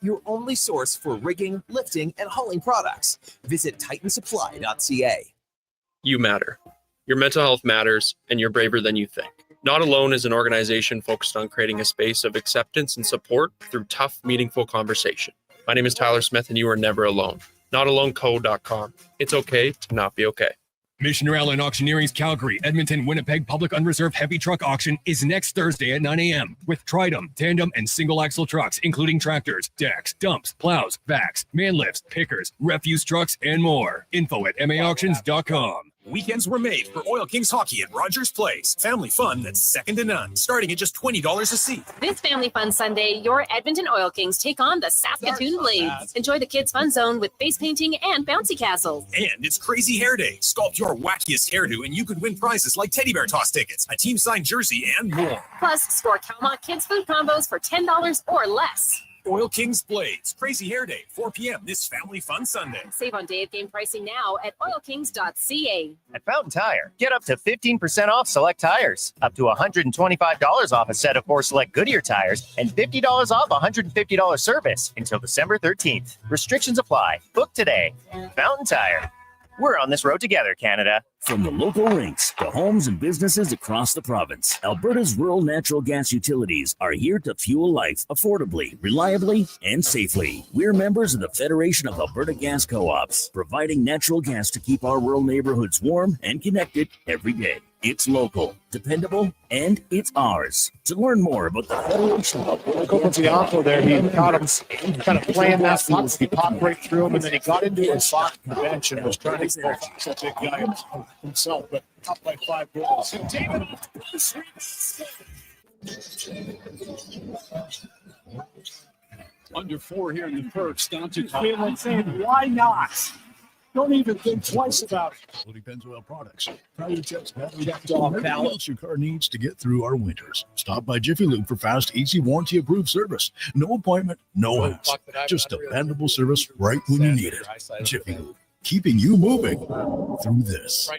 your only source for rigging, lifting, and hauling products. Visit titansupply.ca. You matter. Your mental health matters, and you're braver than you think. Not Alone is an organization focused on creating a space of acceptance and support through tough, meaningful conversation. My name is Tyler Smith, and you are never alone. NotAloneCo.com. It's okay to not be okay. Missioner Allen Auctioneering's Calgary, Edmonton, Winnipeg Public Unreserved Heavy Truck Auction is next Thursday at 9 a.m. with Tridom, tandem, and single-axle trucks, including tractors, decks, dumps, plows, vacs, man lifts, pickers, refuse trucks, and more. Info at maauctions.com. Weekends were made for Oil Kings Hockey at Rogers Place. Family fun that's second to none, starting at just $20 a seat. This Family Fun Sunday, your Edmonton Oil Kings take on the Saskatoon Blades. Enjoy the kids' fun zone with face painting and bouncy castles. And it's Crazy Hair Day. Sculpt your wackiest hairdo and you could win prizes like teddy bear toss tickets, a team-signed jersey, and more. Plus, score Calmont Kids food combos for $10 or less. Oil Kings Blades. Crazy Hair Day, 4 p.m. this Family Fun Sunday. Save on day of game pricing now at oilkings.ca. At Fountain Tire, get up to 15% off select tires, up to $125 off a set of 4 select Goodyear tires, and $50 off $150 service until December 13th. Restrictions apply. Book today. Fountain Tire. We're on this road together, Canada. From the local rinks to homes and businesses across the province, Alberta's rural natural gas utilities are here to fuel life affordably, reliably, and safely. We're members of the Federation of Alberta Gas Co-ops, providing natural gas to keep our rural neighborhoods warm and connected every day. It's local, dependable, and it's ours. To learn more about the Federation of Alberta Gas Co-ops there, he caught him kind of playing that puck. He popped right through him, and then he got into his soft convention and was trying to go such a big guy himself, but up by 5 goals. Under 4 here in the Perks, down to Cleveland saying, why not? Don't even think twice about it. Woody Pennzoil Products. Tire checks, battery everything else your car needs to get through our winters. Stop by Jiffy Lube for fast, easy, warranty-approved service. No appointment, no hassle. Just dependable service right when you need it. Jiffy Lube, keeping you moving through this.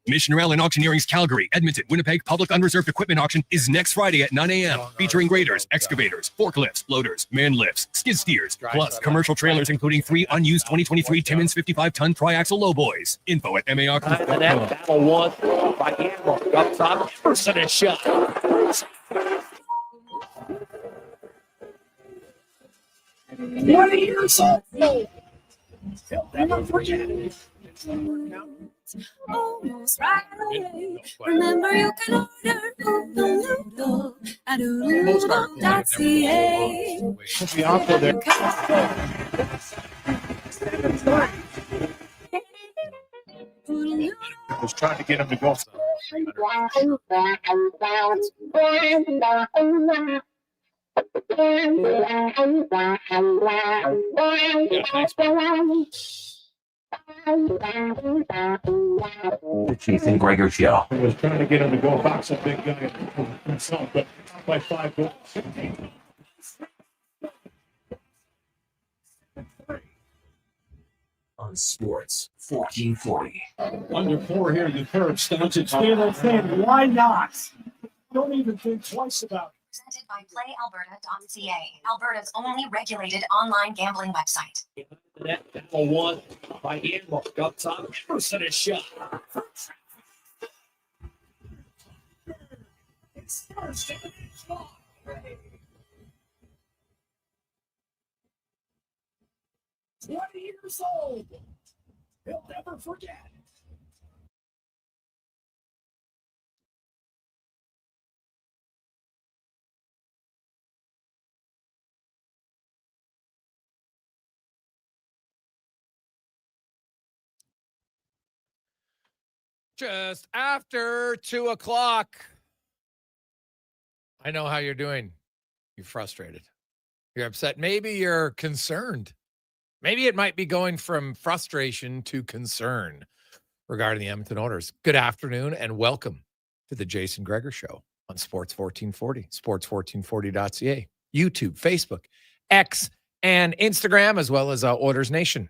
Missioner Allen Auctioneering's Calgary, Edmonton, Winnipeg Public Unreserved Equipment Auction is next Friday at 9 a.m. featuring graders, excavators, forklifts, loaders, man lifts, skid steers, plus commercial trailers including 3 unused 2023 Timmins 55-ton tri-axle lowboys. Info at maauctions.com. Battle won by Yaremchuk up top. Person is shot. 20 years old. He'll never forget it. Almost right away. Remember, you can order Noodle at noodle.ca. The offer there. I was trying to get him to go. The Jason Gregor Show. I was trying to get him to go back some big guy himself, but up by 5 goals. On Sports 1440. Under 4 here in the Perks, down to Cleveland saying, why not? Don't even think twice about it. Presented by PlayAlberta.ca, Alberta's only regulated online gambling website. Battle won by Yaremchuk up top. Person is shot. It's Thursday. 20 years old. He'll never forget it. Just after 2 o'clock. I know how you're doing. You're frustrated. You're upset. Maybe you're concerned. Maybe it might be going from frustration to concern regarding the Edmonton Oilers. Good afternoon and welcome to the Jason Gregor Show on Sports 1440, sports1440.ca, YouTube, Facebook, X, and Instagram, as well as Oilers Nation.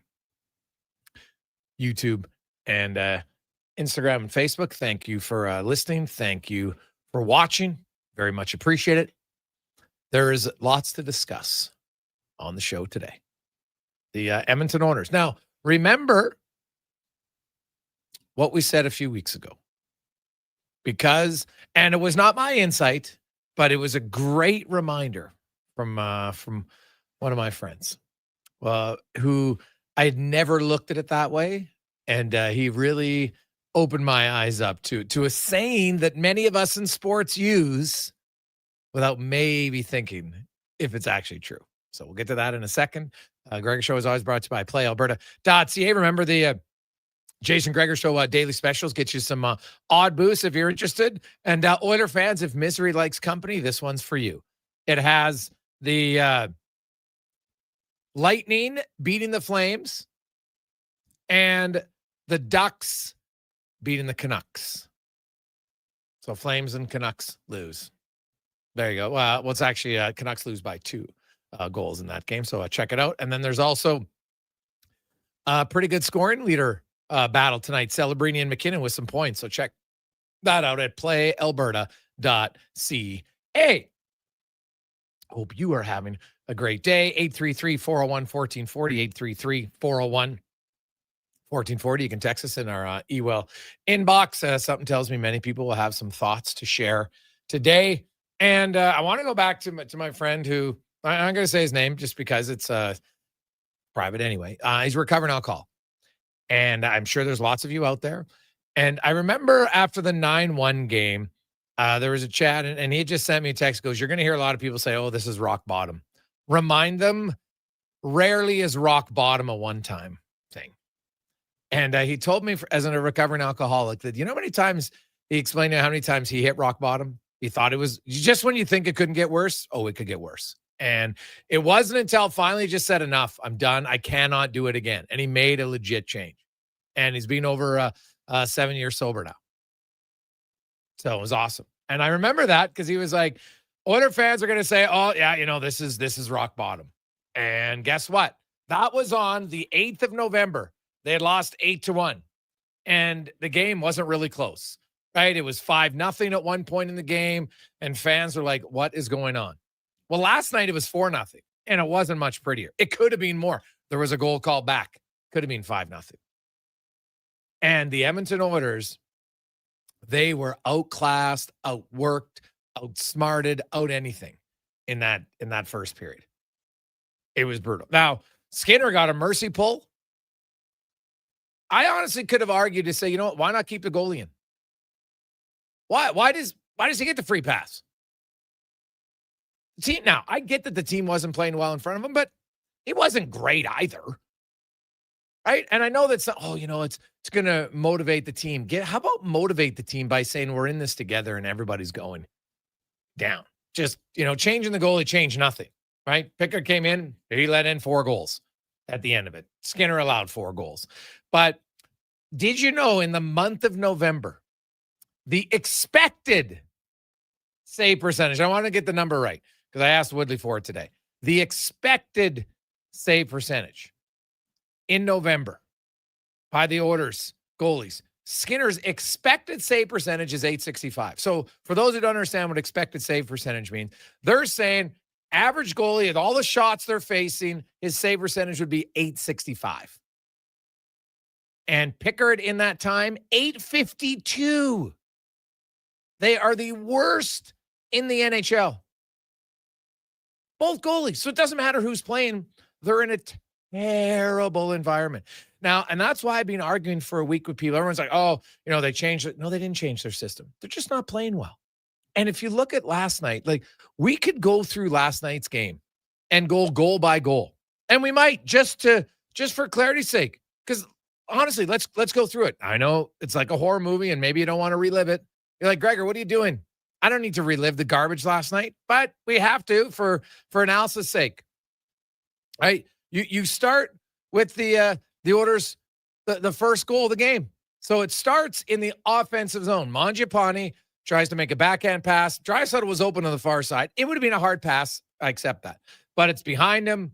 YouTube and Instagram and Facebook. Thank you for listening. Thank you for watching. Very much appreciate it. There is lots to discuss. on the show today. The Edmonton Oilers. Now, remember what we said a few weeks ago. And it was not my insight, but it was a great reminder from one of my friends who I had never looked at it that way. And he really opened my eyes up to a saying that many of us in sports use without maybe thinking if it's actually true. So we'll get to that in a second. Gregor Show is always brought to you by PlayAlberta.ca. Remember the Jason Gregor Show daily specials get you some odd boosts if you're interested. And Oiler fans, if misery likes company, this one's for you. It has the Lightning beating the Flames and the Ducks beating the Canucks. So Flames and Canucks lose. There you go. Well, it's actually Canucks lose by 2 goals in that game. So check it out. And then there's also a pretty good scoring leader battle tonight. Celebrini and McKinnon with some points. So check that out at playalberta.ca. Hope you are having a great day. 833-401-1440, 833-401-1440. You can text us in our email inbox. Something tells me many people will have some thoughts to share today. And I want to go back to my friend who, I'm going to say his name just because it's private anyway. He's a recovering alcoholic. And I'm sure there's lots of you out there. And I remember after the 9-1 game, there was a chat, and he just sent me a text, goes, you're going to hear a lot of people say, oh, this is rock bottom. Remind them, rarely is rock bottom a one-time thing. And he told me, as a recovering alcoholic, that you know how many times he explained to me how many times he hit rock bottom? He thought it was just when you think it couldn't get worse. Oh, it could get worse. And it wasn't until finally he just said, enough, I'm done. I cannot do it again. And he made a legit change. And he's been over 7 years sober now. So it was awesome. And I remember that because he was like, Oiler fans are going to say, oh, yeah, you know, this is rock bottom. And guess what? That was on the 8th of November. They had lost 8-1. And the game wasn't really close, right? It was 5-0 at one point in the game. And fans were like, what is going on? Well, last night it was 4-0, and it wasn't much prettier. It could have been more. There was a goal called back. Could have been 5-0. And the Edmonton Oilers, they were outclassed, outworked, outsmarted, out anything in that first period. It was brutal. Now, Skinner got a mercy pull. I honestly could have argued to say, you know what, why not keep the goalie in? Why does he get the free pass? Now, I get that the team wasn't playing well in front of him, but he wasn't great either. Right? And I know that's, it's going to motivate the team. How about motivate the team by saying we're in this together and everybody's going down? Just, changing the goalie changed nothing, right? Pickard came in, he let in 4 goals at the end of it. Skinner allowed 4 goals. But did you know in the month of November, the expected save percentage, I want to get the number right, because I asked Woodley for it today. The expected save percentage in November by the Oilers goalies, Skinner's expected save percentage is .865. So for those who don't understand what expected save percentage means, they're saying average goalie at all the shots they're facing, his save percentage would be .865. And Pickard in that time, .852. They are the worst in the NHL. Both goalies. So it doesn't matter who's playing. They're in a terrible environment. Now, and that's why I've been arguing for a week with people. Everyone's like, oh, they changed it. No, they didn't change their system. They're just not playing well. And if you look at last night, like we could go through last night's game and go goal by goal. And we might just for clarity's sake, because honestly, let's go through it. I know it's like a horror movie and maybe you don't want to relive it. You're like, Gregor, what are you doing? I don't need to relive the garbage last night, but we have to for analysis' sake. Right? You start with the Oilers, the first goal of the game. So it starts in the offensive zone. Mangiapane tries to make a backhand pass. Draisaitl was open on the far side. It would have been a hard pass. I accept that. But it's behind him.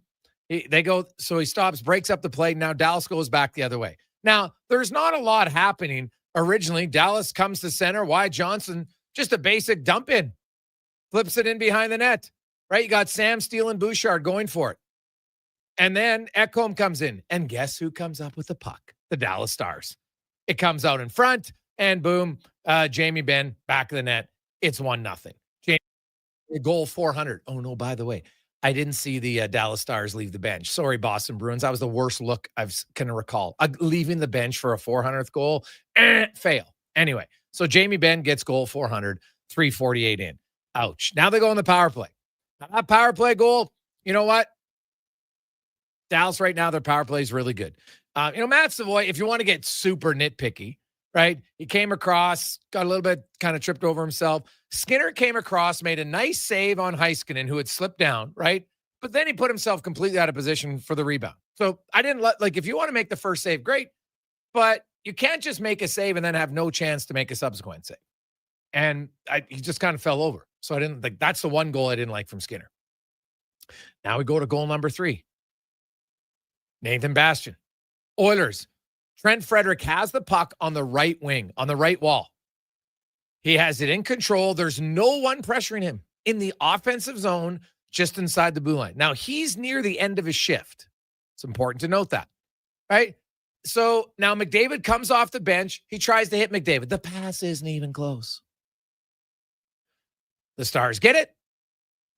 So he stops, breaks up the play. Now Dallas goes back the other way. Now, there's not a lot happening. Originally, Dallas comes to center. Wyatt Johnson, just a basic dump in. Flips it in behind the net. Right? You got Sam Steele and Bouchard going for it. And then Ekholm comes in. And guess who comes up with the puck? The Dallas Stars. It comes out in front, and boom, Jamie Benn, back of the net. It's 1-0. Jamie, goal 400. Oh, no, by the way, I didn't see the Dallas Stars leave the bench. Sorry, Boston Bruins. That was the worst look I can recall. Leaving the bench for a 400th goal, fail. Anyway, so Jamie Benn gets goal 400, 3:48 in. Ouch. Now they go on the power play. Now, that power play goal, you know what? Dallas right now, their power play is really good. Matt Savoy, if you want to get super nitpicky, right? He came across, got a little bit kind of tripped over himself. Skinner came across, made a nice save on Heiskanen, who had slipped down, right? But then he put himself completely out of position for the rebound. So I didn't if you want to make the first save, great. But you can't just make a save and then have no chance to make a subsequent save. And he just kind of fell over. So I didn't that's the one goal I didn't like from Skinner. Now we go to goal number 3. Nathan Bastian. Oilers. Trent Frederick has the puck on the right wing, on the right wall. He has it in control. There's no one pressuring him in the offensive zone, just inside the blue line. Now, he's near the end of his shift. It's important to note that, right? So now McDavid comes off the bench. He tries to hit McDavid. The pass isn't even close. The Stars get it.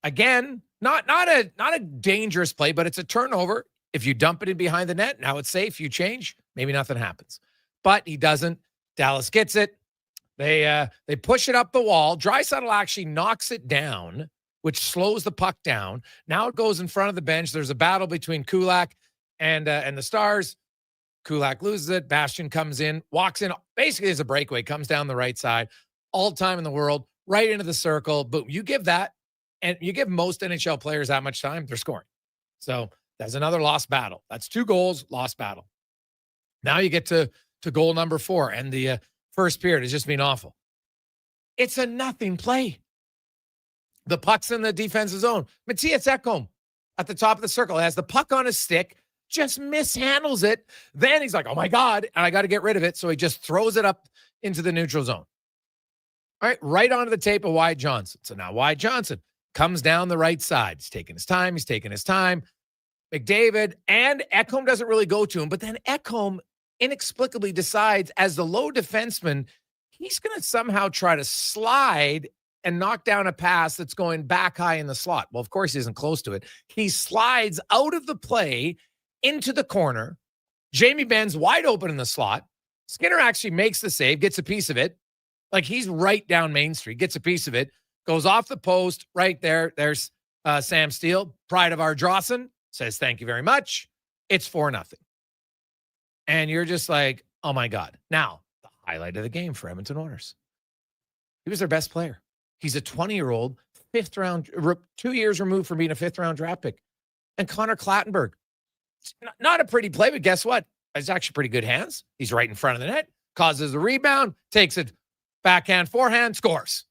Again, not a dangerous play, but it's a turnover. If you dump it in behind the net, now it's safe. You change, maybe nothing happens. But he doesn't. Dallas gets it. They push it up the wall. Draisaitl actually knocks it down, which slows the puck down. Now it goes in front of the bench. There's a battle between Kulak and the Stars. Kulak loses it. Bastian comes in, walks in. Basically, as a breakaway, comes down the right side. All time in the world, right into the circle. But you give that, and you give most NHL players that much time, they're scoring. So that's another lost battle. That's 2 goals, lost battle. Now you get to goal number 4, and the first period has just been awful. It's a nothing play. The puck's in the defensive zone. Matthias Ekholm at the top of the circle has the puck on his stick, just mishandles it. Then he's like, oh my God, and I got to get rid of it. So he just throws it up into the neutral zone. All right onto the tape of Wyatt Johnson. So now Wyatt Johnson comes down the right side. He's taking his time. McDavid and Ekholm doesn't really go to him, but then Ekholm inexplicably decides, as the low defenseman, he's going to somehow try to slide and knock down a pass that's going back high in the slot. Well, of course, he isn't close to it. He slides out of the play into the corner. Jamie Benn's wide open in the slot. Skinner actually makes the save, gets a piece of it. Like, he's right down Main Street, gets a piece of it, goes off the post right there. There's Sam Steele, pride of our Drawson, says, thank you very much. It's 4-0. And you're just like, oh my God. Now, the highlight of the game for Edmonton Oilers. He was their best player. He's a 20-year-old, 5th round, 2 years removed from being a 5th round draft pick. And Connor Clattenburg, not a pretty play, but guess what? He's actually pretty good hands. He's right in front of the net, causes a rebound, takes it backhand, forehand, scores.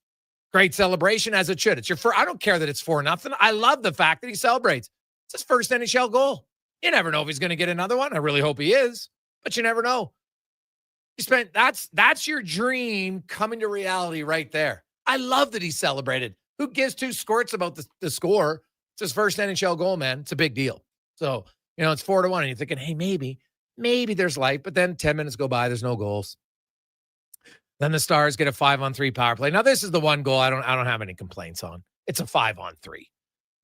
Great celebration, as it should. It's your first. I don't care that it's 4-0. I love the fact that he celebrates. It's his first NHL goal. You never know if he's going to get another one. I really hope he is, but you never know. That's your dream coming to reality right there. I love that he celebrated. Who gives 2 squirts about the score? It's his first NHL goal, man. It's a big deal. So, it's 4-1, and you're thinking, hey, maybe there's life. But then 10 minutes go by, there's no goals. Then the Stars get a 5-on-3 power play. Now, this is the one goal I don't have any complaints on. It's a 5-on-3,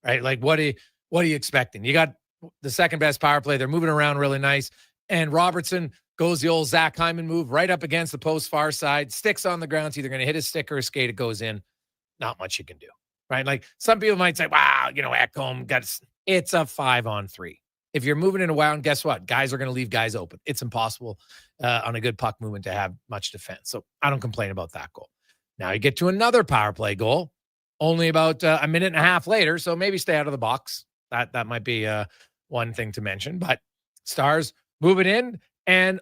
right? Like, what are you expecting? You got the second best power play. They're moving around really nice. And Robertson goes the old Zach Hyman move right up against the post far side, sticks on the ground. It's either going to hit his stick or a skate. It goes in. Not much you can do, right? Like, some people might say, wow, Ekholm it's a 5-on-3. If you're moving in a wound, guess what? Guys are going to leave guys open. It's impossible on a good puck movement to have much defense. So I don't complain about that goal. Now you get to another power play goal, only about a minute and a half later. So maybe stay out of the box. That might be one thing to mention. But Stars move it in, and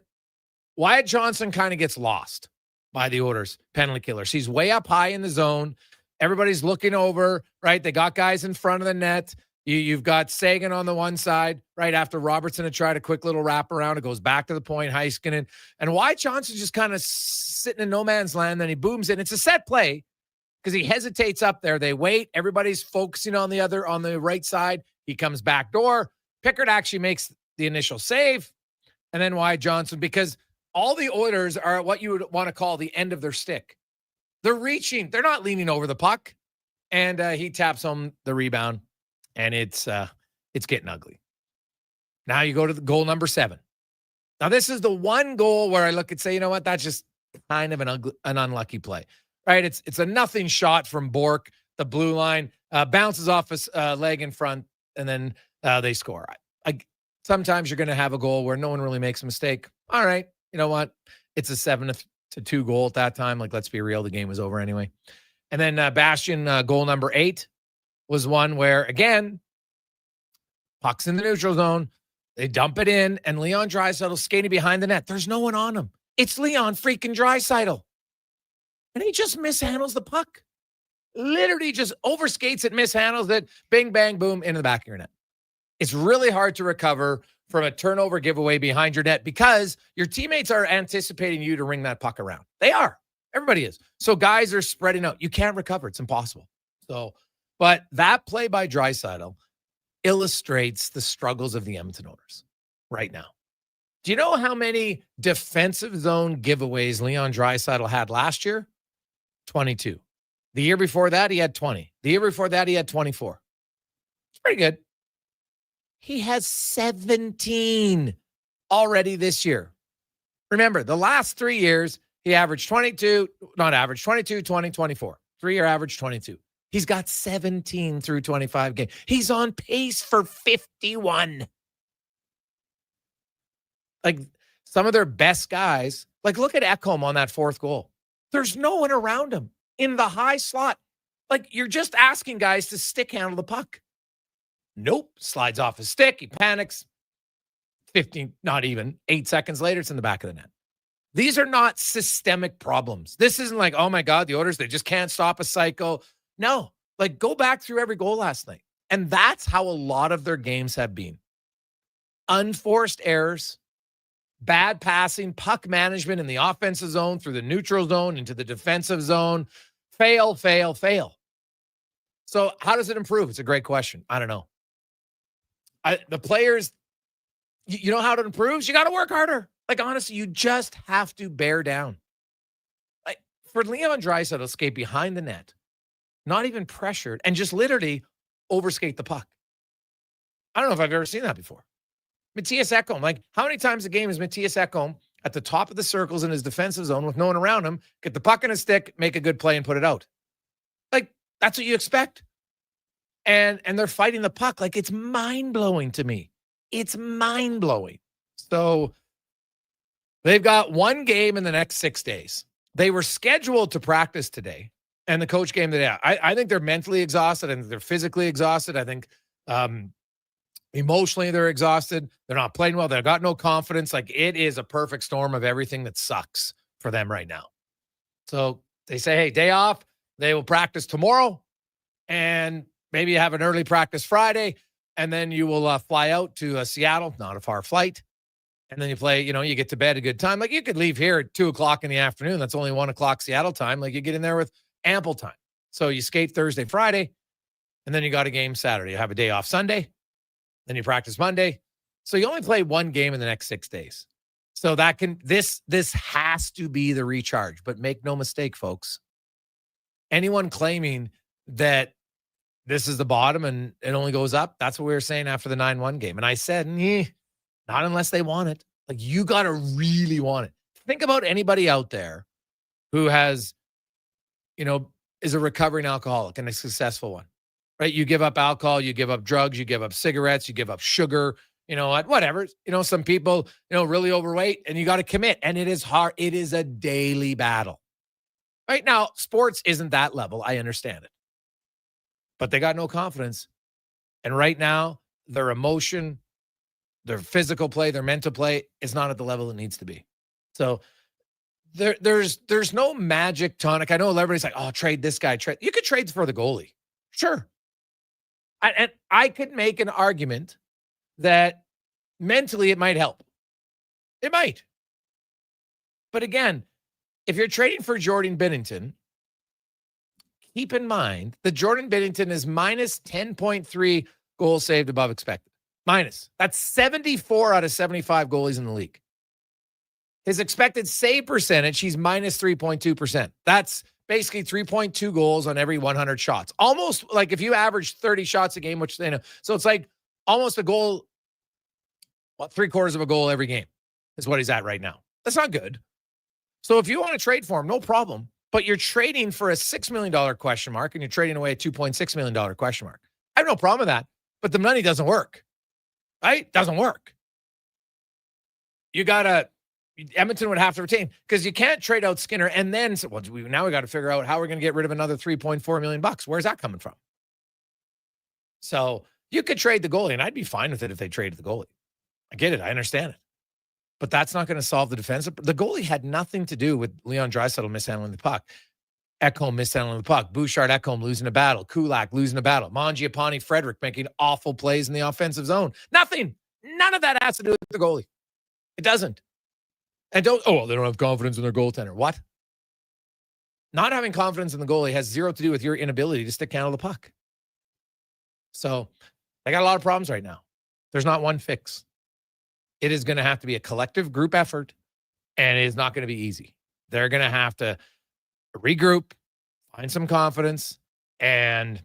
Wyatt Johnson kind of gets lost by the Oilers penalty killers. He's way up high in the zone. Everybody's looking over, right? They got guys in front of the net. You've got Sagan on the one side, right after Robertson had tried a quick little wrap around. It goes back to the point, Heiskanen. And Wyatt Johnson just kind of sitting in no man's land. Then he booms in. It's a set play because he hesitates up there. They wait. Everybody's focusing on the right side. He comes back door, Pickard actually makes the initial save, and then Wyatt Johnson, because all the Oilers are at what you would want to call the end of their stick. They're reaching. They're not leaning over the puck, and he taps home the rebound, and it's getting ugly. Now you go to the goal number 7. Now this is the one goal where I look and say, you know what, that's just kind of an unlucky play, right? It's a nothing shot from Bork, the blue line, bounces off his leg in front, and then they score. Sometimes you're going to have a goal where no one really makes a mistake. All right, you know what? It's a 7-2 goal at that time. Like, let's be real, the game was over anyway. And then Bastian, goal number 8 was one where, again, puck's in the neutral zone. They dump it in, and Leon Draisaitl's skating behind the net. There's no one on him. It's Leon freaking Draisaitl. And he just mishandles the puck. Literally just overskates it, mishandles it, bing, bang, boom, into the back of your net. It's really hard to recover from a turnover giveaway behind your net because your teammates are anticipating you to ring that puck around. They are. Everybody is. So guys are spreading out. You can't recover. It's impossible. So, but that play by Draisaitl illustrates the struggles of the Edmonton Oilers right now. Do you know how many defensive zone giveaways Leon Draisaitl had last year? 22. The year before that, he had 20. The year before that, he had 24. It's pretty good. He has 17 already this year. Remember, the last 3 years, he averaged 22, 20, 24. 3-year average, 22. He's got 17 through 25 games. He's on pace for 51. Like, some of their best guys, like, look at Ekholm on that 4th goal. There's no one around him in the high slot. Like, you're just asking guys to stick handle the puck. Nope. Slides off his stick. He panics. 15, not even 8 seconds later, it's in the back of the net. These are not systemic problems. This isn't like, oh my God, the Oilers, they just can't stop a cycle. No, like, go back through every goal last night. And that's how a lot of their games have been. Unforced errors, bad passing, puck management in the offensive zone, through the neutral zone, into the defensive zone. Fail, fail, fail. So how does it improve? It's a great question. I don't know. The players, you know how it improves? You got to work harder. Like, honestly, you just have to bear down. Like, for Leon Draisaitl to skate behind the net, not even pressured, and just literally overskate the puck. I don't know if I've ever seen that before. Matthias Ekholm, like, how many times a game is Matthias Ekholm at the top of the circles in his defensive zone with no one around him, get the puck in his stick, make a good play, and put it out? Like, that's what you expect. And they're fighting the puck. Like, it's mind-blowing to me. It's mind-blowing. So they've got one game in the next 6 days. They were scheduled to practice today, and the coach came today. I think they're mentally exhausted. I think they're physically exhausted. I think emotionally they're exhausted. They're not playing well. They've got no confidence. Like, it is a perfect storm of everything that sucks for them right now. So they say, hey, day off. They will practice tomorrow, and maybe you have an early practice Friday, and then you will fly out to Seattle, not a far flight. And then you play, you get to bed a good time. Like, you could leave here at 2:00 in the afternoon. That's only 1:00 Seattle time. Like, you get in there with ample time. So you skate Thursday, Friday, and then you got a game Saturday. You have a day off Sunday, then you practice Monday. So you only play one game in the next 6 days. So this has to be the recharge. But make no mistake, folks. Anyone claiming that this is the bottom and it only goes up, that's what we were saying after the 9-1 game. And I said, not unless they want it. Like, you got to really want it. Think about anybody out there who has, is a recovering alcoholic and a successful one, right? You give up alcohol, you give up drugs, you give up cigarettes, you give up sugar, whatever. Some people, really overweight, and you got to commit. And it is hard. It is a daily battle. Right now, sports isn't that level. I understand it. But they got no confidence. And right now, their emotion, their physical play, their mental play is not at the level it needs to be. So there's no magic tonic. I know everybody's like, oh, trade this guy. You could trade for the goalie. Sure. And I could make an argument that mentally it might help. It might. But again, if you're trading for Jordan Binnington, keep in mind that Jordan Binnington is minus 10.3 goals saved above expected. Minus. That's 74 out of 75 goalies in the league. His expected save percentage, he's minus 3.2%. That's basically 3.2 goals on every 100 shots. Almost like if you average 30 shots a game, which they know. So it's like almost a goal, three-quarters of a goal every game is what he's at right now. That's not good. So if you want to trade for him, no problem. But you're trading for a $6 million question mark, and you're trading away a $2.6 million question mark. I have no problem with that, but the money doesn't work. Right? Doesn't work. Edmonton would have to retain because you can't trade out Skinner and then now we got to figure out how we're going to get rid of another $3.4 million. Where's that coming from? So you could trade the goalie, and I'd be fine with it if they traded the goalie. I get it. I understand it. But that's not going to solve the defense. The goalie had nothing to do with Leon Draisaitl mishandling the puck. Ekholm mishandling the puck. Bouchard, Ekholm losing a battle. Kulak losing a battle. Mangiapane, Frederick making awful plays in the offensive zone. Nothing. None of that has to do with the goalie. It doesn't. And they don't have confidence in their goaltender. What? Not having confidence in the goalie has zero to do with your inability to stick handle the puck. So they got a lot of problems right now. There's not one fix. It is going to have to be a collective group effort, and it is not going to be easy. They're going to have to regroup, find some confidence, and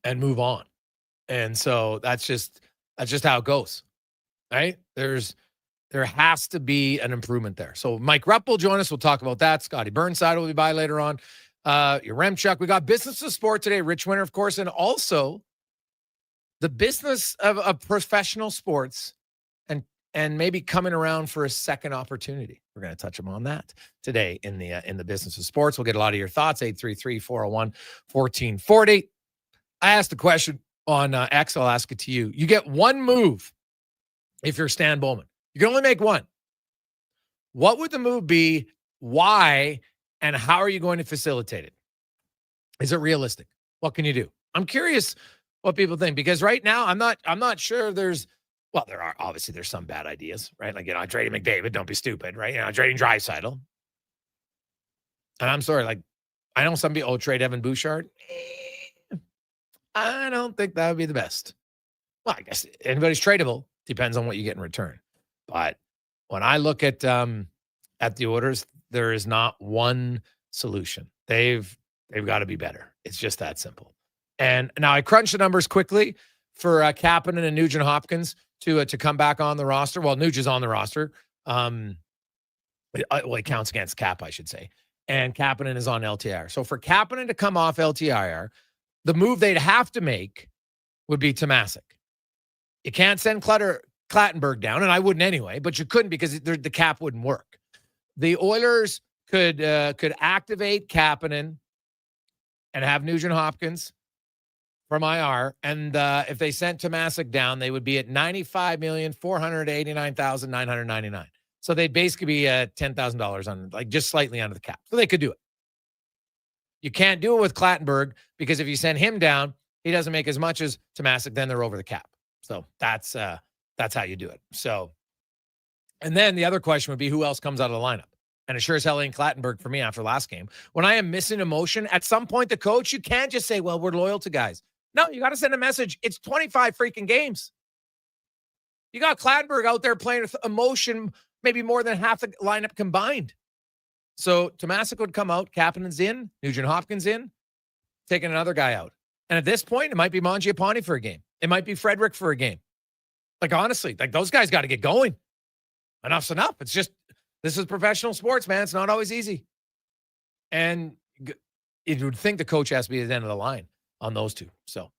move on. And so that's just how it goes, right? There has to be an improvement there. So Mike Rupp will join us. We'll talk about that. Scotty Burnside will be by later on. Yaremchuk. We got Business of Sport today. Rich Winter, of course, and also the business of professional sports and maybe coming around for a second opportunity. We're going to touch on that today in the Business of Sports. We'll get a lot of your thoughts. 833-401-1440. I asked a question on X. I'll ask it to you. You get one move if you're Stan Bowman. You can only make one. What would the move be? Why? And how are you going to facilitate it? Is it realistic? What can you do? I'm curious what people think, because right now I'm not sure there's some bad ideas, right? Like, trading McDavid, don't be stupid, right? Trading Draisaitl. And I'm sorry, I know some people, trade Evan Bouchard. I don't think that would be the best. Well, I guess anybody's tradable. Depends on what you get in return. But when I look at the Oilers, there is not one solution. They've got to be better. It's just that simple. And now I crunched the numbers quickly for Kapanen and Nugent Hopkins to come back on the roster. Well, Nuge is on the roster. It counts against Cap, I should say. And Kapanen is on LTIR. So for Kapanen to come off LTIR, the move they'd have to make would be Tomasic. You can't send Clattenburg down, and I wouldn't anyway, but you couldn't because the cap wouldn't work. The Oilers could activate Kapanen and have Nugent Hopkins from IR, and if they sent Tomasic down, they would be at $95,489,999. So they'd basically be $10,000 on, just slightly under the cap. So they could do it. You can't do it with Clattenburg because if you send him down, he doesn't make as much as Tomasic. Then they're over the cap. So that's how you do it. So, and then the other question would be who else comes out of the lineup? And it sure as hell ain't Clattenburg for me after last game. When I am missing emotion, at some point, the coach, you can't just say, well, we're loyal to guys. No, you got to send a message. It's 25 freaking games. You got Clattenburg out there playing with emotion, maybe more than half the lineup combined. So Tomasic would come out, Kapanen's in, Nugent Hopkins in, taking another guy out. And at this point, it might be Mangiapane for a game. It might be Frederick for a game. Honestly, those guys got to get going. Enough's enough. It's just, this is professional sports, man. It's not always easy. And you would think the coach has to be at the end of the line on those two. So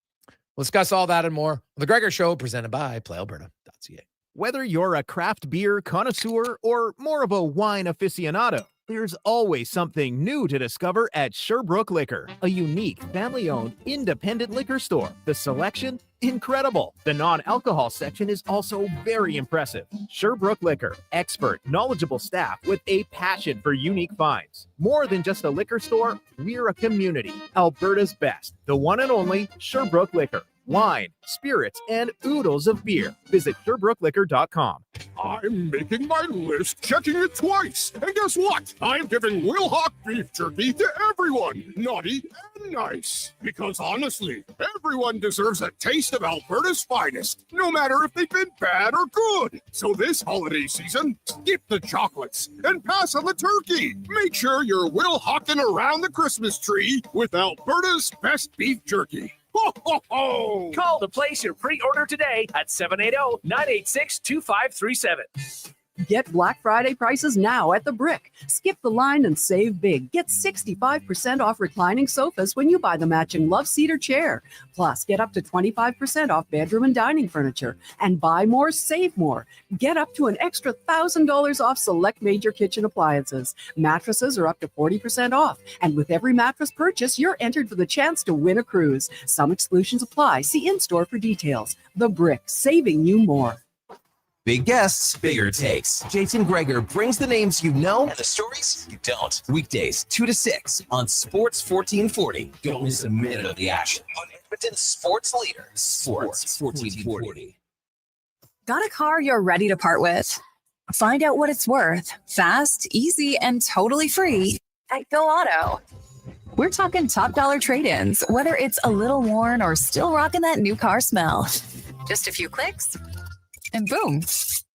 we'll discuss all that and more on The Gregor Show, presented by PlayAlberta.ca. Whether you're a craft beer connoisseur or more of a wine aficionado, there's always something new to discover at Sherbrooke Liquor, a unique, family-owned, independent liquor store. The selection, incredible. The non-alcohol section is also very impressive. Sherbrooke Liquor, expert, knowledgeable staff with a passion for unique finds. More than just a liquor store, we're a community. Alberta's best, the one and only Sherbrooke Liquor. wine, spirits, and oodles of beer. Visit SherbrookeLiquor.com. I'm making my list, checking it twice. And guess what? I'm giving Wilhock beef jerky to everyone, naughty and nice. Because honestly, everyone deserves a taste of Alberta's finest, no matter if they've been bad or good. So this holiday season, skip the chocolates and pass on the turkey. Make sure you're Wilhocking around the Christmas tree with Alberta's best beef jerky. Ho, ho, ho! Call to place your pre-order today at 780-986-2537. Get Black Friday prices now at The Brick. Skip the line and save big. Get 65% off reclining sofas when you buy the matching Love Cedar chair. Plus, get up to 25% off bedroom and dining furniture. And buy more, save more. Get up to an extra $1,000 off select major kitchen appliances. Mattresses are up to 40% off. And with every mattress purchase, you're entered for the chance to win a cruise. Some exclusions apply. See in-store for details. The Brick, saving you more. Big guests, bigger takes. Jason Gregor brings the names you know and the stories you don't. Weekdays, 2 to 6 on Sports 1440. Don't miss a minute of the action on Edmonton's sports leader, Sports 1440. Got a car you're ready to part with? Find out what it's worth, fast, easy, and totally free at Go Auto. We're talking top dollar trade-ins, whether it's a little worn or still rocking that new car smell. Just a few clicks, and boom,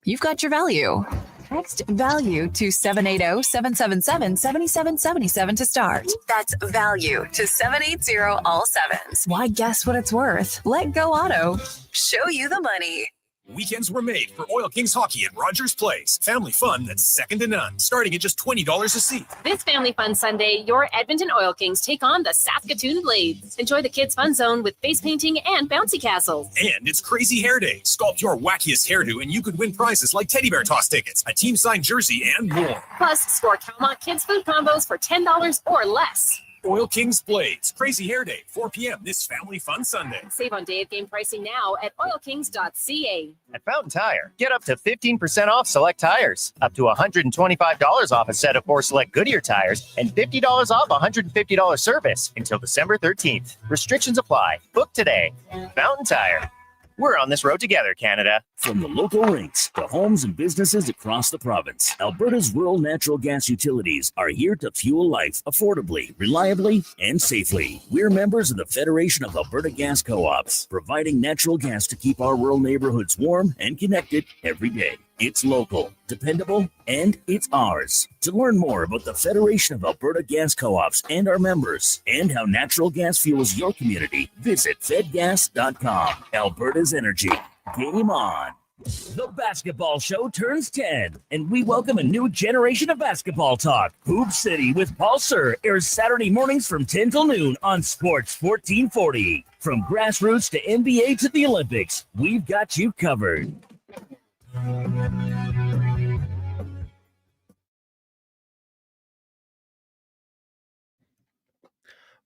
you've got your value. Text value to 780-777-7777 to start. That's value to 780 all sevens. Why guess what it's worth? Let Go Auto show you the money. Weekends were made for Oil Kings Hockey at Rogers Place. Family fun that's second to none, starting at just $20 a seat. This Family Fun Sunday, your Edmonton Oil Kings take on the Saskatoon Blades. Enjoy the Kids Fun Zone with face painting and bouncy castles. And it's Crazy Hair Day. Sculpt your wackiest hairdo and you could win prizes like teddy bear toss tickets, a team-signed jersey, and more. Plus, score Calmont Kids food combos for $10 or less. Oil Kings Blades. Crazy Hair Day, 4 p.m. this Family Fun Sunday. Save on day of game pricing now at oilkings.ca. At Fountain Tire, get up to 15% off select tires, up to $125 off a set of 4 select Goodyear tires, and $50 off $150 service until December 13th. Restrictions apply. Book today. Fountain Tire. We're on this road together, Canada. From the local rinks to homes and businesses across the province, Alberta's rural natural gas utilities are here to fuel life affordably, reliably, and safely. We're members of the Federation of Alberta Gas Co-ops, providing natural gas to keep our rural neighborhoods warm and connected every day. It's local, dependable, and it's ours. To learn more about the Federation of Alberta Gas Co-ops and our members, and how natural gas fuels your community, visit fedgas.com. Alberta's energy. Game on. The basketball show turns 10, and we welcome a new generation of basketball talk. Hoop City with Paul Sir airs Saturday mornings from 10 till noon on Sports 1440. From grassroots to NBA to the Olympics, we've got you covered.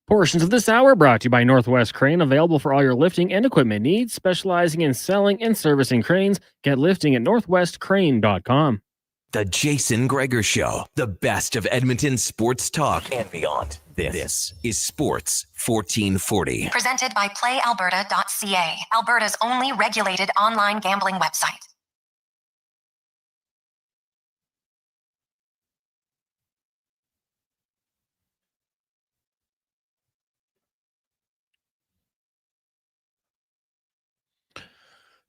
Portions of this hour brought to you by Northwest Crane, available for all your lifting and equipment needs, specializing in selling and servicing cranes. Get lifting at northwestcrane.com. The Jason Gregor Show, the best of Edmonton sports talk and beyond. This is Sports 1440. Presented by PlayAlberta.ca, Alberta's only regulated online gambling website.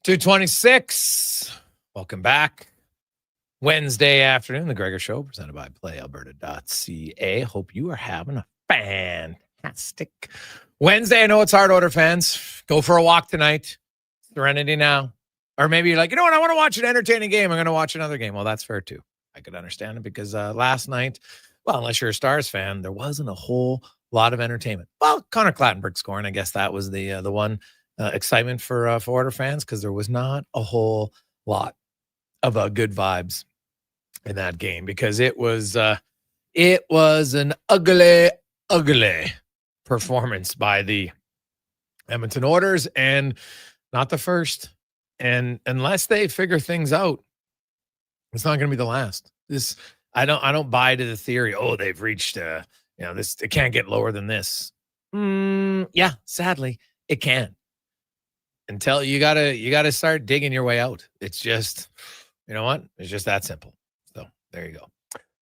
.226. Welcome back. Wednesday afternoon, the Gregor Show, presented by PlayAlberta.ca. Hope you are having a fantastic Wednesday. I know it's hard, Order fans. Go for a walk tonight. Serenity now. Or maybe you're like, you know what? I want to watch an entertaining game. I'm going to watch another game. Well, that's fair too. I could understand it because last night, well, unless you're a Stars fan, there wasn't a whole lot of entertainment. Well, Connor Clattenburg scoring, I guess that was the one excitement for Order fans, because there was not a whole lot of good vibes in that game, because it was an ugly performance by the Edmonton Oilers, and not the first. And unless they figure things out, it's not going to be the last. This I don't buy to the theory. Oh, they've reached this. It can't get lower than this. Yeah, sadly, it can. until you gotta start digging your way out. It's just, you know what? It's just that simple. So there you go.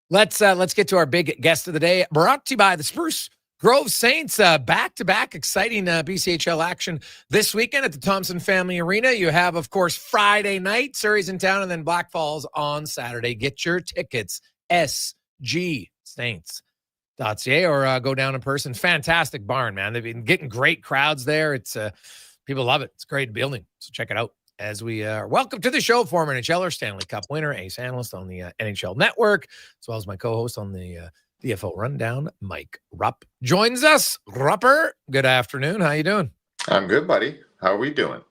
Let's get to our big guest of the day, brought to you by the Spruce Grove Saints. Back-to-back exciting BCHL action this weekend at the Thompson Family Arena. You have, of course, Friday night, Surrey's in town, and then Black Falls on Saturday. Get your tickets, sgsaints.ca, or go down in person. Fantastic barn, man. They've been getting great crowds there. It's people love it. It's a great building, so check it out. As we welcome to the show, former NHLer, Stanley Cup winner, ace analyst on the NHL Network, as well as my co-host on the DFO Rundown, Mike Rupp, joins us. Rupper, good afternoon. How you doing? I'm good, buddy. How are we doing?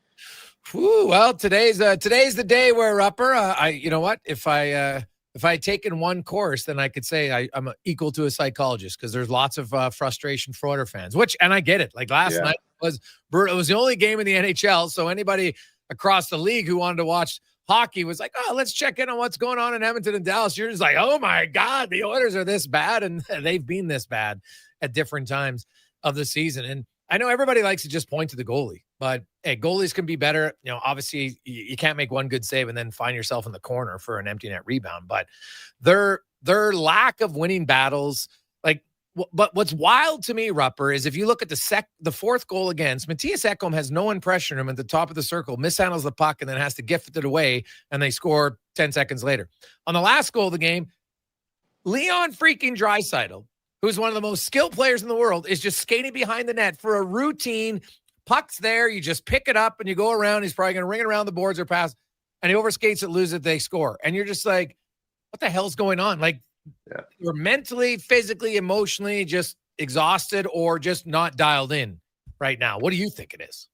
Ooh, well, today's the day where Rupper. You know what? If I had taken one course, then I could say I'm equal to a psychologist, because there's lots of frustration for Oilers fans. And I get it. Like last night it was the only game in the NHL, so anybody across the league who wanted to watch hockey was like, oh, let's check in on what's going on in Edmonton and Dallas. You're just like, oh my God, the Oilers are this bad, and they've been this bad at different times of the season. And I know everybody likes to just point to the goalie, but hey, goalies can be better. You know, obviously you can't make one good save and then find yourself in the corner for an empty net rebound, but their lack of winning battles, but what's wild to me, Rupper, is if you look at the fourth goal against, Matthias Ekholm has no one pressuring him at the top of the circle, mishandles the puck, and then has to gift it away, and they score 10 seconds later. On the last goal of the game, Leon freaking Draisaitl, who's one of the most skilled players in the world, is just skating behind the net for a routine. Puck's there, you just pick it up and you go around. He's probably going to ring it around the boards or pass, and he overskates it, loses it, they score. And you're just like, what the hell's going on? Like, you're mentally, physically, emotionally just exhausted or just not dialed in right now. What do you think it is?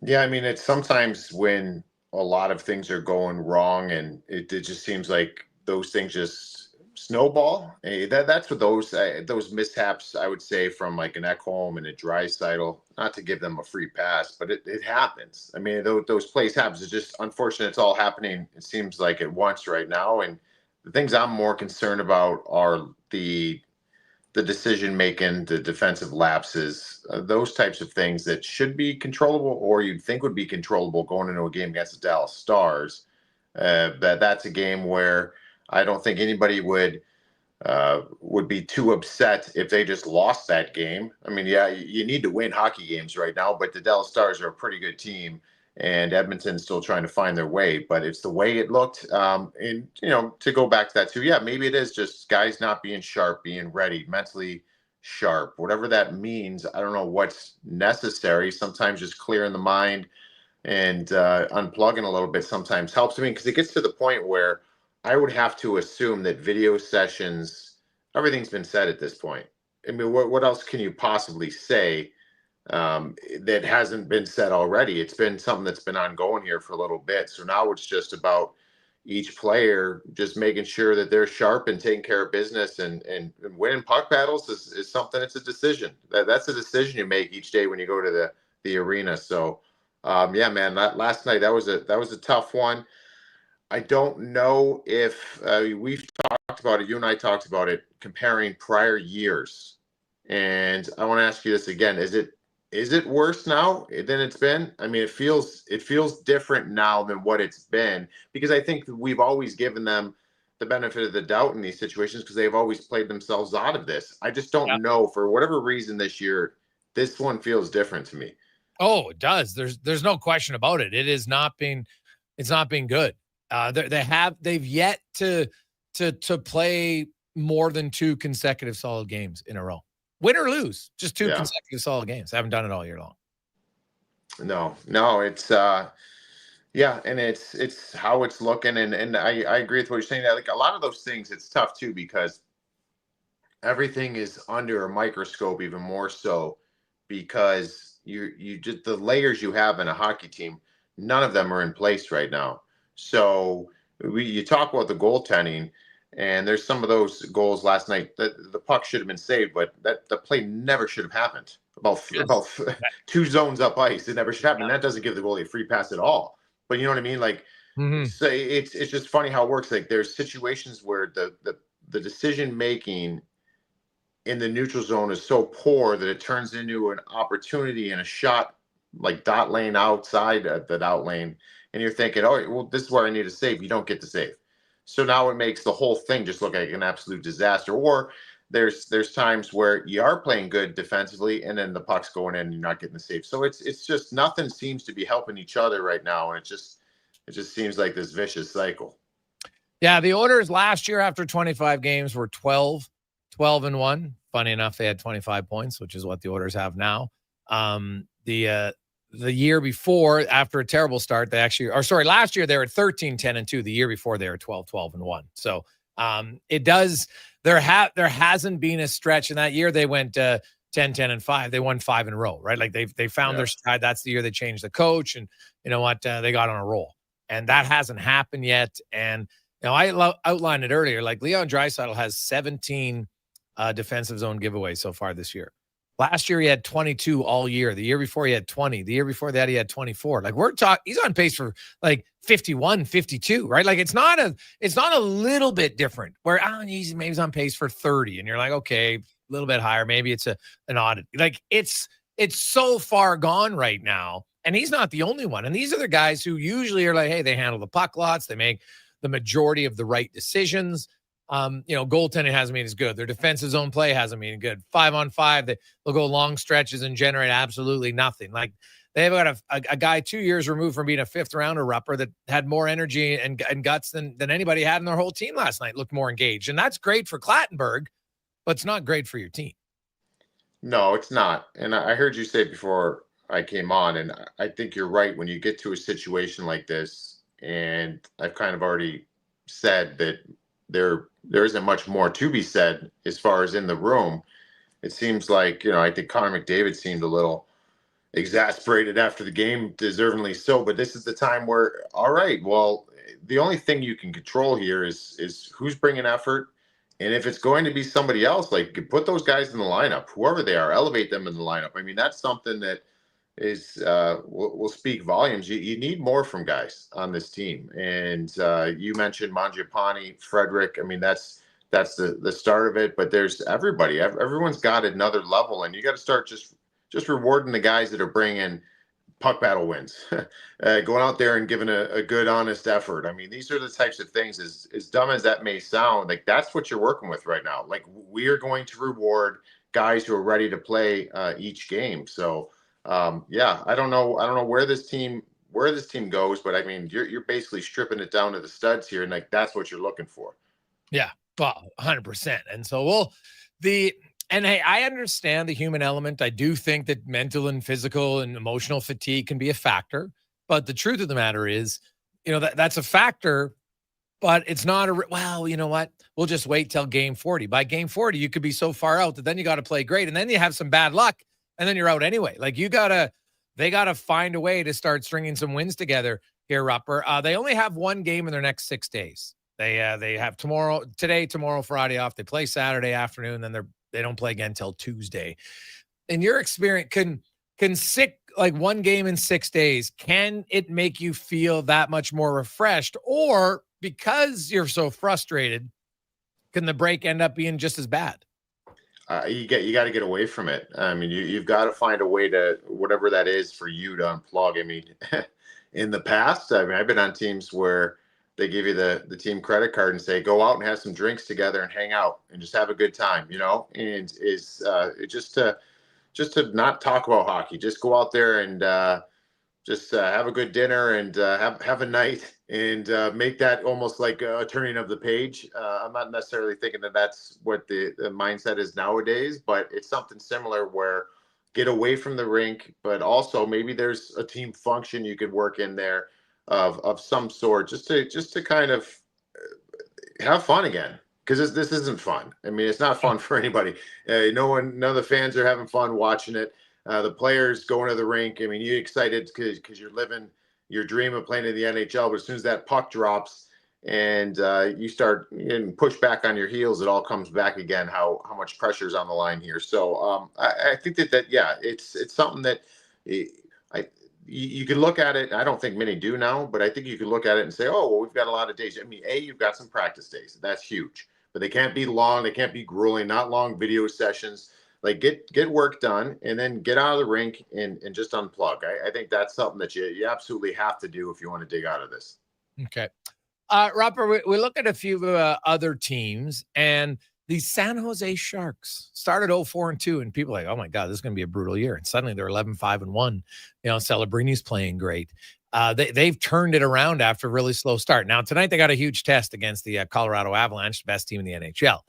Yeah, I mean, it's sometimes when a lot of things are going wrong and it just seems like those things just snowball. That's what those mishaps, I would say, from like an Ekholm and a Draisaitl, not to give them a free pass, but it happens. I mean, those plays happen. It's just unfortunate it's all happening, it seems like, at once right now. And the things I'm more concerned about are the decision-making, the defensive lapses, those types of things that should be controllable, or you'd think would be controllable going into a game against the Dallas Stars. That's a game where I don't think anybody would be too upset if they just lost that game. I mean, yeah, you need to win hockey games right now, but the Dallas Stars are a pretty good team, and Edmonton's still trying to find their way. But it's the way it looked. And, you know, to go back to that too, yeah, maybe it is just guys not being sharp, being ready, mentally sharp, whatever that means. I don't know what's necessary. Sometimes just clearing the mind and unplugging a little bit sometimes helps. I mean, because it gets to the point where I would have to assume that video sessions, everything's been said at this point. I mean, what else can you possibly say that hasn't been said already? It's been something that's been ongoing here for a little bit. So now it's just about each player just making sure that they're sharp and taking care of business, and winning puck battles is something. It's a decision. That's a decision you make each day when you go to the arena. So yeah, man, last night, that was a tough one. I don't know if we've talked about it. You and I talked about it, comparing prior years. And I want to ask you this again. Is it worse now than it's been? I mean, it feels different now than what it's been, because I think we've always given them the benefit of the doubt in these situations because they've always played themselves out of this. I just don't know, for whatever reason this year, this one feels different to me. Oh, it does. There's no question about it. It's not been good. They've yet to play more than 2 consecutive solid games in a row. Win or lose, just 2 consecutive solid games. Haven't done it all year long. No, it's and it's how it's looking, and I agree with what you're saying. Like, a lot of those things, it's tough too, because everything is under a microscope, even more so because you just, the layers you have in a hockey team, none of them are in place right now. So you talk about the goaltending, and there's some of those goals last night that the puck should have been saved, but that the play never should have happened. About 2 zones up ice, it never should happen. That doesn't give the goalie a free pass at all. But you know what I mean? Like, so it's just funny how it works. Like, there's situations where the decision making in the neutral zone is so poor that it turns into an opportunity and a shot like dot lane outside that out lane, and you're thinking, oh, well, this is where I need to save. You don't get to save. So now it makes the whole thing just look like an absolute disaster. Or there's times where you are playing good defensively, and then the puck's going in and you're not getting the save. So it's just nothing seems to be helping each other right now, and it just seems like this vicious cycle. Yeah, the Oilers last year after 25 games were 12-1. Funny enough, they had 25 points, which is what the Oilers have now. The year before, after a terrible start, last year they were 13-10-2. The year before they were 12-1. So there hasn't been a stretch in that year. They went 10-10-5. They won 5 in a row, right? Like they found their stride. That's the year they changed the coach, and you know what? They got on a roll, and that hasn't happened yet. And you know, I outlined it earlier. Like Leon Draisaitl has 17 defensive zone giveaways so far this year. Last year, he had 22 all year. The year before, he had 20. The year before that, he had 24. Like he's on pace for like 51, 52, right? Like it's not a little bit different where maybe he's on pace for 30. And you're like, okay, a little bit higher. Maybe it's an oddity. Like it's so far gone right now. And he's not the only one. And these are the guys who usually are like, hey, they handle the puck lots. They make the majority of the right decisions. Goaltending hasn't been as good. Their defensive zone play hasn't been good. 5-on-5, they'll go long stretches and generate absolutely nothing. Like they've got a guy 2 years removed from being a 5th rounder Rupper that had more energy and guts than anybody had in their whole team last night. Looked more engaged, and that's great for Clattenburg, but it's not great for your team. No, it's not. And I heard you say before I came on, and I think you're right. When you get to a situation like this, and I've kind of already said that there isn't much more to be said as far as in the room. It seems like, I think Connor McDavid seemed a little exasperated after the game, deservingly so. But this is the time where, all right, well, the only thing you can control here is who's bringing effort. And if it's going to be somebody else, like put those guys in the lineup, whoever they are, elevate them in the lineup. I mean, that's something that is will speak volumes. You need more from guys on this team. And you mentioned Mangiapane, Frederick. I mean, that's the start of it. But there's everybody. Everyone's got another level, and you got to start just rewarding the guys that are bringing puck battle wins, going out there and giving a good, honest effort. I mean, these are the types of things, as dumb as that may sound, like that's what you're working with right now. Like we are going to reward guys who are ready to play each game. So. I don't know where this team goes, but I mean, you're basically stripping it down to the studs here, and like that's what you're looking for. Yeah, well, 100%. And so hey, I understand the human element. I do think that mental and physical and emotional fatigue can be a factor, but the truth of the matter is, that's a factor, but it's not you know what? We'll just wait till game 40. By game 40, you could be so far out that then you got to play great, and then you have some bad luck. And then you're out anyway. Like they gotta find a way to start stringing some wins together here, Rupper. They only have one game in their next 6 days. They have today, tomorrow, Friday off. They play Saturday afternoon, then they don't play again till Tuesday. In your experience, can one game in 6 days, can it make you feel that much more refreshed? Or because you're so frustrated, can the break end up being just as bad? You got to get away from it. I mean, you've got to find a way to, whatever that is for you, to unplug. I mean, in the past, I mean, I've been on teams where they give you the team credit card and say, go out and have some drinks together and hang out and just have a good time, and is just to not talk about hockey, just go out there and just have a good dinner and have a night and make that almost like a turning of the page. I'm not necessarily thinking that that's what the mindset is nowadays, but it's something similar where get away from the rink, but also maybe there's a team function you could work in there of some sort, just to kind of have fun again. Because this isn't fun. I mean, it's not fun for anybody. None of the fans are having fun watching it. The players going to the rink. I mean, you're excited because you're living your dream of playing in the NHL. But as soon as that puck drops and you start getting pushed back on your heels, it all comes back again. How much pressure is on the line here? So I think that it's something that you can look at it. I don't think many do now, but I think you can look at it and say, oh, well, we've got a lot of days. I mean, you've got some practice days. That's huge. But they can't be long. They can't be grueling. Not long video sessions. Like get work done and then get out of the rink and just unplug. I think that's something that you absolutely have to do if you want to dig out of this. Okay. Rupper, we look at a few other teams, and the San Jose Sharks started 0-4-2, and people are like, oh my God, this is going to be a brutal year. And suddenly they're 11-5-1. Celebrini's playing great. They've turned it around after a really slow start. Now, tonight they got a huge test against the Colorado Avalanche, the best team in the NHL.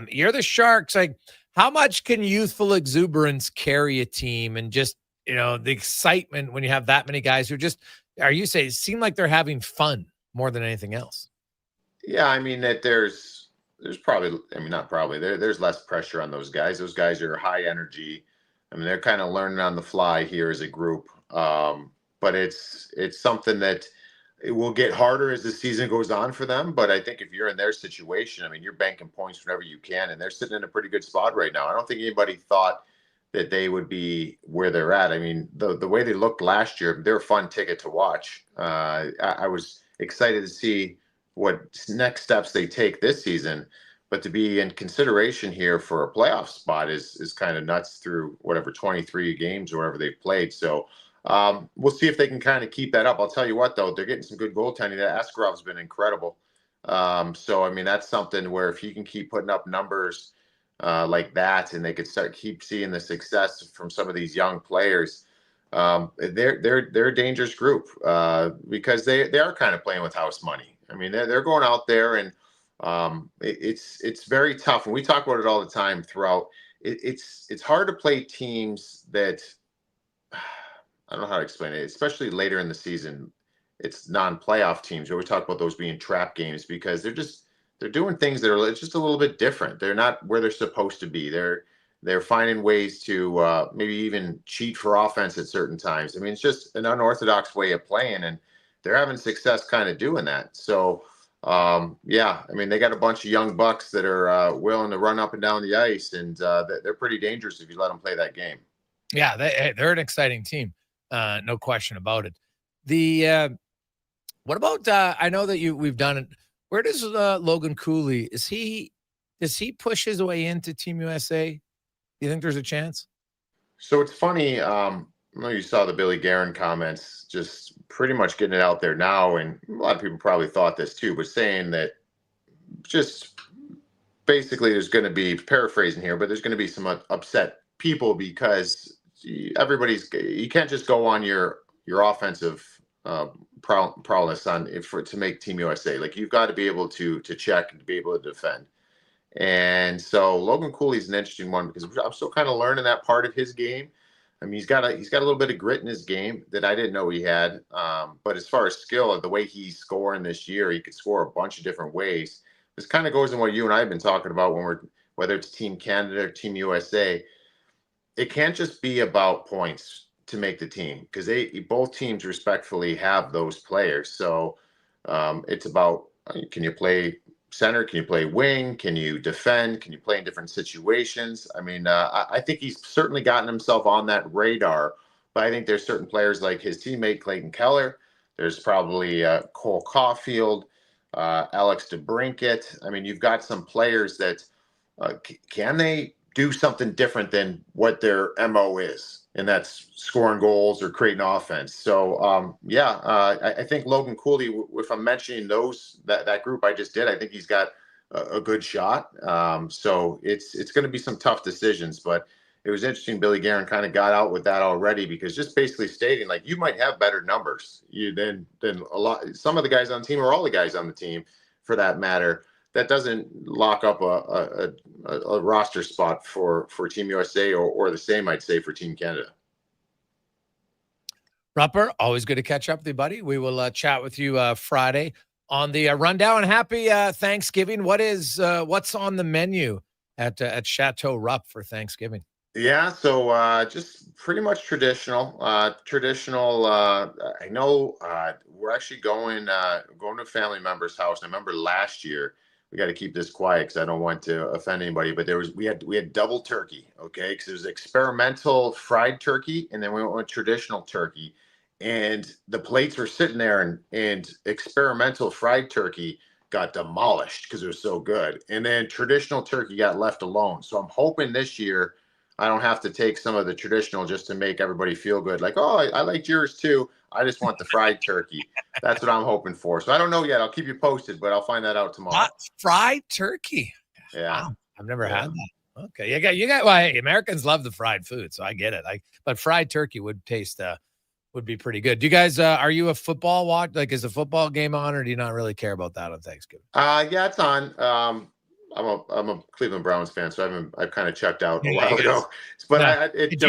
You're the Sharks. Like, how much can youthful exuberance carry a team, and just, the excitement when you have that many guys who just, seem like they're having fun more than anything else? Yeah, I mean that there's probably, not probably, there's less pressure on those guys. Those guys are high energy. I mean, they're kind of learning on the fly here as a group. But it's something that it will get harder as the season goes on for them. But I think if you're in their situation, you're banking points whenever you can, and they're sitting in a pretty good spot right now. I don't think anybody thought that they would be where they're at. I mean, the way they looked last year, they're a fun ticket to watch. I was excited to see what next steps they take this season, but to be in consideration here for a playoff spot is kind of nuts through whatever 23 games or whatever they've played. So we'll see if they can kind of keep that up. I'll tell you what, though, they're getting some good goaltending. That Ascarov's been incredible. So, that's something where if you can keep putting up numbers like that, and they could keep seeing the success from some of these young players, they're a dangerous group because they are kind of playing with house money. They're going out there, and it's very tough. And we talk about it all the time throughout. It's hard to play teams that, I don't know how to explain it, especially later in the season. It's non-playoff teams where we talk about those being trap games, because they're doing things that are just a little bit different. They're not where they're supposed to be. They're finding ways to maybe even cheat for offense at certain times. It's just an unorthodox way of playing, and they're having success kind of doing that. So, they got a bunch of young bucks that are willing to run up and down the ice, and they're pretty dangerous if you let them play that game. Yeah, they're an exciting team. No question about it. What about, I know that we've done it. Where does Logan Cooley, does he push his way into Team USA? Do you think there's a chance? So it's funny. I know you saw the Billy Guerin comments, just pretty much getting it out there now. And a lot of people probably thought this too, but saying that just basically there's going to be, paraphrasing here, but there's going to be some upset people because you can't just go on your offensive prowess to make Team USA. Like, you've got to be able to check and be able to defend. And so Logan Cooley's an interesting one because I'm still kind of learning that part of his game. He's got a little bit of grit in his game that I didn't know he had. But as far as skill, the way he's scoring this year, he could score a bunch of different ways. This kind of goes in what you and I have been talking about whether it's Team Canada or Team USA. It can't just be about points to make the team, because both teams respectfully have those players. So it's about, can you play center? Can you play wing? Can you defend? Can you play in different situations? I think he's certainly gotten himself on that radar, but I think there's certain players like his teammate Clayton Keller. There's probably Cole Caulfield, Alex DeBrincat. You've got some players that can they do something different than what their MO is, and that's scoring goals or creating offense. So, I think Logan Cooley, if I'm mentioning that group I just did, I think he's got a good shot. So it's going to be some tough decisions, but it was interesting. Billy Guerin kind of got out with that already, because just basically stating, like, you might have better numbers than some of the guys on the team, or all the guys on the team for that matter. That doesn't lock up a roster spot for Team USA, or the same, I'd say, for Team Canada. Rupper, always good to catch up with you, buddy. We will chat with you Friday on the rundown. Happy Thanksgiving. What's on the menu at Chateau Rupp for Thanksgiving? Yeah, so just pretty much traditional. I know we're actually going to a family member's house. I remember last year. We got to keep this quiet because I don't want to offend anybody. But we had double turkey, okay? Because it was experimental fried turkey, and then we went with traditional turkey, and the plates were sitting there, and experimental fried turkey got demolished because it was so good. And then traditional turkey got left alone. So I'm hoping this year I don't have to take some of the traditional just to make everybody feel good. Like, oh, I liked yours too. I just want the fried turkey. That's what I'm hoping for. So I don't know yet. I'll keep you posted, but I'll find that out tomorrow. Not fried turkey. Yeah. Wow. I've never had that. Okay. You got, well, hey, Americans love the fried food, so I get it. But fried turkey would be pretty good. Do you guys, are you a football watch? Like, is a football game on, or do you not really care about that on Thanksgiving? Yeah, it's on. I'm a Cleveland Browns fan, so I've kind of checked out a while ago. But it's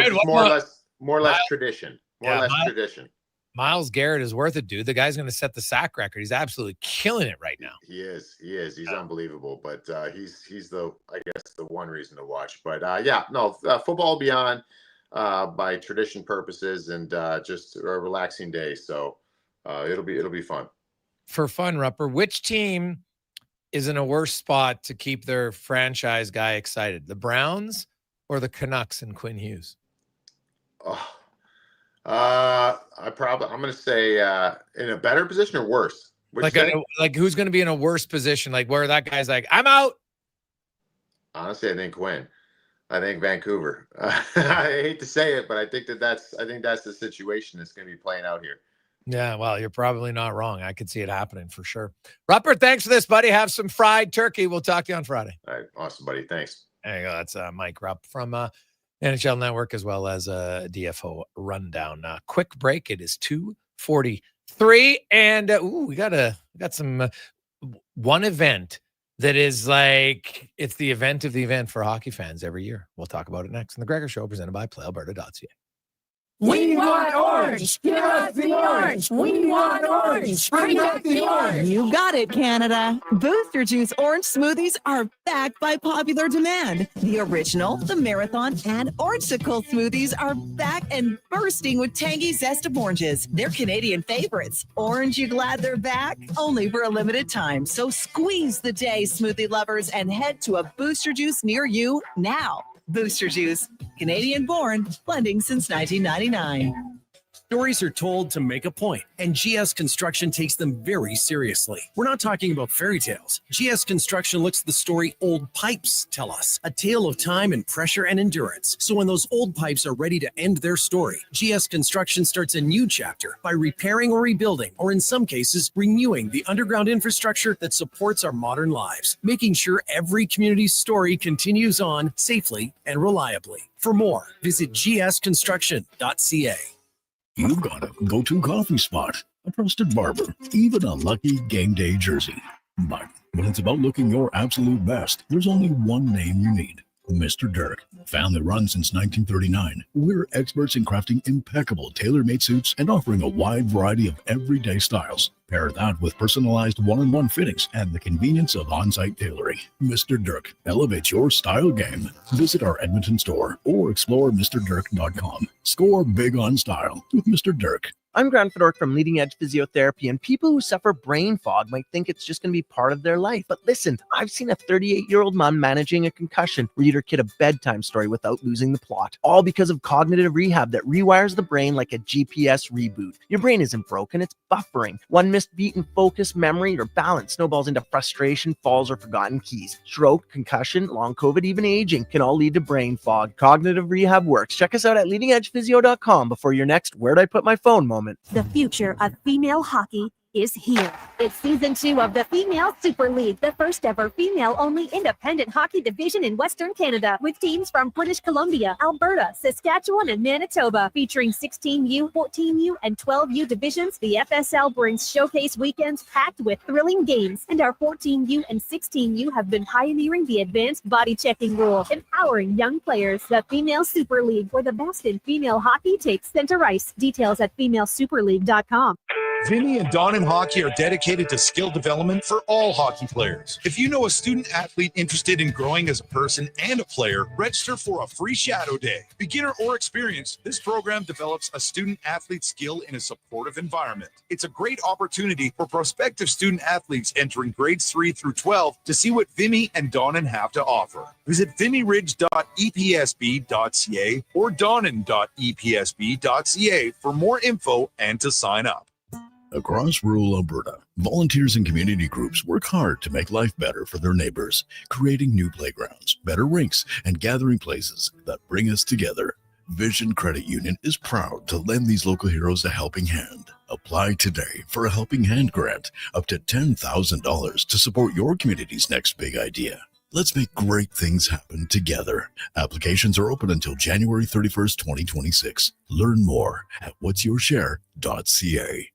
more or less tradition. More or less tradition. Myles Garrett is worth it, dude. The guy's going to set the sack record. He's absolutely killing it right now. He is. He's unbelievable. But he's the one reason to watch. But football will be on by tradition purposes and just a relaxing day. So it'll be fun. For fun, Rupper, which team is in a worse spot to keep their franchise guy excited? The Browns or the Canucks and Quinn Hughes? I'm going to say in a better position or worse. Like who's going to be in a worse position? Like where that guy's like, I'm out. Honestly, I think Quinn. I think Vancouver. I hate to say it, but I think that's the situation that's going to be playing out here. Yeah, well, you're probably not wrong. I could see it happening for sure. Rupert, thanks for this, buddy. Have some fried turkey. We'll talk to you on Friday. All right, awesome, buddy. Thanks. There you go. That's Mike Rupp from NHL Network, as well as DFO Rundown. Quick break. It is 2:43, and we got some one event that is like it's the event of the event for hockey fans every year. We'll talk about it next on the Gregor Show, presented by PlayAlberta.ca. We want orange. Give us the orange. We want orange. Bring back the orange. You got it, Canada. Booster Juice orange smoothies are back by popular demand. The original, the marathon, and orangesicle smoothies are back and bursting with tangy zest of oranges. They're Canadian favorites. Orange, you glad they're back? Only for a limited time. So squeeze the day, smoothie lovers, and head to a Booster Juice near you now. Booster Juice, Canadian born, blending since 1999. Stories are told to make a point, and GS Construction takes them very seriously. We're not talking about fairy tales. GS Construction looks at the story old pipes tell us, a tale of time and pressure and endurance. So when those old pipes are ready to end their story, GS Construction starts a new chapter by repairing or rebuilding, or in some cases, renewing the underground infrastructure that supports our modern lives, making sure every community's story continues on safely and reliably. For more, visit gsconstruction.ca. You've got a go-to coffee spot, a trusted barber, even a lucky game day jersey. But when it's about looking your absolute best, there's only one name you need. Mr. Dirk. Family run since 1939, we're experts in crafting impeccable tailor-made suits and offering a wide variety of everyday styles. Pair that with personalized one-on-one fittings and the convenience of on-site tailoring. Mr. Dirk elevates your style game. Visit our Edmonton store or explore MrDirk.com. Score big on style with Mr. Dirk. I'm Grant Fedork from Leading Edge Physiotherapy, and people who suffer brain fog might think it's just going to be part of their life. But listen, I've seen a 38-year-old mom managing a concussion read her kid a bedtime story without losing the plot, all because of cognitive rehab that rewires the brain like a GPS reboot. Your brain isn't broken, it's buffering. One missed beat in focus, memory, or balance snowballs into frustration, falls, or forgotten keys. Stroke, concussion, long COVID, even aging can all lead to brain fog. Cognitive rehab works. Check us out at leadingedgephysio.com before your next "where'd I put my phone" moment. The future of female hockey is here. It's season 2 of the Female Super League, the first ever female-only independent hockey division in Western Canada, with teams from British Columbia, Alberta, Saskatchewan, and Manitoba. Featuring 16U, 14U, and 12U divisions, the FSL brings showcase weekends packed with thrilling games, and our 14U and 16U have been pioneering the advanced body checking rule, empowering young players. The Female Super League, where the best in female hockey takes center ice. Details at femalesuperleague.com. Vinny and Don in Hockey are dedicated to skill development for all hockey players. If you know a student athlete interested in growing as a person and a player, register for a free shadow day. Beginner or experienced, this program develops a student athlete skill in a supportive environment. It's a great opportunity for prospective student athletes entering grades 3 through 12 to see what Vimy and Donnan have to offer. Visit vimmyridge.epsb.ca or donnan.epsb.ca for more info and to sign up. Across rural Alberta, volunteers and community groups work hard to make life better for their neighbors, creating new playgrounds, better rinks, and gathering places that bring us together. Vision Credit Union is proud to lend these local heroes a helping hand. Apply today for a Helping Hand grant up to $10,000 to support your community's next big idea. Let's make great things happen together. Applications are open until January 31st, 2026. Learn more at whatsyourshare.ca.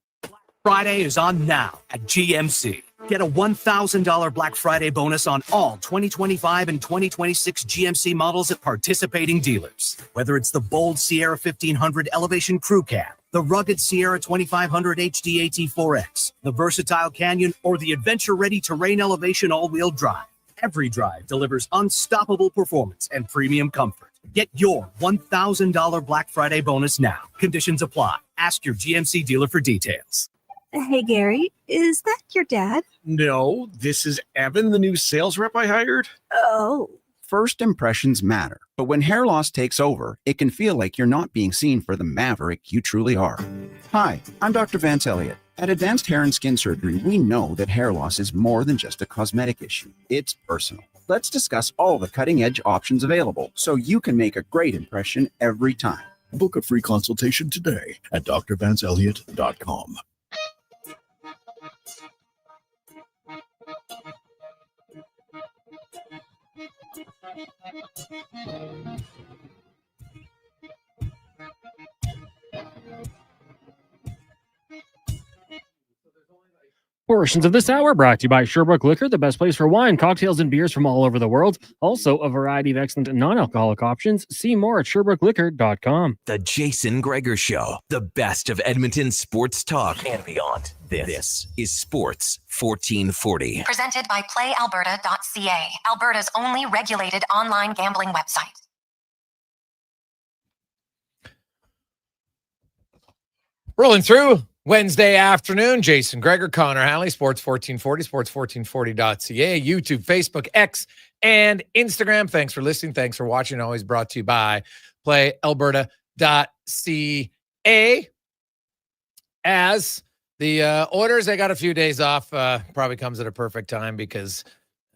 Friday is on now at GMC. Get a $1,000 Black Friday bonus on all 2025 and 2026 GMC models at participating dealers. Whether it's the bold Sierra 1500 Elevation Crew Cab, the rugged Sierra 2500 HD AT4X, the versatile Canyon, or the adventure-ready Terrain Elevation all-wheel drive, every drive delivers unstoppable performance and premium comfort. Get your $1,000 Black Friday bonus now. Conditions apply. Ask your GMC dealer for details. Hey, Gary, is that your dad? No, this is Evan, the new sales rep I hired. Oh. First impressions matter, but when hair loss takes over, it can feel like you're not being seen for the maverick you truly are. Hi, I'm Dr. Vance Elliott. At Advanced Hair and Skin Surgery, we know that hair loss is more than just a cosmetic issue. It's personal. Let's discuss all the cutting-edge options available so you can make a great impression every time. Book a free consultation today at drvanceelliott.com. Portions of this hour brought to you by Sherbrooke Liquor, the best place for wine, cocktails, and beers from all over the world. Also, a variety of excellent non-alcoholic options. See more at SherbrookeLiquor.com. The Jason Gregor Show, the best of Edmonton sports talk and beyond. This is Sports 1440. Presented by PlayAlberta.ca, Alberta's only regulated online gambling website. Rolling through Wednesday afternoon. Jason Gregor, Connor Halley, Sports 1440, sports1440.ca, YouTube, Facebook, X, and Instagram. Thanks for listening. Thanks for watching. Always brought to you by PlayAlberta.ca. As the Oilers, they got a few days off. Probably comes at a perfect time because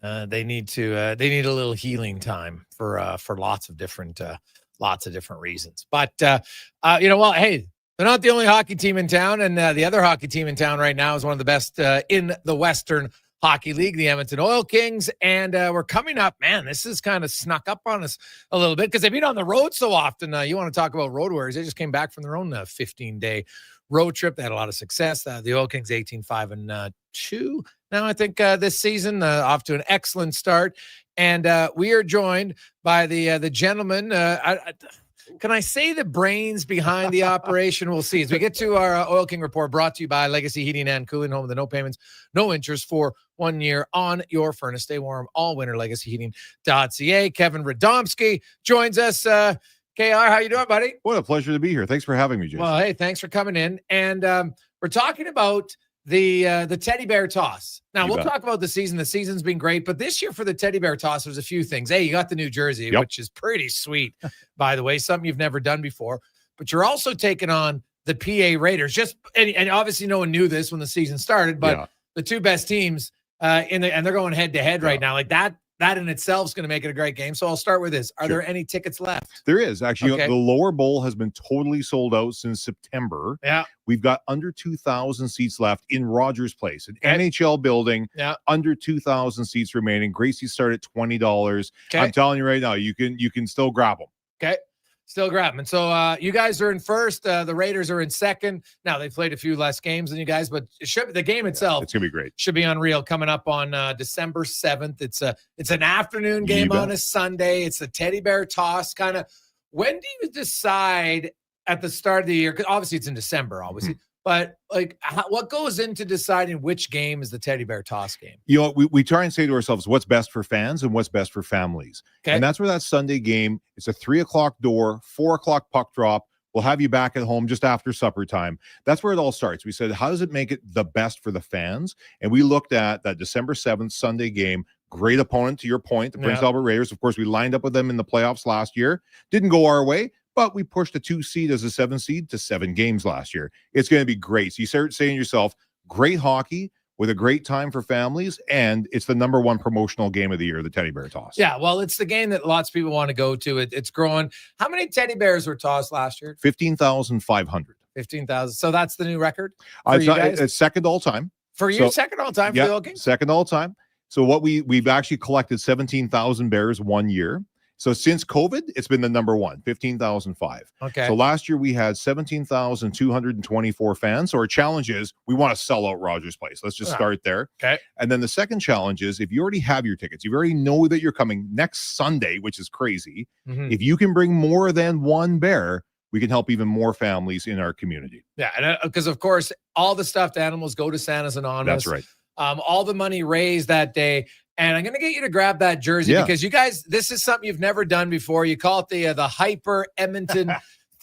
they need a little healing time for lots of different reasons. But you know what? Hey, they're not the only hockey team in town, and the other hockey team in town right now is one of the best in the Western Hockey League, the Edmonton Oil Kings. And we're coming up, man, this has kind of snuck up on us a little bit because they've been on the road so often. You want to talk about road warriors. They just came back from their own 15-day road trip. They had a lot of success. The Oil Kings 18-5-2 now, I think, this season, off to an excellent start. And we are joined by the gentleman, can I say the brains behind the operation? We'll see. As we get to our Oil King report, brought to you by Legacy Heating and Cooling, home of the no payments, no interest for 1 year on your furnace. Stay warm all winter. LegacyHeating.ca. Kevin Radomski joins us. KR, how you doing, buddy? What a pleasure to be here. Thanks for having me, Jason. Well, hey, thanks for coming in. And we're talking about the teddy bear toss. Now, we'll talk about the season. The season's been great, but this year for the teddy bear toss, there's a few things. Hey, you got the New Jersey, which is pretty sweet, by the way, something you've never done before. But you're also taking on the PA Raiders. And obviously no one knew this when the season started, but the two best teams and they're going head to head right now. Like that in itself is going to make it a great game. So I'll start with this. Are there any tickets left? There is. Actually, the lower bowl has been totally sold out since September. Yeah. We've got under 2,000 seats left in Rogers Place, an NHL building. Yeah. Under 2,000 seats remaining. Gracie start at $20. Okay. I'm telling you right now, you can still grab them. Okay. Still grab them. And so you guys are in first. The Raiders are in second. Now, they've played a few less games than you guys, but the game itself, it's going to be great. Should be unreal coming up on December 7th. It's an afternoon game on a Sunday. It's a teddy bear toss kind of. When do you decide at the start of the year? Because obviously it's in December, obviously. But like, what goes into deciding which game is the teddy bear toss game? You know, we try and say to ourselves, what's best for fans and what's best for families. Okay. And that's where that Sunday game, it's a 3:00 door, 4:00 puck drop. We'll have you back at home just after supper time. That's where it all starts. We said, how does it make it the best for the fans? And we looked at that December 7th Sunday game. Great opponent, to your point, the Prince Albert Raiders. Of course, we lined up with them in the playoffs last year. Didn't go our way, but we pushed a 2 seed as a 7 seed to 7 games last year. It's going to be great. So you start saying to yourself, great hockey with a great time for families, and it's the number 1 promotional game of the year, the Teddy Bear Toss. Yeah, well, it's the game that lots of people want to go to. It's growing. How many teddy bears were tossed last year? 15,500. 15,000. So that's the new record for you guys? It's second all time. For you, second all time for the Oilkings? Second all time. So what we've actually collected 17,000 bears one year. So since COVID, it's been the number 1, 15,005. Okay. So last year we had 17,224 fans. So our challenge is we want to sell out Rogers Place. Let's just start there. Okay. And then the second challenge is if you already have your tickets, you already know that you're coming next Sunday, which is crazy. Mhm. If you can bring more than 1 bear, we can help even more families in our community. Yeah, and because of course, all the stuffed animals go to Santa's Anonymous. That's right. All the money raised that day. And I'm going to get you to grab that jersey because you guys, this is something you've never done before. You call it the Hyper Edmonton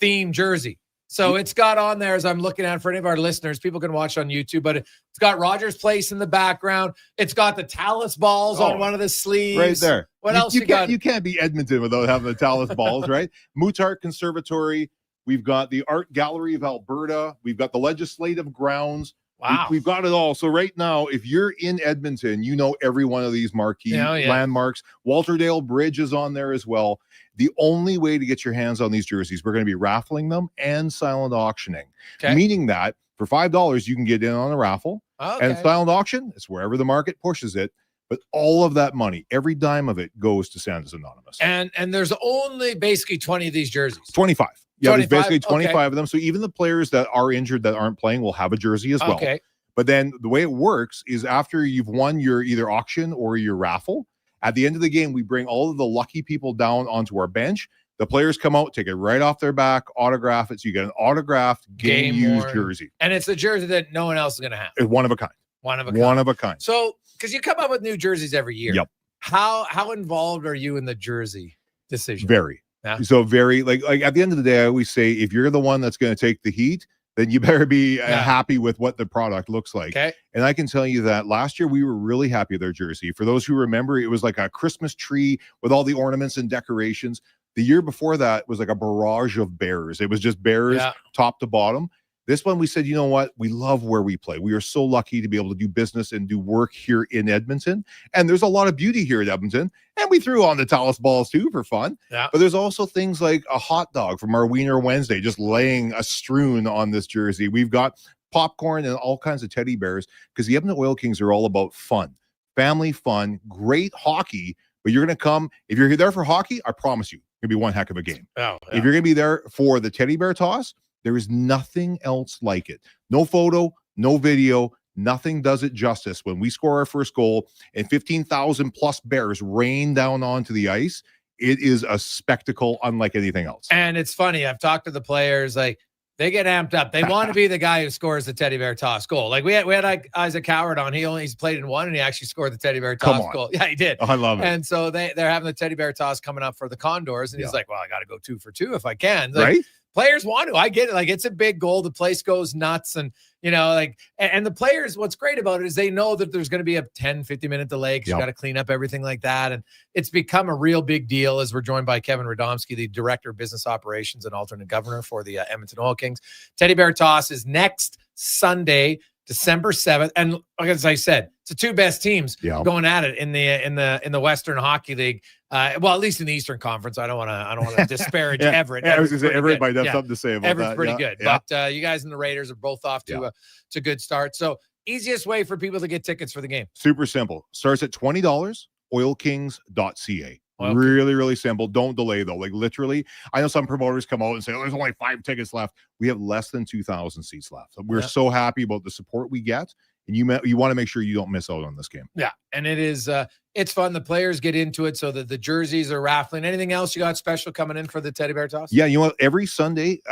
theme jersey. So it's got on there, as I'm looking at for any of our listeners, people can watch on YouTube, but it's got Rogers Place in the background. It's got the Talus balls on one of the sleeves. Right there. What else you got? You can't be Edmonton without having the Talus balls, right? Mootart Conservatory. We've got the Art Gallery of Alberta. We've got the Legislative Grounds. Wow. We've got it all. So right now, if you're in Edmonton, you know every one of these marquee landmarks. Walterdale Bridge is on there as well. The only way to get your hands on these jerseys, we're going to be raffling them and silent auctioning. Okay. Meaning that for $5, you can get in on a raffle. Okay. And silent auction, it's wherever the market pushes it. But all of that money, every dime of it goes to Santa's Anonymous. And there's only basically 20 of these jerseys. 25. Yeah, 25? there's basically 25 Okay. of them. So even the players that are injured that aren't playing will have a jersey as well. Okay. But then the way it works is after you've won your either auction or your raffle, at the end of the game, we bring all of the lucky people down onto our bench. The players come out, take it right off their back, autograph it. So you get an autographed game-used worn. jersey. And it's a jersey that no one else is going to have. It's one of a kind. One of a kind. One of a kind. So, because you come up with new jerseys every year. Yep. How involved are you in the jersey decision? Very. Yeah. So very, like at the end of the day, I always say, if you're the one that's going to take the heat, then you better be happy with what the product looks like. Okay. And I can tell you that last year we were really happy with their jersey. For those who remember, it was like a Christmas tree with all the ornaments and decorations. The year before that was like a barrage of bears. It was just bears top to bottom. This one, we said, you know what? We love where we play. We are so lucky to be able to do business and do work here in Edmonton. And there's a lot of beauty here at Edmonton. And we threw on the Talus balls too for fun. Yeah. But there's also things like a hot dog from our Wiener Wednesday, just laying a strewn on this jersey. We've got popcorn and all kinds of teddy bears because the Edmonton Oil Kings are all about fun, family fun, great hockey. But you're going to come, if you're there for hockey, I promise you, it's going to be one heck of a game. Oh, yeah. If you're going to be there for the teddy bear toss, there is nothing else like it. No photo, no video, nothing does it justice. When we score our first goal and 15,000 plus bears rain down onto the ice, it is a spectacle unlike anything else. And it's funny. I've talked to the players, like they get amped up. They want to be the guy who scores the teddy bear toss goal. Like we had like Isaac Howard on. He's played in one and he actually scored the teddy bear toss goal. Yeah, he did. I love it. And so they're having the teddy bear toss coming up for the Condors. And he's like, well, I got to go 2 for 2 if I can. Like, right? Players want to. I get it. Like it's a big goal. The place goes nuts. And, you know, like, and the players, what's great about it is they know that there's going to be a 10, 50-minute delay because you got to clean up everything like that. And it's become a real big deal as we're joined by Kevin Radomski, the Director of Business Operations and alternate governor for the Edmonton Oil Kings. Teddy Bear Toss is next Sunday, December 7th. And as I said, it's the two best teams going at it in the Western Hockey League. Well, at least in the Eastern Conference. I don't want to disparage Everett. I was going to say Everett might have Yeah. something to say about Everett's that. pretty good. Yeah. But you guys and the Raiders are both off to a good start. So easiest way for people to get tickets for the game. Super simple. Starts at $20, oilkings.ca. Okay. Really, really simple. Don't delay though. Like literally, I know some promoters come out and say, oh, there's only 5 tickets left. We have less than 2,000 seats left. We're so happy about the support we get. And you want to make sure you don't miss out on this game. Yeah. And it is, it's fun. The players get into it so that the jerseys are raffling. Anything else you got special coming in for the Teddy Bear Toss? Yeah, you know what? Every Sunday,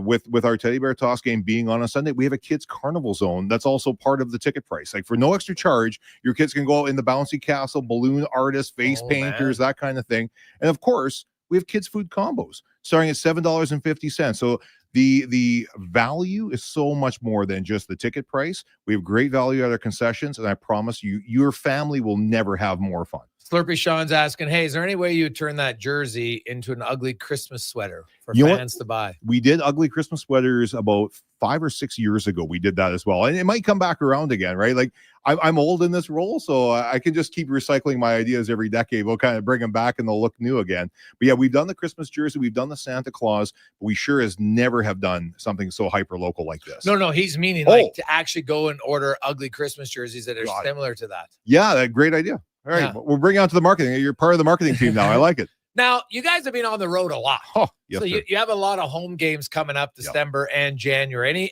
with our Teddy Bear Toss game being on a Sunday, we have a kids carnival zone that's also part of the ticket price. Like for no extra charge, your kids can go out in the bouncy castle, balloon artists, face painters, that kind of thing. And of course, we have kids food combos starting at $7.50. So the value is so much more than just the ticket price. We have great value at our concessions, and I promise you, your family will never have more fun. Slurpy Sean's asking, hey, is there any way you would turn that jersey into an ugly Christmas sweater for You know fans to buy? We did ugly Christmas sweaters about 5 or 6 years ago. We did that as well. And it might come back around again, right? Like I'm old in this role, so I can just keep recycling my ideas every decade. We'll kind of bring them back and they'll look new again. But yeah, we've done the Christmas jersey. We've done the Santa Claus. But we sure as never have done something so hyper local like this. No, he's meaning like to actually go and order ugly Christmas jerseys that are similar to that. Yeah, great idea. All right, we'll bring you on to the marketing. You're part of the marketing team now. I like it. Now, you guys have been on the road a lot. Yes, so sir. you have a lot of home games coming up December and January.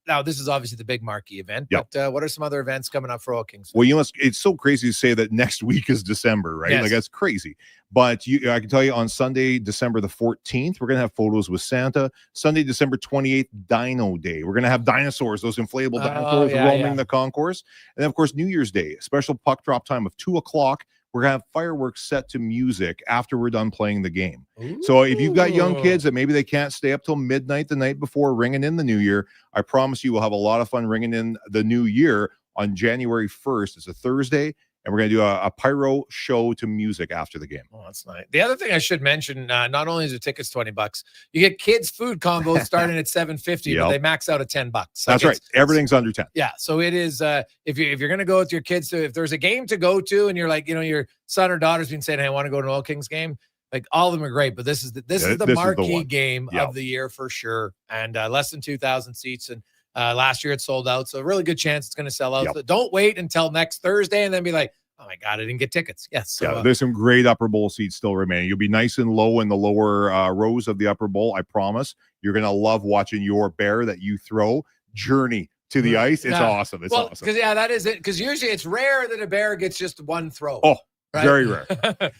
Now, this is obviously the big marquee event, but what are some other events coming up for Oil Kings? Well, it's so crazy to say that next week is December, right? Yes. Like, that's crazy. But I can tell you on Sunday, December the 14th, we're going to have photos with Santa. Sunday, December 28th, Dino Day. We're going to have dinosaurs, those inflatable dinosaurs roaming the concourse. And then, of course, New Year's Day, special puck drop time of 2 o'clock. We're going to have fireworks set to music after we're done playing the game. So if you've got young kids that maybe they can't stay up till midnight the night before ringing in the new year, I promise you we'll have a lot of fun ringing in the new year on January 1st. It's a Thursday, and we're going to do a pyro show to music after the game. Oh, that's nice. The other thing I should mention, not only is the tickets $20, you get kids food combos starting at $7.50, but they max out at $10. That's right. Everything's under 10. Yeah. So it is, if you're going to go with your kids, so if there's a game to go to and you're like, your son or daughter's been saying, hey, I want to go to an Oil Kings game. Like, all of them are great, but this is the marquee game of the year for sure. And less than 2,000 seats. And last year it sold out. So a really good chance it's going to sell out. So don't wait until next Thursday and then be like, oh my God, I didn't get tickets. Yes. So, there's some great upper bowl seats still remaining. You'll be nice and low in the lower rows of the upper bowl. I promise. You're going to love watching your bear that you throw journey to the ice. It's awesome. It's awesome. Because that is it. Because usually it's rare that a bear gets just one throw. Oh, right? Very rare.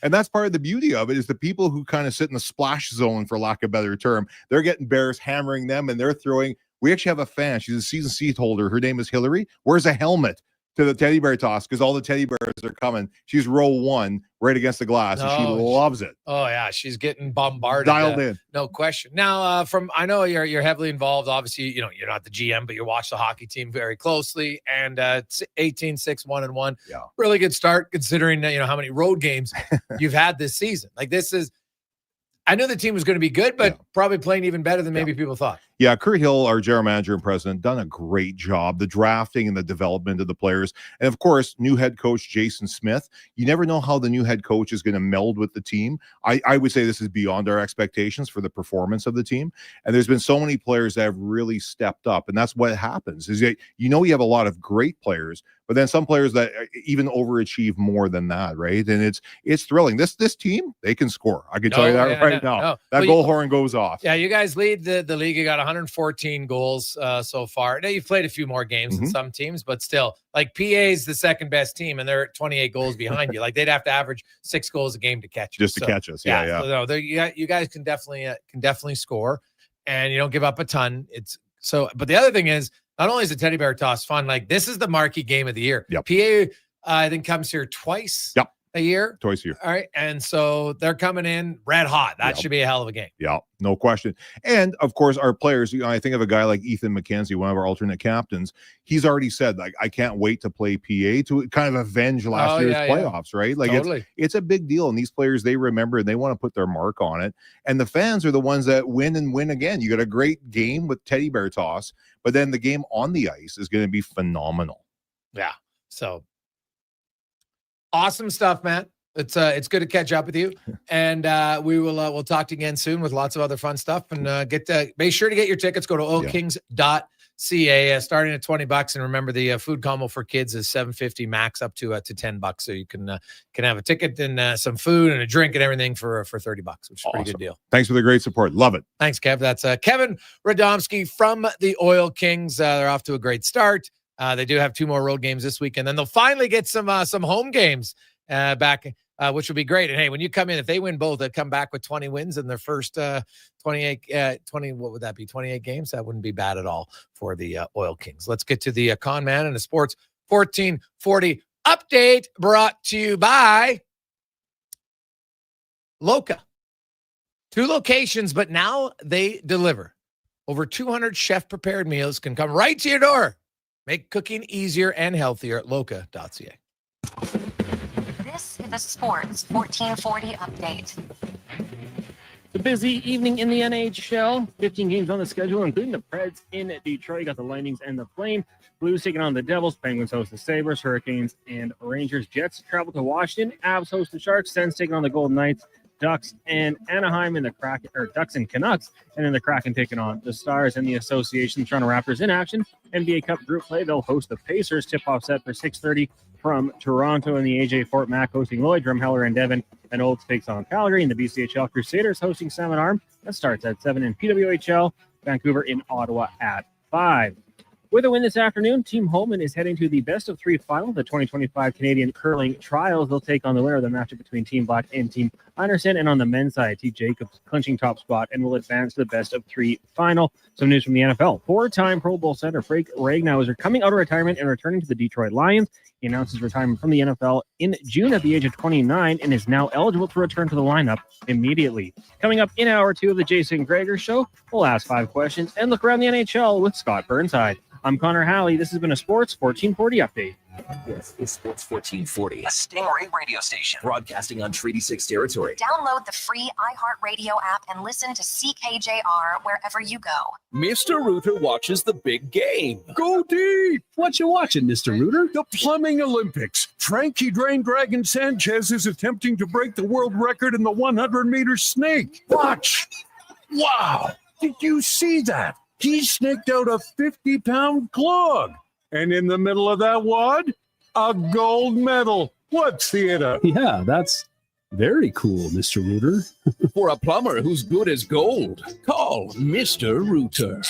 And that's part of the beauty of it is the people who kind of sit in the splash zone, for lack of a better term, they're getting bears hammering them and they're throwing. We actually have a fan. She's a season seat holder. Her name is Hillary. Wears a helmet to the teddy bear toss because all the teddy bears are coming. She's row 1 right against the glass, and she loves it. Oh yeah, she's getting bombarded. Dialed in. No question. Now, I know you're heavily involved. Obviously, you're not the GM, but you watch the hockey team very closely. And 18-6-1-1. Yeah, really good start considering how many road games you've had this season. Like this is. I knew the team was going to be good, but probably playing even better than maybe people thought. Yeah, Kurt Hill, our general manager and president, done a great job. The drafting and the development of the players. And of course, new head coach Jason Smith. You never know how the new head coach is going to meld with the team. I would say this is beyond our expectations for the performance of the team. And there's been so many players that have really stepped up. And that's what happens is you have a lot of great players, but then some players that even overachieve more than that, right? And it's thrilling. This team, they can score. I can tell you that right now. No. That goal horn goes off. Yeah, you guys lead the league. You got 114 goals so far. Now, you've played a few more games than some teams, but still, like PA is the second best team, and they're 28 goals behind you. Like they'd have to average 6 goals a game to catch you. Just to catch us. Yeah. So, no, you guys can definitely score, and you don't give up a ton. But the other thing is, not only is the teddy bear toss fun, like this is the marquee game of the year. Yep. PA, I think, comes here twice. A year. Twice a year. All right. And so they're coming in red hot. That should be a hell of a game. Yeah, no question. And of course, our players, I think of a guy like Ethan McKenzie, one of our alternate captains. He's already said, like, I can't wait to play PA to kind of avenge last year's playoffs, right? Like totally. It's a big deal. And these players, they remember and they want to put their mark on it. And the fans are the ones that win and win again. You got a great game with teddy bear toss, but then the game on the ice is going to be phenomenal. Yeah. So awesome stuff, man. It's good to catch up with you, and we'll talk to you again soon with lots of other fun stuff. And make sure to get your tickets. Go to oilkings.ca, starting at $20. And remember, the food combo for kids is $7.50 max, up to $10. So you can have a ticket and some food and a drink and everything for $30, which is a pretty good deal. Thanks for the great support. Love it. Thanks, Kev. That's Kevin Radomski from the Oil Kings. They're off to a great start. They do have 2 more road games this week, and then they'll finally get some home games back. Which would be great. And hey, when you come in, if they win both, they'll come back with 20 wins in their first 20, what would that be? 28 games? That wouldn't be bad at all for the Oil Kings. Let's get to the Con Man and the Sports 1440 update, brought to you by Loca. 2 locations, but now they deliver. Over 200 chef-prepared meals can come right to your door. Make cooking easier and healthier at loca.ca. This is the Sports 1440 update. The busy evening in the NHL. 15 games on the schedule, including the Preds in Detroit. You got the Lightnings and the Flame. Blues taking on the Devils. Penguins host the Sabres. Hurricanes and Rangers. Jets travel to Washington. Avs host the Sharks. Sens taking on the Golden Knights. Ducks and Anaheim in the Kraken, or Ducks and Canucks, and then the Kraken taking on the Stars and the Association. Toronto Raptors in action. NBA Cup group play. They'll host the Pacers. Tip-off set for 6:30 from Toronto and the AJ Fort Mac hosting Lloyd. Drumheller and Devon and Olds takes on Calgary, and the BCHL Crusaders hosting Salmon Arm. That starts at 7 in PWHL. Vancouver in Ottawa at 5. With a win this afternoon, Team Holman is heading to the best-of-3 final of the 2025 Canadian Curling Trials. They'll take on the winner of the matchup between Team Black and Team Anderson. And on the men's side, T. Jacobs clinching top spot and will advance to the best-of-3 final. Some news from the NFL. 4-time Pro Bowl center Frank Ragnow is coming out of retirement and returning to the Detroit Lions. He announced his retirement from the NFL in June at the age of 29 and is now eligible to return to the lineup immediately. Coming up in hour 2 of the Jason Gregor Show, we'll ask 5 questions and look around the NHL with Scott Burnside. I'm Connor Halley. This has been a Sports 1440 update. Yes, it's Sports 1440, a Stingray radio station broadcasting on Treaty 6 territory. Download the free iHeartRadio app and listen to CKJR wherever you go. Mr. Rooter watches the big game. Go deep! What you watching, Mr. Rooter? The Plumbing Olympics. Frankie Drain Dragon Sanchez is attempting to break the world record in the 100-meter snake. Watch! Wow! Did you see that? He snaked out a 50-pound clog. And in the middle of that wad, a gold medal. What theater? Yeah, that's very cool, Mr. Rooter. For a plumber who's good as gold, call Mr. Rooter.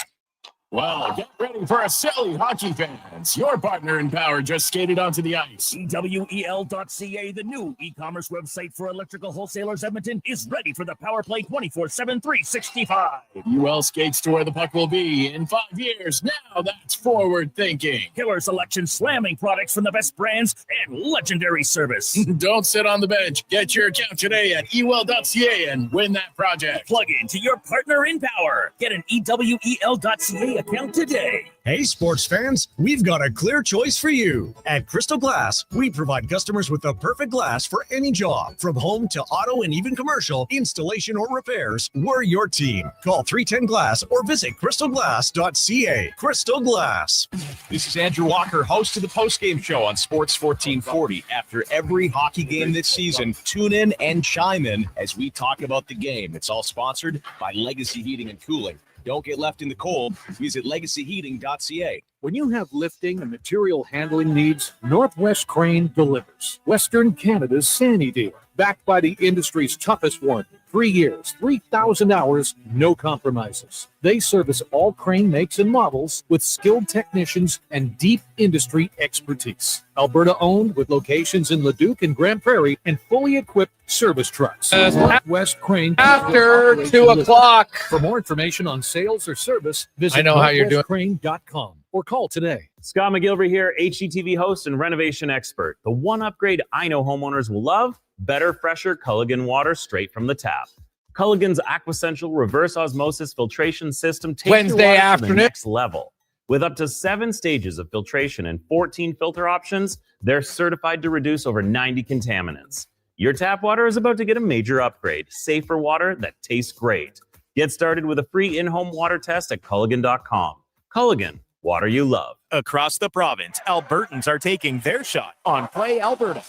Well, get ready for a silly hockey fans. Your partner in power just skated onto the ice. EWEL.ca, the new e-commerce website for electrical wholesalers Edmonton, is ready for the Power Play 24/7 365. UL skates to where the puck will be in 5 years. Now that's forward thinking. Killer selection, slamming products from the best brands, and legendary service. Don't sit on the bench. Get your account today at EWEL.ca and win that project. Plug into your partner in power. Get an EWEL.ca account today. Hey, sports fans, we've got a clear choice for you. At Crystal Glass, we provide customers with the perfect glass for any job. From home to auto and even commercial, installation or repairs, we're your team. Call 310-GLASS or visit crystalglass.ca. Crystal Glass. This is Andrew Walker, host of the postgame show on Sports 1440. After every hockey game this season, tune in and chime in as we talk about the game. It's all sponsored by Legacy Heating and Cooling. Don't get left in the cold. Visit legacyheating.ca. When you have lifting and material handling needs, Northwest Crane delivers. Western Canada's Sandy dealer, backed by the industry's toughest one. 3 years, 3,000 hours, no compromises. They service all crane makes and models with skilled technicians and deep industry expertise. Alberta owned with locations in Leduc and Grand Prairie and fully equipped service trucks. Northwest Crane. After 2 o'clock. For more information on sales or service, visit I know how you're doing. northwestcrane.com or call today. Scott McGilvery here, HGTV host and renovation expert. The one upgrade I know homeowners will love: better, fresher Culligan water straight from the tap. Culligan's Aquasential reverse osmosis filtration system takes Wednesday your water to afternoon. the next level. With up to 7 stages of filtration and 14 filter options, they're certified to reduce over 90 contaminants. Your tap water is about to get a major upgrade. Safer water that tastes great. Get started with a free in-home water test at Culligan.com. Culligan, water you love. Across the province, Albertans are taking their shot on Play Alberta.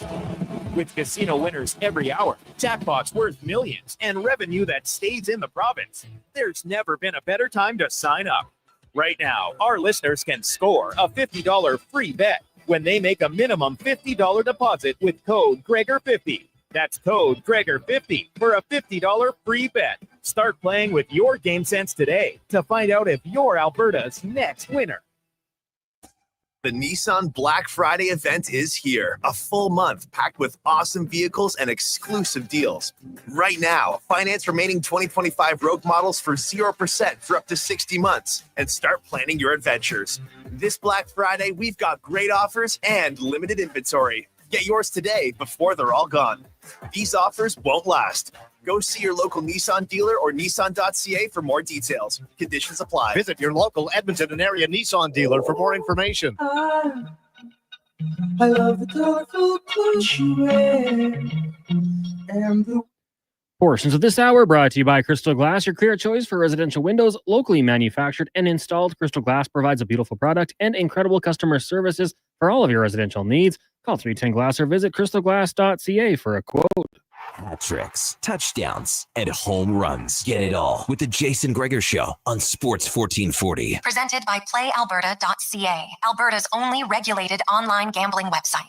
With casino winners every hour, jackpots worth millions, and revenue that stays in the province, there's never been a better time to sign up. Right now, our listeners can score a $50 free bet when they make a minimum $50 deposit with code Gregor50. That's code Gregor50 for a $50 free bet. Start playing with your game sense today to find out if you're Alberta's next winner. The Nissan Black Friday event is here. A full month packed with awesome vehicles and exclusive deals. Right now, finance remaining 2025 Rogue models for 0% for up to 60 months and start planning your adventures. This Black Friday, we've got great offers and limited inventory. Get yours today before they're all gone. These offers won't last. Go see your local Nissan dealer or Nissan.ca for more details. Conditions apply. Visit your local Edmonton and area Nissan dealer for more information. I love the colorful clothes you wear. am the Portions of this hour brought to you by Crystal Glass, your clear choice for residential windows, locally manufactured and installed. Crystal Glass provides a beautiful product and incredible customer services for all of your residential needs. Call 310 Glass or visit crystalglass.ca for a quote. hat tricks, touchdowns, and home runs. Get it all with the Jason Gregor Show on Sports 1440. Presented by PlayAlberta.ca, Alberta's only regulated online gambling website.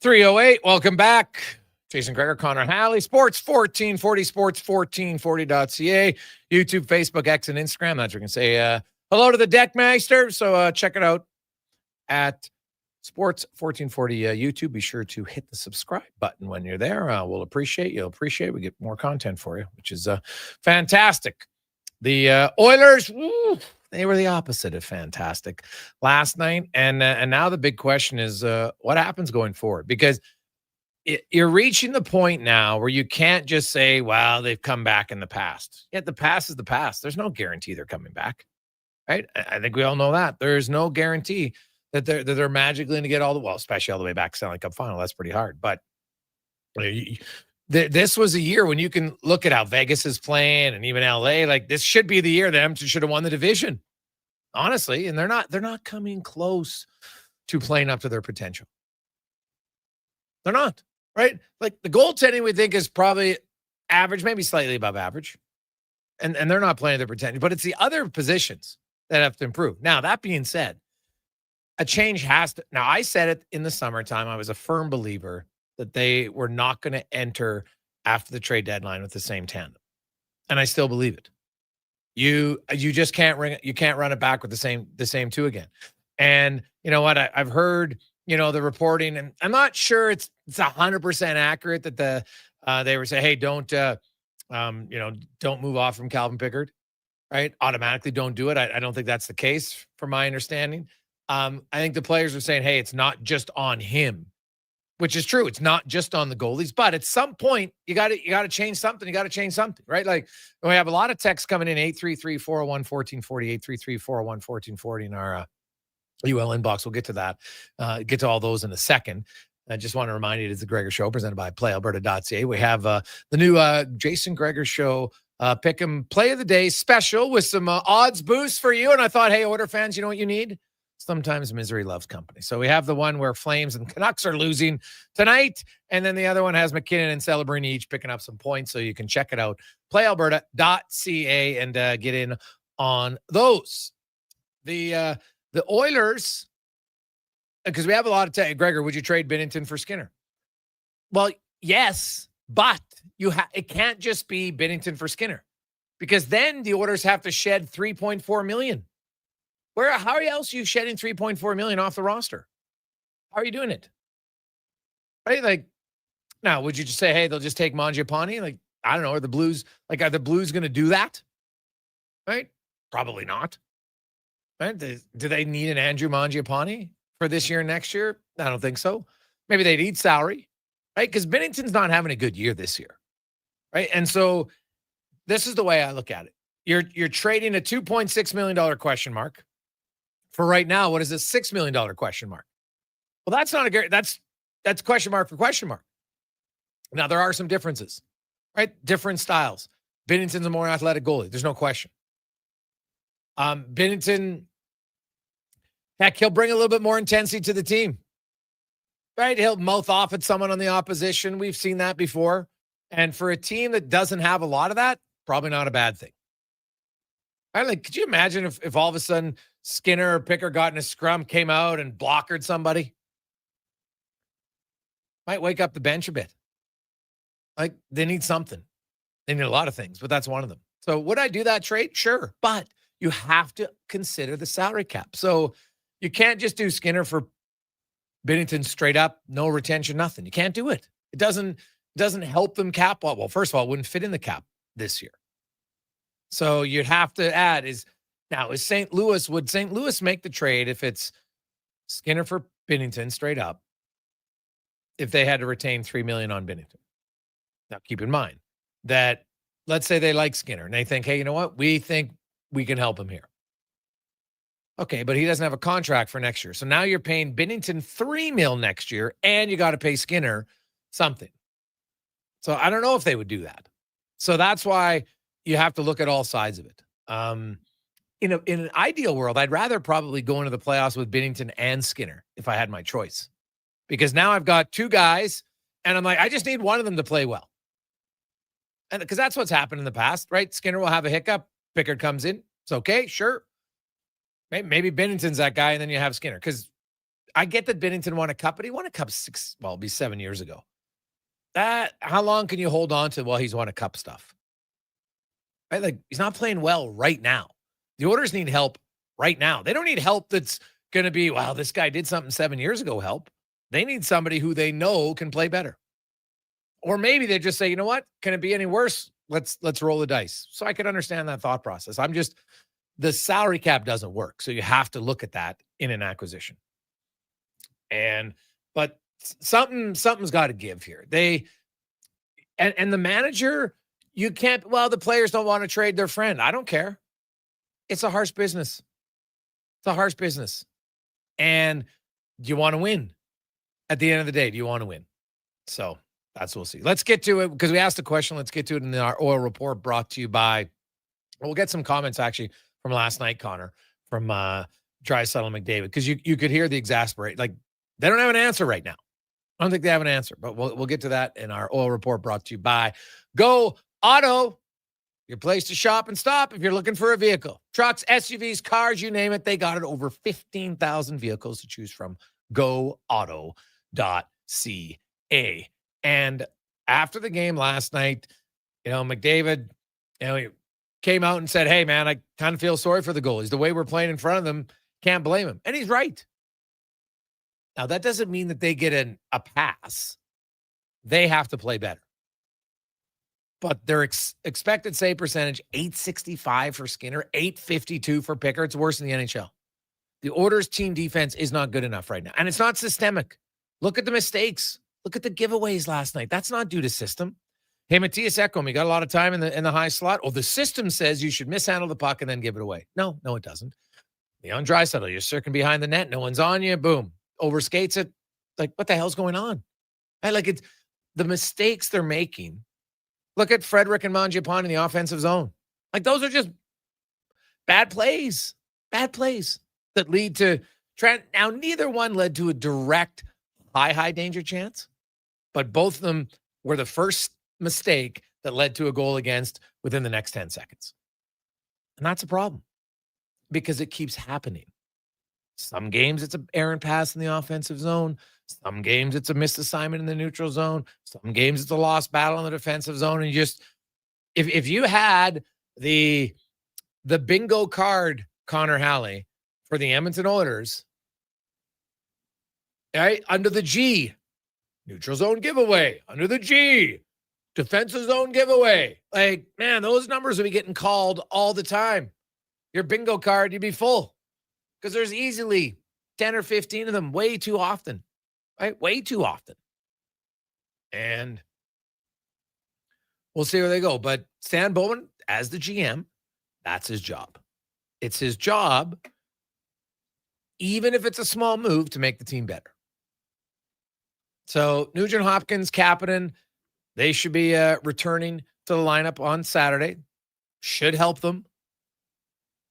.308, welcome back. Jason Gregor, Connor Halley, Sports 1440, sports1440.ca, YouTube, Facebook, X, and Instagram. That's where you can say hello to the Deckmeister. So check it out at Sports 1440 YouTube. Be sure to hit the subscribe button when you're there. We'll appreciate you. We get more content for you, which is fantastic. The Oilers, they were the opposite of fantastic last night. And now the big question is what happens going forward? Because you're reaching the point now where you can't just say, well, they've come back in the past. Yet the past is the past. There's no guarantee they're coming back, right? I think we all know that. There's no guarantee that they're magically going to get especially all the way back to Stanley Cup final. That's pretty hard. But this was a year when you can look at how Vegas is playing and even LA. Like, this should be the year that Edmonton should have won the division, honestly. And they're not coming close to playing up to their potential. They're not, right? Like, the goaltending we think is probably average, maybe slightly above average. And they're not playing their potential. But it's the other positions that have to improve. Now, that being said, a change has to. Now, I said it in the summertime. I was a firm believer that they were not going to enter after the trade deadline with the same tandem. And I still believe it. You just can't run it back with the same two again. And you know what? I've heard, the reporting, and I'm not sure it's 100% accurate that they were saying, hey, don't move off from Calvin Pickard, right? Automatically don't do it. I don't think that's the case from my understanding. I think the players are saying, hey, it's not just on him, which is true. It's not just on the goalies, but at some point you got to change something. You got to change something, right? Like, we have a lot of texts coming in, 833-401-1440, 833-401-1440 in our UL inbox. We'll get to that. Get to all those in a second. I just want to remind you, it's the Gregor Show presented by PlayAlberta.ca. We have the new Jason Gregor Show pick 'em play of the day special with some odds boosts for you. And I thought, hey, Oilers fans, you know what you need? Sometimes misery loves company. So we have the one where Flames and Canucks are losing tonight. And then the other one has McKinnon and Celebrini each picking up some points. So you can check it out. PlayAlberta.ca and get in on those. The Oilers, because we have a lot of Gregor, would you trade Binnington for Skinner? Well, yes, but it can't just be Binnington for Skinner, because then the Oilers have to shed $3.4 million. How else are you shedding $3.4 million off the roster? How are you doing it? Right? Like, now, would you just say, hey, they'll just take Mangiapane? Like, I don't know. Are the Blues going to do that? Right? Probably not. Right? Do they need an Andrew Mangiapane for this year and next year? I don't think so. Maybe they'd eat salary, right? Because Binnington's not having a good year this year, right? And so this is the way I look at it. You're trading a $2.6 million question mark for right now. What is a $6 million question mark? Well, that's not that's question mark for question mark. Now, there are some differences, right? Different styles. Binnington's a more athletic goalie. There's no question. Binnington, heck, he'll bring a little bit more intensity to the team, right? He'll mouth off at someone on the opposition. We've seen that before. And for a team that doesn't have a lot of that, probably not a bad thing. Like, could you imagine if all of a sudden Skinner or Picker got in a scrum, came out and blockered somebody? Might wake up the bench a bit. Like, they need something. They need a lot of things, but that's one of them. So would I do that trade? Sure. But you have to consider the salary cap. So you can't just do Skinner for Binnington straight up, no retention, nothing. You can't do it. It doesn't help them cap. Well, first of all, it wouldn't fit in the cap this year. So you'd have to add would St. Louis make the trade if it's Skinner for Binnington straight up, if they had to retain $3 million on Binnington? Now, keep in mind that let's say they like Skinner and they think, hey, you know what? We think we can help him here. Okay, but he doesn't have a contract for next year. So now you're paying Binnington $3 million next year and you got to pay Skinner something. So I don't know if they would do that. So that's why you have to look at all sides of it. In an ideal world, I'd rather probably go into the playoffs with Binnington and Skinner if I had my choice. Because now I've got two guys and I'm like, I just need one of them to play well. And because that's what's happened in the past, right? Skinner will have a hiccup. Pickard comes in. It's okay, sure. Maybe Binnington's that guy, and then you have Skinner. Because I get that Binnington won a cup, but he won a cup it'll be 7 years ago. How long can you hold on to while he's won a cup stuff? Right? Like, he's not playing well right now. The Oilers need help right now. They don't need help that's going to be, wow, this guy did something 7 years ago help. They need somebody who they know can play better. Or maybe they just say, you know what? Can it be any worse? Let's roll the dice. So I could understand that thought process. The salary cap doesn't work. So you have to look at that in an acquisition. But something's got to give here. And the manager, you can't, the players don't want to trade their friend. I don't care. It's a harsh business. It's a harsh business. And do you want to win? At the end of the day, do you want to win? So that's what we'll see. Let's get to it because we asked the question. Let's get to it in our oil report brought to you by, we'll get some comments actually from last night, Connor, from Draisaitl and McDavid, because you could hear the exasperate. Like, they don't have an answer right now. I don't think they have an answer, but we'll get to that in our oil report brought to you by Go Auto, your place to shop and stop if you're looking for a vehicle. Trucks, SUVs, cars, you name it. They got it. Over 15,000 vehicles to choose from. GoAuto.ca. And after the game last night, McDavid, he came out and said, hey, man, I kind of feel sorry for the goalies. The way we're playing in front of them, can't blame him. And he's right. Now, that doesn't mean that they get a pass. They have to play better. But their expected save percentage, .865 for Skinner, .852 for Pickard. It's worse than the NHL. The Oilers' team defense is not good enough right now. And it's not systemic. Look at the mistakes. Look at the giveaways last night. That's not due to system. Hey, Matthias Ekholm, you got a lot of time in the high slot. Oh, the system says you should mishandle the puck and then give it away. No, it doesn't. Leon Draisaitl, you're circling behind the net. No one's on you. Boom. Overskates it. Like, what the hell's going on? Like, it's the mistakes they're making. Look at Frederick and Mangiapane in the offensive zone. Like, those are just bad plays. Bad plays that lead to Trent. Now, neither one led to a direct high danger chance, but both of them were the first mistake that led to a goal against within the next 10 seconds. And that's a problem because it keeps happening. Some games it's an errant pass in the offensive zone. Some games it's a missed assignment in the neutral zone. Some games it's a lost battle in the defensive zone. And if you had the bingo card, Connor Halley, for the Edmonton Oilers, right, under the G, neutral zone giveaway. Under the G, defensive zone giveaway. Like, man, those numbers would be getting called all the time. Your bingo card, you'd be full because there's easily 10 or 15 of them way too often, right? Way too often. And we'll see where they go. But Stan Bowman, as the GM, that's his job. It's his job, even if it's a small move, to make the team better. So Nugent Hopkins, Kapanen, they should be returning to the lineup on Saturday. Should help them,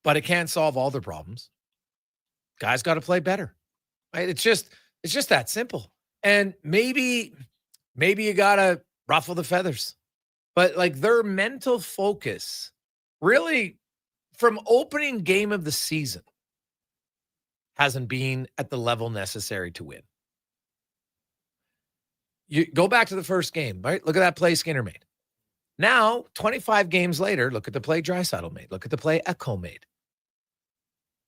but it can't solve all their problems. Guys got to play better. Right? It's just that simple. And maybe you got to ruffle the feathers. but like their mental focus really from opening game of the season hasn't been at the level necessary to win. You go back to the first game, right? Look at that play Skinner made. Now, 25 games later, look at the play Draisaitl made. Look at the play Echo made.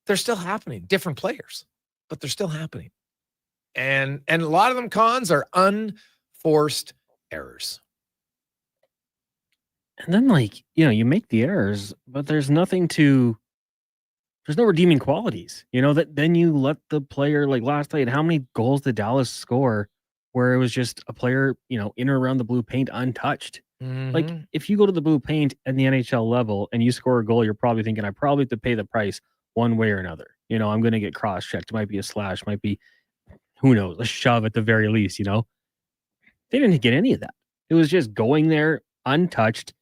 They're still happening. Different players, but they're still happening. And a lot of them, cons, are unforced errors. And then, like, you make the errors, but there's no redeeming qualities, that then you let the player, like last night, how many goals did Dallas score where it was just a player, in or around the blue paint untouched? Like, if you go to the blue paint at the NHL level and you score a goal, you're probably thinking, I probably have to pay the price one way or another. I'm going to get cross-checked. It might be a slash, might be, who knows, a shove at the very least, They didn't get any of that. It was just going there untouched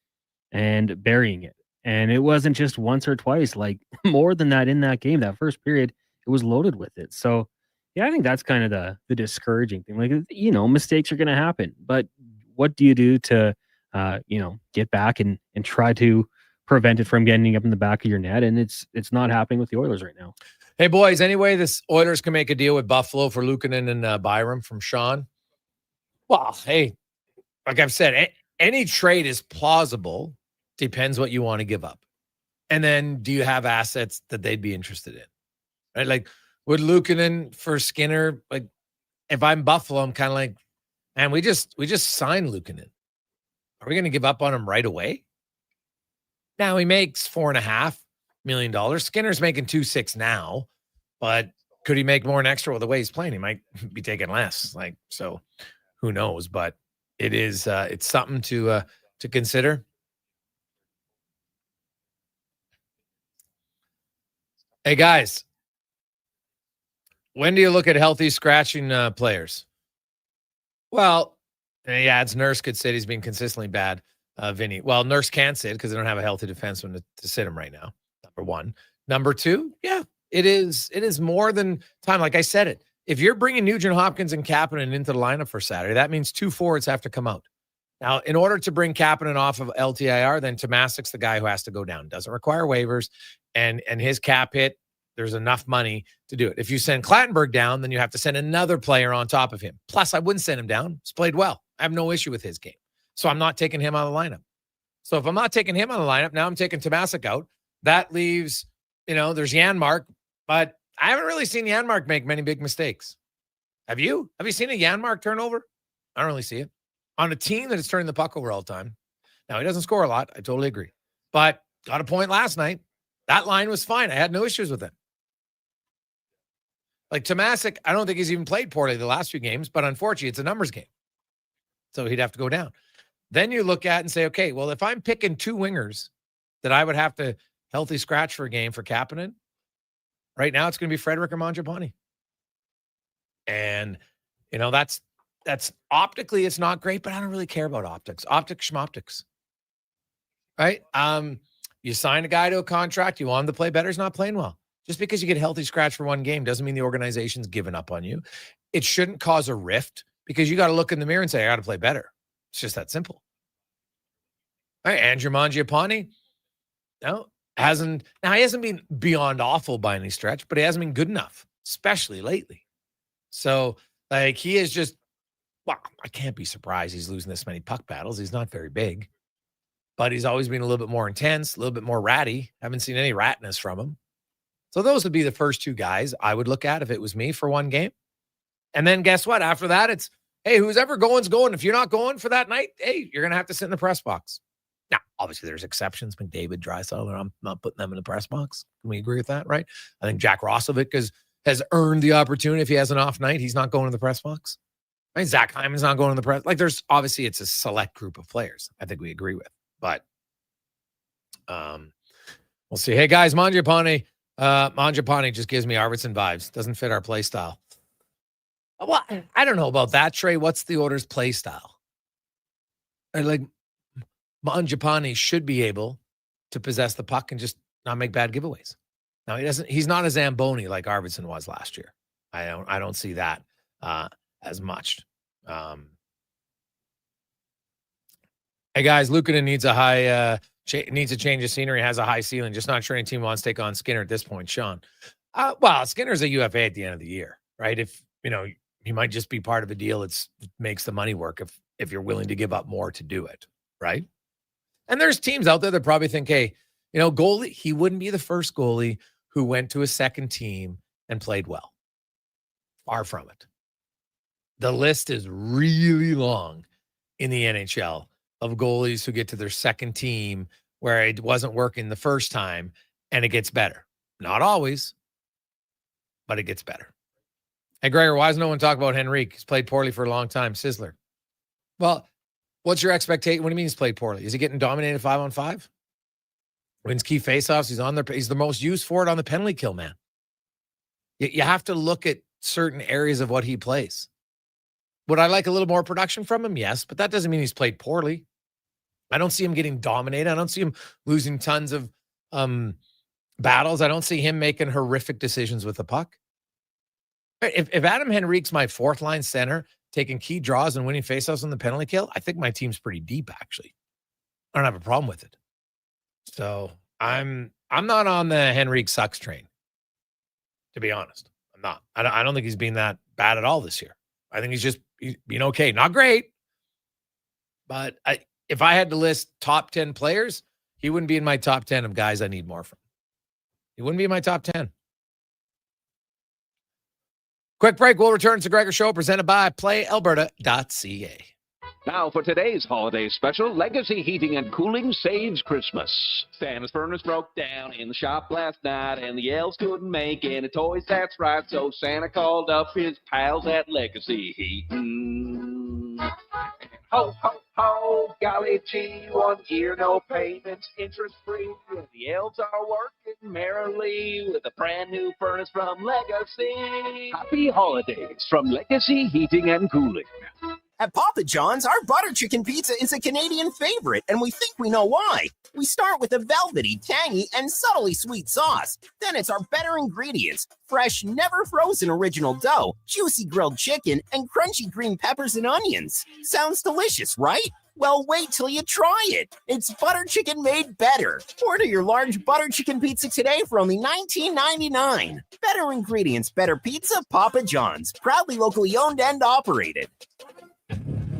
and burying it. And it wasn't just once or twice, like more than that in that game. That first period, it was loaded with it. So, yeah, I think that's kind of the discouraging thing. Like, mistakes are going to happen. But what do you do to, get back and try to prevent it from getting up in the back of your net? And it's not happening with the Oilers right now. Hey, boys, anyway, this Oilers can make a deal with Buffalo for Luukkonen and Byram from Sean. Well, hey, like I've said, any trade is plausible. Depends what you want to give up. And then do you have assets that they'd be interested in? Right? Like, would Luukkonen for Skinner, like, if I'm Buffalo, I'm kind of like, man, we just signed Luukkonen. Are we going to give up on him right away? Now he makes $4.5 million. Skinner's making $2.6 now, but could he make more extra with the way he's playing? He might be taking less. Like, so who knows? But it is it's something to consider. Hey guys, when do you look at healthy scratching players? Well, he adds Nurse could say he's been consistently bad. Vinny. Well, Nurse can't sit because they don't have a healthy defenseman to sit him right now. Number one. Number two, yeah, it is more than time. Like I said it. If you're bringing Nugent Hopkins and Kapanen into the lineup for Saturday, that means 2 forwards have to come out. Now, in order to bring Kapanen off of LTIR, then Tomasic's the guy who has to go down. Doesn't require waivers, and his cap hit, there's enough money to do it. If you send Clattenburg down, then you have to send another player on top of him. Plus, I wouldn't send him down. He's played well. I have no issue with his game. So I'm not taking him out of the lineup. So if I'm not taking him out of the lineup, now I'm taking Tomasic out. That leaves, there's Janmark, but I haven't really seen Janmark make many big mistakes. Have you? Have you seen a Janmark turnover? I don't really see it. On a team that is turning the puck over all the time. Now, he doesn't score a lot. I totally agree. But got a point last night. That line was fine. I had no issues with it. Like Tomasic, I don't think he's even played poorly the last few games, but unfortunately, it's a numbers game. So he'd have to go down. Then you look at and say, okay, well, if I'm picking 2 wingers that I would have to healthy scratch for a game for Kapanen, right now it's going to be Frederick or Mangiapane. And, that's optically, it's not great, but I don't really care about optics. Optics, schmoptics. Right? You sign a guy to a contract, you want him to play better, he's not playing well. Just because you get healthy scratch for one game doesn't mean the organization's given up on you. It shouldn't cause a rift because you got to look in the mirror and say, I got to play better. It's just that simple. All right, Andrew Mangiapane, he hasn't been beyond awful by any stretch, but he hasn't been good enough, especially lately. So, like, he is just, I can't be surprised he's losing this many puck battles. He's not very big, but he's always been a little bit more intense, a little bit more ratty. Haven't seen any ratness from him. So those would be the first 2 guys I would look at if it was me for one game. And then guess what? After that, it's, hey, who's ever going's going. If you're not going for that night, hey, you're going to have to sit in the press box. Now, obviously, there's exceptions. McDavid, Draisaitl, I'm not putting them in the press box. Can we agree with that, right? I think Jack Roslovic has earned the opportunity. If he has an off night, he's not going to the press box. I mean, Zach Hyman's not going to the press. Like, there's obviously it's a select group of players. I think we agree with, but we'll see. Hey guys, Mangiapane just gives me Arvidsson vibes. Doesn't fit our play style. Well, I don't know about that, Trey. What's the Oilers' play style? Like, Mangiapane should be able to possess the puck and just not make bad giveaways. Now he's not a Zamboni like Arvidsson was last year. I don't see that as much. Hey guys, Luukkonen needs a high needs a change of scenery, has a high ceiling. Just not sure any team wants to take on Skinner at this point, Sean. Well, Skinner's a UFA at the end of the year, right? If he might just be part of a deal that makes the money work if you're willing to give up more to do it, right? And there's teams out there that probably think, hey, goalie, he wouldn't be the first goalie who went to a second team and played well. Far from it. The list is really long in the NHL of goalies who get to their second team where it wasn't working the first time and it gets better. Not always, but it gets better. Hey, Gregor, why does no one talk about Henrique? He's played poorly for a long time. Sizzler. Well, what's your expectation? What do you mean he's played poorly? Is he getting dominated 5-on-5? Wins key faceoffs. He's on there. He's the most used for it on the penalty kill, man. You have to look at certain areas of what he plays. Would I like a little more production from him? Yes, but that doesn't mean he's played poorly. I don't see him getting dominated. I don't see him losing tons of battles. I don't see him making horrific decisions with the puck. If Adam Henrique's my fourth line center, taking key draws and winning faceoffs on the penalty kill, I think my team's pretty deep, actually. I don't have a problem with it. So I'm not on the Henrique sucks train, to be honest. I'm not. I don't think he's been that bad at all this year. I think he's been okay. Not great, but if I had to list top 10 players, he wouldn't be in my top 10 of guys I need more from. He wouldn't be in my top 10. Quick break. We'll return to Gregor Show presented by PlayAlberta.ca. Now for today's holiday special, Legacy Heating and Cooling saves Christmas. Santa's furnace broke down in the shop last night, and the elves couldn't make any toys, that's right, so Santa called up his pals at Legacy Heating. Ho, ho, ho, golly gee, 1 year, no payments, interest-free, and the elves are working merrily with a brand new furnace from Legacy. Happy holidays from Legacy Heating and Cooling. At Papa John's, our butter chicken pizza is a Canadian favorite, and we think we know why. We start with a velvety, tangy, and subtly sweet sauce. Then it's our better ingredients: fresh, never frozen original dough, juicy grilled chicken, and crunchy green peppers and onions. Sounds delicious, right? Well, wait till you try it. It's butter chicken made better. Order your large butter chicken pizza today for only $19.99. Better ingredients, better pizza, Papa John's. Proudly locally owned and operated.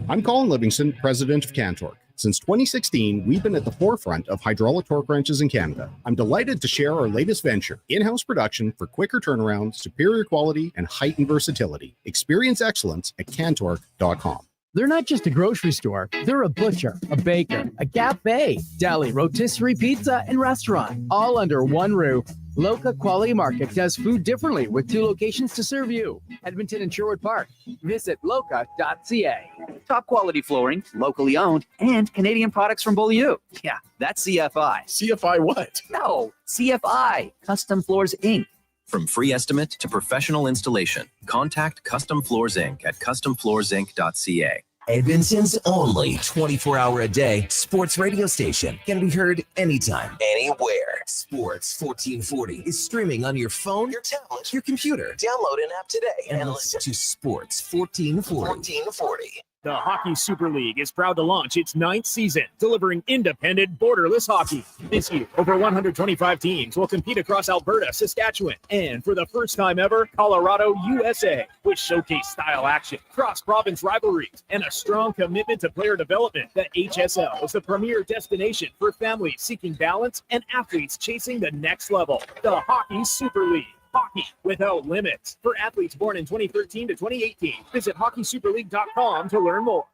I'm Colin Livingston, president of Cantork. Since 2016, we've been at the forefront of hydraulic torque wrenches in Canada. I'm delighted to share our latest venture, in-house production for quicker turnaround, superior quality, and heightened versatility. Experience excellence at Cantork.com. They're not just a grocery store. They're a butcher, a baker, a cafe, deli, rotisserie pizza, and restaurant, all under one roof. Loca Quality Market does food differently with 2 locations to serve you. Edmonton and Sherwood Park. Visit loca.ca. Top quality flooring, locally owned, and Canadian products from Beaulieu. Yeah, that's CFI. CFI what? No, CFI, Custom Floors Inc. From free estimate to professional installation, contact Custom Floors Inc. at customfloorsinc.ca. Edmonton's only 24-hour-a-day sports radio station can be heard anytime, anywhere. Sports 1440 is streaming on your phone, your tablet, your computer. Download an app today and listen to Sports 1440. The Hockey Super League is proud to launch its 9th season, delivering independent, borderless hockey. This year, over 125 teams will compete across Alberta, Saskatchewan, and for the first time ever, Colorado, USA, which showcase style action, cross-province rivalries, and a strong commitment to player development. The HSL is the premier destination for families seeking balance and athletes chasing the next level. The Hockey Super League. Hockey without limits. For athletes born in 2013 to 2018, visit hockeysuperleague.com to learn more.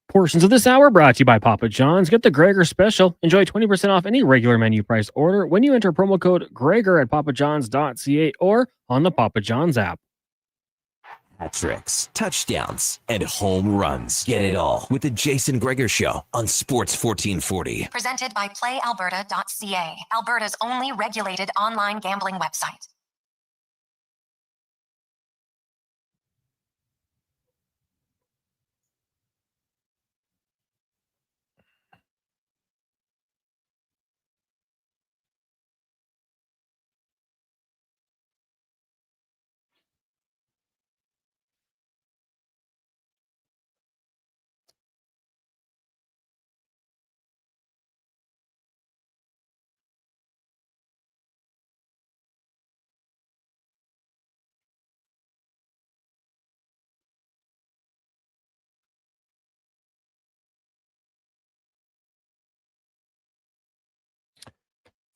Portions of this hour brought to you by Papa John's. Get the Gregor special. Enjoy 20% off any regular menu price order when you enter promo code Gregor at papajohns.ca or on the Papa John's app. Hat tricks, touchdowns, and home runs. Get it all with the Jason Gregor Show on Sports 1440. Presented by PlayAlberta.ca, Alberta's only regulated online gambling website.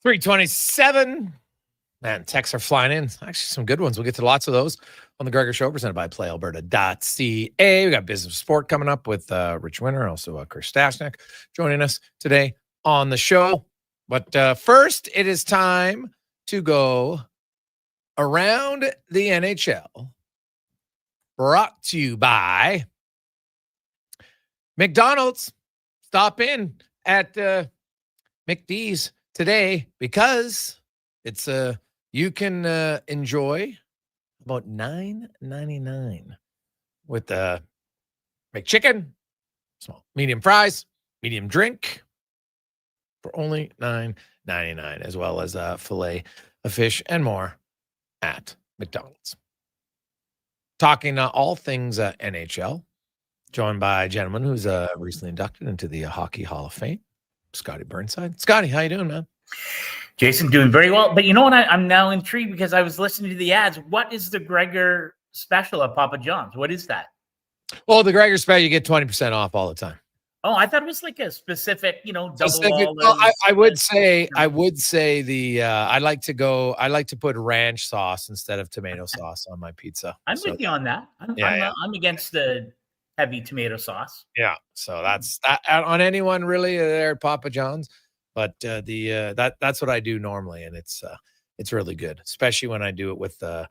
327. Man, texts are flying in. Actually, some good ones. We'll get to lots of those on the Gregor Show, presented by PlayAlberta.ca. We got Business Sport coming up with Rich Winter, also Chris Stashnik joining us today on the show. But first, it is time to go around the NHL, brought to you by McDonald's. Stop in at McD's today because it's you can enjoy about $9.99 with the McChicken, small, medium fries, medium drink for only $9.99, as well as a fillet of fish and more at McDonald's. Talking all things NHL, joined by a gentleman who's recently inducted into the Hockey Hall of Fame, Scotty Burnside. Scotty, how you doing, man? Jason, doing very well. But you know what? I'm now intrigued because I was listening to the ads. What is the Gregor special at Papa John's? What is that? Well, the Gregor special, you get 20% off all the time. Oh, I thought it was like a specific, double Well, I would say the I like to put ranch sauce instead of tomato sauce on my pizza. I'm with you on that. I'm against the heavy tomato sauce. Yeah, so that's that on anyone really there at Papa John's. But that's what I do normally, and it's really good, especially when I do it with the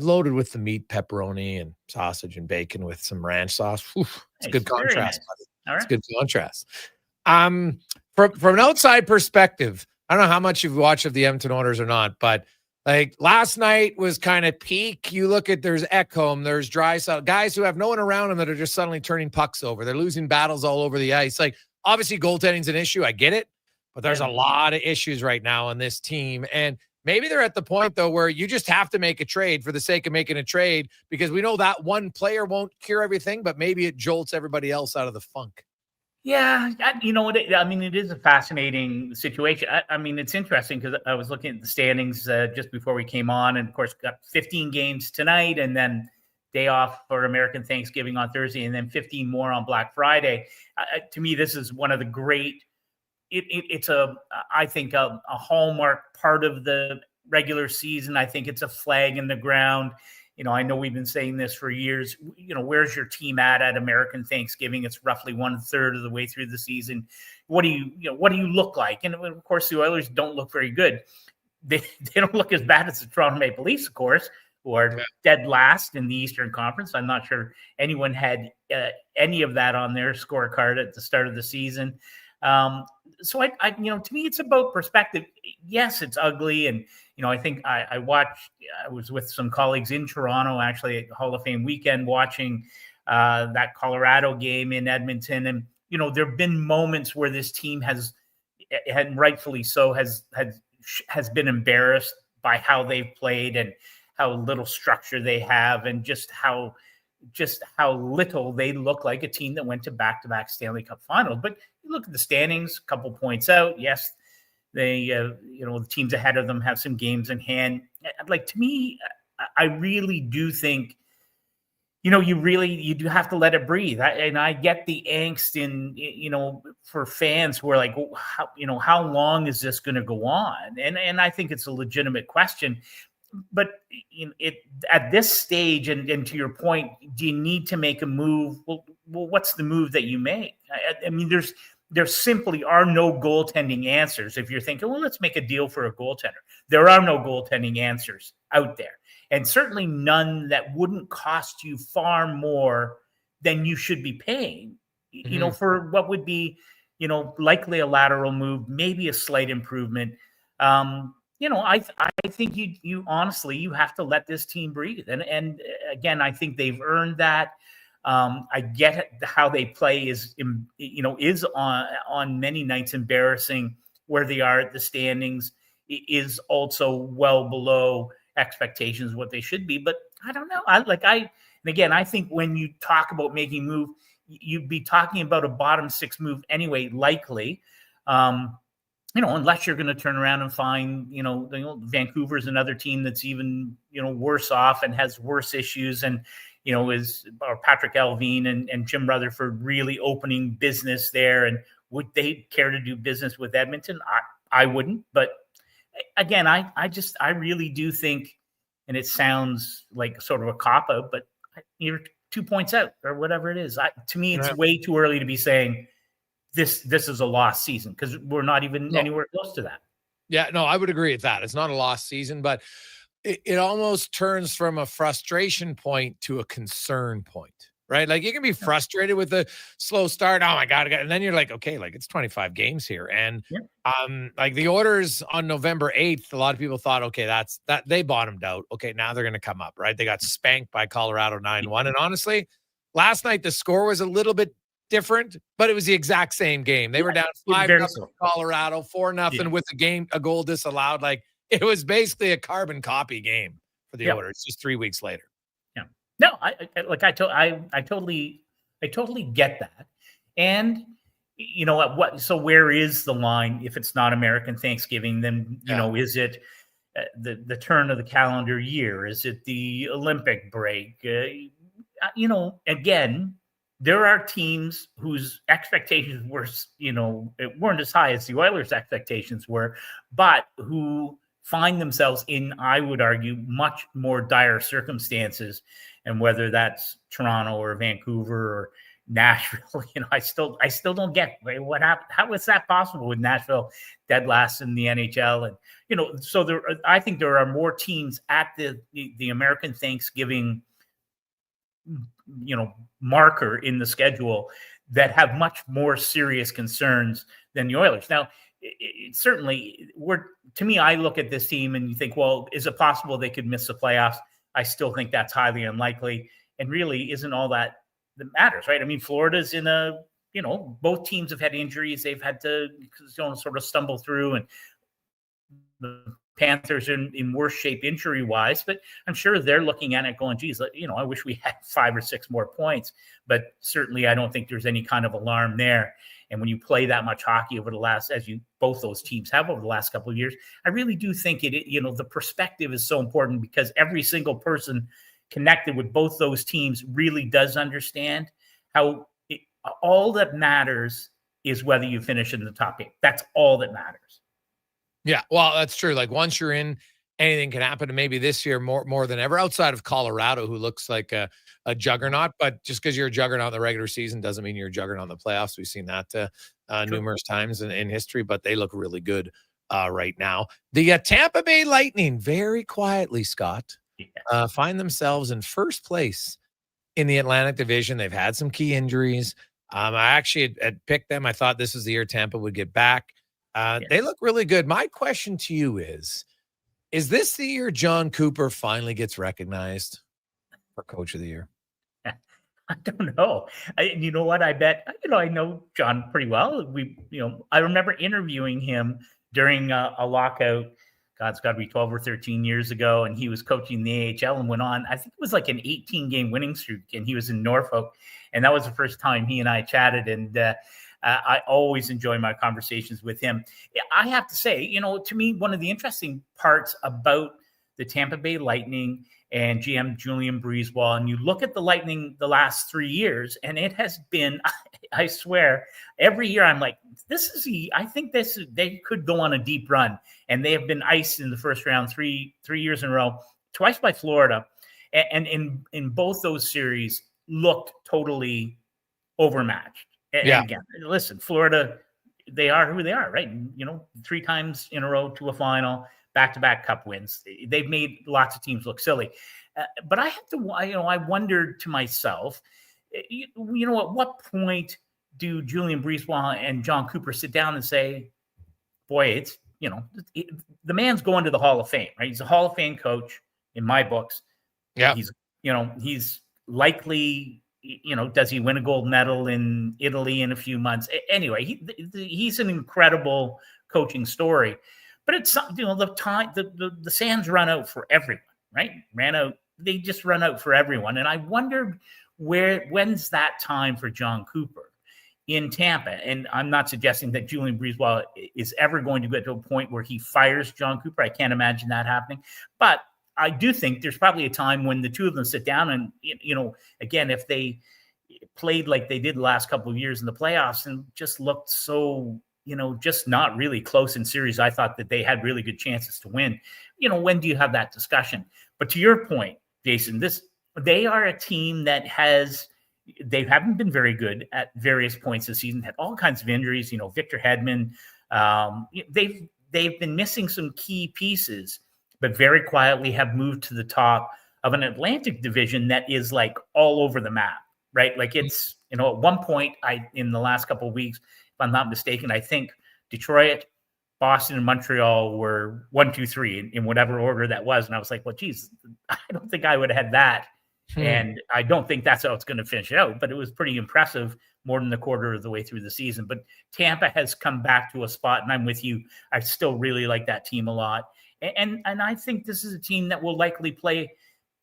loaded with the meat, pepperoni, and sausage and bacon with some ranch sauce. Whew, it's a good contrast. Nice. All right. It's good contrast. From an outside perspective, I don't know how much you've watched of the Edmonton Oilers or not, but like last night was kind of peak. You look at there's Ekholm, there's Draisaitl, guys who have no one around them that are just suddenly turning pucks over. They're losing battles all over the ice. Like obviously goaltending's an issue. I get it. But there's a lot of issues right now on this team. And maybe they're at the point, though, where you just have to make a trade for the sake of making a trade because we know that one player won't cure everything, but maybe it jolts everybody else out of the funk. Yeah, you know what? I mean, it is a fascinating situation. I mean, it's interesting because I was looking at the standings just before we came on, and of course, got 15 games tonight, and then day off for American Thanksgiving on Thursday, and then 15 more on Black Friday. To me, this is one of the great. It's I think a hallmark part of the regular season. I think it's a flag in the ground. I know we've been saying this for years. Where's your team at American Thanksgiving? It's roughly 1/3 of the way through the season. What do you look like? And of course, the Oilers don't look very good. They don't look as bad as the Toronto Maple Leafs, of course, who are dead last in the Eastern Conference. I'm not sure anyone had any of that on their scorecard at the start of the season. So I to me, it's about perspective. Yes, it's ugly. And, I think I was with some colleagues in Toronto, actually at Hall of Fame weekend, watching that Colorado game in Edmonton. And, there've been moments where this team and rightfully so, has been embarrassed by how they've played and how little structure they have and just how little they look like a team that went to back-to-back Stanley Cup finals. But you look at the standings, a couple points out. Yes, they, the teams ahead of them have some games in hand. Like, to me, I really do think, you do have to let it breathe. I get the angst for fans who are like, how long is this going to go on? And I think it's a legitimate question. But at this stage, and to your point, do you need to make a move? Well, what's the move that you make? I mean, there simply are no goaltending answers. If you're thinking, well, let's make a deal for a goaltender, there are no goaltending answers out there, and certainly none that wouldn't cost you far more than you should be paying. For what would be, likely a lateral move, maybe a slight improvement. I think you honestly, you have to let this team breathe. And again, I think they've earned that. I get how they play is on many nights embarrassing. Where they are at the standings is also well below expectations, what they should be. But I don't know. I think when you talk about making a move, you'd be talking about a bottom six move anyway, likely. Unless you're going to turn around and find, Vancouver's another team that's even, worse off and has worse issues. And, or Patrick Alvin and Jim Rutherford really opening business there. And would they care to do business with Edmonton? I wouldn't, but again, I really do think, and it sounds like sort of a cop-out, but you're 2 points out or whatever it is. To me, it's way too early to be saying this is a lost season, because we're not even anywhere close to that. Yeah, no, I would agree with that. It's not a lost season, but it almost turns from a frustration point to a concern point, right? Like you can be frustrated with the slow start. Oh my God. And then you're like, okay, like it's 25 games here. And like the Oilers on November 8th, a lot of people thought, okay, that they bottomed out. Okay, now they're going to come up, right? They got spanked by Colorado 9-1. And honestly, last night the score was a little bit different, but it was the exact same game. They were down 5-0 Colorado, 4-0 with a goal disallowed. Like it was basically a carbon copy game for the Oilers just 3 weeks later. Yeah. No, I totally get that. And you know what? So where is the line? If it's not American Thanksgiving, then you know, is it the turn of the calendar year? Is it the Olympic break? You know, again, there are teams whose expectations were, you know, it weren't as high as the Oilers' expectations were, but who find themselves in, I would argue, much more dire circumstances. And whether that's Toronto or Vancouver or Nashville, you know, I still don't get what happened. How is that possible with Nashville dead last in the NHL? And you know, so I think there are more teams at the American Thanksgiving, you know, marker in the schedule that have much more serious concerns than the Oilers. Now, certainly, to me, I look at this team and you think, well, is it possible they could miss the playoffs? I still think that's highly unlikely, and really isn't all that matters, right? I mean, Florida's in a, you know, both teams have had injuries. They've had to, you know, sort of stumble through, and the Panthers are in worse shape injury-wise, but I'm sure they're looking at it going, geez, you know, I wish we had 5 or 6 more points, but certainly I don't think there's any kind of alarm there. And when you play that much hockey over the last, both those teams have over the last couple of years, I really do think you know, the perspective is so important, because every single person connected with both those teams really does understand how all that matters is whether you finish in the top 8. That's all that matters. Yeah, well, that's true. Like once you're in, anything can happen. And maybe this year more than ever, outside of Colorado, who looks like a juggernaut. But just because you're a juggernaut in the regular season doesn't mean you're a juggernaut in the playoffs. We've seen that numerous times in history, but they look really good right now. The Tampa Bay Lightning, very quietly, Scott, find themselves in first place in the Atlantic Division. They've had some key injuries. I actually had picked them. I thought this is the year Tampa would get back. They look really good. My question to you is this the year John Cooper finally gets recognized for Coach of the Year? I don't know. You know what? I bet, you know, I know John pretty well. I remember interviewing him during a lockout. God, it's got to be 12 or 13 years ago. And he was coaching the AHL and went on, I think it was like an 18-game winning streak. And he was in Norfolk. And that was the first time he and I chatted. And I always enjoy my conversations with him. I have to say, you know, to me, one of the interesting parts about the Tampa Bay Lightning and GM Julian Breezewall, and you look at the Lightning the last 3 years, and it has been, I swear, every year I'm like, I think they could go on a deep run, and they have been iced in the first round three years in a row, twice by Florida, and in both those series looked totally overmatched. And again, listen, Florida, they are who they are, right? You know, 3 times in a row to a final, back-to-back cup wins. They've made lots of teams look silly. But I have to, I wondered to myself, you know, at what point do Julian Breezewall and John Cooper sit down and say, boy, it's, you know, the man's going to the Hall of Fame, right? He's a Hall of Fame coach in my books. Yeah. He's likely, you know, does he win a gold medal in Italy in a few months? Anyway, he's an incredible coaching story. But it's, you know, the sands run out for everyone, right? They just run out for everyone. And I wondered when's that time for John Cooper in Tampa? And I'm not suggesting that Julian Breezewall is ever going to get to a point where he fires John Cooper. I can't imagine that happening. But I do think there's probably a time when the two of them sit down and, you know, again, if they played like they did the last couple of years in the playoffs and just looked so just not really close in series. I thought that they had really good chances to win. When do you have that discussion? But to your point, Jason, they are a team that they haven't been very good at various points this season, had all kinds of injuries, Victor Hedman. They've been missing some key pieces, but very quietly have moved to the top of an Atlantic division that is like all over the map, right? Like it's, at one point in the last couple of weeks, if I'm not mistaken, I think Detroit, Boston, and Montreal were 1, 2, 3 in whatever order that was. And I was like, well, geez, I don't think I would have had that. And I don't think that's how it's going to finish out, but it was pretty impressive more than a quarter of the way through the season. But Tampa has come back to a spot, and I'm with you. I still really like that team a lot. And I think this is a team that will likely play.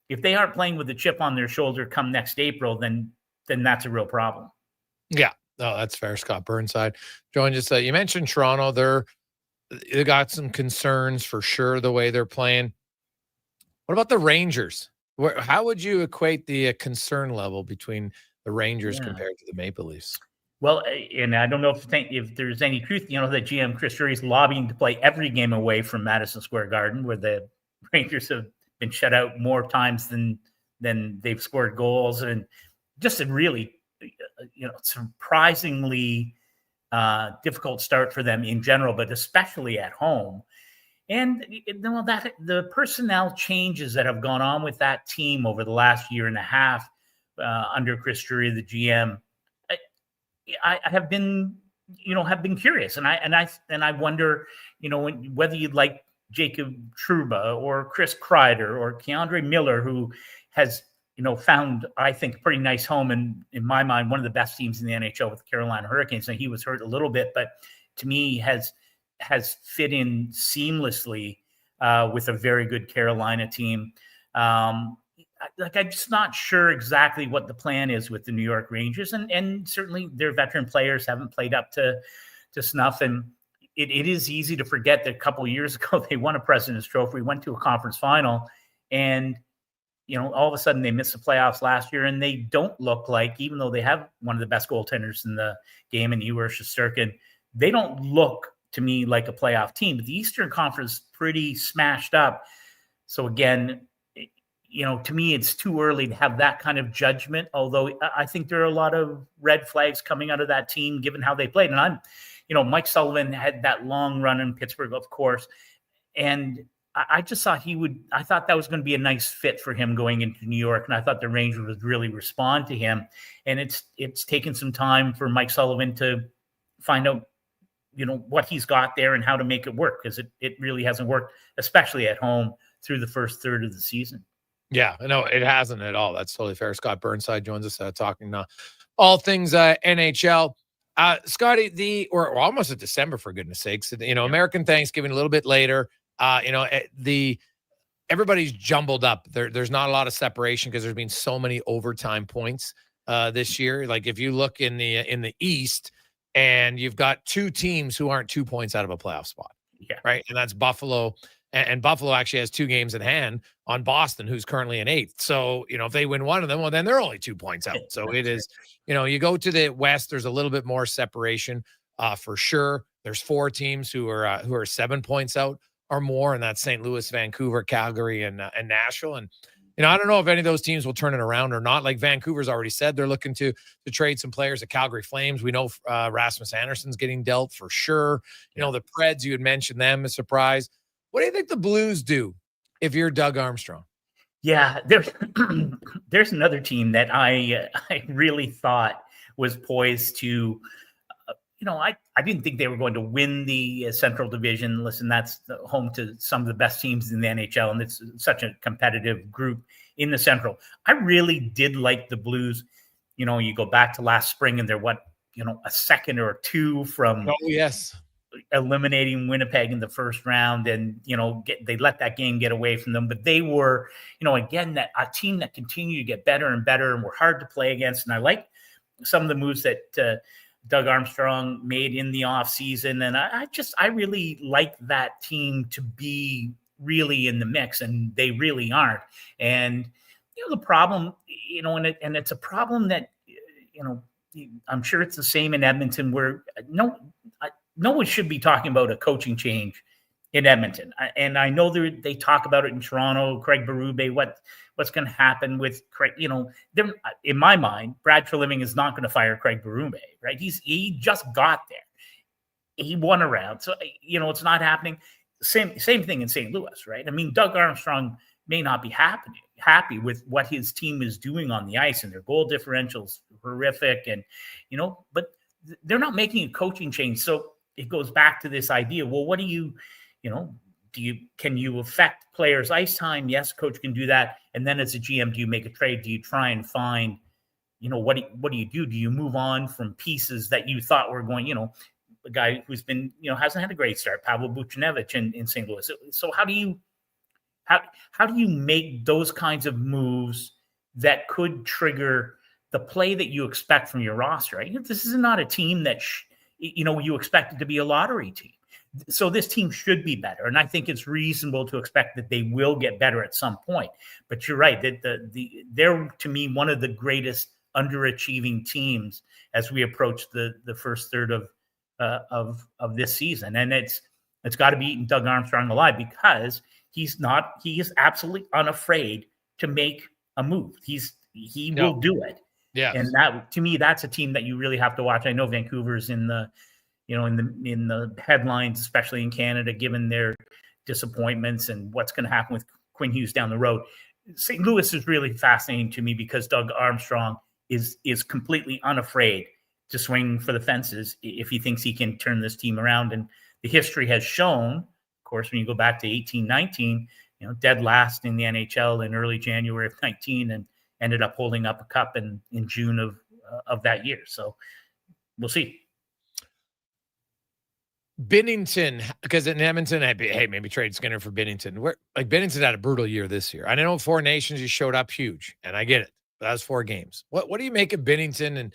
If they aren't playing with a chip on their shoulder come next April, then that's a real problem. Yeah, no, that's fair. Scott Burnside joined us. You mentioned Toronto. They got some concerns for sure the way they're playing. What about the Rangers? How would you equate the concern level between the Rangers compared to the Maple Leafs? Well, and I don't know if there's any truth, that GM Chris Drury's lobbying to play every game away from Madison Square Garden, where the Rangers have been shut out more times than they've scored goals, and just a really, surprisingly difficult start for them in general, but especially at home. And that the personnel changes that have gone on with that team over the last year and a half under Chris Drury, the GM, I have been curious, and I wonder, whether you'd like Jacob Trouba or Chris Kreider or Keandre Miller, who has found, I think, a pretty nice home in my mind, one of the best teams in the NHL with the Carolina Hurricanes. And he was hurt a little bit, but to me has fit in seamlessly with a very good Carolina team. I'm just not sure exactly what the plan is with the New York Rangers, and certainly their veteran players haven't played up to snuff. And it is easy to forget that a couple of years ago they won a President's Trophy, went to a conference final, and all of a sudden they missed the playoffs last year, and they don't look like, even though they have one of the best goaltenders in the game in Igor Shesterkin, they don't look to me like a playoff team. But the Eastern Conference pretty smashed up. So again, to me, it's too early to have that kind of judgment, although I think there are a lot of red flags coming out of that team, given how they played. And Mike Sullivan had that long run in Pittsburgh, of course. And I just thought I thought that was going to be a nice fit for him going into New York. And I thought the Rangers would really respond to him. And it's taken some time for Mike Sullivan to find out, what he's got there and how to make it work, because it really hasn't worked, especially at home through the first third of the season. Yeah, no, it hasn't at all. That's totally fair. Scott Burnside joins us talking all things NHL. Scotty, we're almost at December, for goodness sakes. American Thanksgiving a little bit later. Everybody's jumbled up. There's not a lot of separation because there's been so many overtime points this year. Like if you look in the East, and you've got two teams who aren't 2 points out of a playoff spot. Yeah. Right. And that's Buffalo. And Buffalo actually has 2 games in hand on Boston, who's currently in 8th. So, if they win one of them, well, then they're only 2 points out. So it is, you go to the West, there's a little bit more separation for sure. There's 4 teams who are 7 points out or more, and that's St. Louis, Vancouver, Calgary, and Nashville. And I don't know if any of those teams will turn it around or not. Like Vancouver's already said, they're looking to trade some players at Calgary Flames. We know Rasmus Anderson's getting dealt for sure. The Preds, you had mentioned them, a surprise. What do you think the Blues do if you're Doug Armstrong? Yeah, there's another team that I really thought was poised to, I didn't think they were going to win the Central Division. Listen, that's home to some of the best teams in the NHL, and it's such a competitive group in the Central. I really did like the Blues. You go back to last spring, and they're a second or 2 from eliminating Winnipeg in the first round, and they let that game get away from them. But they were, again, that a team that continued to get better and better, and were hard to play against. And I like some of the moves that Doug Armstrong made in the offseason. And I really like that team to be really in the mix, and they really aren't. And, the problem, and it's a problem that, I'm sure it's the same in Edmonton, where no one should be talking about a coaching change in Edmonton. And I know they talk about it in Toronto, Craig Berube, what's going to happen with Craig, in my mind, Brad Treliving is not going to fire Craig Berube, right? He just got there. He won a round. So, it's not happening. Same thing in St. Louis, right? I mean, Doug Armstrong may not be happy with what his team is doing on the ice, and their goal differential's horrific, and but they're not making a coaching change. So it goes back to this idea. Well, what can you affect players' ice time? Yes, coach can do that. And then as a GM, do you make a trade? Do you try and find, what do you do? Do you move on from pieces that you thought were going, a guy who's been, hasn't had a great start, Pavel Buchnevich in St. Louis. So how do you make those kinds of moves that could trigger the play that you expect from your roster? Right? This is not a team that, you expect it to be a lottery team. So this team should be better. And I think it's reasonable to expect that they will get better at some point. But you're right, that they're, to me, one of the greatest underachieving teams as we approach the first third of this season. And it's got to be eating Doug Armstrong alive, because he is absolutely unafraid to make a move. He will do it. Yeah. And that, to me, that's a team that you really have to watch. I know Vancouver's in the headlines, especially in Canada, given their disappointments and what's going to happen with Quinn Hughes down the road. St. Louis is really fascinating to me because Doug Armstrong is completely unafraid to swing for the fences if he thinks he can turn this team around. And the history has shown, of course, when you go back to 18-19, dead last in the NHL in early January of 19, and ended up holding up a cup in June of that year. So we'll see. Binnington, because in Edmonton, maybe trade Skinner for Binnington. Binnington had a brutal year this year. I know 4 Nations, he showed up huge, and I get it. That was 4 games. What do you make of Binnington?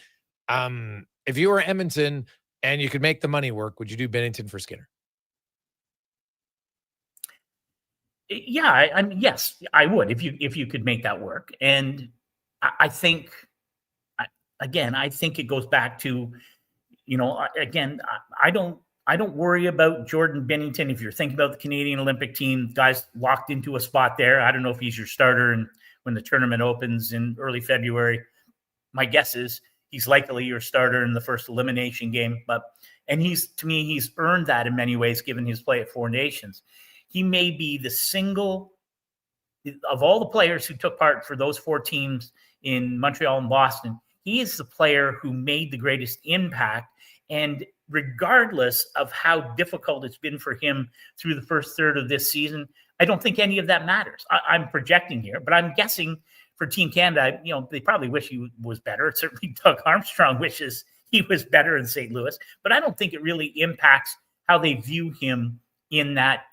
And if you were Edmonton and you could make the money work, would you do Binnington for Skinner? Yeah, yes, I would if you could make that work. And I think, again, it goes back to, again, I don't worry about Jordan Binnington. If you're thinking about the Canadian Olympic team, guys locked into a spot there. I don't know if he's your starter, and when the tournament opens in early February, my guess is he's likely your starter in the first elimination game. And to me, he's earned that in many ways, given his play at 4 Nations. He may be the single of all the players who took part for those 4 teams in Montreal and Boston. He is the player who made the greatest impact. And regardless of how difficult it's been for him through the first third of this season, I don't think any of that matters. I'm projecting here, but I'm guessing for Team Canada, they probably wish he was better. Certainly Doug Armstrong wishes he was better in St. Louis, but I don't think it really impacts how they view him in that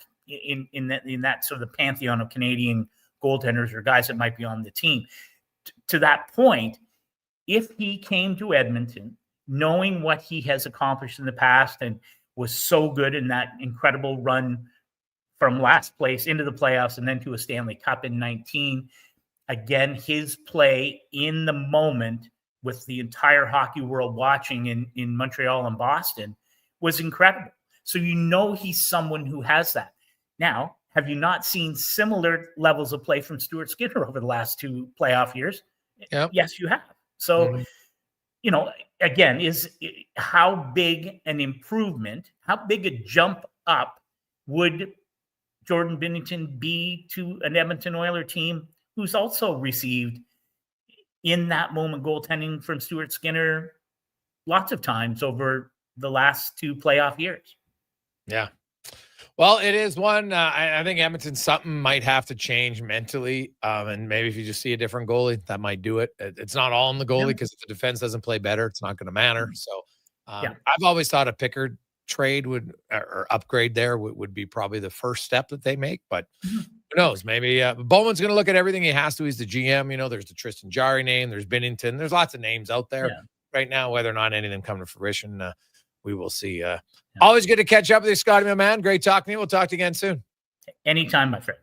sort of the pantheon of Canadian goaltenders or guys that might be on the team. To that point, if he came to Edmonton knowing what he has accomplished in the past and was so good in that incredible run from last place into the playoffs and then to a Stanley Cup in 19, again, his play in the moment with the entire hockey world watching in Montreal and Boston was incredible. So he's someone who has that. Now, have you not seen similar levels of play from Stuart Skinner over the last 2 playoff years? Yep. Yes, you have. So, again, how big an improvement, how big a jump up would Jordan Binnington be to an Edmonton Oilers team who's also received in that moment goaltending from Stuart Skinner lots of times over the last 2 playoff years? Yeah. Well, it is one. I think Edmonton, something might have to change mentally. And maybe if you just see a different goalie, that might do it. It's not all on the goalie, because if the defense doesn't play better, it's not going to matter. So I've always thought a Pickard trade or upgrade there would be probably the first step that they make. But who knows? Maybe Bowman's going to look at everything he has to. He's the GM. There's the Tristan Jarry name. There's Binnington. There's lots of names out there right now. Whether or not any of them come to fruition, we will see. Always good to catch up with you, Scotty, my man. Great talking to you. We'll talk to you again soon. Anytime, my friend.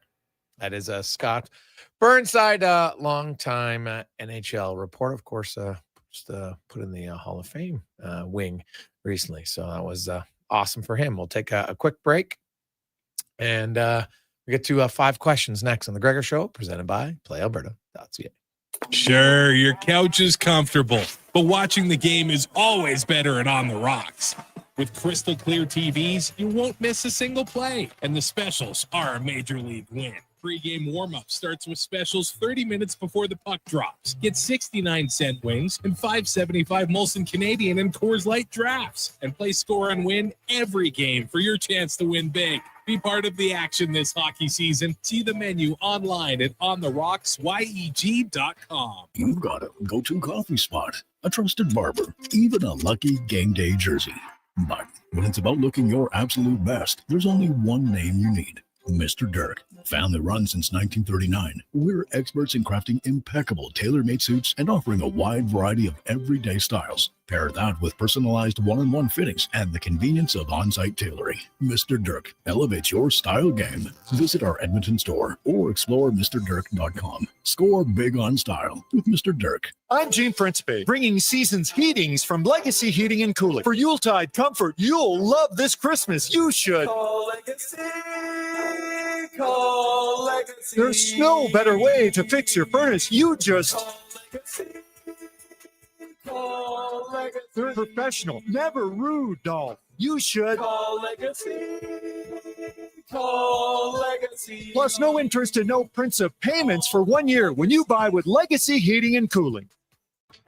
That is Scott Burnside, longtime NHL reporter. Of course, just put in the Hall of Fame wing recently. So that was Awesome for him. We'll take a quick break, and we get to 5 questions next on the Gregor Show, presented by PlayAlberta.ca. Sure, your couch is comfortable, but watching the game is always better at On the Rocks. With crystal clear TVs, you won't miss a single play, and the specials are a major league win. Pre-game warm-up starts with specials 30 minutes before the puck drops. Get 69-cent wings and $5.75 Molson Canadian and Coors Light drafts, and play score and win every game for your chance to win big. Be part of the action this hockey season. See the menu online at ontherocks.yeg.com. You've got a go-to coffee spot, a trusted barber, even a lucky game day jersey. But when it's about looking your absolute best, there's only one name you need: Mr. Dirk. Family run since 1939, we're experts in crafting impeccable tailor-made suits and offering a wide variety of everyday styles. Pair that with personalized one-on-one fittings and the convenience of on-site tailoring. Mr. Dirk elevates your style game. Visit our Edmonton store or explore MrDirk.com. Score big on style with Mr. Dirk. I'm Gene Principe, bringing Seasons Heatings from Legacy Heating and Cooling. For Yuletide comfort you'll love this Christmas. You should. Call Legacy. Call Legacy. There's no better way to fix your furnace. You just... Call Legacy. Call Legacy. They're professional, never rude, doll. You should. Call Legacy. Call Legacy. Plus no interest and no prints of payments for 1 year when you buy with Legacy Heating and Cooling.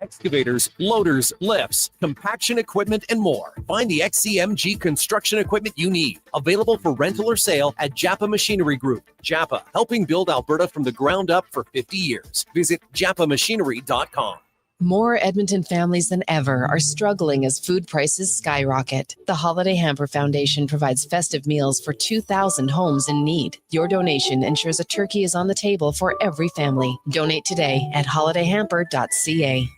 Excavators, loaders, lifts, compaction equipment, and more. Find the XCMG construction equipment you need. Available for rental or sale at Japa Machinery Group. Japa, helping build Alberta from the ground up for 50 years. Visit japamachinery.com. More Edmonton families than ever are struggling as food prices skyrocket. The Holiday Hamper Foundation provides festive meals for 2,000 homes in need. Your donation ensures a turkey is on the table for every family. Donate today at holidayhamper.ca.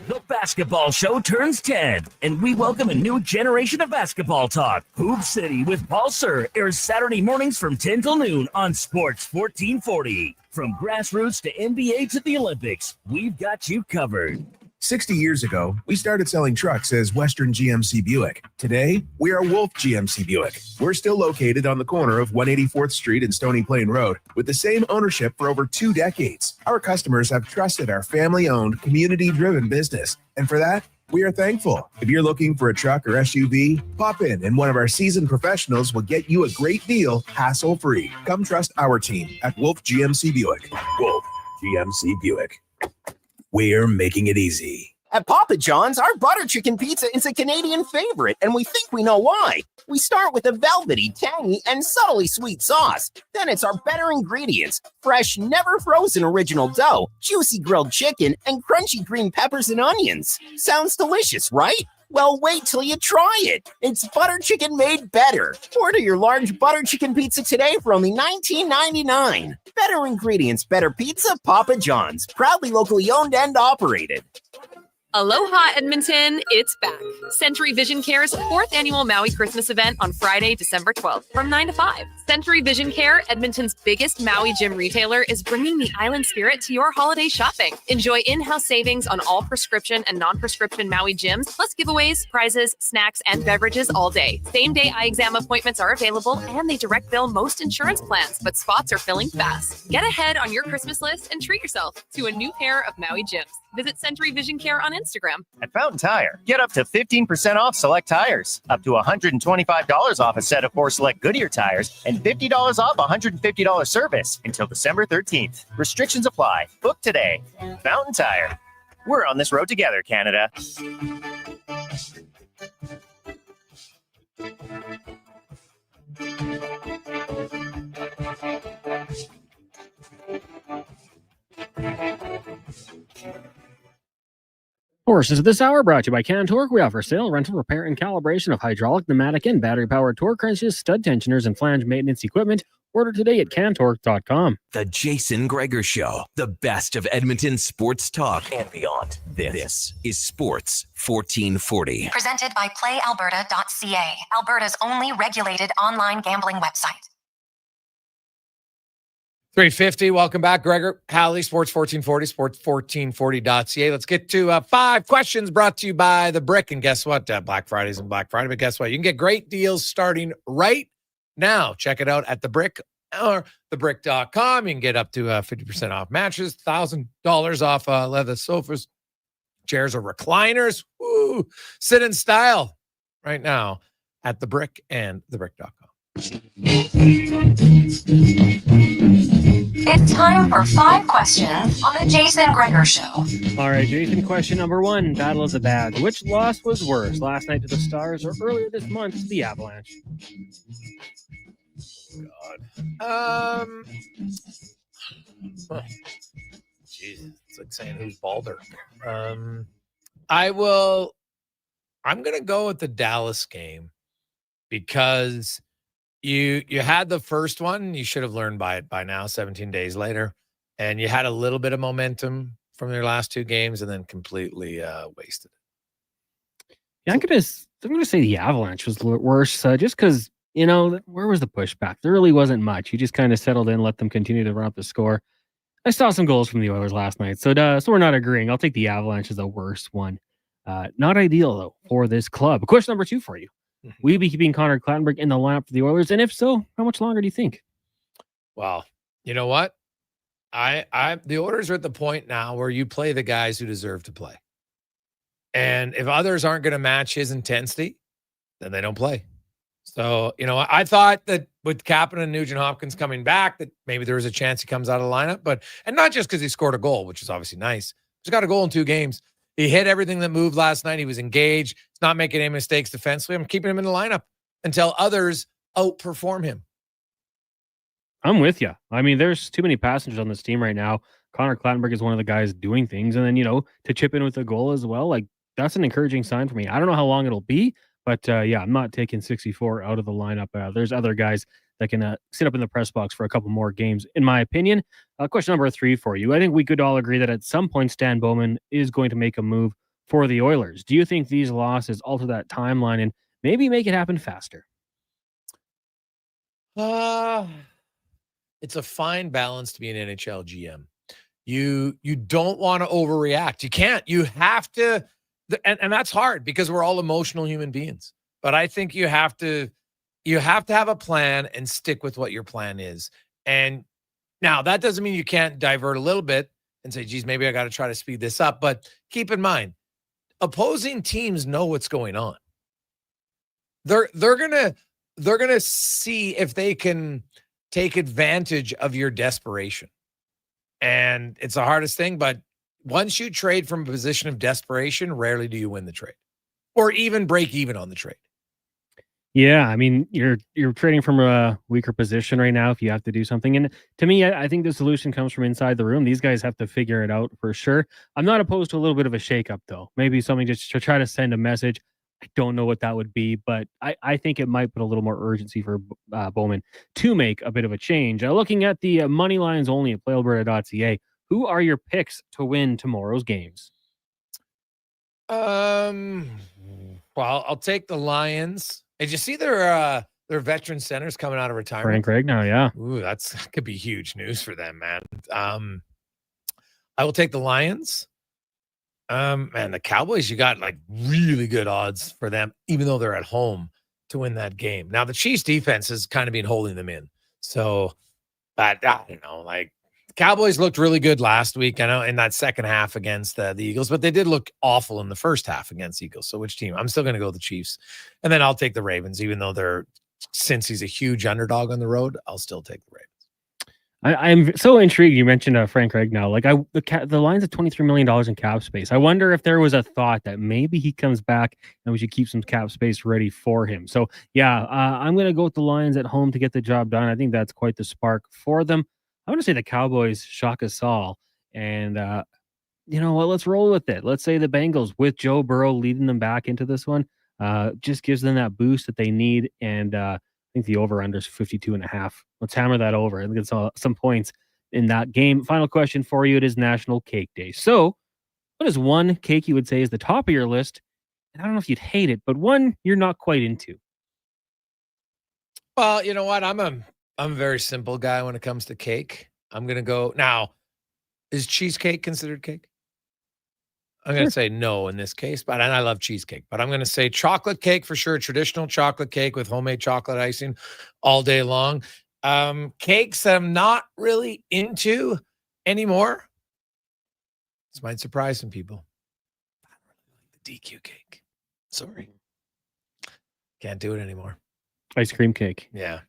The basketball show turns 10, and we welcome a new generation of basketball talk. Hoop City with Paul Sir airs Saturday mornings from 10 till noon on Sports 1440. From grassroots to NBA to the Olympics, we've got you covered. 60 years ago, we started selling trucks as Western GMC Buick. Today, we are Wolf GMC Buick. We're still located on the corner of 184th Street and Stony Plain Road with the same ownership for over 2 decades. Our customers have trusted our family-owned, community-driven business, and for that, we are thankful. If you're looking for a truck or SUV, pop in and one of our seasoned professionals will get you a great deal, hassle-free. Come trust our team at Wolf GMC Buick. Wolf GMC Buick. We're making it easy. At Papa John's, our butter chicken pizza is a Canadian favorite, and we think we know why. We start with a velvety, tangy, and subtly sweet sauce. Then it's our better ingredients: fresh, never frozen original dough, juicy grilled chicken, and crunchy green peppers and onions. Sounds delicious, right? Well, wait till you try it. It's butter chicken made better. Order your large butter chicken pizza today for only $19.99. Better ingredients, better pizza, Papa John's. Proudly locally owned and operated. Aloha Edmonton, it's back. Century Vision Care's 4th annual Maui Christmas event on Friday, December 12th from 9 to 5. Century Vision Care, Edmonton's biggest Maui gym retailer, is bringing the island spirit to your holiday shopping. Enjoy in-house savings on all prescription and non-prescription Maui gyms, plus giveaways, prizes, snacks, and beverages all day. Same-day eye exam appointments are available, and they direct bill most insurance plans, but spots are filling fast. Get ahead on your Christmas list and treat yourself to a new pair of Maui gyms. Visit Century Vision Care on Instagram. At Fountain Tire, get up to 15% off select tires, up to $125 off a set of 4 select Goodyear tires, and $50 off $150 service until December 13th. Restrictions apply. Book today. Fountain Tire. We're on this road together, Canada. Horses of this hour brought to you by Can Torque. We offer sale, rental, repair, and calibration of hydraulic, pneumatic, and battery-powered torque wrenches, stud tensioners, and flange maintenance equipment. Order today at cantorque.com. The Jason Gregor Show, the best of Edmonton sports talk and beyond. This is Sports 1440. Presented by PlayAlberta.ca, Alberta's only regulated online gambling website. 350. Welcome back, Gregor Halley, Sports 1440, sports1440.ca. Let's get to 5 questions brought to you by The Brick. And guess what? Black Friday's and Black Friday, but guess what? You can get great deals starting right now. Check it out at The Brick or thebrick.com. You can get up to 50% off mattresses, $1,000 off leather sofas, chairs, or recliners. Woo! Sit in style right now at The Brick and thebrick.com. It's time for 5 questions on the Jason Gregor Show. All right, Jason, question number 1, Battle of the Bags. Which loss was worse, last night to the Stars or earlier this month to the Avalanche? Jesus, it's like saying who's balder. I'm going to go with the Dallas game because you had the first one. You should have learned by it by now, 17 days later. And you had a little bit of momentum from their last 2 games and then completely wasted it. Yeah, I'm gonna say the Avalanche was worse, just because, where was the pushback? There really wasn't much. You just kind of settled in, let them continue to run up the score. I saw some goals from the Oilers last night, so we're not agreeing. I'll take the Avalanche as the worst one. Not ideal, though, for this club. Question number 2 for you. Will you be keeping Connor Clattenburg in the lineup for the Oilers? And if so, how much longer do you think? Well, you know what? The Oilers are at the point now where you play the guys who deserve to play. And if others aren't going to match his intensity, then they don't play. So, I thought that with Kapanen and Nugent Hopkins coming back, that maybe there was a chance he comes out of the lineup, and not just because he scored a goal, which is obviously nice. He's got a goal in 2 games. He hit everything that moved last night. He was engaged. He's not making any mistakes defensively. I'm keeping him in the lineup until others outperform him. I'm with you. I mean, there's too many passengers on this team right now. Connor Clattenburg is one of the guys doing things. And then, to chip in with a goal as well, that's an encouraging sign for me. I don't know how long it'll be, but I'm not taking 64 out of the lineup. There's other guys that can sit up in the press box for a couple more games, in my opinion. Question number 3 for you. I think we could all agree that at some point Stan Bowman is going to make a move for the Oilers. Do you think these losses alter that timeline and maybe make it happen faster? It's a fine balance to be an NHL GM. You don't want to overreact. You can't. You have to, and that's hard because we're all emotional human beings. But I think you have to have a plan and stick with what your plan is. And now that doesn't mean you can't divert a little bit and say, geez, maybe I got to try to speed this up. But keep in mind, opposing teams know what's going on. They're gonna see if they can take advantage of your desperation. And it's the hardest thing, but once you trade from a position of desperation, rarely do you win the trade or even break even on the trade. Yeah, I mean, you're trading from a weaker position right now if you have to do something. And to me, I think the solution comes from inside the room. These guys have to figure it out for sure. I'm not opposed to a little bit of a shakeup, though. Maybe something just to try to send a message. I don't know what that would be, but I think it might put a little more urgency for Bowman to make a bit of a change. Looking at the money lines only at playalberta.ca, who are your picks to win tomorrow's games? Well, I'll take the Lions. Did you see their veteran centers coming out of retirement? Frank Ragnow, yeah. Ooh, that could be huge news for them, man. I will take the Lions. Man, the Cowboys, you got really good odds for them, even though they're at home, to win that game. Now, the Chiefs defense has kind of been holding them in. So, but I don't know, the Cowboys looked really good last week, I know, in that second half against the Eagles, but they did look awful in the first half against the Eagles. So which team? I'm still going to go with the Chiefs. And then I'll take the Ravens, even though since he's a huge underdog on the road, I'll still take the Ravens. I'm so intrigued. You mentioned Frank Ragnow. The Lions have $23 million in cap space. I wonder if there was a thought that maybe he comes back and we should keep some cap space ready for him. So yeah, I'm going to go with the Lions at home to get the job done. I think that's quite the spark for them. I want to say the Cowboys shock us all. And you know what? Let's roll with it. Let's say the Bengals with Joe Burrow leading them back into this one just gives them that boost that they need. And I think the over-under is 52.5. Let's hammer that over and get some points in that game. Final question for you. It is National Cake Day. So what is one cake you would say is the top of your list? And I don't know if you'd hate it, but one you're not quite into. Well, you know what? I'm a very simple guy when it comes to cake. I'm going to go. Now, is cheesecake considered cake? I'm going to say no in this case, and I love cheesecake, but I'm going to say chocolate cake for sure. Traditional chocolate cake with homemade chocolate icing all day long. Cakes that I'm not really into anymore. This might surprise some people. I don't really like the DQ cake. Sorry. Can't do it anymore. Ice cream cake. Yeah.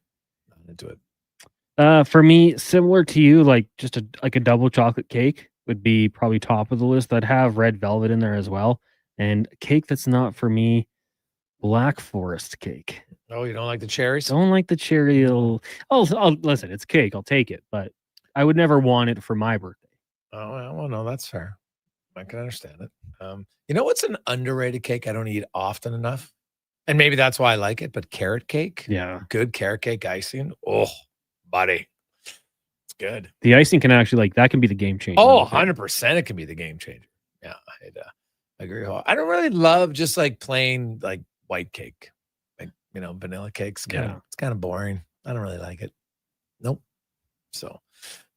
Not into it. For me, similar to you, like just a double chocolate cake would be probably top of the list. I'd have red velvet in there as well. And cake that's not for me, Black Forest cake. Oh, you don't like the cherries? Don't like the cherry. Listen, it's cake. I'll take it, but I would never want it for my birthday. Oh, well, no, that's fair. I can understand it. You know what's an underrated cake I don't eat often enough? And maybe that's why I like it, but carrot cake. Yeah. Good carrot cake icing. Oh, buddy. It's good. The icing can actually, that can be the game changer. Oh, 100% it can be the game changer. Yeah, I'd agree. I don't really love just plain white cake. Vanilla cake's it's kind of boring. I don't really like it. Nope. So,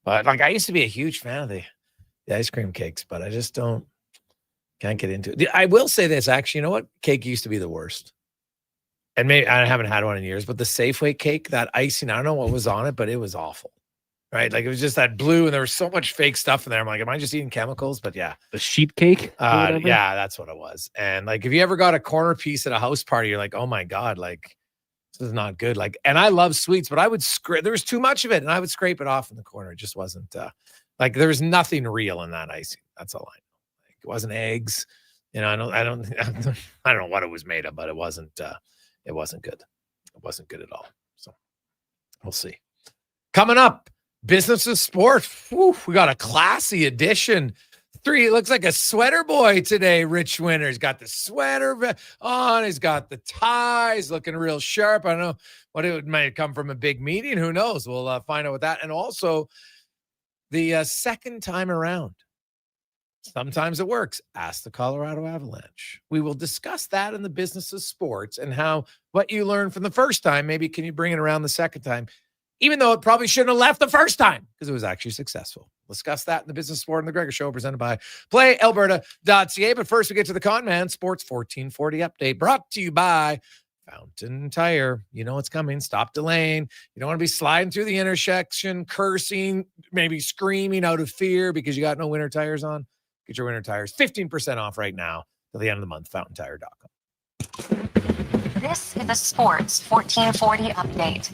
but I used to be a huge fan of the ice cream cakes, but I just can't get into it. I will say this, actually, you know what? Cake used to be the worst. And maybe I haven't had one in years, but the Safeway cake, that icing, I don't know what was on it, but it was awful. Right? It was just that blue and there was so much fake stuff in there. I'm like, am I just eating chemicals? But yeah. The sheep cake? Yeah, that's what it was. And if you ever got a corner piece at a house party, you're like, oh my God, this is not good. And I love sweets, but I would there was too much of it and I would scrape it off in the corner. It just wasn't there was nothing real in that icing. That's all I know. It wasn't I don't know what it was made of, but it wasn't good. It wasn't good at all. So we'll see. Coming up, business of sport. Whew, we got a classy edition. It looks like a sweater boy today, Rich Winter. He's got the sweater on. He's got the tie. He's looking real sharp. I don't know what it might come from a big meeting. Who knows? We'll find out with that. And also the second time around. Sometimes it works. Ask the Colorado Avalanche. We will discuss that in the business of sports and what you learned from the first time. Maybe can you bring it around the second time? Even though it probably shouldn't have left the first time because it was actually successful. We'll discuss that in the Business Sport and the Gregor Show presented by PlayAlberta.ca. But first we get to the Conman Sports 1440 update brought to you by Fountain Tire. You know what's coming. Stop delaying. You don't want to be sliding through the intersection, cursing, maybe screaming out of fear because you got no winter tires on. Get your winter tires 15% off right now till the end of the month. FountainTire.com. This is the Sports 1440 update.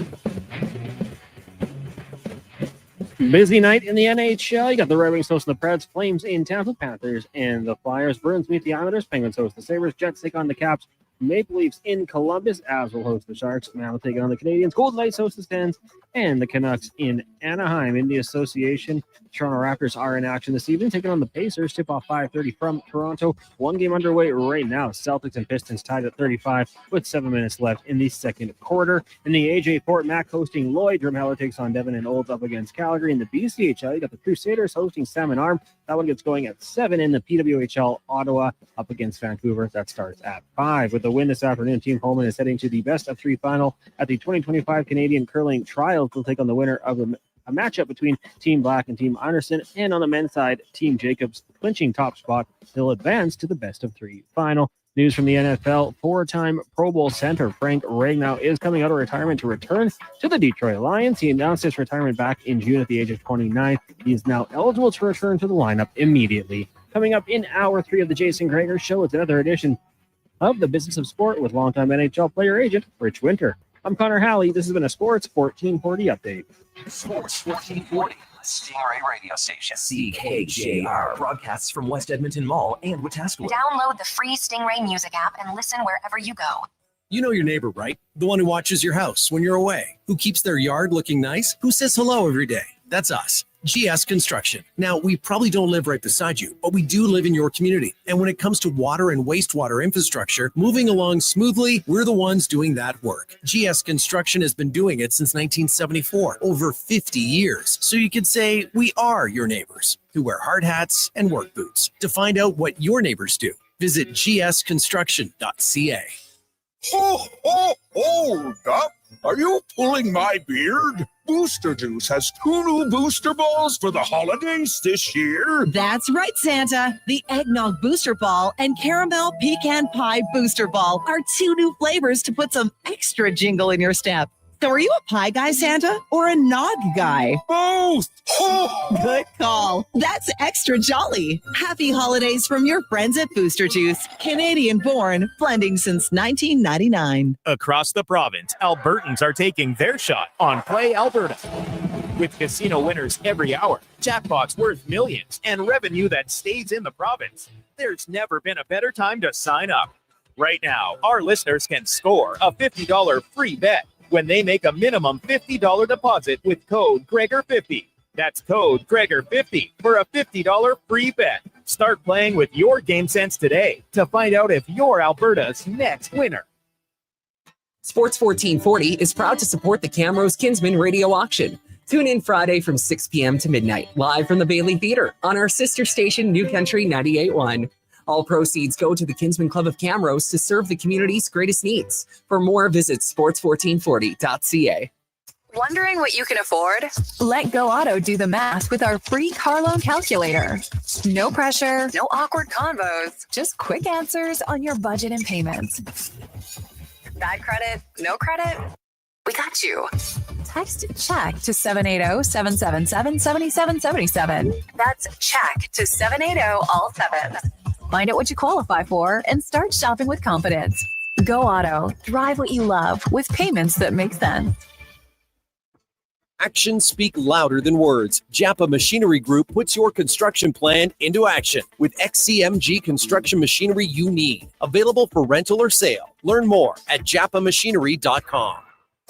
Busy night in the NHL. You got the Red Wings hosting the Preds, Flames in Tampa, Panthers and the Flyers. Bruins meet the Islanders, Penguins host the Sabres, Jets take on the Caps, Maple Leafs in Columbus, Avs will host the Sharks, Now taking on the Canadians, Golden Knights host the Sens, and the Canucks in Anaheim. In the association, Toronto Raptors are in action this evening, taking on the Pacers. Tip-off 5:30 from Toronto. One game underway right now. Celtics and Pistons tied at 35 with 7 minutes left in the second quarter. In the AJ Fort Mac hosting Lloyd. Drumheller takes on Devon and Olds up against Calgary. In the BCHL, you got the Crusaders hosting Salmon Arm. That one gets going at 7 in the PWHL. Ottawa up against Vancouver. That starts at 5. With the win this afternoon, Team Holman is heading to the best-of-3 final at the 2025 Canadian Curling Trials. They'll take on the winner of a matchup between Team Black and Team Anderson. And on the men's side, Team Jacobs clinching top spot. They'll advance to the best-of-3 final. News from the NFL, 4-time Pro Bowl center Frank Ragnow is coming out of retirement to return to the Detroit Lions. He announced his retirement back in June at the age of 29. He is now eligible to return to the lineup immediately. Coming up in Hour 3 of the Jason Gregor Show, it's another edition of the Business of Sport with longtime NHL player agent Rich Winter. I'm Connor Halley. This has been a Sports 1440 update. Sports 1440, Stingray radio station. CKJR broadcasts from West Edmonton Mall and Wetaskiwin. Download the free Stingray music app and listen wherever you go. You know your neighbor, right? The one who watches your house when you're away, who keeps their yard looking nice, who says hello every day. That's us. GS Construction. Now, we probably don't live right beside you, but we do live in your community. And when it comes to water and wastewater infrastructure, moving along smoothly, we're the ones doing that work. GS Construction has been doing it since 1974, over 50 years. So you could say we are your neighbors who wear hard hats and work boots. To find out what your neighbors do, visit gsconstruction.ca. Hold up. Are you pulling my beard? Booster Juice has 2 new booster balls for the holidays this year. That's right, Santa. The Eggnog Booster Ball and Caramel Pecan Pie Booster Ball are 2 new flavors to put some extra jingle in your step. So are you a pie guy, Santa, or a nog guy? Both! Good call. That's extra jolly. Happy holidays from your friends at Booster Juice. Canadian born, blending since 1999. Across the province, Albertans are taking their shot on Play Alberta. With casino winners every hour, jackpots worth millions, and revenue that stays in the province, there's never been a better time to sign up. Right now, our listeners can score a $50 free bet when they make a minimum $50 deposit with code Gregor50. That's code Gregor50 for a $50 free bet. Start playing with your game sense today to find out if you're Alberta's next winner. Sports 1440 is proud to support the Camrose Kinsman Radio Auction. Tune in Friday from 6 p.m. to midnight, live from the Bailey Theater on our sister station, New Country 98.1. All proceeds go to the Kinsman Club of Camrose to serve the community's greatest needs. For more, visit sports1440.ca. Wondering what you can afford? Let Go Auto do the math with our free car loan calculator. No pressure, no awkward convos, just quick answers on your budget and payments. Bad credit, no credit? We got you. Text CHECK to 780-777-7777. That's CHECK to 780 all 7. Find out what you qualify for and start shopping with confidence. Go Auto. Drive what you love with payments that make sense. Actions speak louder than words. Japa Machinery Group puts your construction plan into action with XCMG construction machinery you need. Available for rental or sale. Learn more at japamachinery.com.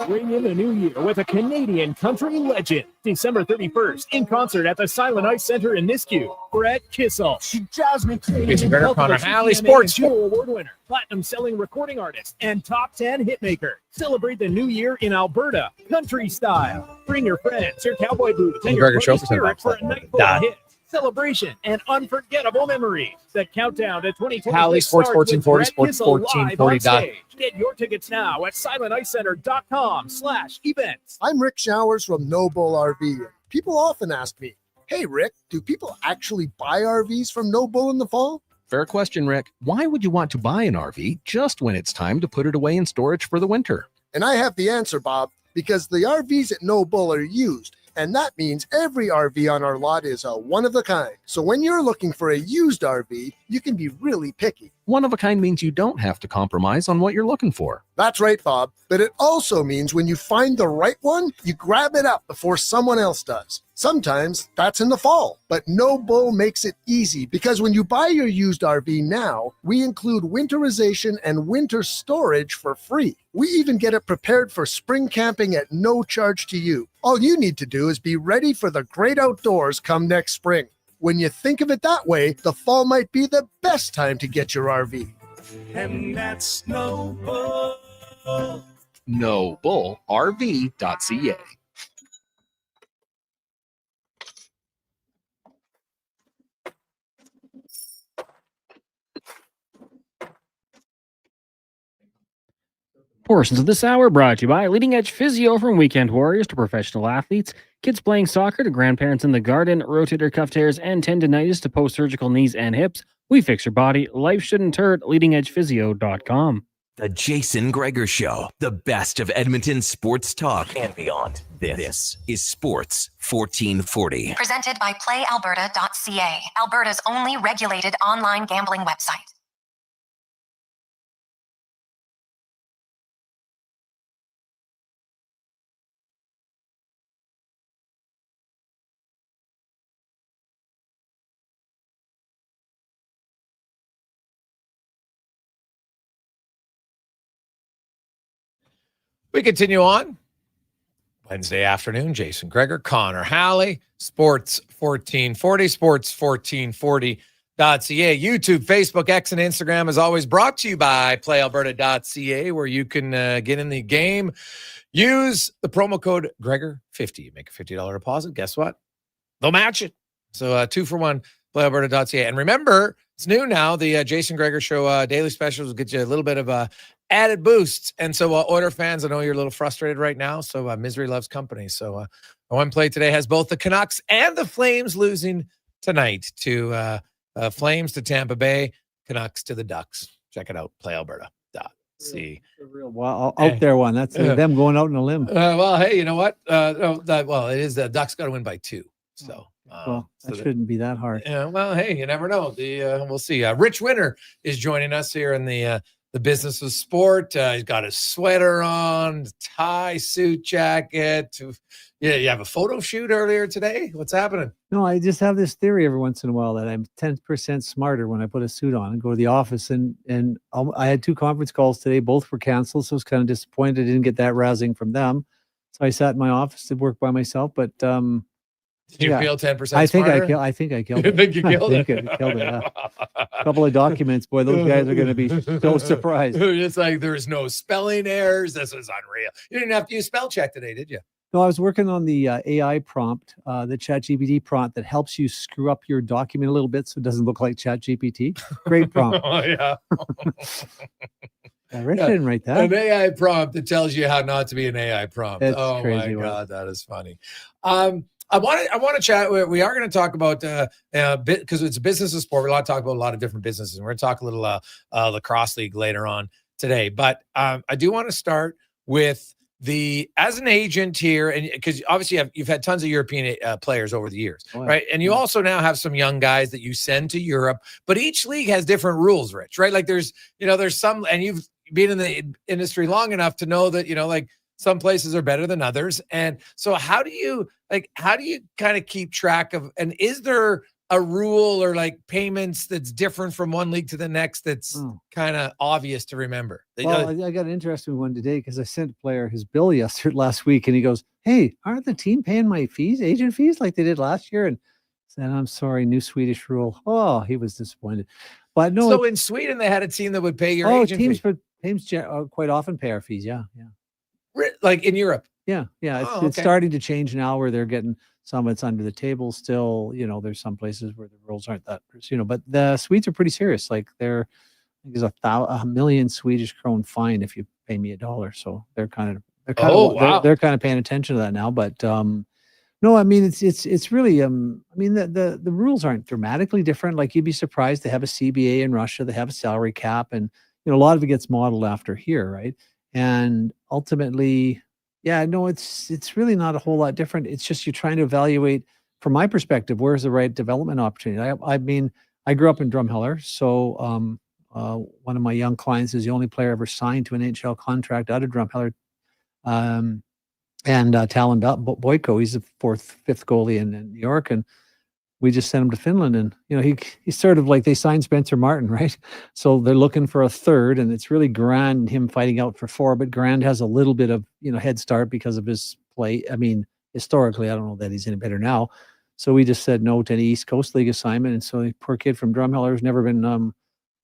Bring in the new year with a Canadian country legend. December 31st, in concert at the Silent Ice Center in Nisku. Brett Kissel, Jasmine Jason Gregor, Connor Halley, Sports Award winner, platinum-selling recording artist, and top 10 hitmaker. Celebrate the new year in Alberta, country style. Bring your friends, your cowboy boots, and your Gregor Show spirit for a night full of hits, celebration, and unforgettable memories. The countdown to 2020. Halley, Sports 1440, sports1440. Get your tickets now at silenticecenter.com/events. I'm Rick Showers from No Bull RV. People often ask me, hey, Rick, do people actually buy RVs from No Bull in the fall? Fair question, Rick. Why would you want to buy an RV just when it's time to put it away in storage for the winter? And I have the answer, Bob, because the RVs at No Bull are used. And that means every RV on our lot is a one-of-a-kind. So when you're looking for a used RV, you can be really picky. One of a kind means you don't have to compromise on what you're looking for. That's right, Bob. But it also means when you find the right one, you grab it up before someone else does. Sometimes that's in the fall, but No Bull makes it easy because when you buy your used RV now, we include winterization and winter storage for free. We even get it prepared for spring camping at no charge to you. All you need to do is be ready for the great outdoors come next spring. When you think of it that way, the fall might be the best time to get your RV. And that's No Bull. NoBullRV.ca. Portions of this hour brought to you by Leading Edge Physio, from weekend warriors to professional athletes, kids playing soccer to grandparents in the garden, rotator cuff tears and tendonitis to post-surgical knees and hips. We fix your body. Life shouldn't hurt. LeadingEdgePhysio.com. The Jason Gregor Show, the best of Edmonton sports talk and beyond. This is Sports 1440. Presented by PlayAlberta.ca, Alberta's only regulated online gambling website. We continue on Wednesday afternoon. Jason Gregor, Connor Halley, Sports 1440, sports1440.ca. YouTube, Facebook, X, and Instagram is always brought to you by playalberta.ca, where you can get in the game. Use the promo code Gregor50. Make a $50 deposit. Guess what? They'll match it. So 2-for-1, playalberta.ca. And remember, it's new now. The Jason Gregor Show daily specials will get you a little bit of added boosts. And so Oiler fans, I know you're a little frustrated right now. So misery loves company. So one play today has both the Canucks and the Flames losing tonight to Flames to Tampa Bay, Canucks to the Ducks. Check it out. PlayAlberta.ca. Well, out there one. That's them going out on a limb. Well, hey, you know what? It is the Ducks got to win by 2. So that shouldn't be that hard. Yeah. Well, hey, you never know. We'll see. Rich Winter is joining us here in the business of sport. He's got his sweater on, tie, suit, jacket. Yeah, you have a photo shoot earlier today. What's happening? No, I just have this theory every once in a while that I'm 10% smarter when I put a suit on and go to the office. And I had 2 conference calls today. Both were canceled, so I was kind of disappointed. I didn't get that rousing from them. So I sat in my office to work by myself. But did you feel 10% I think smarter? I think I killed it. You think you killed it? I killed it, yeah. A couple of documents, boy, those guys are going to be so surprised. It's like there's no spelling errors. This is unreal. You didn't have to use spell check today, did you? No, I was working on the AI prompt, the ChatGPT prompt that helps you screw up your document a little bit so it doesn't look like ChatGPT. Great prompt. Oh, yeah. Rich didn't write that. An AI prompt that tells you how not to be an AI prompt. That's oh crazy, my right? God, that is funny. I want to chat. We are going to talk about because it's a business of sport. We're going to talk about a lot of different businesses. And we're going to talk a little lacrosse league later on today. But I do want to start with as an agent here, and because obviously you've had tons of European players over the years, right? And you also now have some young guys that you send to Europe. But each league has different rules, Rich, right? Like there's some, and you've been in the industry long enough to know that like some places are better than others. And so how do you kind of keep track of, and is there a rule or like payments that's different from one league to the next that's kind of obvious to remember? Well, I got an interesting one today because I sent a player his bill last week and he goes, "Hey, aren't the team paying my agent fees like they did last year?" And I said, "I'm sorry, new Swedish rule." Oh, he was disappointed. But no. So in Sweden, they had a team that would pay your agent teams, fee. but teams quite often pay our fees. Yeah. Like in Europe. Yeah. It's starting to change now where they're getting some it's under the table still. There's some places where the rules aren't that, but the Swedes are pretty serious. Like there's a million Swedish kron fine if you pay me $1. So they're kind of paying attention to that now. But no, I mean it's really the rules aren't dramatically different. Like you'd be surprised. They have a CBA in Russia. They have a salary cap, and a lot of it gets modeled after here, right? And ultimately, it's really not a whole lot different. It's just you're trying to evaluate, from my perspective, where's the right development opportunity. I grew up in Drumheller, so one of my young clients is the only player ever signed to an NHL contract out of Drumheller. And Talon Boyko, he's the 5th goalie in New York, and we just sent him to Finland, and he's sort of like they signed Spencer Martin, right? So they're looking for a 3rd, and it's really Grand and him fighting out for 4. But Grand has a little bit of head start because of his play. I mean, historically, I don't know that he's any better now. So we just said no to an East Coast League assignment, and so the poor kid from Drumheller has never been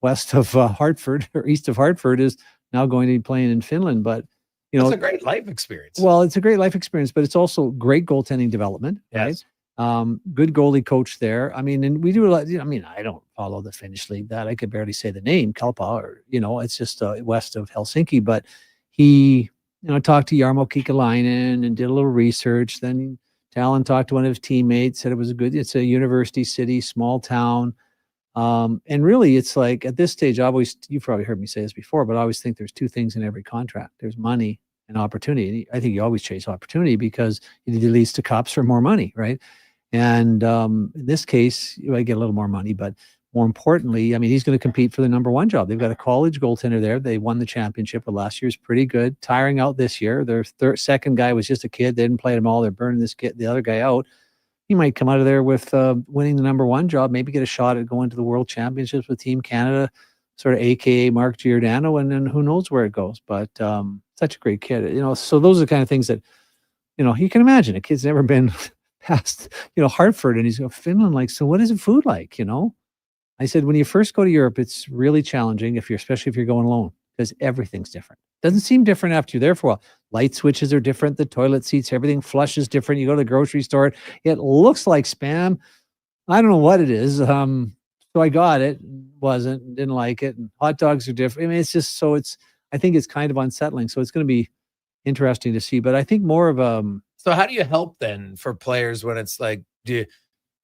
west of Hartford or east of Hartford is now going to be playing in Finland. But it's a great life experience. Well, it's a great life experience, but it's also great goaltending development, right? Good goalie coach there. I mean, and we do a lot. I don't follow the Finnish league that I could barely say the name Kalpa, or it's just west of Helsinki. But he, talked to Jarmo Kikalainen and did a little research. Then Talon talked to one of his teammates, said it's a university city, small town. And really, it's like at this stage, you've probably heard me say this before, but I always think there's 2 things in every contract. There's money and opportunity. I think you always chase opportunity because it either leads to cups or more money, right? And in this case, I get a little more money, but more importantly, he's going to compete for the number 1 job. They've got a college goaltender there. They won the championship, but last year's pretty good. Tiring out this year. Their second guy was just a kid. They didn't play them all. They're burning the other guy out. He might come out of there with winning the number 1 job, maybe get a shot at going to the World Championships with Team Canada, sort of AKA Mark Giordano, and then who knows where it goes. But such a great kid, so those are the kind of things that, you can imagine a kid's never been past, Hartford, and he's going Finland. Like, so what is the food like? I said, when you first go to Europe, it's really challenging especially if you're going alone, because everything's different. Doesn't seem different after you're there for a while. Light switches are different. The toilet seats, everything flushes different. You go to the grocery store, it looks like Spam. I don't know what it is. So I got it, didn't like it. And hot dogs are different. It's just, I think it's kind of unsettling. So it's going to be interesting to see. But I think more of So how do you help then for players when it's like, do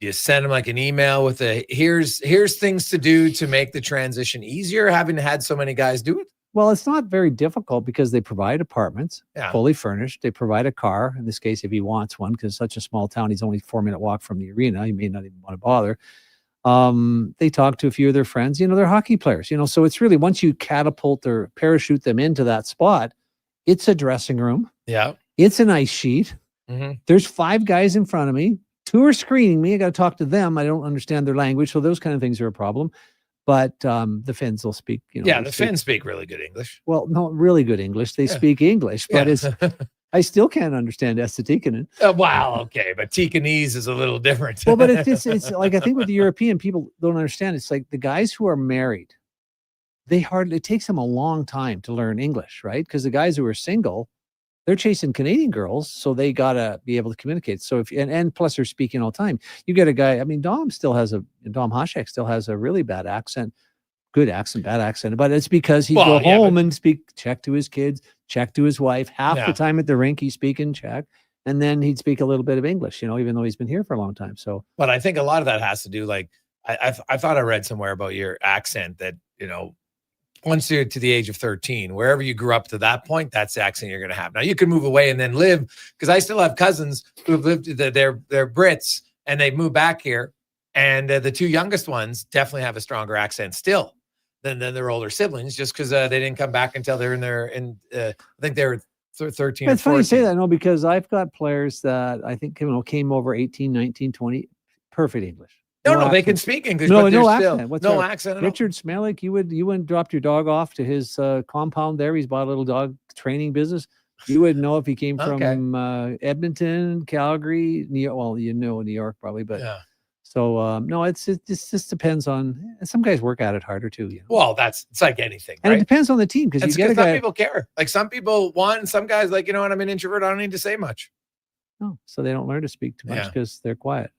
you send them like an email with here's things to do to make the transition easier, having had so many guys do it? Well, it's not very difficult because they provide apartments, fully furnished. They provide a car, in this case, if he wants one, because it's such a small town, he's only 4-minute walk from the arena. He may not even want to bother. They talk to a few of their friends, they're hockey players, so it's really, once you catapult or parachute them into that spot, it's a dressing room. Yeah. It's an ice sheet. There's 5 guys in front of me. 2 are screening me. I got to talk to them. I don't understand their language. So those kind of things are a problem. But the Finns will speak, the Finns speak really good English. Well, not really good English. They speak English, but it's, I still can't understand Estetikkanen. Wow. Okay. But Tikkanese is a little different. Well, but it's like, I think with the European, people don't understand. It's like the guys who are married, it takes them a long time to learn English, right? Because the guys who are single, they're chasing Canadian girls, so they gotta be able to communicate. So and plus they're speaking all the time. You get a guy. I mean, Dom Hasek still has a really bad accent, good accent, bad accent. But it's because he'd go home and speak Czech to his kids, Czech to his wife. Half the time at the rink, he's speaking Czech, and then he'd speak a little bit of English. Even though he's been here for a long time. So, but I think a lot of that has to do, like, I thought I read somewhere about your accent that once you're to the age of 13, wherever you grew up to that point, that's the accent you're going to have. Now you can move away and then live, because I still have cousins who have lived, they're Brits and they moved back here. And the 2 youngest ones definitely have a stronger accent still than their older siblings, just because they didn't come back until they're I think they were 13 it's or 14. funny you say that, because I've got players that I think came over 18, 19, 20, perfect English. No, they can speak English, no, but no there's accent. still no accent. Richard Smelik, you went and dropped your dog off to his compound there. He's bought a little dog training business. You would know if he came from Edmonton, Calgary, New York. Well, New York probably, but so no, it just depends on. Some guys work at it harder too. Well, it's like anything, and right? It depends on the team, because you get a some guy. people care. Like some people want, some guys like, I'm an introvert. I don't need to say much. No, so they don't learn to speak too much because they're quiet.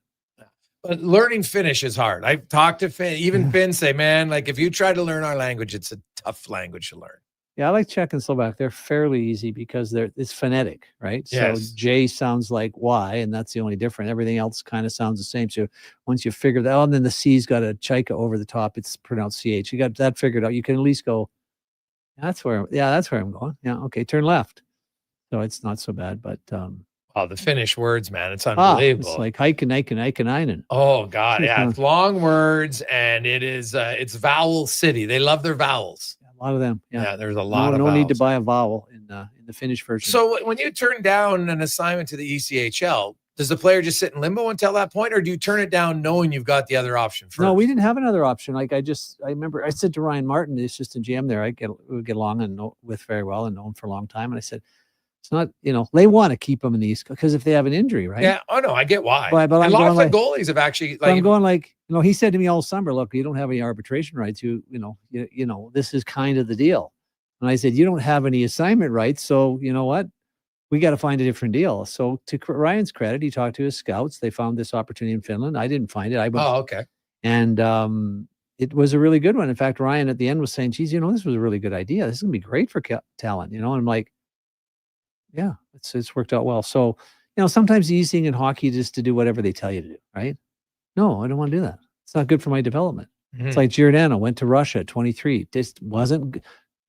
But learning Finnish is hard. I've talked to Finn, Finns say, man, like if you try to learn our language, it's a tough language to learn. Yeah, I like Czech and Slovak. They're fairly easy because it's phonetic, right? Yes. So J sounds like Y, and that's the only difference. Everything else kind of sounds the same. So once you figure that out, and then the C's got a chika over the top, it's pronounced CH. You got that figured out. You can at least go, that's where I'm going. Yeah, okay, turn left. So it's not so bad, but oh, the Finnish words, man, it's unbelievable. It's like Heiken. Oh God, yeah, it's long words, and it's vowel city. They love their vowels. A lot of them. Yeah, there's a lot of no vowels. need to buy a vowel in the Finnish version. So when you turn down an assignment to the ECHL, does the player just sit in limbo until that point, or do you turn it down knowing you've got the other option first? No, we didn't have another option. Like I remember I said to Ryan Martin, the assistant GM there, we would get along and know with very well and know him for a long time. And I said, it's not, they want to keep him in the East because if they have an injury, right? Yeah. Oh no, I get why. But and lots of goalies have actually I'm going he said to me all summer, look, you don't have any arbitration rights. You this is kind of the deal. And I said, you don't have any assignment rights. So you know what? We got to find a different deal. So to Ryan's credit, he talked to his scouts. They found this opportunity in Finland. I didn't find it. Okay. And it was a really good one. In fact, Ryan at the end was saying, geez, this was a really good idea. This is going to be great for talent, and I'm like, yeah, it's worked out well. So, sometimes the easy thing in hockey is just to do whatever they tell you to do, right? No, I don't want to do that. It's not good for my development. Mm-hmm. It's like Giordano went to Russia at 23. Just wasn't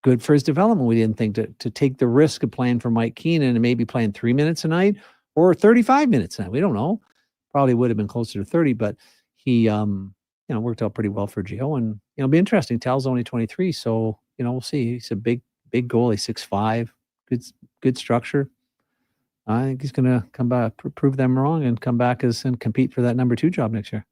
good for his development. We didn't think to take the risk of playing for Mike Keenan and maybe playing 3 minutes a night or 35 minutes a night. We don't know. Probably would have been closer to 30, but he, worked out pretty well for Gio. And, it'll be interesting. Tal's only 23, so, we'll see. He's a big goalie, 6'5", good structure. I think he's going to come back, prove them wrong, and come back and compete for that number 2 job next year.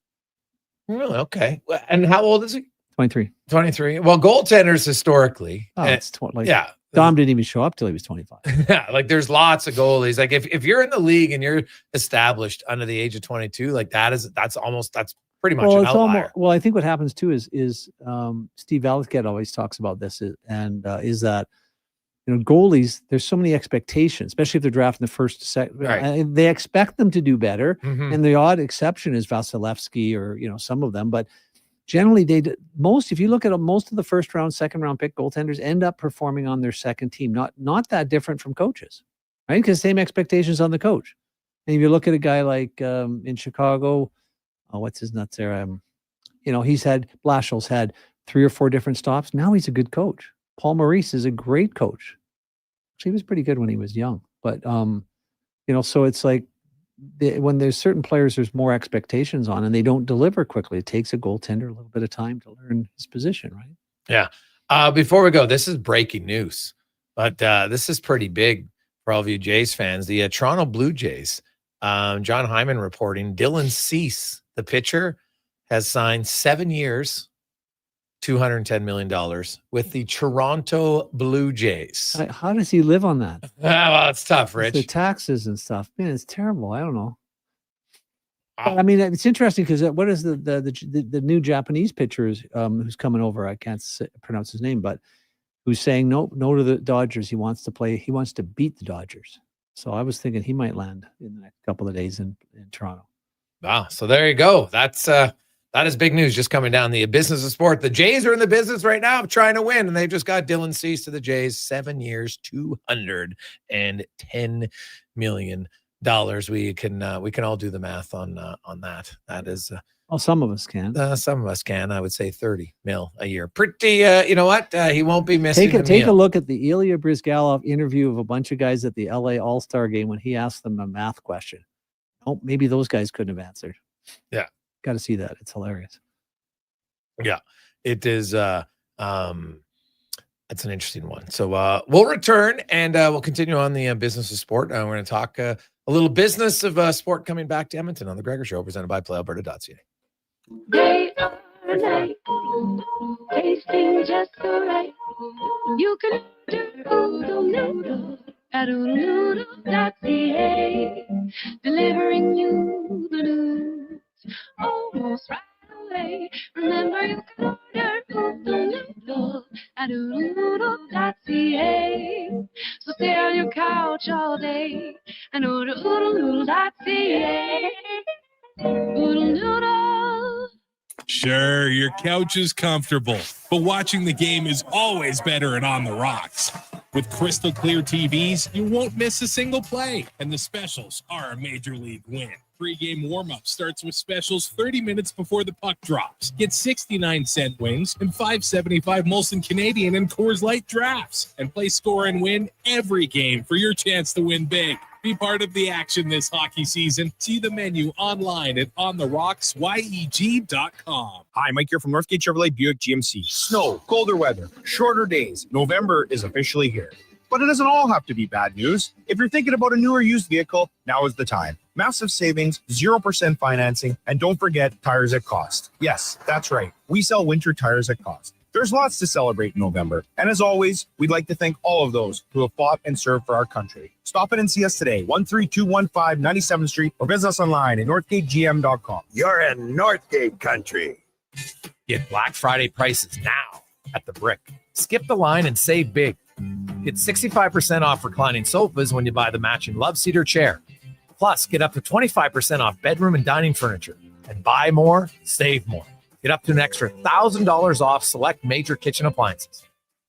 Really? Okay. And how old is he? 23. 23. Well, goaltenders historically. It's yeah. Dom didn't even show up till he was 25. Yeah. Like there's lots of goalies. Like if you're in the league and you're established under the age of 22, like that's pretty much an outlier. I think what happens too is Steve Valiquette always talks about this is that, goalies, there's so many expectations, especially if they're drafting the first second. Right. They expect them to do better. Mm-hmm. And the odd exception is Vasilevsky or, some of them. But generally if you look at most of the first round, second round pick goaltenders end up performing on their second team. Not that different from coaches, right? Because same expectations on the coach. And if you look at a guy like in Chicago, what's his nuts there? Blashill's had 3 or 4 different stops. Now he's a good coach. Paul Maurice is a great coach. Actually, he was pretty good when he was young. But, so it's like when there's certain players, there's more expectations on and they don't deliver quickly. It takes a goaltender a little bit of time to learn his position, right? Yeah. Before we go, this is breaking news, but this is pretty big for all of you Jays fans. The Toronto Blue Jays, John Hyman reporting, Dylan Cease, the pitcher, has signed 7 years, $210 million with the Toronto Blue Jays. How does he live on that? Well, it's tough, Rich. The taxes and stuff. Man, it's terrible. I don't know. I mean, it's interesting because what is the new Japanese pitcher who's coming over? I can't pronounce his name, but who's saying no to the Dodgers. He wants to play. He wants to beat the Dodgers. So I was thinking he might land in the next couple of days in Toronto. Wow. So there you go. That is big news just coming down the business of sport. The Jays are in the business right now of trying to win, and they've just got Dylan Cease to the Jays, 7 years, $210 million. We can all do the math on that. That is some of us can. Some of us can. I would say 30 mil a year. Pretty. You know what? He won't be missing. Take a look at the Ilya Bryzgalov interview of a bunch of guys at the LA All-Star game when he asked them a math question. Oh, maybe those guys couldn't have answered. Yeah. Got to see that. It's hilarious. Yeah, it is. It's an interesting one. So we'll return and we'll continue on the business of sport. We're going to talk a little business of sport coming back to Edmonton on the Gregor Show, presented by PlayAlberta.ca. Day or night, tasting just so right. You can noodle at noodle.ca, delivering you the news almost right away. Remember, you can order noodle at noodle.ca. So stay on your couch all day and order noodle.ca. Noodle. Sure, your couch is comfortable, but watching the game is always better and on the rocks. With crystal clear TVs, you won't miss a single play, and the specials are a major league win. Pre-game warm-up starts with specials 30 minutes before the puck drops. Get 69-cent wings and $5.75 Molson Canadian and Coors Light drafts, and play score and win every game for your chance to win big. Be part of the action this hockey season. See the menu online at ontherocksyeg.com. Hi, Mike here from Northgate Chevrolet Buick GMC. Snow, colder weather, shorter days. November is officially here. But it doesn't all have to be bad news. If you're thinking about a new or used vehicle, now is the time. Massive savings, 0% financing, and don't forget tires at cost. Yes, that's right. We sell winter tires at cost. There's lots to celebrate in November. And as always, we'd like to thank all of those who have fought and served for our country. Stop in and see us today, 13215 97th Street, or visit us online at northgategm.com. You're in Northgate country. Get Black Friday prices now at The Brick. Skip the line and save big. Get 65% off reclining sofas when you buy the matching Love Seater chair. Plus, get up to 25% off bedroom and dining furniture. And buy more, save more. Get up to an extra $1,000 off select major kitchen appliances.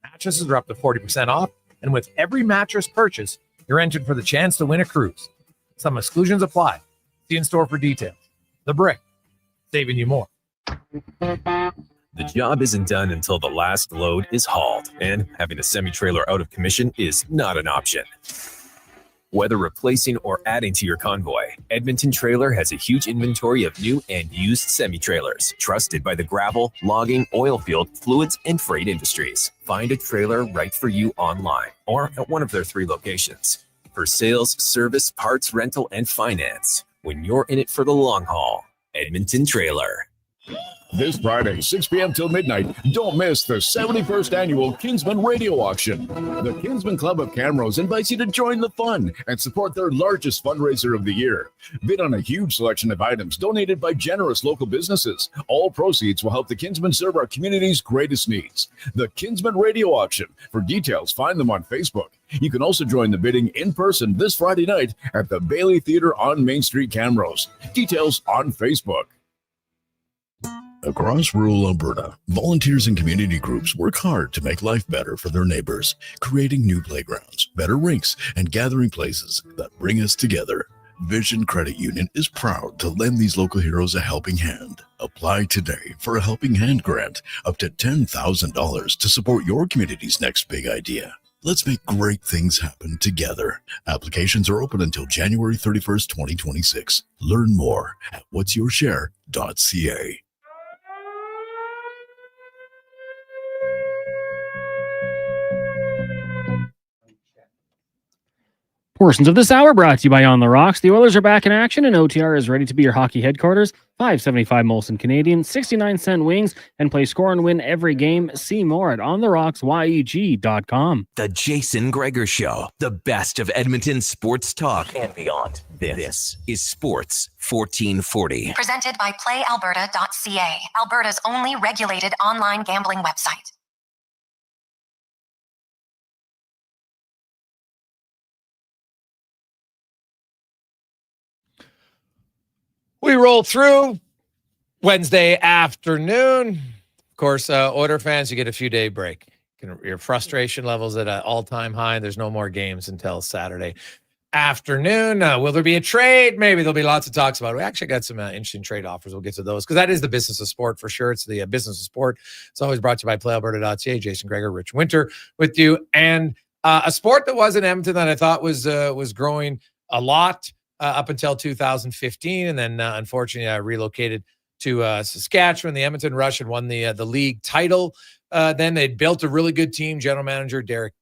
Mattresses are up to 40% off, and with every mattress purchase, you're entered for the chance to win a cruise. Some exclusions apply. See in store for details. The Brick, saving you more. The job isn't done until the last load is hauled, and having a semi-trailer out of commission is not an option. Whether replacing or adding to your convoy, Edmonton Trailer has a huge inventory of new and used semi-trailers, trusted by the gravel, logging, oil field, fluids, and freight industries. Find a trailer right for you online or at one of their 3 locations. For sales, service, parts, rental, and finance, when you're in it for the long haul, Edmonton Trailer. This Friday, 6 p.m. till midnight, don't miss the 71st annual Kinsman Radio Auction. The Kinsman Club of Camrose invites you to join the fun and support their largest fundraiser of the year. Bid on a huge selection of items donated by generous local businesses. All proceeds will help the Kinsmen serve our community's greatest needs. The Kinsman Radio Auction. For details, find them on Facebook. You can also join the bidding in person this Friday night at the Bailey Theatre on Main Street, Camrose. Details on Facebook. Across rural Alberta, volunteers and community groups work hard to make life better for their neighbors, creating new playgrounds, better rinks, and gathering places that bring us together. Vision Credit Union is proud to lend these local heroes a helping hand. Apply today for a Helping Hand grant up to $10,000 to support your community's next big idea. Let's make great things happen together. Applications are open until January 31st, 2026. Learn more at whatsyourshare.ca. Portions of this hour brought to you by On the Rocks. The Oilers are back in action, and OTR is ready to be your hockey headquarters. $5.75 Molson Canadian, 69-cent wings, and play score and win every game. See more at ontherocksyeg.com. The Jason Gregor Show, the best of Edmonton sports talk and beyond. This is Sports 1440. Presented by PlayAlberta.ca, Alberta's only regulated online gambling website. We roll through Wednesday afternoon. Of course, Oiler fans, you get a few-day break. Your frustration level's at an all-time high. There's no more games until Saturday afternoon. Will there be a trade? Maybe there'll be lots of talks about it. We actually got some interesting trade offers. We'll get to those because that is the business of sport for sure. It's the business of sport. It's always brought to you by PlayAlberta.ca. Jason Gregor, Rich Winter with you. And a sport that was in Edmonton that I thought was growing a lot up until 2015, and then unfortunately I relocated to Saskatchewan. The Edmonton Rush had won the league title. Then they'd built a really good team. General manager Derek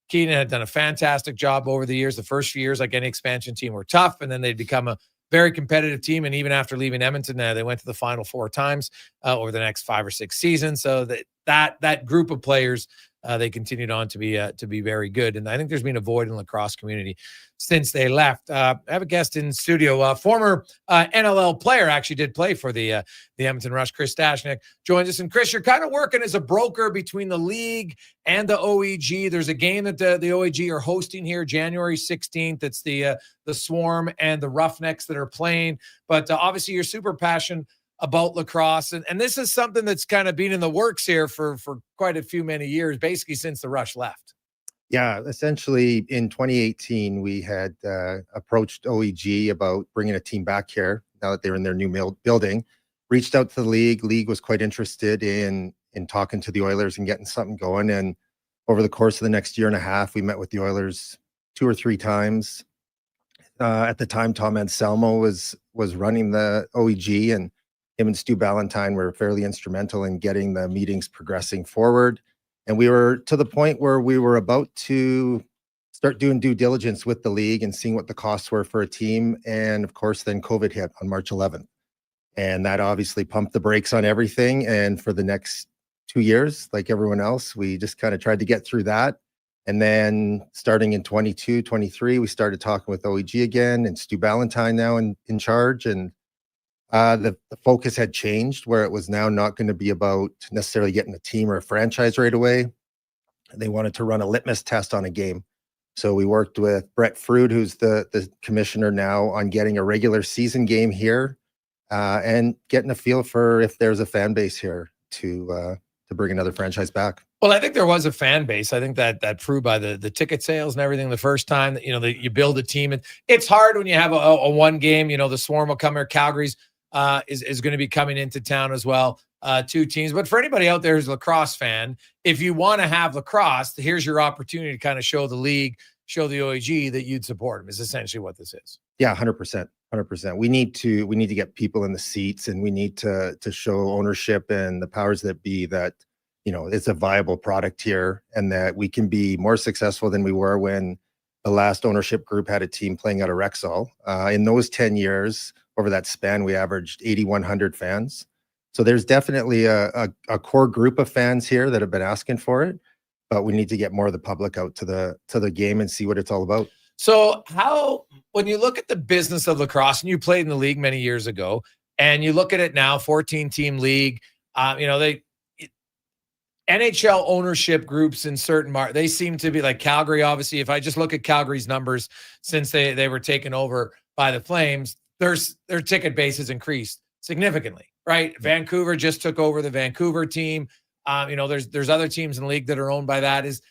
Keenan had done a fantastic job over the years. The first few years, like any expansion team, were tough, and then they'd become a very competitive team. And even after leaving Edmonton, they went to the final 4 times over the next 5 or 6 seasons. So that group of players, they continued on to be very good. And I think there's been a void in the lacrosse community since they left. I have a guest in studio, former NLL player, actually did play for the Edmonton Rush, Chris Stashnick, joins us. And Chris, you're kind of working as a broker between the league and the OEG. There's a game that the OEG are hosting here, January 16th. It's the Swarm and the Roughnecks that are playing. But obviously you're super passionate about lacrosse. And this is something that's kind of been in the works here for quite a many years, basically since the Rush left. Yeah, essentially in 2018, we had approached OEG about bringing a team back here now that they're in their new building. Reached out to the league. League was quite interested in talking to the Oilers and getting something going. And over the course of the next year and a half, we met with the Oilers 2 or 3 times. At the time, Tom Anselmo was running the OEG, and him and Stu Ballantyne were fairly instrumental in getting the meetings progressing forward. And we were to the point where we were about to start doing due diligence with the league and seeing what the costs were for a team. And of course, then COVID hit on March 11th. And that obviously pumped the brakes on everything. And for the next 2 years, like everyone else, we just kind of tried to get through that. And then starting in 22, 23, we started talking with OEG again, and Stu Ballantyne now in charge. And the focus had changed, where it was now not going to be about necessarily getting a team or a franchise right away. They wanted to run a litmus test on a game. So we worked with Brett Fruit, who's the commissioner now, on getting a regular season game here and getting a feel for if there's a fan base here to bring another franchise back. Well, I think there was a fan base. I think that proved by the ticket sales and everything the first time that, you build a team. And it's hard when you have a one game, the Swarm will come here. Calgary's is going to be coming into town as well. 2 teams. But for anybody out there who's a lacrosse fan, if you want to have lacrosse, here's your opportunity to kind of show the league, show the OEG that you'd support them, is essentially what this is. Yeah, 100%. 100%. We need to get people in the seats, and we need to show ownership and the powers that be that, it's a viable product here, and that we can be more successful than we were when the last ownership group had a team playing out of Rexall. In those 10 years, over that span, we averaged 8,100 fans. So there's definitely a core group of fans here that have been asking for it, but we need to get more of the public out to the game and see what it's all about. So when you look at the business of lacrosse, and you played in the league many years ago, and you look at it now, 14-team league, NHL ownership groups in certain they seem to be like Calgary. Obviously, if I just look at Calgary's numbers since they were taken over by the Flames, their ticket base has increased significantly. right? Vancouver just took over the Vancouver team. There's other teams in the league that are owned by that. Is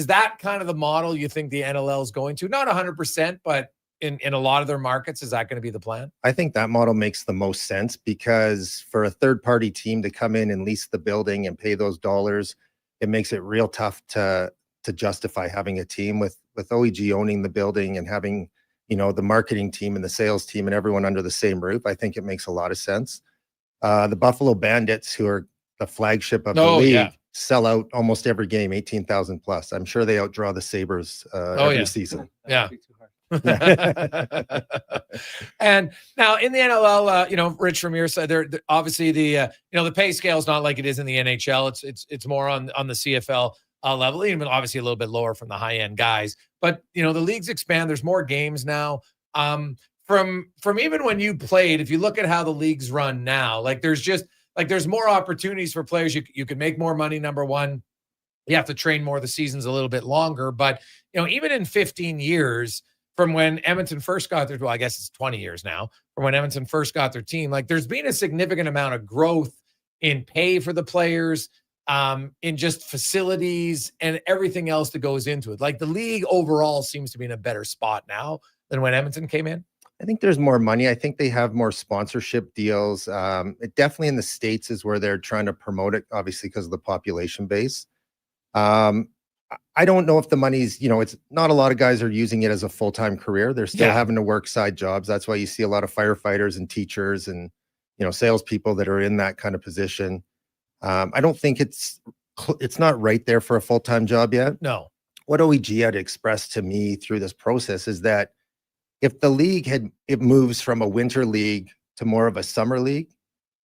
that kind of the model you think the NLL is going to? Not 100%, but in a lot of their markets, is that going to be the plan? I think that model makes the most sense because for a third-party team to come in and lease the building and pay those dollars, it makes it real tough to justify having a team with OEG owning the building and having, the marketing team and the sales team and everyone under the same roof. I think it makes a lot of sense. The Buffalo Bandits, who are the flagship of the league, sell out almost every game, 18,000 plus. I'm sure they outdraw the Sabres every season. Yeah. And now in the NLL, Rich, from your side, there obviously the pay scale is not like it is in the NHL. It's more on the CFL level, even obviously a little bit lower from the high end guys. But the leagues expand. There's more games now. From even when you played, if you look at how the leagues run now, there's more opportunities for players. You can make more money. Number one, you have to train more. The season's a little bit longer, but even in 15 years. From when Edmonton first got their, I guess it's 20 years now, from when Edmonton first got their team, there's been a significant amount of growth in pay for the players, in just facilities and everything else that goes into it. The league overall seems to be in a better spot now than when Edmonton came in. I think there's more money. I think they have more sponsorship deals. It definitely in the States is where they're trying to promote it, obviously because of the population base. I don't know if the money's, it's not a lot of guys are using it as a full-time career. They're still having to work side jobs. That's why you see a lot of firefighters and teachers and, salespeople that are in that kind of position. I don't think it's not right there for a full-time job yet. No. What OEG had expressed to me through this process is that if the league it moves from a winter league to more of a summer league,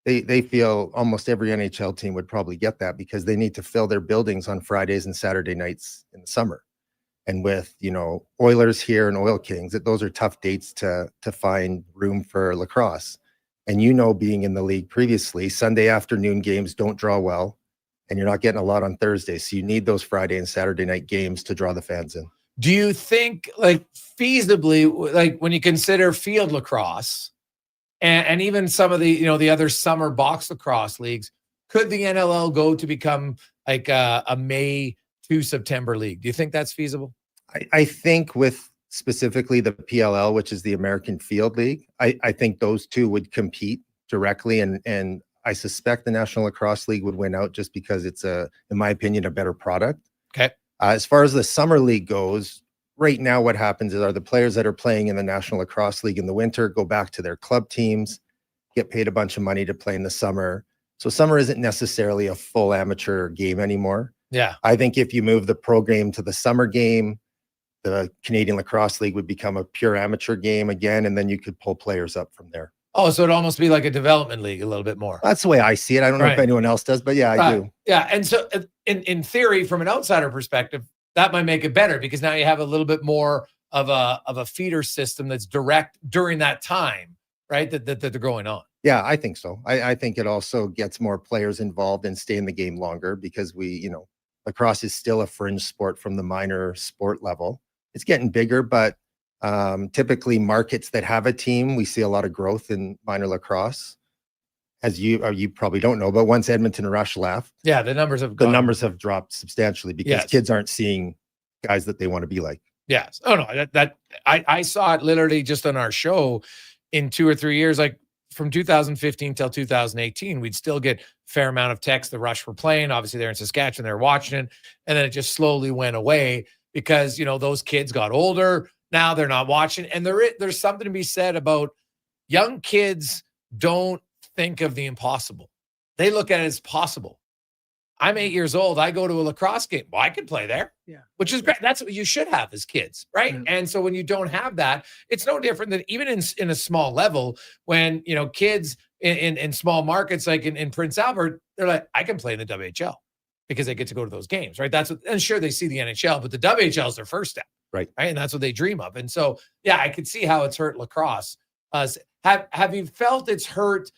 they feel almost every NHL team would probably get that because they need to fill their buildings on Fridays and Saturday nights in the summer. And with, Oilers here and Oil Kings, those are tough dates to find room for lacrosse. And being in the league previously, Sunday afternoon games don't draw well, and you're not getting a lot on Thursdays. So you need those Friday and Saturday night games to draw the fans in. Do you think, feasibly, when you consider field lacrosse, and even some of the, the other summer box lacrosse leagues, could the NLL go to become a May to September league? Do you think that's feasible? I think with specifically the PLL, which is the American Field League, I think those two would compete directly. And I suspect the National Lacrosse League would win out just because it's in my opinion, a better product. Okay. As far as the summer league goes, right now, what happens are the players that are playing in the National Lacrosse League in the winter go back to their club teams, get paid a bunch of money to play in the summer. So summer isn't necessarily a full amateur game anymore. Yeah. I think if you move the program to the summer game, the Canadian Lacrosse League would become a pure amateur game again, and then you could pull players up from there. Oh, so it'd almost be like a development league a little bit more. That's the way I see it. I don't know if anyone else does, but yeah, I do. Yeah. And so in theory, from an outsider perspective, that might make it better because now you have a little bit more of a feeder system that's direct during that time, right? That they're going on. Yeah, I think so. I think it also gets more players involved and stay in the game longer because lacrosse is still a fringe sport from the minor sport level. It's getting bigger, but typically markets that have a team, we see a lot of growth in minor lacrosse. As you probably don't know, but once Edmonton Rush left, the numbers have dropped substantially because kids aren't seeing guys that they want to be like. Yes. Oh no, I saw it literally just on our show in 2 or 3 years, from 2015 till 2018, we'd still get a fair amount of texts. The Rush were playing. Obviously, they're in Saskatchewan, they're watching it, and then it just slowly went away because those kids got older. Now they're not watching, and there's something to be said about young kids don't think of the impossible. They look at it as possible. I'm 8 years old. I go to a lacrosse game. Well, I can play there. Yeah. Which is great. That's what you should have as kids, right? Mm-hmm. And so when you don't have that, it's no different than even in a small level when, kids in small markets like in Prince Albert, they're like, I can play in the WHL because they get to go to those games, right? And sure, they see the NHL, but the WHL is their first step. Right. And that's what they dream of. And so, yeah, I could see how it's hurt lacrosse. Have you felt it's hurt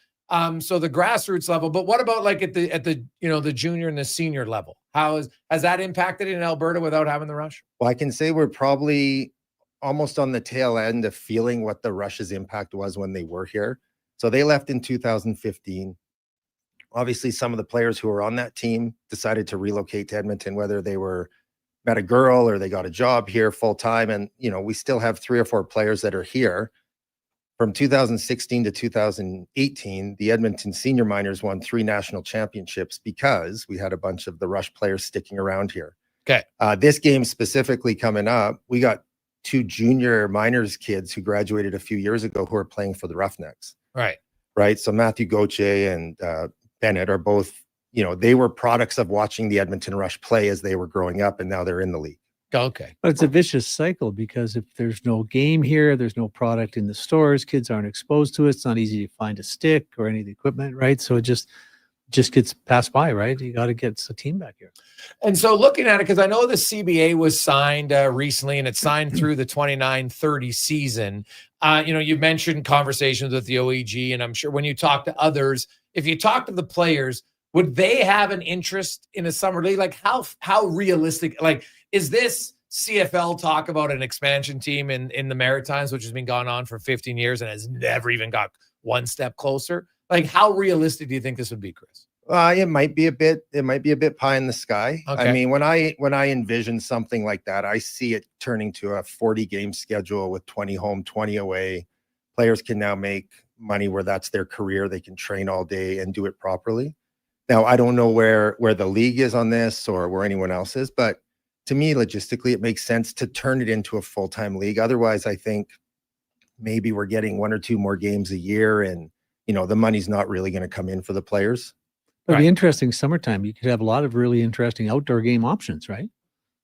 so the grassroots level, but what about at the junior and the senior level? Has that impacted in Alberta without having the Rush? Well, I can say we're probably almost on the tail end of feeling what the Rush's impact was when they were here. So they left in 2015. Obviously, some of the players who were on that team decided to relocate to Edmonton, whether they met a girl or they got a job here full time. And, we still have 3 or 4 players that are here. From 2016 to 2018, the Edmonton senior minors won 3 national championships because we had a bunch of the Rush players sticking around here. Okay. This game specifically coming up, we got 2 junior minors kids who graduated a few years ago who are playing for the Roughnecks. Right. Right. So Matthew Gauthier and Bennett are both, they were products of watching the Edmonton Rush play as they were growing up, and now they're in the league. Okay. But it's a vicious cycle because if there's no game here, there's no product in the stores, kids aren't exposed to it. It's not easy to find a stick or any of the equipment, right? So it just gets passed by, right? You got to get a team back here. And so looking at it, because I know the CBA was signed recently and it's signed through the 29-30 season. You've mentioned conversations with the OEG, and I'm sure when you talk to others, if you talk to the players, would they have an interest in a summer league? Like how realistic, is this CFL talk about an expansion team in the Maritimes, which has been going on for 15 years and has never even got one step closer? Like, how realistic do you think this would be, Chris? It might be a bit pie in the sky. Okay. I mean, when I envision something like that, I see it turning to a 40 game schedule with 20 home, 20 away. Players can now make money where that's their career. They can train all day and do it properly. Now, I don't know where the league is on this or where anyone else is, but to me, logistically, it makes sense to turn it into a full-time league. Otherwise, I think maybe we're getting 1 or 2 more games a year, and the money's not really going to come in for the players. It'd be interesting summertime. You could have a lot of really interesting outdoor game options, right?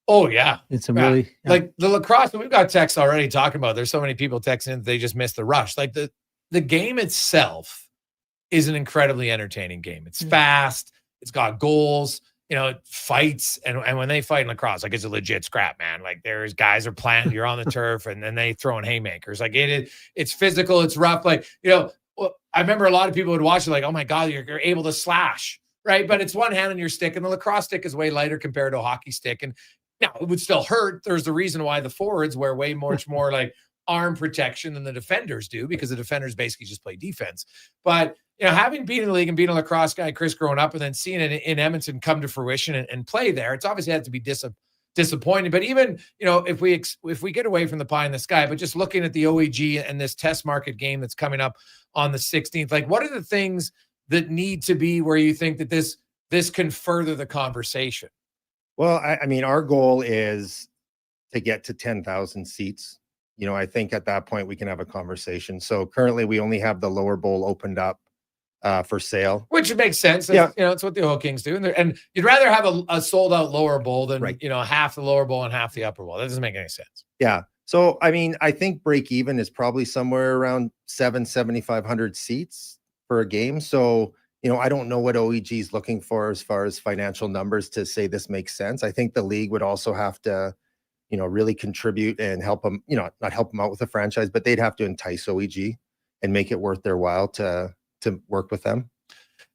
Oh, yeah. It's really like the lacrosse. We've got texts already talking about. There's so many people texting in, they just missed the Rush. Like the game itself is an incredibly entertaining game. It's fast. It's got goals. Fights, and when they fight in lacrosse, like, it's a legit scrap, man. Like, there's guys are planted, you're on the turf, and then they throw in haymakers. Like, it's physical, it's rough. Like, I remember a lot of people would watch it like, oh my God, you're able to slash, right? But it's one hand on your stick, and the lacrosse stick is way lighter compared to a hockey stick. And now it would still hurt. There's the reason why the forwards wear way much more like arm protection than the defenders do, because the defenders basically just play defense. But having been in the league and being a lacrosse guy, Chris, growing up, and then seeing it in Edmonton come to fruition and play there, it's obviously had to be disappointing. But even, if we get away from the pie in the sky, but just looking at the OEG and this test market game that's coming up on the 16th, like, what are the things that need to be where you think that this can further the conversation? Well, I mean, our goal is to get to 10,000 seats. I think at that point we can have a conversation. So currently we only have the lower bowl opened up for sale, which makes sense. It's what the Oil Kings do, and you'd rather have a sold out lower bowl than half the lower bowl and half the upper bowl. That doesn't make any sense. Yeah. So I mean, I think break even is probably somewhere around 7,500 seats for a game. So I don't know what OEG is looking for as far as financial numbers to say this makes sense. I think the league would also have to really contribute and help them. Not help them out with the franchise, but they'd have to entice OEG and make it worth their while to work with them.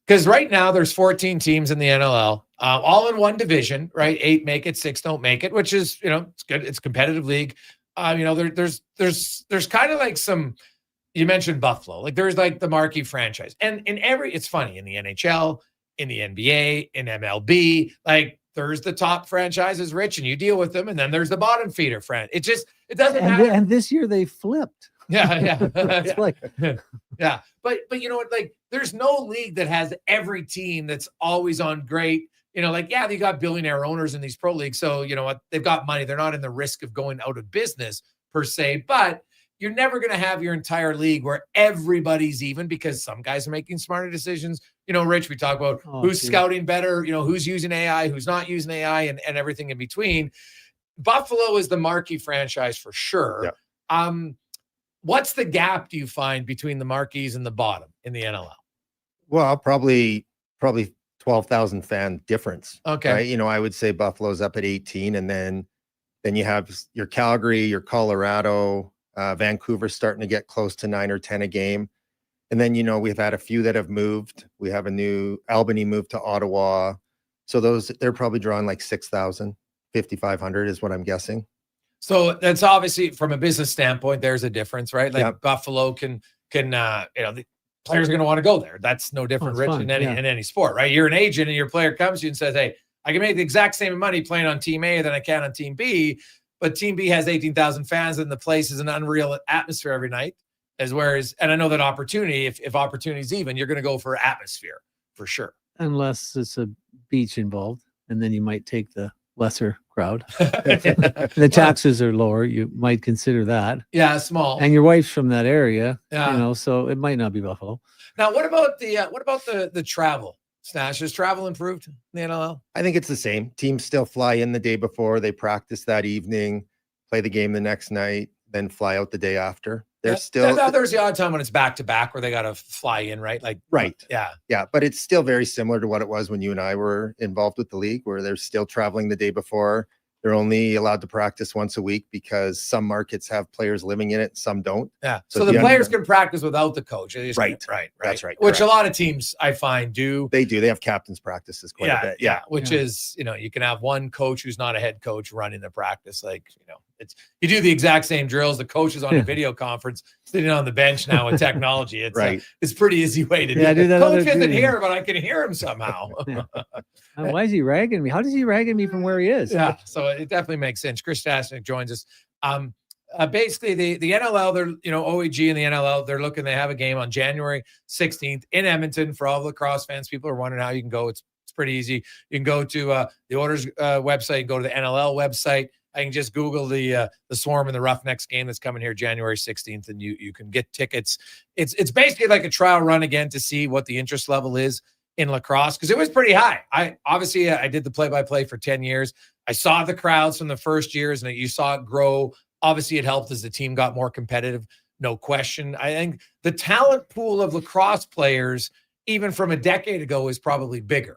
Because right now there's 14 teams in the NLL, all in one division, right? 8 make it, 6 don't make it, which is, it's good. It's a competitive league. There's kind of like you mentioned Buffalo, like there's like the marquee franchise, and it's funny in the NHL, in the NBA, in MLB, like there's the top franchises, Rich, and you deal with them. And then there's the bottom feeder friend. It doesn't matter. And this year they flipped. Yeah. It's like, yeah. But you know what? Like, there's no league that has every team that's always on great. They got billionaire owners in these pro leagues. So you know what? They've got money. They're not in the risk of going out of business per se, but you're never going to have your entire league where everybody's even, because some guys are making smarter decisions. Rich, we talk about who's scouting better, who's using AI, who's not using AI, and everything in between. Buffalo is the marquee franchise for sure. Yeah. What's the gap do you find between the marquees and the bottom in the NLL? Well, probably 12,000 fan difference. Okay. Right? I would say Buffalo's up at 18, and then you have your Calgary, your Colorado, Vancouver's starting to get close to 9 or 10 a game. And then, we've had a few that have moved. We have a new Albany moved to Ottawa. So they're probably drawing like 6,000, 5,500 is what I'm guessing. So that's obviously from a business standpoint, there's a difference, right? Like Buffalo can players are going to want to go there. That's no different, it's Rich, fun, in any sport, right? You're an agent and your player comes to you and says, hey, I can make the exact same money playing on team A than I can on team B, but team B has 18,000 fans and the place is an unreal atmosphere every night. And I know that opportunity, if opportunity's even, you're going to go for atmosphere for sure. Unless it's a beach involved, and then you might take the lesser crowd. The taxes are lower. You might consider that. Yeah, small. And your wife's from that area, Yeah. so it might not be Buffalo. Now, what about the travel? Snash, has travel improved in the NLL? I think it's the same. Teams still fly in the day before, they practice that evening, play the game the next night, then fly out the day after. There's the odd time when it's back to back where they got to fly in, right? Right. Yeah. But it's still very similar to what it was when you and I were involved with the league, where they're still traveling the day before. They're only allowed to practice once a week because some markets have players living in it, some don't. Yeah. So the players can practice without the coach. Right. That's right. Which Correct. a lot of teams I find do. They do. They have captains practices quite a bit. Yeah. Which is, you can have one coach who's not a head coach running the practice. You do the exact same drills. The coach is on a video conference sitting on the bench now with technology. It's it's pretty easy way to do I do it. that Coach other isn't too. here, but I can hear him somehow. Why is he ragging me? How does he ragging me from where he is? Yeah, so it definitely makes sense. Chris Stastnyk joins us. Basically, the NLL, they're OEG and the NLL, they're looking. They have a game on January 16th in Edmonton for all the lacrosse fans. People are wondering how you can go. It's pretty easy. You can go to the Oilers website, go to the NLL website. I can just Google the Swarm and the Roughnecks game that's coming here January 16th, and you can get tickets. It's basically like a trial run again to see what the interest level is in lacrosse, because it was pretty high. I did the play-by-play for 10 years. I saw the crowds from the first years, and you saw it grow. Obviously, it helped as the team got more competitive, no question. I think the talent pool of lacrosse players, even from a decade ago, is probably bigger.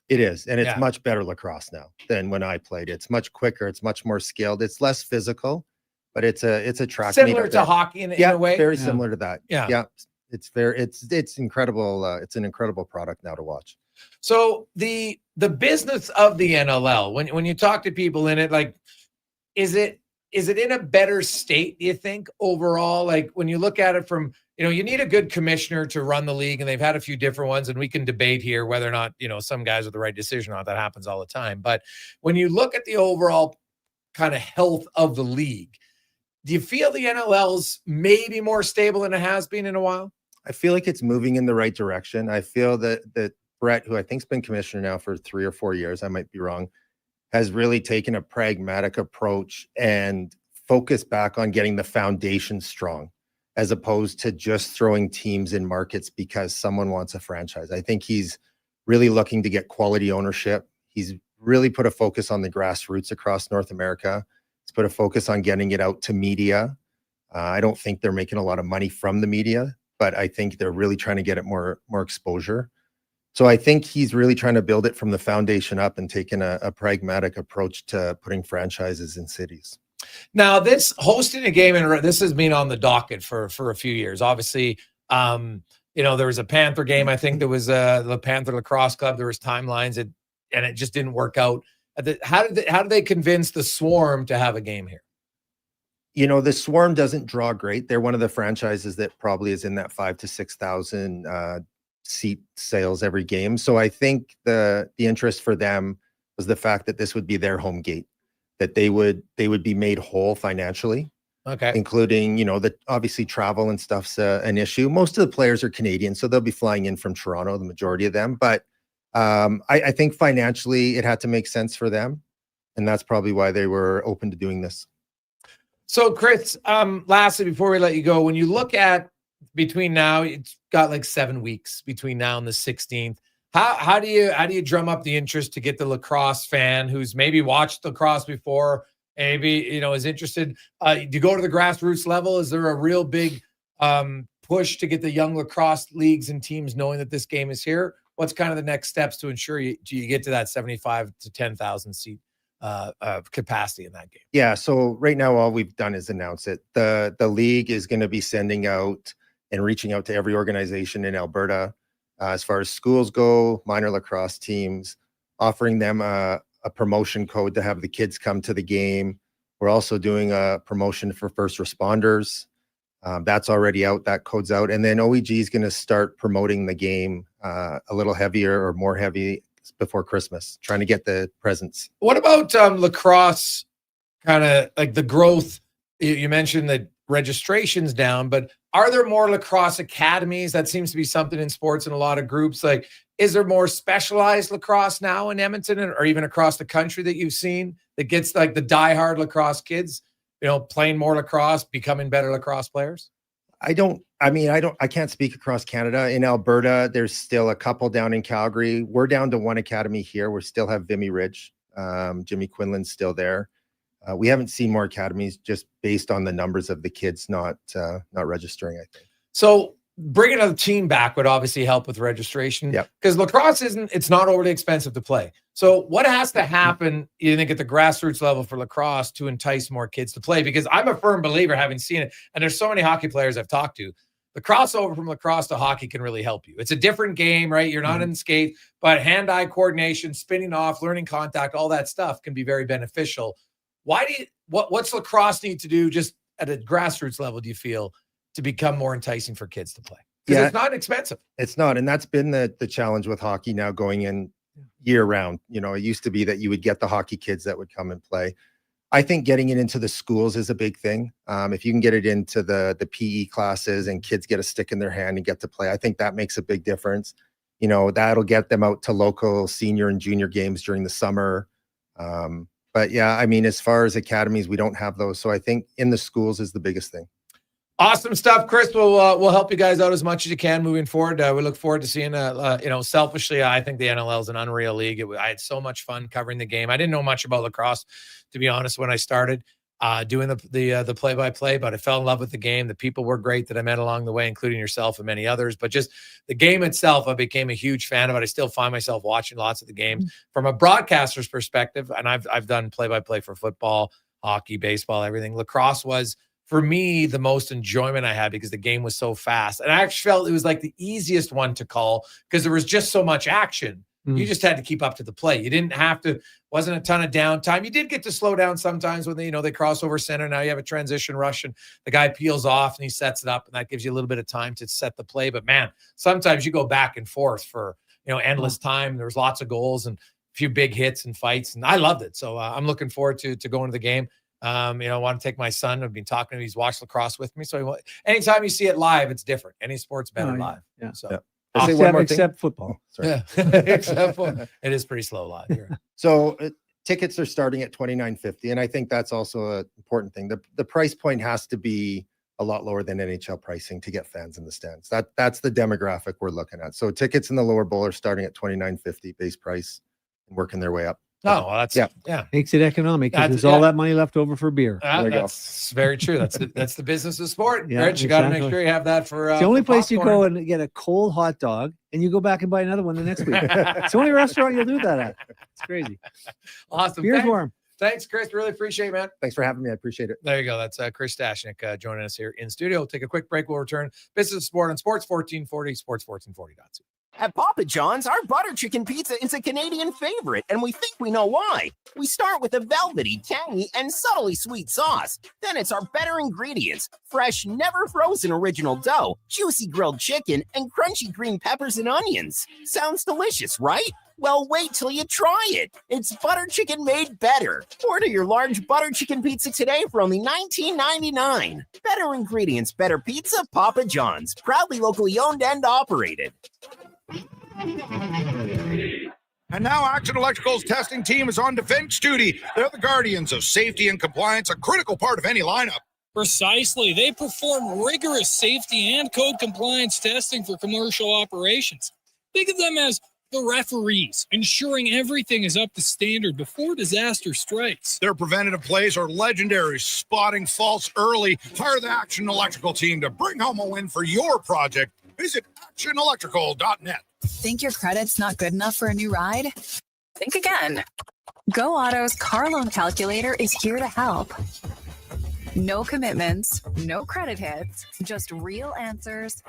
It is. And it's much better lacrosse now than when I played. It's much quicker. It's much more skilled. It's less physical, but it's a track meet Similar to hockey in a way. Very similar to that. Yeah. It's incredible. It's an incredible product now to watch. So the business of the NLL, when you talk to people in it, is it in a better state, do you think, overall? Like when you look at it from, you need a good commissioner to run the league, and they've had a few different ones, and we can debate here whether or not, some guys are the right decision or not. That happens all the time. But when you look at the overall kind of health of the league, do you feel the NLL's maybe more stable than it has been in a while? I feel like it's moving in the right direction. I feel that Brett, who I think's been commissioner now for 3 or 4 years, I might be wrong, has really taken a pragmatic approach and focused back on getting the foundation strong, as opposed to just throwing teams in markets because someone wants a franchise. I think he's really looking to get quality ownership. He's really put a focus on the grassroots across North America. He's put a focus on getting it out to media. I don't think they're making a lot of money from the media, but I think they're really trying to get it more exposure. So I think he's really trying to build it from the foundation up and taking a pragmatic approach to putting franchises in cities. Now, this hosting a game, and this has been on the docket for a few years. Obviously, there was a Panther game. I think there was the Panther Lacrosse Club. There was timelines, and it just didn't work out. How did they convince the Swarm to have a game here? The Swarm doesn't draw great. They're one of the franchises that probably is in that 5,000 to 6,000 seat sales every game. So I think the interest for them was the fact that this would be their home gate, that they would be made whole financially. Okay. Including, that obviously travel and stuff's an issue. Most of the players are Canadian, so they'll be flying in from Toronto, the majority of them. But I think financially it had to make sense for them. And that's probably why they were open to doing this. So, Chris, lastly, before we let you go, when you look at between now, it's got 7 weeks between now and the 16th. How do you drum up the interest to get the lacrosse fan who's maybe watched lacrosse before, maybe is interested? Do you go to the grassroots level? Is there a real big push to get the young lacrosse leagues and teams knowing that this game is here? What's kind of the next steps to ensure you get to that 75 to 10,000 seat capacity in that game? Yeah. So right now, all we've done is announce it. The league is going to be sending out and reaching out to every organization in Alberta, as far as schools go, minor lacrosse teams, offering them a promotion code to have the kids come to the game. We're also doing a promotion for first responders. That's already out. That code's out. And then OEG is going to start promoting the game a little heavier or more heavy before Christmas, trying to get the presents. What about lacrosse, kind of like the growth? You mentioned that registration's down, but are there more lacrosse academies? That seems to be something in sports in a lot of groups. Like, is there more specialized lacrosse now in Edmonton or even across the country that you've seen that gets like the diehard lacrosse kids, playing more lacrosse, becoming better lacrosse players? I can't speak across Canada. In Alberta, there's still a couple down in Calgary. We're down to one academy here. We still have Vimy Ridge. Jimmy Quinlan's still there. We haven't seen more academies just based on the numbers of the kids not registering, I think. So bringing a team back would obviously help with registration. Because lacrosse it's not overly expensive to play. So what has to happen, you think, at the grassroots level for lacrosse to entice more kids to play? Because I'm a firm believer, having seen it, and there's so many hockey players I've talked to, the crossover from lacrosse to hockey can really help you. It's a different game, right? You're not in skate, but hand-eye coordination, spinning off, learning contact, all that stuff can be very beneficial. What's lacrosse need to do just at a grassroots level, do you feel, to become more enticing for kids to play? Because it's not expensive. It's not. And that's been the challenge with hockey now going in year round. It used to be that you would get the hockey kids that would come and play. I think getting it into the schools is a big thing. If you can get it into the PE classes and kids get a stick in their hand and get to play, I think that makes a big difference. That'll get them out to local senior and junior games during the summer. But yeah, as far as academies, we don't have those. So I think in the schools is the biggest thing. Awesome stuff, Chris. We'll help you guys out as much as you can moving forward. We look forward to seeing, selfishly, I think the NLL is an unreal league. I had so much fun covering the game. I didn't know much about lacrosse, to be honest, when I started doing the play-by-play, but I fell in love with the game. The people were great that I met along the way, including yourself and many others. But just the game itself, I became a huge fan of it. I still find myself watching lots of the games from a broadcaster's perspective, and I've done play-by-play for football, hockey, baseball, everything. Lacrosse was, for me, the most enjoyment I had because the game was so fast. And I actually felt it was like the easiest one to call because there was just so much action. You just had to keep up to the play. You didn't have to, wasn't a ton of downtime. You did get to slow down sometimes when they cross over center. Now you have a transition rush and the guy peels off and he sets it up, and that gives you a little bit of time to set the play. But man, sometimes you go back and forth for, endless time. There was lots of goals and a few big hits and fights, and I loved it. So I'm looking forward to going to the game. I want to take my son. I've been talking to him. He's watched lacrosse with me. So anytime you see it live, it's different. Any sport's better live. Yeah. So Except football. Sorry. Yeah. Except for it is pretty slow live. Right. So tickets are starting at $29.50, and I think that's also an important thing. The price point has to be a lot lower than NHL pricing to get fans in the stands. That's the demographic we're looking at. So tickets in the lower bowl are starting at $29.50 base price and working their way up. Oh, well, that's yeah. Makes it economic because there's all that money left over for beer. That's very true. That's the business of sport. Yeah, Rich, you got to make sure you have that for. It's the only place popcorn. you go and get a cold hot dog, and you go back and buy another one the next week. It's the only restaurant you'll do that at. It's crazy. Awesome. Beer's warm. Thanks, Chris. Really appreciate it, man. Thanks for having me. I appreciate it. There you go. That's Chris Stashnik joining us here in studio. We'll take a quick break. We'll return. Business of Sport on Sports 1440, sports1440.ca. At Papa John's, our butter chicken pizza is a Canadian favorite, and we think we know why. We start with a velvety, tangy, and subtly sweet sauce. Then it's our better ingredients: fresh, never frozen original dough, juicy grilled chicken, and crunchy green peppers and onions. Sounds delicious, right? Well, wait till you try it. It's butter chicken made better. Order your large butter chicken pizza today for only $19.99. Better ingredients, better pizza, Papa John's. Proudly locally owned and operated. And now Action Electrical's testing team is on defense duty. They're the guardians of safety and compliance, a critical part of any lineup. Precisely. They perform rigorous safety and code compliance testing for commercial operations. Think of them as the referees, ensuring everything is up to standard before disaster strikes. Their preventative plays are legendary, spotting faults early. Hire the Action Electrical team to bring home a win for your project. Visit actionelectrical.net. Think your credit's not good enough for a new ride? Think again. Go Auto's car loan calculator is here to help. No commitments, no credit hits, just real answers.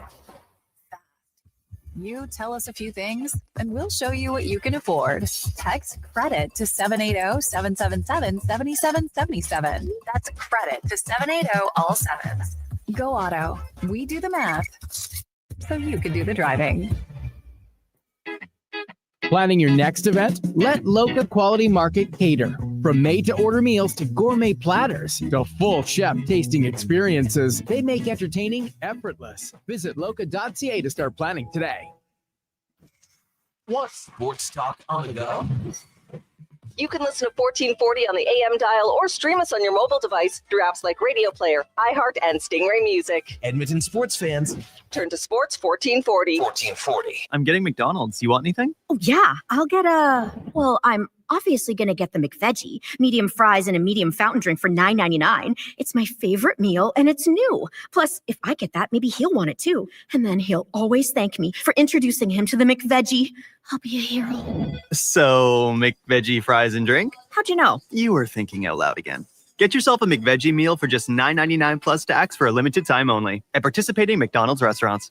You tell us a few things, and we'll show you what you can afford. Text credit to 780-777-7777. That's credit to 780 all sevens. Go Auto. We do the math so you can do the driving. Planning your next event? Let Loca Quality Market cater. From made-to-order meals to gourmet platters to full chef tasting experiences, they make entertaining effortless. Visit loca.ca to start planning today. Want sports talk on the go? You can listen to 1440 on the AM dial or stream us on your mobile device through apps like Radio Player, iHeart, and Stingray Music. Edmonton sports fans, turn to Sports 1440. 1440. I'm getting McDonald's. You want anything? Oh, yeah. I'll get I'm obviously going to get the McVeggie, medium fries and a medium fountain drink for $9.99. It's my favorite meal, and it's new. Plus, if I get that, maybe he'll want it too. And then he'll always thank me for introducing him to the McVeggie. I'll be a hero. So, McVeggie fries and drink? How'd you know? You were thinking out loud again. Get yourself a McVeggie meal for just $9.99 plus tax for a limited time only at participating McDonald's restaurants.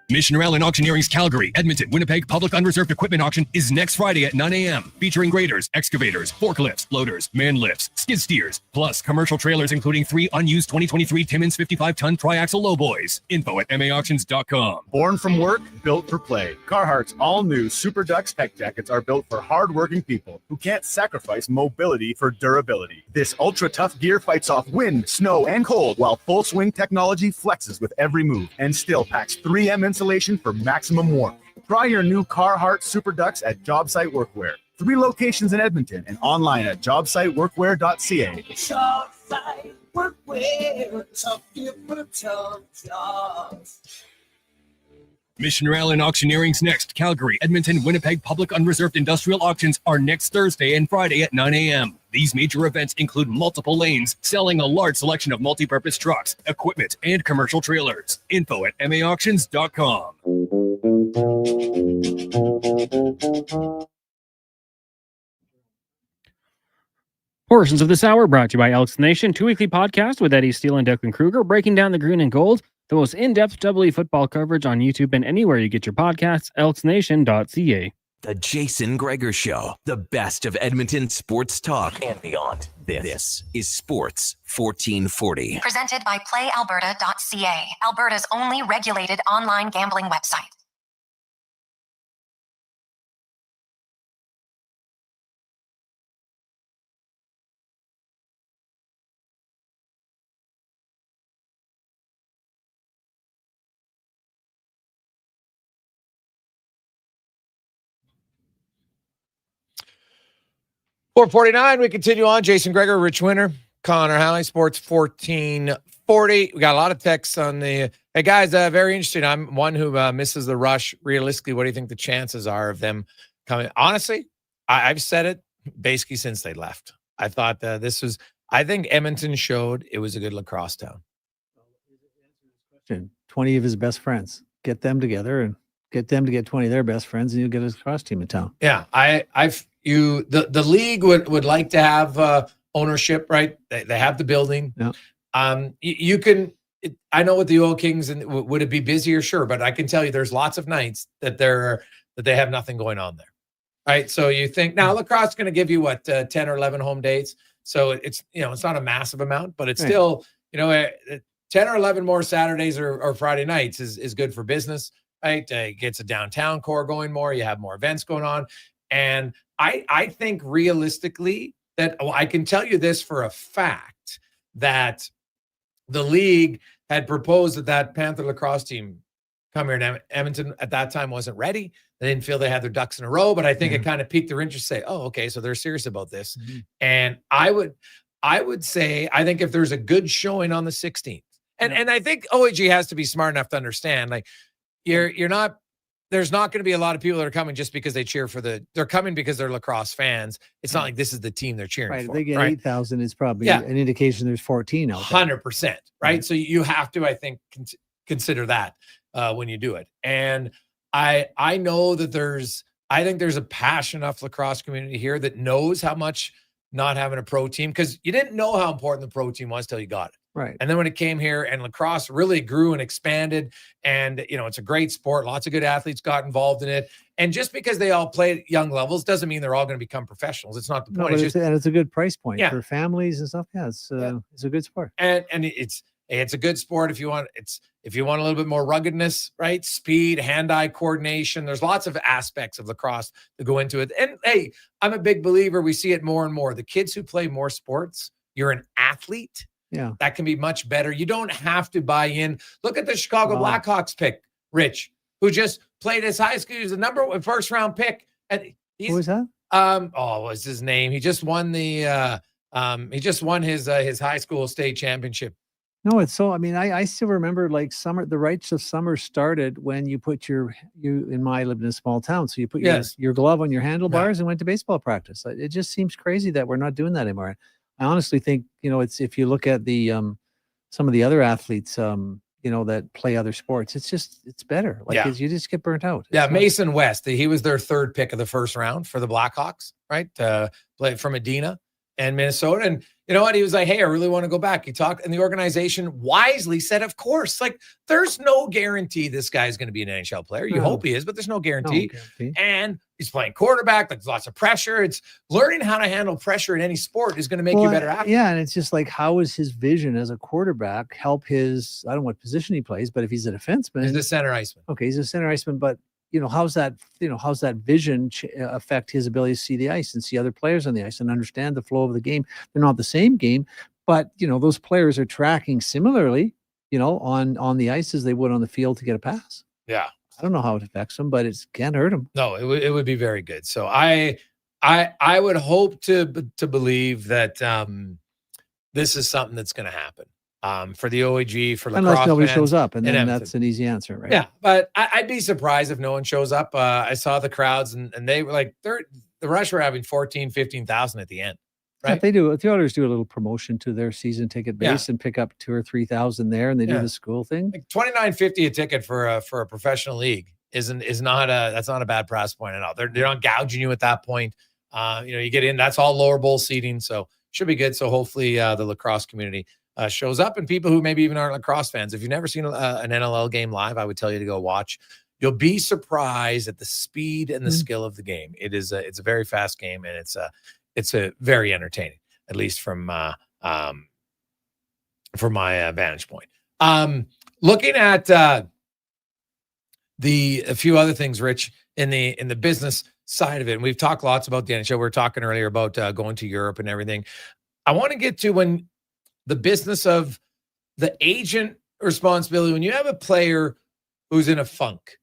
Mission Rail and Auctioneering's Calgary, Edmonton, Winnipeg Public Unreserved Equipment Auction is next Friday at 9 a.m. featuring graders, excavators, forklifts, loaders, man lifts, skid steers, plus commercial trailers including 3 unused 2023 Timmins 55-ton triaxle lowboys. Info at maauctions.com. Born from work, built for play. Carhartt's all-new Super Ducks tech jackets are built for hard-working people who can't sacrifice mobility for durability. This ultra-tough gear fights off wind, snow, and cold, while full-swing technology flexes with every move and still packs 3M insulation for maximum warmth. Try your new Carhartt Super Ducks at JobSite Workwear. 3 locations in Edmonton and online at jobsiteworkwear.ca. ShopSite Workwear, tough people, tough jobs. Mission Rail and Auctioneering's next Calgary, Edmonton, Winnipeg Public Unreserved Industrial Auctions are next Thursday and Friday at 9 a.m. These major events include multiple lanes selling a large selection of multi-purpose trucks, equipment, and commercial trailers. Info at maauctions.com. Portions of this hour brought to you by Elks Nation, 2 weekly podcast with Eddie Steele and Declan Kruger, breaking down the green and gold, the most in-depth Double E football coverage on YouTube and anywhere you get your podcasts, elksnation.ca. The Jason Gregor Show, the best of Edmonton sports talk and beyond. This is Sports 1440. Presented by PlayAlberta.ca, Alberta's only regulated online gambling website. $4.49. We continue on. Jason Gregor, Rich Winter, Connor Halley, Sports 1440. We got a lot of texts on the. Hey guys, very interesting. I'm one who misses the rush. Realistically, what do you think the chances are of them coming? Honestly, I've said it basically since they left. I thought this was. I think Edmonton showed it was a good lacrosse town. 20 of his best friends. Get them together and get them to get 20 of their best friends, and you'll get a lacrosse team in town. Yeah, the league would like to have ownership, right? They have the building. Yeah. You can. I know with the Oil Kings, and would it be busier? Sure, but I can tell you, there's lots of nights that they have nothing going on there, right? So you think now lacrosse is going to give you what 10 or 11 home dates, so it's it's not a massive amount, but it's still 10 or 11 more Saturdays or Friday nights is good for business, right? It gets a downtown core going more. You have more events going on, and I think realistically that I can tell you this for a fact that the league had proposed that Panther lacrosse team come here, and Edmonton at that time wasn't ready. They didn't feel they had their ducks in a row, but I think it kind of piqued their interest to say, oh, okay, so they're serious about this. Mm-hmm. And I would say, I think if there's a good showing on the 16th, and I think OAG has to be smart enough to understand, like you're not, there's not going to be a lot of people that are coming just because they cheer for they're coming because they're lacrosse fans. It's not like this is the team they're cheering Right. for. If they get right? 8,000, it's probably an indication there's 14 out there. 100%. Right. So you have to, I think, consider that when you do it. And I know that I think there's a passionate enough lacrosse community here that knows how much not having a pro team, because you didn't know how important the pro team was till you got it. Right. And then when it came here and lacrosse really grew and expanded, and it's a great sport. Lots of good athletes got involved in it. And just because they all play at young levels doesn't mean they're all going to become professionals. It's not the point. No, but it's a good price point Yeah. for families and stuff. Yeah, it's a good sport. And it's Hey, it's a good sport if you want a little bit more ruggedness, right? Speed, hand-eye coordination. There's lots of aspects of lacrosse that go into it. And hey, I'm a big believer. We see it more and more. The kids who play more sports, you're an athlete. Yeah. That can be much better. You don't have to buy in. Look at the Chicago Blackhawks pick, Rich, who just played his high school. He was the first round pick. And Who was that? What's his name? He just won his high school state championship. No, it's so. I mean, I still remember like the rites of summer started when you put I lived in a small town, so you put your glove on your handlebars and went to baseball practice. It just seems crazy that we're not doing that anymore. I honestly think, it's if you look at the some of the other athletes, that play other sports, it's better. Like you just get burnt out. Mason West, he was their third pick of the first round for the Blackhawks, right? Play from Medina and Minnesota. And you know what? He was like, hey, I really want to go back. He talked, and the organization wisely said, of course. Like, there's no guarantee this guy's going to be an NHL player. You hope he is, but there's no guarantee. And he's playing quarterback. There's lots of pressure. It's learning how to handle pressure in any sport is going to make you better athlete. Yeah, and it's just like, how is his vision as a quarterback help his, I don't know what position he plays, but if he's a defenseman. He's a center iceman. Okay, he's a center iceman, but how's that vision affect his ability to see the ice and see other players on the ice and understand the flow of the game? They're not the same game, but those players are tracking similarly, on the ice as they would on the field to get a pass. Yeah. I don't know how it affects them, but it can't hurt them. No, it would be very good. So I would hope to believe that this is something that's going to happen. For the OAG, for lacrosse unless nobody fans shows up, and then in that's an easy answer, right? Yeah, but I'd be surprised if no one shows up. I saw the crowds, and they were like, the Rush were having 15,000 at the end, right? Yeah, they do. The Oilers do a little promotion to their season ticket base and pick up 2,000 or 3,000 there, and they do the school thing. Like $29.50 a ticket for a professional league that's not a bad price point at all. They're not gouging you at that point. You get in. That's all lower bowl seating, so should be good. So hopefully the lacrosse community shows up, and people who maybe even aren't lacrosse fans. If you've never seen an NLL game live, I would tell you to go watch. You'll be surprised at the speed and the skill of the game. It's a very fast game, and it's a very entertaining, at least from my vantage point. Looking at a few other things, Rich, in the business side of it, and we've talked lots about the NHL. We were talking earlier about going to Europe and everything. I want to get to when the business of the agent responsibility. When you have a player who's in a funk,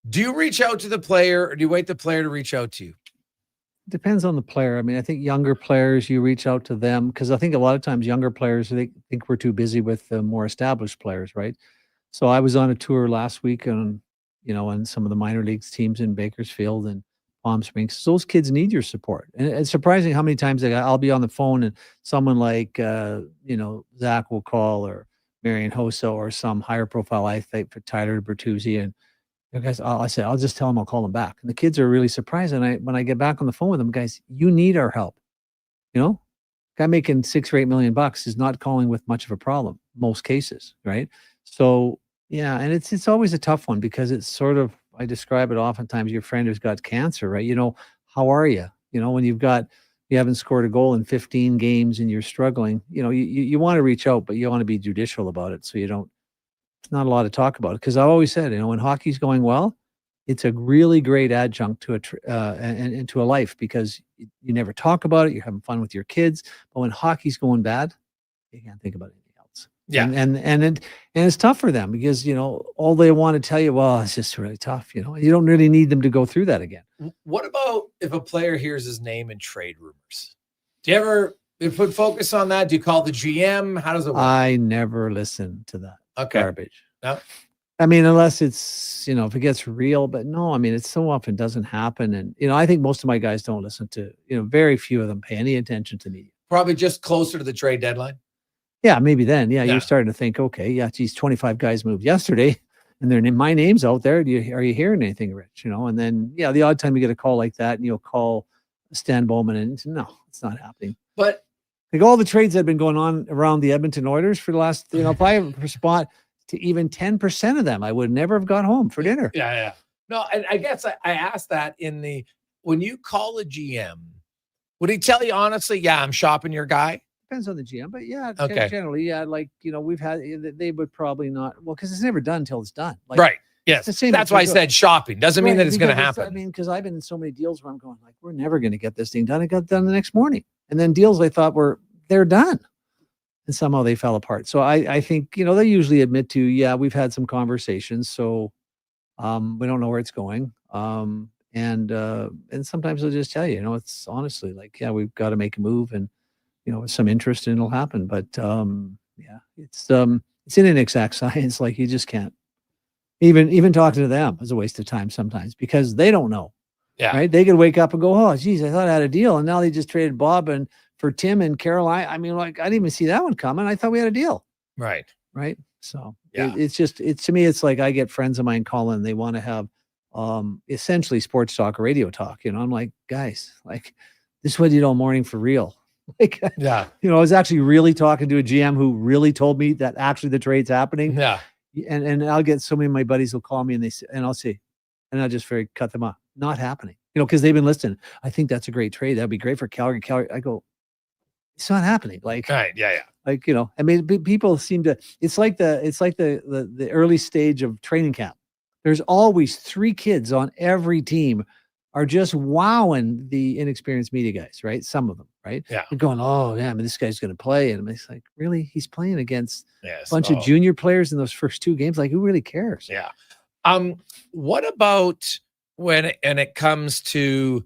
do you reach out to the player, or do you wait the player to reach out to you? Depends on the player. I mean, I think younger players, you reach out to them, because I think a lot of times younger players, they think we're too busy with the more established players, right? So I was on a tour last week on some of the minor leagues teams in Bakersfield and Palm Springs. Those kids need your support. And it's surprising how many times I'll be on the phone and someone like, Zach will call, or Marian Hossa, or some higher profile, I think, for Tyler Bertuzzi. And guys, I say, I'll just tell them I'll call them back. And the kids are really surprised. And when I get back on the phone with them, guys, you need our help. Guy making $6 or $8 million is not calling with much of a problem, most cases, right? So yeah, and it's always a tough one, because it's sort of, I describe it oftentimes, your friend who's got cancer, right? How are you? When you haven't scored a goal in 15 games and you're struggling, you want to reach out, but you want to be judicial about it. So it's not a lot to talk about it. Because I've always said, when hockey's going well, it's a really great adjunct to and to a life, because you never talk about it. You're having fun with your kids. But when hockey's going bad, you can't think about anything else. Yeah. And it's tough for them, because, all they want to tell you, well, it's just really tough. You don't really need them to go through that again. What about if a player hears his name in trade rumors? Do you ever put focus on that? Do you call the GM? How does it work? I never listen to that garbage. No. I mean, unless it's, if it gets real, but no, I mean, it so often doesn't happen. And, I think most of my guys don't listen to, very few of them pay any attention to me. Probably just closer to the trade deadline. Yeah, maybe then. Yeah, you're starting to think, okay, yeah, geez, 25 guys moved yesterday, and my name's out there. Are you hearing anything, Rich? And then, the odd time you get a call like that, and you'll call Stan Bowman, and no, it's not happening. But like all the trades that have been going on around the Edmonton Oilers for the last, if I respond to even 10% of them, I would never have got home for dinner. Yeah. No, and I guess I asked that when you call a GM, would he tell you honestly, yeah, I'm shopping your guy? depends on the GM, but yeah, Okay. generally, yeah, like, we've had, they would probably not, well, because it's never done until it's done. Like, Right. it's Yes. the same That's why I said shopping. Doesn't mean Right, that it's going to because happen. I mean, because I've been in so many deals where I'm going, like, we're never going to get this thing done. It got done the next morning. And then deals I thought they're done. And somehow they fell apart. So I think, they usually admit to, yeah, we've had some conversations. So we don't know where it's going. And sometimes they'll just tell you, it's honestly like, yeah, we've got to make a move and, with some interest and it'll happen. But yeah, it's in an exact science. Like you just can't even talking to them is a waste of time sometimes because they don't know. Yeah. Right. They could wake up and go, oh, geez, I thought I had a deal. And now they just traded Bob and for Tim and Caroline. I mean, like, I didn't even see that one coming. I thought we had a deal. Right. Right. So yeah, it's to me, it's like I get friends of mine calling, they want to have essentially sports talk or radio talk. I'm like, guys, like this is what you do all morning for real. Like, yeah. I was actually really talking to a GM who really told me that actually the trade's happening. Yeah. And I'll get so many of my buddies will call me and I'll say, and I'll just cut them off. Not happening, because they've been listening. I think that's a great trade. That'd be great for Calgary. I go, it's not happening. Like, right. Yeah. Yeah. Like, I mean, people seem to, it's like the early stage of training camp. There's always 3 kids on every team are just wowing the inexperienced media guys, right? Some of them, right? Yeah. They're going, oh, yeah, I mean, this guy's going to play. And it's like, really? He's playing against Yes. a bunch of junior players in those first 2 games. Like, who really cares? Yeah. What about when it comes to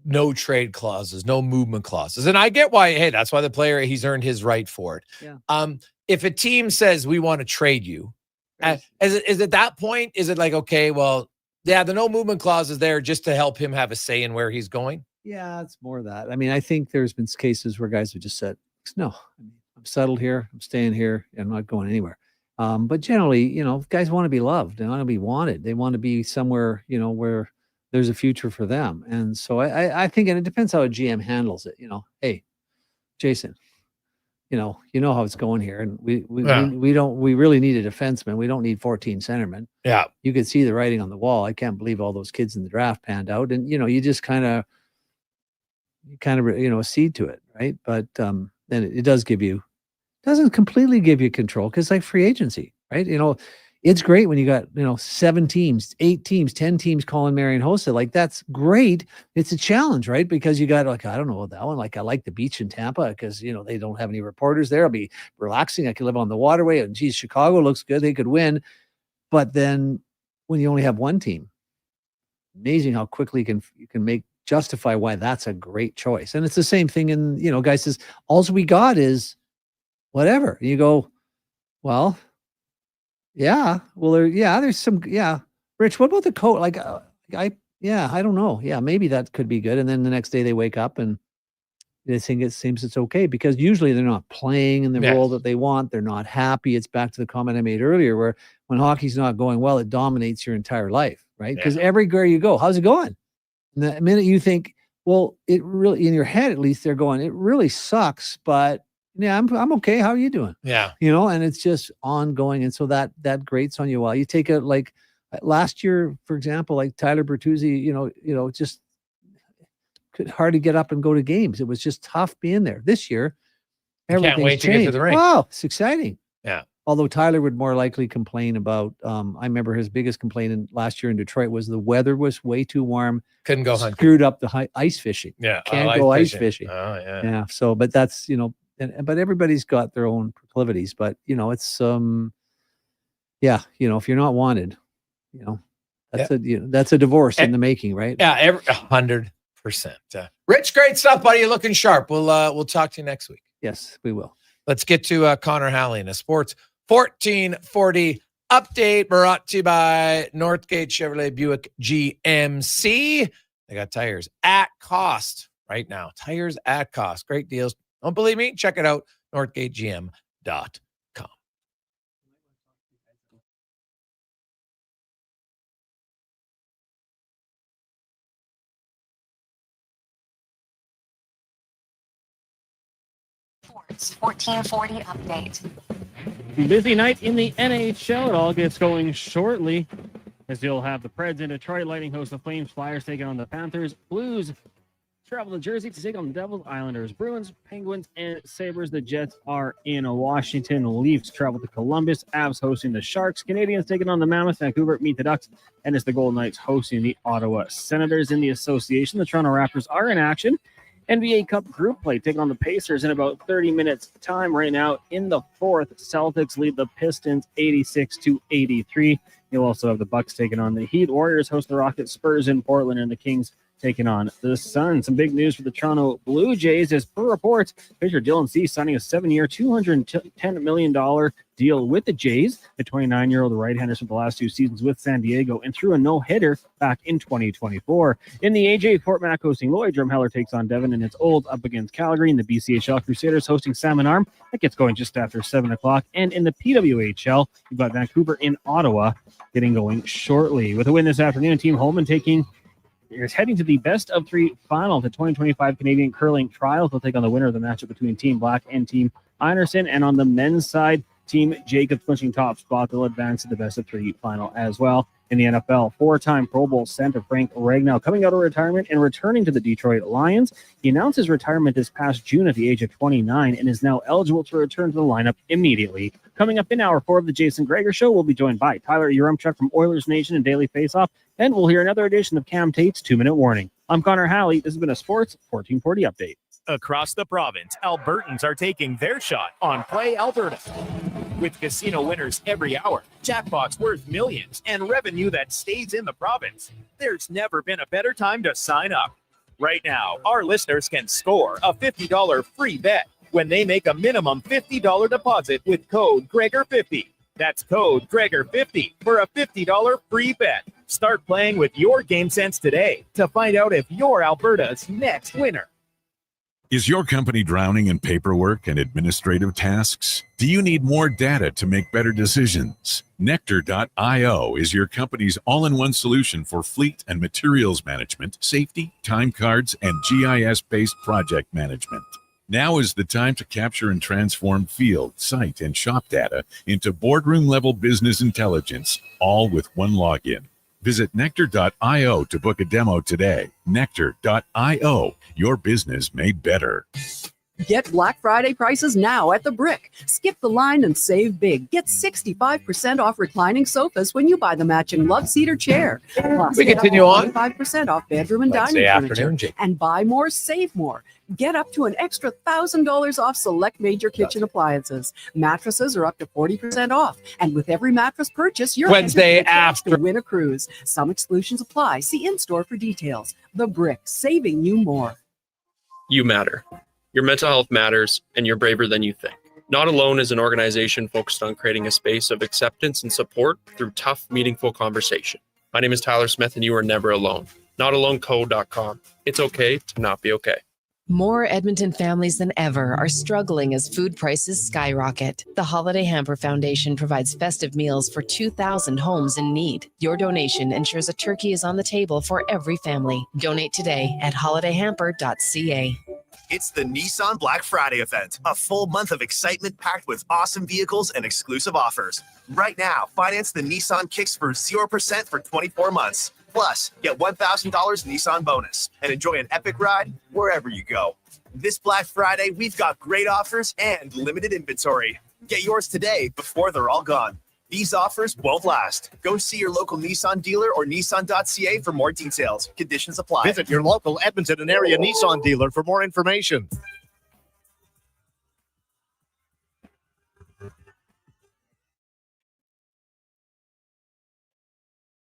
no trade clauses, no movement clauses? And I get why, hey, that's why the player, he's earned his right for it. Yeah. If a team says we want to trade you, is at that point, is it like, okay, well, yeah, the no movement clause is there just to help him have a say in where he's going? Yeah, it's more of that. I mean, I think there's been cases where guys have just said, no, I'm settled here. I'm staying here. I'm not going anywhere. But generally, guys want to be loved. They want to be wanted. They want to be somewhere, where there's a future for them. And so I think, and it depends how a GM handles it. Hey, Jason, you know how it's going here, and we really need a defenseman. We don't need 14 centermen. Yeah, you could see the writing on the wall. I can't believe all those kids in the draft panned out, and you just kind of accede to it, right? But then it doesn't completely give you control because like free agency, right? It's great when you got, 7 teams, 8 teams, 10 teams calling Marian Hossa. Like, that's great. It's a challenge, right? Because you got, like, I don't know that one. Like, I like the beach in Tampa because, they don't have any reporters there. I'll be relaxing. I can live on the waterway. And, geez, Chicago looks good. They could win. But then when you only have one team, amazing how quickly you can justify why that's a great choice. And it's the same thing in, guys says, all we got is whatever. And you go, well, yeah. Well, there's some, Rich, what about the coach? Like, I don't know. Yeah, maybe that could be good. And then the next day they wake up and they think it seems it's okay because usually they're not playing in the role that they want. They're not happy. It's back to the comment I made earlier where when hockey's not going well, it dominates your entire life, right? Because everywhere you go, how's it going? And the minute you think, well, it really, in your head, at least they're going, it really sucks, but yeah, I'm okay. How are you doing? Yeah. And it's just ongoing. And so that grates on you a while. You take it like last year, for example, like Tyler Bertuzzi, just could hardly get up and go to games. It was just tough being there. This year, everything's can't wait changed. to get to the rink. Wow, it's exciting. Yeah. Although Tyler would more likely complain about, I remember his biggest complaint last year in Detroit was the weather was way too warm. Couldn't go hunting. Screwed up the ice fishing. Yeah. Can't go ice fishing. Oh, yeah. Yeah. So, but that's, but everybody's got their own proclivities, but it's, if you're not wanted, that's a divorce in the making, right? Yeah. 100%. Rich, great stuff, buddy. You're looking sharp. We'll talk to you next week. Yes, we will. Let's get to Connor Halley in a Sports 1440 update brought to you by Northgate Chevrolet Buick GMC. They got tires at cost right now. Tires at cost. Great deals. Don't believe me? Check it out. NorthgateGM.com. Sports 1440 update. Busy night in the NHL. It all gets going shortly as you'll have the Preds in Detroit, Lightning host the Flames, Flyers taking on the Panthers, Blues travel to Jersey to take on the Devils, Islanders, Bruins, Penguins, and Sabres. The Jets are in Washington. Leafs travel to Columbus. Avs hosting the Sharks. Canadians taking on the Mammoth. Vancouver meet the Ducks. And it's the Golden Knights hosting the Ottawa Senators. In the association, the Toronto Raptors are in action. NBA Cup group play taking on the Pacers in about 30 minutes time right now. In the fourth, Celtics lead the Pistons 86-83. You'll also have the Bucks taking on the Heat. Warriors host the Rockets, Spurs in Portland, and the Kings taking on the Suns. Some big news for the Toronto Blue Jays is, per reports, pitcher Dylan Cease signing a 7-year, $210 million deal with the Jays. The 29-year-old right-hander spent the last 2 seasons with San Diego and threw a no-hitter back in 2024. In the AJ, Fort Mac hosting Lloyd. Drumheller takes on Devon, and it's Old up against Calgary. In the BCHL, Crusaders hosting Salmon Arm. That gets going just after 7 o'clock. And in the PWHL, you've got Vancouver in Ottawa getting going shortly. With a win this afternoon, Team Holman is heading to the best of 3 final of the 2025 Canadian Curling Trials. They'll take on the winner of the matchup between Team Black and Team Einerson. And on the men's side, Team Jacobs clinching top spot. They'll advance to the best of 3 final as well. In the NFL, 4-time Pro Bowl center Frank Ragnow coming out of retirement and returning to the Detroit Lions. He announced his retirement this past June at the age of 29 and is now eligible to return to the lineup immediately. Coming up in hour 4 of the Jason Gregor Show, we'll be joined by Tyler Yaremchuk from Oilers Nation and Daily Faceoff, and we'll hear another edition of Cam Tate's 2-Minute Warning. I'm Connor Halley. This has been a Sports 1440 update. Across the province, Albertans are taking their shot on Play Alberta. With casino winners every hour, jackpots worth millions, and revenue that stays in the province, there's never been a better time to sign up. Right now, our listeners can score a $50 free bet when they make a minimum $50 deposit with code Gregor50. That's code Gregor50 for a $50 free bet. Start playing with your game sense today to find out if you're Alberta's next winner. Is your company drowning in paperwork and administrative tasks? Do you need more data to make better decisions? Nectar.io is your company's all-in-one solution for fleet and materials management, safety, time cards, and GIS-based project management. Now is the time to capture and transform field, site, and shop data into boardroom-level business intelligence, all with one login. Visit Nectar.io to book a demo today. Nectar.io, your business made better. Get Black Friday prices now at The Brick. Skip the line and save big. Get 65% off reclining sofas when you buy the matching Love Cedar chair. Plus, We get continue up to on. 25% off bedroom and Wednesday dining afternoon, furniture. Jake. And buy more, save more. Get up to an extra $1,000 off select major kitchen appliances. Mattresses are up to 40% off. And with every mattress purchase, you're Wednesday entered for a chance to after- win a cruise. Some exclusions apply. See in-store for details. The Brick, saving you more. You matter. Your mental health matters, and you're braver than you think. Not Alone is an organization focused on creating a space of acceptance and support through tough, meaningful conversation. My name is Tyler Smith, and you are never alone. NotAloneCo.com. It's okay to not be okay. More Edmonton families than ever are struggling as food prices skyrocket. The Holiday Hamper Foundation provides festive meals for 2,000 homes in need. Your donation ensures a turkey is on the table for every family. Donate today at holidayhamper.ca. It's the Nissan Black Friday event, a full month of excitement packed with awesome vehicles and exclusive offers. Right now, finance the Nissan Kicks for 0% for 24 months. Plus, get $1,000 Nissan bonus and enjoy an epic ride wherever you go. This Black Friday, we've got great offers and limited inventory. Get yours today before they're all gone. These offers won't last. Go see your local Nissan dealer or Nissan.ca for more details. Conditions apply. Visit your local Edmonton and area Nissan dealer for more information.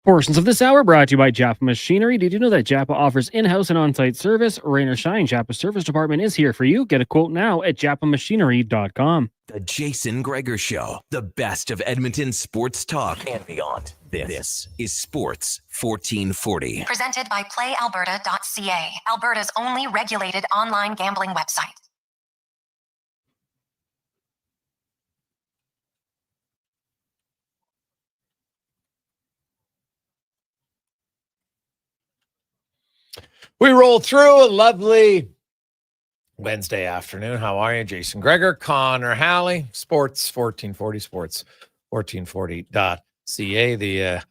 Portions of this hour brought to you by Japa Machinery. Did you know that Japa offers in-house and on-site service? Rain or shine, Japa Service Department is here for you. Get a quote now at japamachinery.com. The Jason Gregor Show, the best of Edmonton sports talk and beyond. This is Sports 1440. Presented by PlayAlberta.ca, Alberta's only regulated online gambling website. We roll through a lovely Wednesday afternoon. How are you? Jason Gregor, Connor Halley, Sports 1440, Sports 1440.ca. The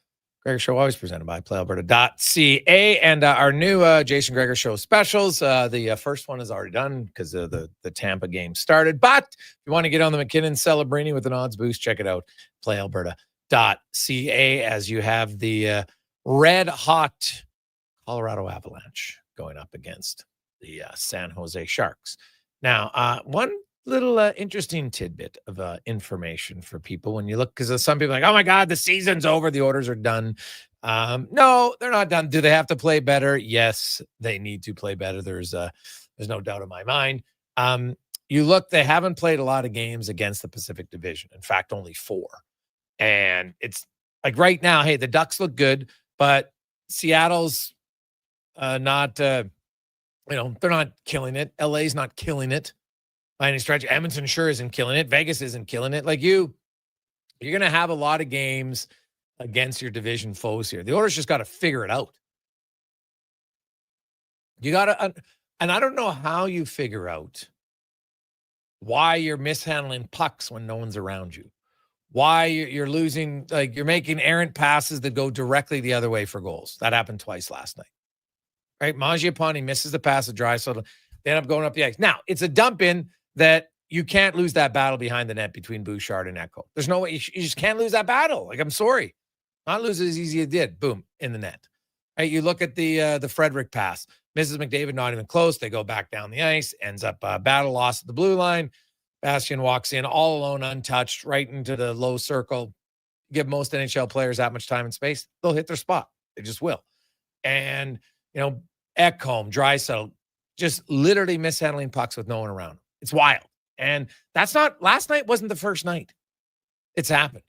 Gregor Show always presented by PlayAlberta.ca, and our new Jason Gregor Show specials. The first one is already done because the Tampa game started. But if you want to get on the McKinnon Celebrini with an odds boost, check it out, PlayAlberta.ca, as you have the red hot Colorado Avalanche going up against the San Jose Sharks. Now, one little interesting tidbit of information for people when you look, because some people are like, oh my God, the season's over, the orders are done. No, they're not done. Do they have to play better? Yes, they need to play better. There's no doubt in my mind. You look, they haven't played a lot of games against the Pacific Division. In fact, only 4. And it's like right now, hey, the Ducks look good, but Seattle's not, they're not killing it. LA's not killing it by any stretch. Edmonton sure isn't killing it. Vegas isn't killing it. Like you're going to have a lot of games against your division foes here. The Oilers just got to figure it out. You got to, and I don't know how you figure out why you're mishandling pucks when no one's around you. Why you're losing, like you're making errant passes that go directly the other way for goals. That happened twice last night. Right? Mangiapane misses the pass of Draisaitl. They end up going up the ice. Now, it's a dump in that you can't lose that battle behind the net between Bouchard and Echo. There's no way. You just can't lose that battle. Like, I'm sorry. Not lose it as easy as it did. Boom, in the net. Right? You look at the Frederick pass. Mrs. McDavid not even close. They go back down the ice. Ends up battle loss at the blue line. Bastian walks in all alone, untouched, right into the low circle. Give most NHL players that much time and space, they'll hit their spot. They just will. And, Ekholm, Draisaitl, just literally mishandling pucks with no one around. It's wild. And that's not, last night wasn't the first night it's happened.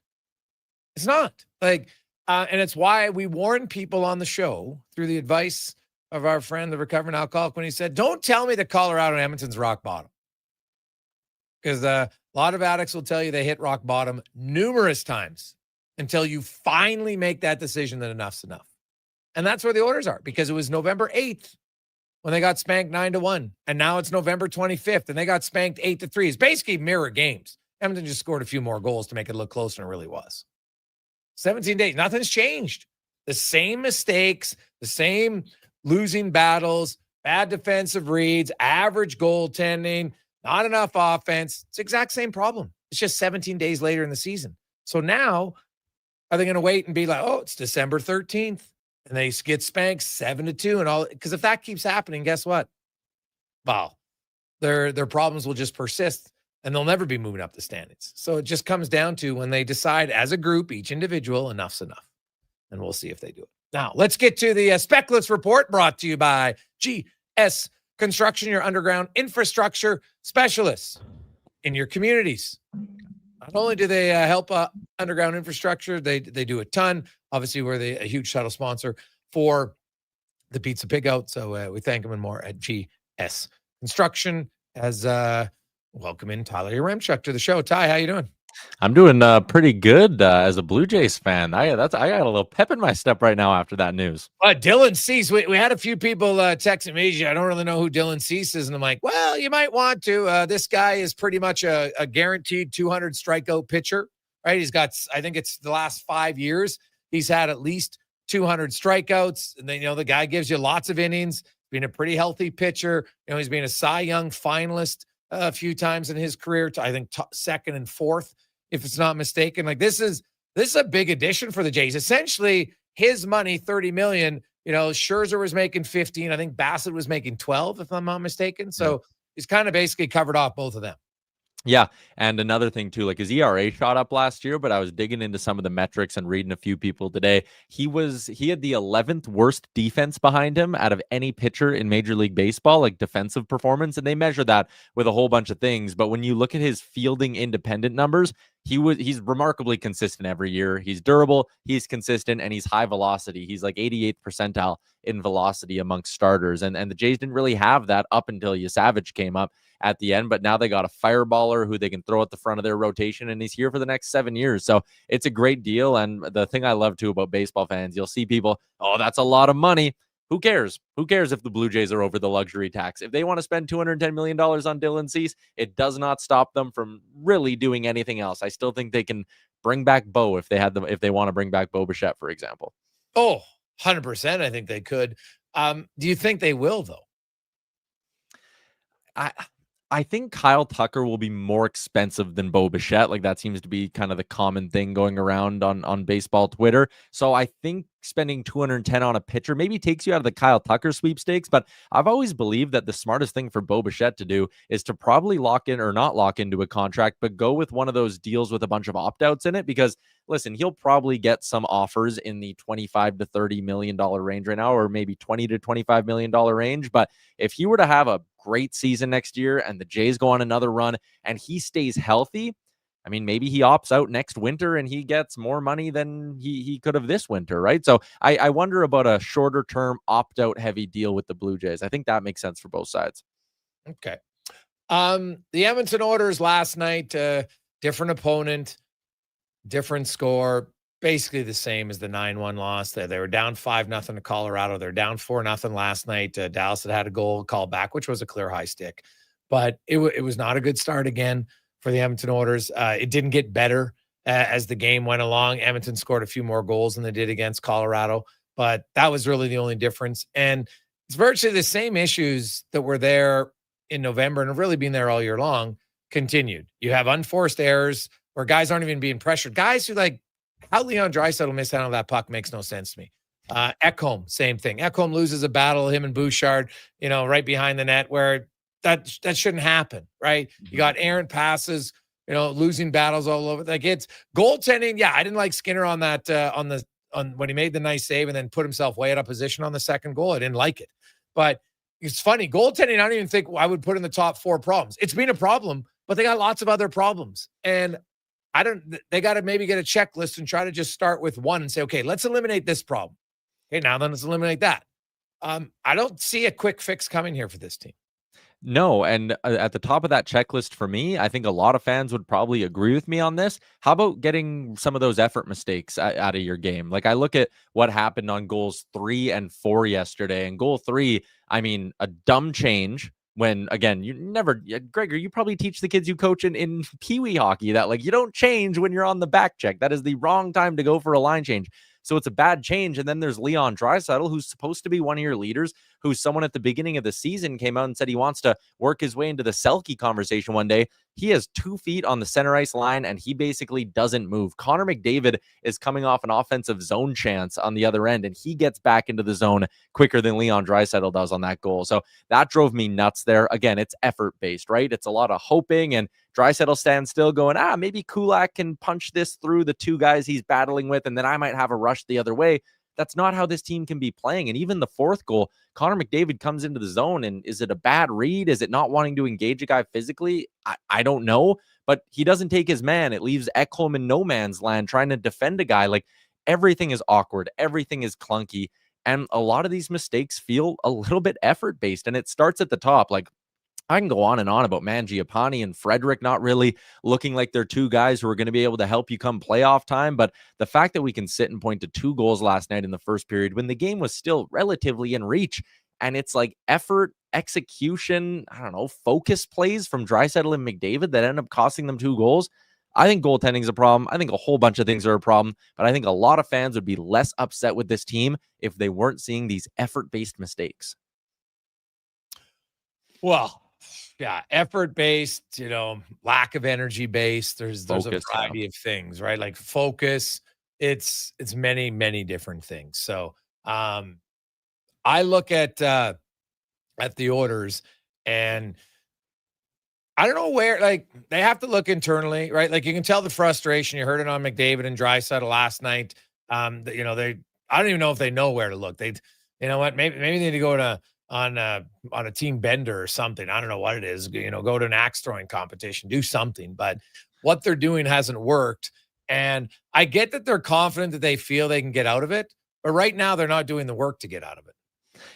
It's not. And it's why we warn people on the show through the advice of our friend, the recovering alcoholic, when he said, don't tell me that Colorado and Edmonton's rock bottom. Because a lot of addicts will tell you they hit rock bottom numerous times until you finally make that decision that enough's enough. And that's where the Oilers are, because it was November 8th when they got spanked 9-1. And now it's November 25th and they got spanked 8-3. It's basically mirror games. Edmonton just scored a few more goals to make it look closer than it really was. 17 days, nothing's changed. The same mistakes, the same losing battles, bad defensive reads, average goaltending, not enough offense. It's the exact same problem. It's just 17 days later in the season. So now, are they going to wait and be like, oh, it's December 13th, and they get spanked 7-2 and all? Because if that keeps happening, guess what? Well, their problems will just persist, and they'll never be moving up the standings. So it just comes down to when they decide as a group, each individual, enough's enough. And we'll see if they do it. Now, let's get to the Speckless Report, brought to you by GS Construction, your underground infrastructure specialists in your communities. Not only do they help underground infrastructure, they do a ton. Obviously, we're a huge title sponsor for the Pizza Pig Out. So we thank them and more at GS Construction. As welcome in Tyler Yaremchuk to the show. Ty, how you doing? I'm doing pretty good as a Blue Jays fan. I got a little pep in my step right now after that news. Dylan Cease, we had a few people texting me. I don't really know who Dylan Cease is. And I'm like, well, you might want to. This guy is pretty much a guaranteed 200 strikeout pitcher, right? He's got, I think it's the last 5 years, he's had at least 200 strikeouts. And then, the guy gives you lots of innings, being a pretty healthy pitcher. He's been a Cy Young finalist a few times in his career, I think second and fourth, if it's not mistaken. Like this is a big addition for the Jays. Essentially, his money, $30 million. Scherzer was making 15. I think Bassett was making 12, if I'm not mistaken. So he's kind of basically covered off both of them. Yeah. And another thing too, like his ERA shot up last year, but I was digging into some of the metrics and reading a few people today. He had the 11th worst defense behind him out of any pitcher in Major League Baseball, like defensive performance. And they measure that with a whole bunch of things. But when you look at his fielding independent numbers, he's remarkably consistent every year. He's durable, he's consistent, and he's high velocity. He's like 88th percentile in velocity amongst starters. And the Jays didn't really have that up until Yasavage came up at the end, but now they got a fireballer who they can throw at the front of their rotation, and he's here for the next 7 years. So it's a great deal. And the thing I love too about baseball fans, you'll see people, oh, that's a lot of money. Who cares? Who cares if the Blue Jays are over the luxury tax? If they want to spend $210 million on Dylan Cease, it does not stop them from really doing anything else. I still think they can bring back Bo if they want to bring back Bo Bichette, for example. Oh, 100%. I think they could. Do you think they will, though? I think Kyle Tucker will be more expensive than Bo Bichette. Like, that seems to be kind of the common thing going around on baseball Twitter. So I think spending 210 on a pitcher maybe takes you out of the Kyle Tucker sweepstakes. But I've always believed that the smartest thing for Bo Bichette to do is to probably lock in, or not lock into a contract, but go with one of those deals with a bunch of opt-outs in it. Because listen, he'll probably get some offers in the $25 to $30 million range right now, or maybe $20 to $25 million range. But if he were to have a great season next year and the Jays go on another run and he stays healthy, I mean, maybe he opts out next winter and he gets more money than he could have this winter, right? So I wonder about a shorter term opt-out heavy deal with the Blue Jays. I think that makes sense for both sides. Okay. The Edmonton Oilers last night, different opponent, different score, basically the same as the 9-1 loss. They were down 5-0 to Colorado. They're down 4-0 last night. Dallas had a goal called back, which was a clear high stick. But it was not a good start again for the Edmonton Oilers. It didn't get better as the game went along. Edmonton scored a few more goals than they did against Colorado, but that was really the only difference. And it's virtually the same issues that were there in November and have really been there all year long continued. You have unforced errors where guys aren't even being pressured. Guys who, like, how Leon Draisaitl missed out on that puck makes no sense to me. Ekholm, same thing. Ekholm loses a battle, him and Bouchard, right behind the net, where that shouldn't happen, right? You got errant passes, losing battles all over. Like, it's goaltending. Yeah, I didn't like Skinner on that on when he made the nice save and then put himself way out of position on the second goal. I didn't like it. But it's funny, goaltending, I don't even think I would put in the top 4 problems. It's been a problem, but they got lots of other problems. And they got to maybe get a checklist and try to just start with one and say, okay, let's eliminate this problem. Okay, now then let's eliminate that. I don't see a quick fix coming here for this team. No, and at the top of that checklist for me, I think a lot of fans would probably agree with me on this. How about getting some of those effort mistakes out of your game? Like, I look at what happened on goals 3 and 4 yesterday, and goal 3, I mean, a dumb change. When, again, Gregor, you probably teach the kids you coach in Pee-wee hockey that, like, you don't change when you're on the back check. That is the wrong time to go for a line change. So it's a bad change. And then there's Leon Draisaitl, who's supposed to be one of your leaders, who's someone at the beginning of the season came out and said he wants to work his way into the Selke conversation one day. He has 2 feet on the center ice line, and he basically doesn't move. Connor McDavid is coming off an offensive zone chance on the other end, and he gets back into the zone quicker than Leon Draisaitl does on that goal. So that drove me nuts there. Again, it's effort-based, right? It's a lot of hoping, and Draisaitl stands still going, maybe Kulak can punch this through the 2 guys he's battling with, and then I might have a rush the other way. That's not how this team can be playing. And even the 4th goal, Connor McDavid comes into the zone, and is it a bad read? Is it not wanting to engage a guy physically? I don't know, but he doesn't take his man. It leaves Ekholm in no man's land trying to defend a guy. Like, everything is awkward. Everything is clunky. And a lot of these mistakes feel a little bit effort-based, and it starts at the top. Like, I can go on and on about Mangiapane and Frederick not really looking like they're 2 guys who are going to be able to help you come playoff time. But the fact that we can sit and point to 2 goals last night in the first period when the game was still relatively in reach, and it's like effort, execution, focus plays from Draisaitl and McDavid that end up costing them 2 goals. I think goaltending is a problem. I think a whole bunch of things are a problem, but I think a lot of fans would be less upset with this team if they weren't seeing these effort-based mistakes. Well, yeah, effort-based, lack of energy-based. There's a variety of things, right? Like focus, it's many, many different things. So I look at the Oilers, and I don't know where, like, they have to look internally, right? Like, you can tell the frustration. You heard it on McDavid and Draisaitl last night. I don't even know if they know where to look. Maybe they need to go on a team bender or something. I don't know what it is. Go to an axe throwing competition, do something. But what they're doing hasn't worked. And I get that they're confident that they feel they can get out of it, but right now they're not doing the work to get out of it.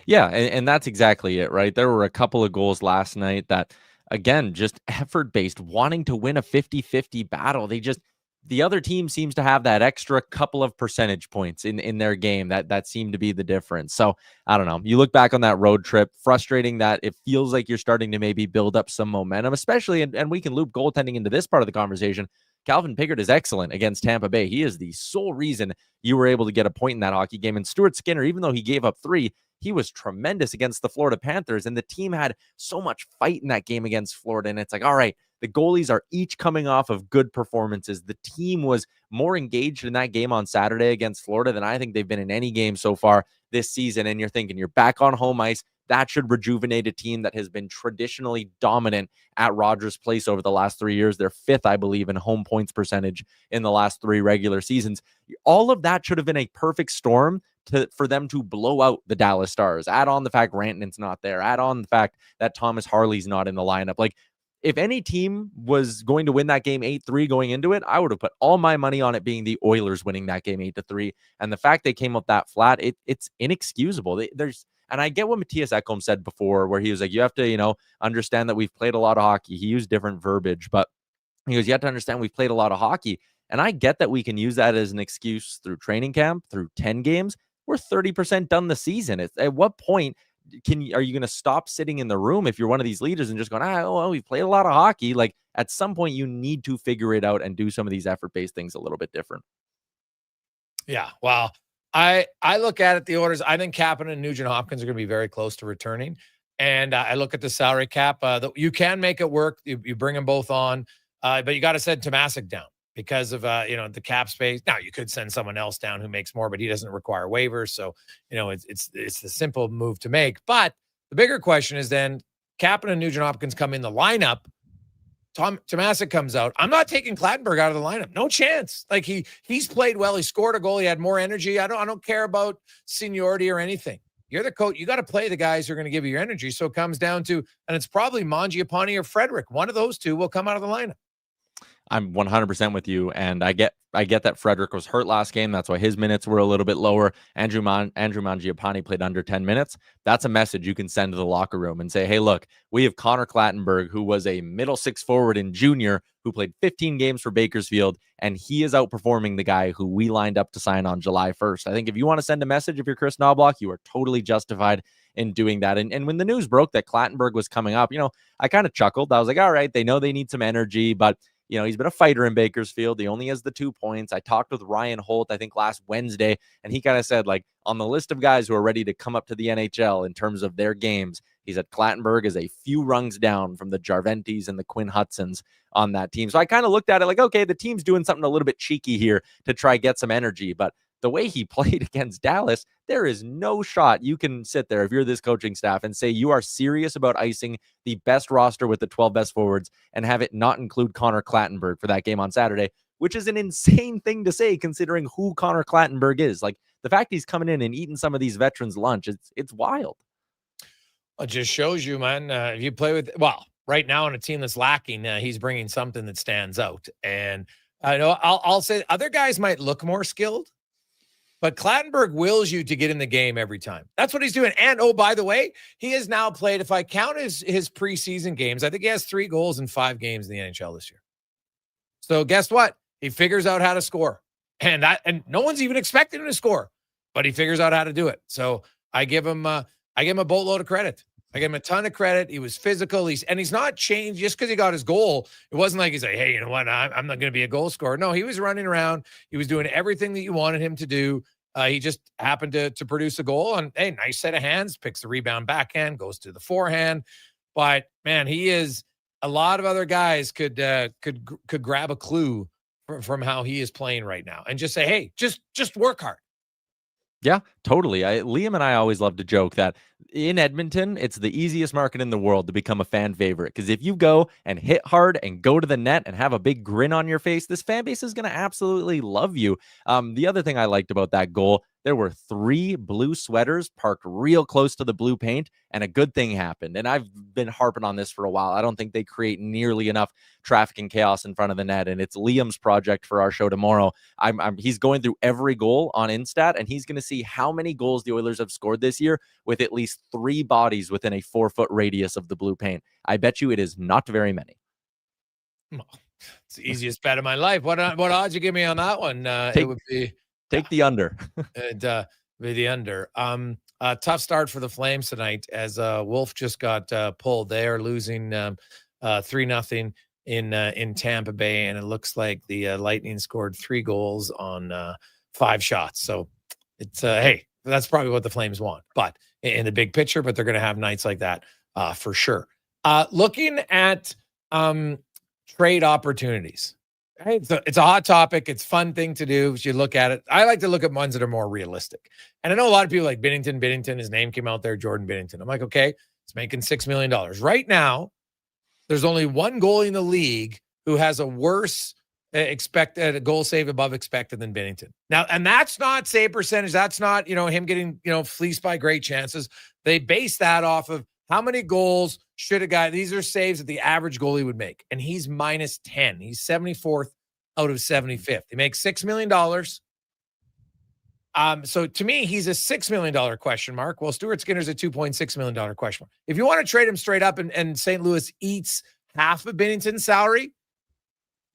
Yeah, and that's exactly it, right? There were a couple of goals last night that, again, just effort-based, wanting to win a 50-50 battle. The other team seems to have that extra couple of percentage points in their game that seemed to be the difference. So I don't know. You look back on that road trip, frustrating that it feels like you're starting to maybe build up some momentum, especially, and we can loop goaltending into this part of the conversation, Calvin Pickard is excellent against Tampa Bay. He is the sole reason you were able to get a point in that hockey game. And Stuart Skinner, even though he gave up 3, he was tremendous against the Florida Panthers. And the team had so much fight in that game against Florida. And it's like, all right, the goalies are each coming off of good performances. The team was more engaged in that game on Saturday against Florida than I think they've been in any game so far this season. And you're thinking you're back on home ice. That should rejuvenate a team that has been traditionally dominant at Rogers Place over the last 3 years. They're 5th, I believe, in home points percentage in the last 3 regular seasons. All of that should have been a perfect storm for them to blow out the Dallas Stars. Add on the fact Rantanen's not there. Add on the fact that Thomas Harley's not in the lineup. Like, if any team was going to win that game 8-3 going into it, I would have put all my money on it being the Oilers winning that game 8-3. And the fact they came up that flat, it's inexcusable. And I get what Matthias Ekholm said before, where he was like, you have to, understand that we've played a lot of hockey. He used different verbiage, but he goes, you have to understand we've played a lot of hockey. And I get that we can use that as an excuse through training camp, through 10 games. We're 30% done the season. At what point are you going to stop sitting in the room if you're one of these leaders and just going, we've played a lot of hockey? Like, at some point you need to figure it out and do some of these effort-based things a little bit different. Yeah. Well, I look at it, the orders. I think Kapanen and Nugent Hopkins are going to be very close to returning. And I look at the salary cap. You can make it work. You bring them both on, but you got to send Tomasic down because of the cap space. Now you could send someone else down who makes more, but he doesn't require waivers. So it's the simple move to make. But the bigger question is then Kapanen and Nugent Hopkins come in the lineup. Tomasic comes out. I'm not taking Clattenburg out of the lineup. No chance. Like he's played well. He scored a goal. He had more energy. I don't care about seniority or anything. You're the coach. You got to play the guys who are going to give you your energy. So it comes down to, and it's probably Mangiapane or Frederick. One of those two will come out of the lineup. I'm 100% with you, and I get that Frederick was hurt last game. That's why his minutes were a little bit lower. Andrew Mangiapane played under 10 minutes. That's a message you can send to the locker room and say, hey, look, we have Connor Clattenburg, who was a middle 6 forward in junior, who played 15 games for Bakersfield, and he is outperforming the guy who we lined up to sign on July 1st. I think if you want to send a message, if you're Chris Knobloch, you are totally justified in doing that. And when the news broke that Clattenburg was coming up, I kind of chuckled. I was like, all right, they know they need some energy, but he's been a fighter in Bakersfield. He only has the 2 points. I talked with Ryan Holt, I think last Wednesday, and he kind of said, like, on the list of guys who are ready to come up to the NHL in terms of their games, he said Clattenburg is a few rungs down from the Jarventis and the Quinn Hudsons on that team. So I kind of looked at it like, okay, the team's doing something a little bit cheeky here to try get some energy. But the way he played against Dallas, there is no shot you can sit there if you're this coaching staff and say you are serious about icing the best roster with the 12 best forwards and have it not include Connor Clattenburg for that game on Saturday, which is an insane thing to say considering who Connor Clattenburg is. Like, the fact he's coming in and eating some of these veterans' lunch, it's wild. It just shows you, man, if you play with, right now on a team that's lacking, he's bringing something that stands out. And I know I'll say other guys might look more skilled, but Clattenburg wills you to get in the game every time. That's what he's doing. And, by the way, he has now played, if I count his preseason games, I think he has 3 goals in 5 games in the NHL this year. So guess what? He figures out how to score. And no one's even expecting him to score, but he figures out how to do it. So I give him a boatload of credit. I give him a ton of credit. He was physical. He's not changed just because he got his goal. It wasn't like he's like, hey, you know what? I'm not going to be a goal scorer. No, he was running around. He was doing everything that you wanted him to do. He just happened to produce a goal. And hey, nice set of hands. Picks the rebound backhand, goes to the forehand. But man, he is. A lot of other guys could grab a clue from how he is playing right now and just say, hey, just work hard. Yeah, totally. Liam and I always love to joke that in Edmonton, it's the easiest market in the world to become a fan favorite. Because if you go and hit hard and go to the net and have a big grin on your face, this fan base is going to absolutely love you. The other thing I liked about that goal, there were 3 blue sweaters parked real close to the blue paint, and a good thing happened. And I've been harping on this for a while. I don't think they create nearly enough traffic and chaos in front of the net, and it's Liam's project for our show tomorrow. He's going through every goal on Instat, and he's going to see how many goals the Oilers have scored this year with at least 3 bodies within a 4-foot radius of the blue paint. I bet you it is not very many. It's the easiest bet of my life. What odds you give me on that one? It would be take the under. The under. Tough start for the Flames tonight as Wolf just got pulled. They are losing 3-0 in Tampa Bay, and it looks like the Lightning scored 3 goals on 5 shots. So it's hey, that's probably what the Flames want, but in the big picture, but they're going to have nights like that for sure. Looking at trade opportunities. Right? It's a hot topic. It's a fun thing to do. You look at it. I like to look at ones that are more realistic. And I know a lot of people like Binnington, his name came out there, Jordan Binnington. I'm like, okay, it's making $6 million. Right now, there's only one goalie in the league who has a worse expected goal save above expected than Binnington. Now, and that's not save percentage. That's not, him getting, fleeced by great chances. They base that off of how many goals should a guy, these are saves that the average goalie would make. And he's -10. He's 74th out of 75th. He makes $6 million. So to me, he's a $6 million question mark. Well, Stuart Skinner's a $2.6 million question mark. If you want to trade him straight up and St. Louis eats half of Binnington's salary,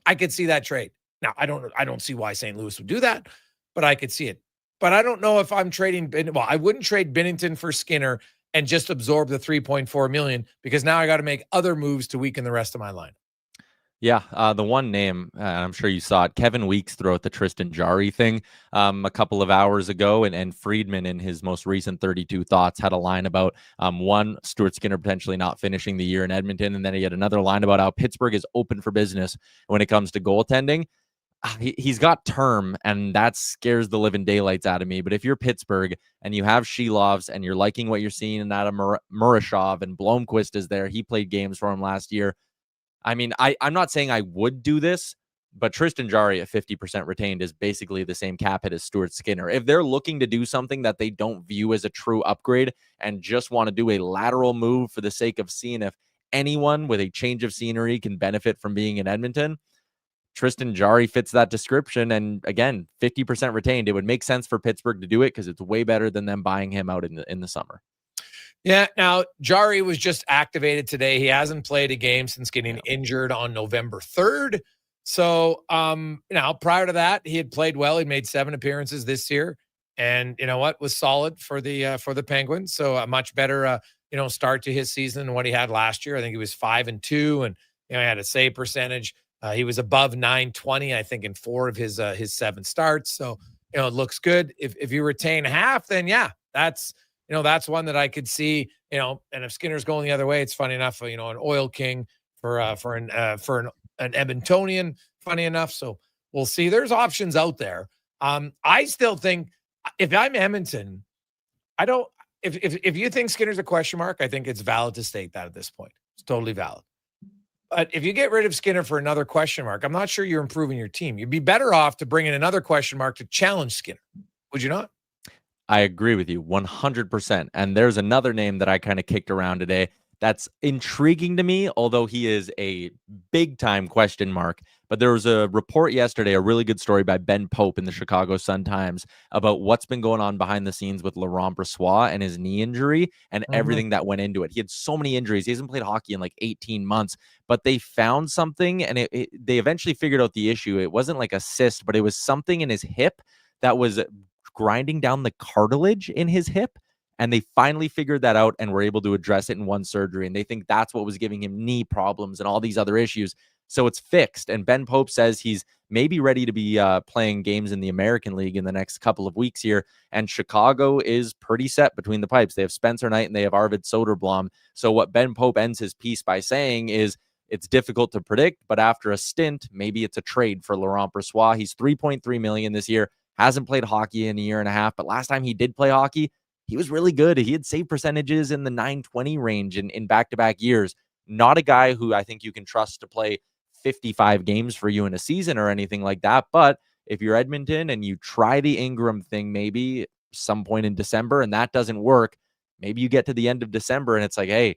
I could see that trade. Now, I don't see why St. Louis would do that, but I could see it. But I don't know if I'm trading, well, I wouldn't trade Binnington for Skinner and just absorb the $3.4 million, because now I got to make other moves to weaken the rest of my line. Yeah, the one name, I'm sure you saw it, Kevin Weeks throw out the Tristan Jarry thing a couple of hours ago, and Friedman in his most recent 32 Thoughts had a line about one, Stuart Skinner potentially not finishing the year in Edmonton, and then he had another line about how Pittsburgh is open for business when it comes to goaltending. He's got term, and that scares the living daylights out of me. But if you're Pittsburgh and you have Shilovs and you're liking what you're seeing in Adam Murashov, and Blomqvist is there, he played games for him last year. I mean, I'm not saying I would do this, but Tristan Jarry at 50% retained is basically the same cap hit as Stuart Skinner. If they're looking to do something that they don't view as a true upgrade and just want to do a lateral move for the sake of seeing if anyone with a change of scenery can benefit from being in Edmonton, Tristan Jarry fits that description. And again, 50% retained. It would make sense for Pittsburgh to do it because it's way better than them buying him out in the summer. Yeah, now Jarry was just activated today. He hasn't played a game since getting injured on November 3rd. So, prior to that, he had played well. He made 7 appearances this year, and you know what, was solid for the Penguins. So a much better start to his season than what he had last year. I think he was 5-2, and he had a save percentage. He was above .920, I think, in 4 of his 7 starts. So it looks good. If you retain half, then yeah, that's one that I could see. And if Skinner's going the other way, it's funny enough. An Oil King for an Edmontonian, funny enough. So we'll see. There's options out there. I still think if I'm Edmonton, I don't. If you think Skinner's a question mark, I think it's valid to state that at this point. It's totally valid. But if you get rid of Skinner for another question mark, I'm not sure you're improving your team. You'd be better off to bring in another question mark to challenge Skinner. Would you not? I agree with you 100%. And there's another name that I kind of kicked around today that's intriguing to me, although he is a big time question mark. But there was a report yesterday, a really good story by Ben Pope in the Chicago Sun-Times about what's been going on behind the scenes with Laurent Brossoit and his knee injury and everything that went into it. He had so many injuries. He hasn't played hockey in like 18 months, but they found something, and they eventually figured out the issue. It wasn't like a cyst, but it was something in his hip that was grinding down the cartilage in his hip. And they finally figured that out and were able to address it in one surgery. And they think that's what was giving him knee problems and all these other issues. So it's fixed. And Ben Pope says he's maybe ready to be playing games in the American League in the next couple of weeks here. And Chicago is pretty set between the pipes. They have Spencer Knight and they have Arvid Soderblom. So what Ben Pope ends his piece by saying is it's difficult to predict, but after a stint, maybe it's a trade for Laurent Brossoit. He's $3.3 million this year. Hasn't played hockey in a year and a half, but last time he did play hockey, he was really good. He had save percentages in the 920 range in back-to-back years. Not a guy who I think you can trust to play 55 games for you in a season or anything like that. But if you're Edmonton and you try the Ingram thing maybe some point in December and that doesn't work, maybe you get to the end of December and it's like, hey,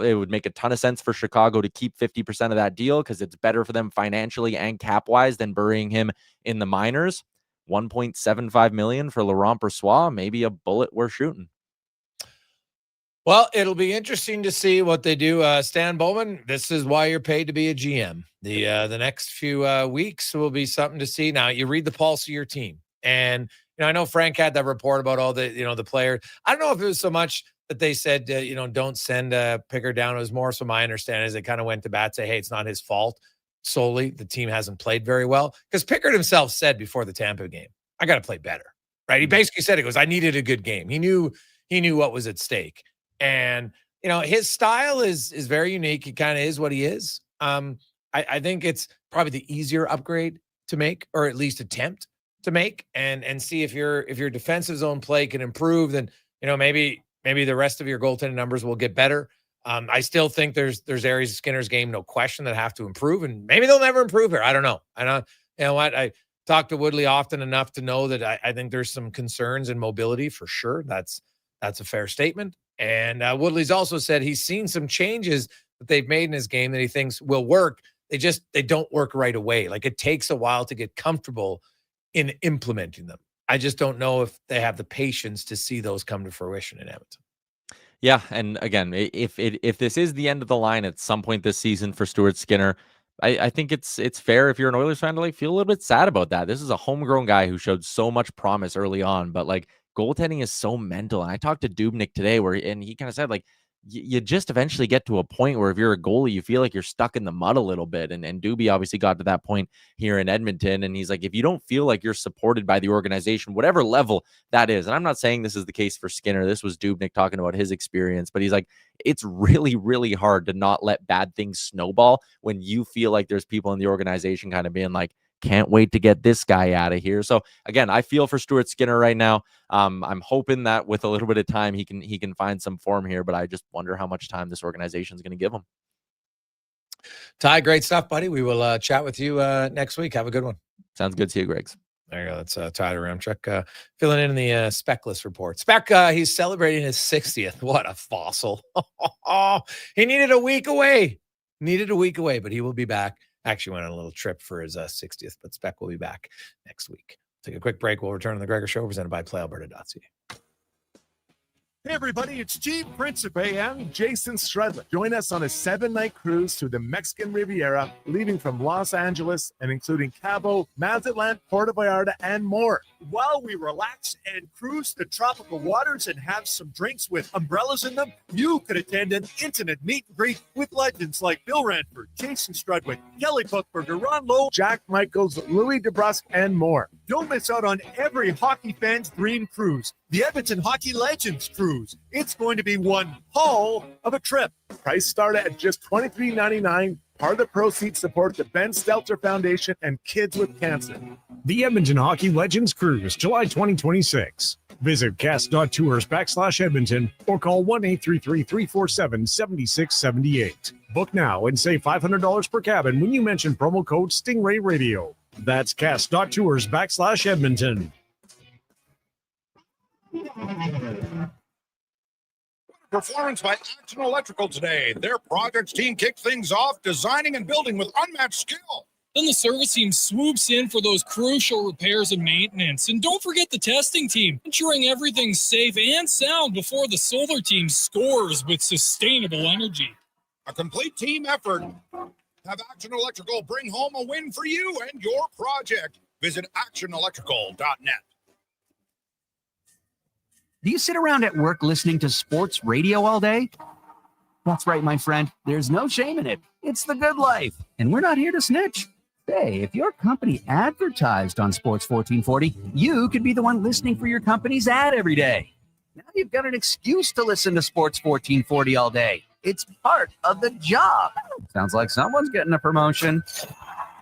it would make a ton of sense for Chicago to keep 50% of that deal because it's better for them financially and cap-wise than burying him in the minors. $1.75 million for Laurent Brossoit, maybe a bullet worth shooting. Well, it'll be interesting to see what they do. Stan Bowman, this is why you're paid to be a GM. The next few weeks will be something to see. Now, you read the pulse of your team. And, I know Frank had that report about all the, the players. I don't know if it was so much that they said, don't send Pickard down. It was more, so my understanding is they kind of went to bat, say, hey, it's not his fault solely. The team hasn't played very well. Because Pickard himself said before the Tampa game, I got to play better, right? He basically said, I needed a good game. He knew what was at stake. And, his style is very unique. He kind of is what he is. I think it's probably the easier upgrade to make, or at least attempt to make, and see if your defensive zone play can improve, then maybe the rest of your goaltending numbers will get better. I still think there's areas of Skinner's game, no question, that have to improve, and maybe they'll never improve here. I don't know. You know what? I talk to Woodley often enough to know that I think there's some concerns in mobility for sure. That's a fair statement. And Woodley's also said he's seen some changes that they've made in his game that he thinks will work. They don't work right away. Like, it takes a while to get comfortable in implementing them. I just don't know if they have the patience to see those come to fruition in Edmonton. Yeah, and again, if this is the end of the line at some point this season for Stuart Skinner, I think it's fair if you're an Oilers fan to feel a little bit sad about that. This is a homegrown guy who showed so much promise early on, but goaltending is so mental. And I talked to Dubnyk today and he kind of said you just eventually get to a point where if you're a goalie, you feel like you're stuck in the mud a little bit. And Doobie obviously got to that point here in Edmonton. And he's like, if you don't feel like you're supported by the organization, whatever level that is, and I'm not saying this is the case for Skinner. This was Dubnyk talking about his experience, but he's like, it's really, really hard to not let bad things snowball when you feel like there's people in the organization kind of being like, can't wait to get this guy out of here. So again, I feel for Stuart Skinner right now. I'm hoping that with a little bit of time, he can find some form here, but I just wonder how much time this organization is going to give him. Ty, great stuff, buddy. We will chat with you next week. Have a good one. Sounds good. See you, Greggs. There you go. That's Ty Yaremchuk filling in the Speckless report. He's celebrating his 60th. What a fossil. He needed a week away, but he will be back. Actually went on a little trip for his 60th, but Speck will be back next week. Take a quick break. We'll return on the Gregor Show, presented by PlayAlberta.ca. Hey everybody, it's Chief Principe and Jason Stredler. Join us on a 7-night cruise to the Mexican Riviera, leaving from Los Angeles and including Cabo, Mazatlan, Puerto Vallarta, and more. While we relax and cruise the tropical waters and have some drinks with umbrellas in them, you could attend an intimate meet and greet with legends like Bill Ranford, Jason Strudwick, Kelly Buchberger, Ron Lowe, Jack Michaels, Louis DeBrusque, and more. Don't miss out on every hockey fan's dream cruise, the Edmonton Hockey Legends Cruise. It's going to be one hell of a trip. Price start at just $23.99. Part of the proceeds support the Ben Stelter Foundation and Kids with Cancer. The Edmonton Hockey Legends Cruise, July 2026. Visit cast.tours/Edmonton or call 1-833-347-7678. Book now and save $500 per cabin when you mention promo code Stingray Radio. That's cast.tours/Edmonton. Performance by Action Electrical today. Their projects team kicked things off, designing and building with unmatched skill. Then the service team swoops in for those crucial repairs and maintenance. And don't forget the testing team, ensuring everything's safe and sound before the solar team scores with sustainable energy. A complete team effort. Have Action Electrical bring home a win for you and your project. Visit actionelectrical.net. Do you sit around at work listening to sports radio all day? That's right, my friend. There's no shame in it. It's the good life. And we're not here to snitch. Hey, if your company advertised on Sports 1440, you could be the one listening for your company's ad every day. Now you've got an excuse to listen to Sports 1440 all day. It's part of the job. Sounds like someone's getting a promotion.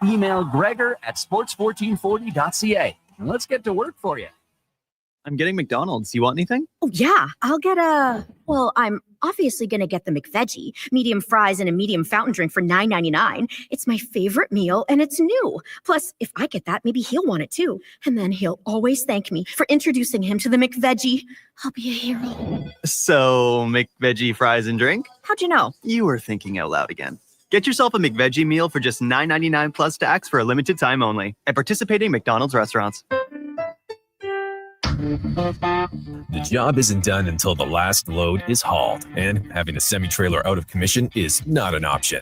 Email Gregor at sports1440.ca. And let's get to work for you. I'm getting McDonald's. You want anything? Oh, yeah. I'll get I'm obviously going to get the McVeggie, medium fries and a medium fountain drink for $9.99. It's my favorite meal and it's new. Plus, if I get that, maybe he'll want it too. And then he'll always thank me for introducing him to the McVeggie. I'll be a hero. So, McVeggie fries and drink? How'd you know? You were thinking out loud again. Get yourself a McVeggie meal for just $9.99 plus tax for a limited time only at participating McDonald's restaurants. The job isn't done until the last load is hauled, and having a semi-trailer out of commission is not an option.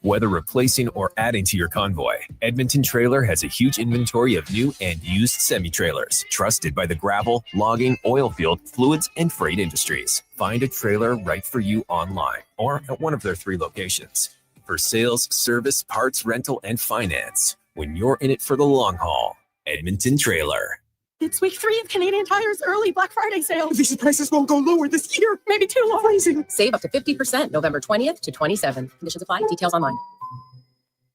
Whether replacing or adding to your convoy, Edmonton Trailer has a huge inventory of new and used semi-trailers, trusted by the gravel, logging, oil field, fluids, and freight industries. Find a trailer right for you online or at one of their 3 locations. For sales, service, parts, rental, and finance, when you're in it for the long haul, Edmonton Trailer. It's week 3 of Canadian Tire's early Black Friday sale. These prices won't go lower this year. Maybe too low. Amazing. Save up to 50% November 20th to 27th. Conditions apply. Details online.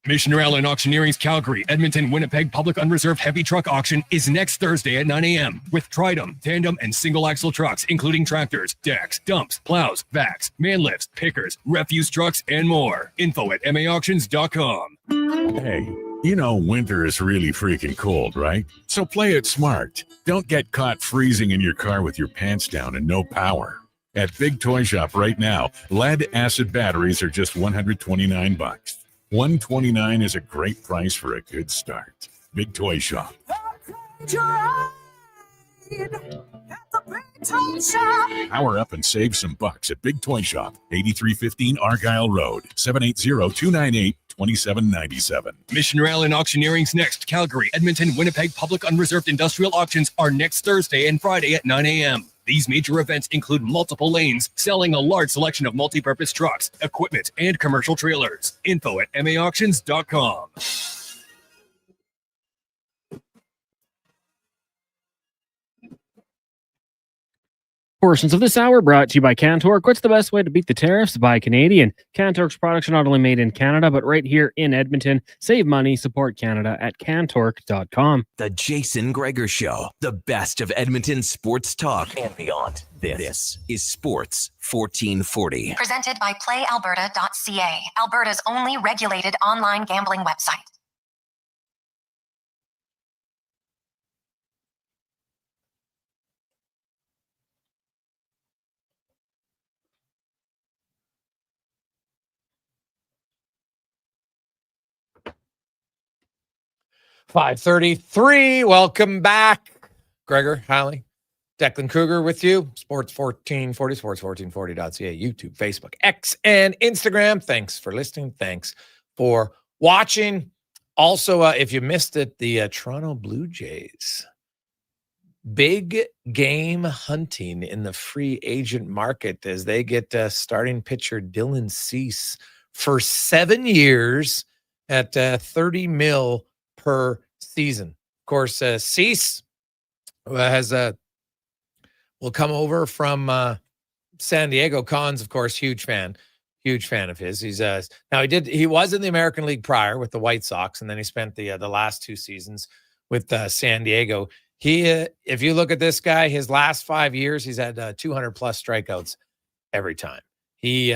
Missioner Allen Auctioneering's Calgary, Edmonton, Winnipeg Public Unreserved Heavy Truck Auction is next Thursday at 9 a.m. with Tridem, tandem, and single-axle trucks, including tractors, decks, dumps, plows, vacs, man lifts, pickers, refuse trucks, and more. Info at maauctions.com. Hey, you know winter is really freaking cold, right? So play it smart. Don't get caught freezing in your car with your pants down and no power. At Big Toy Shop right now, lead-acid batteries are just $129. $129 is a great price for a good start. Big Toy Shop. Power up and save some bucks at Big Toy Shop, 8315 Argyle Road, 780-298-2797. Missioner Allen Auctioneering's next Calgary, Edmonton, Winnipeg Public Unreserved Industrial Auctions are next Thursday and Friday at 9 a.m. These major events include multiple lanes selling a large selection of multi-purpose trucks, equipment, and commercial trailers. Info at maauctions.com. Portions of this hour brought to you by Cantork. What's the best way to beat the tariffs? Buy Canadian. Cantork's products are not only made in Canada, but right here in Edmonton. Save money, support Canada at cantork.com. The Jason Gregor Show, the best of Edmonton sports talk and beyond. This is Sports 1440. Presented by PlayAlberta.ca, Alberta's only regulated online gambling website. .533. Welcome back. Gregor, Halley, Declan Kruger with you. Sports 1440, sports1440.ca, YouTube, Facebook, X, and Instagram. Thanks for listening. Thanks for watching. Also, if you missed it, the Toronto Blue Jays, big game hunting in the free agent market as they get starting pitcher Dylan Cease for 7 years at $30 million per season. Of course, Cease will come over from San Diego. Con's, of course, huge fan of his. He's now he was in the American League prior with the White Sox, and then he spent the last 2 seasons with San Diego. He, if you look at this guy, his last 5 years, he's had 200 plus strikeouts every time. He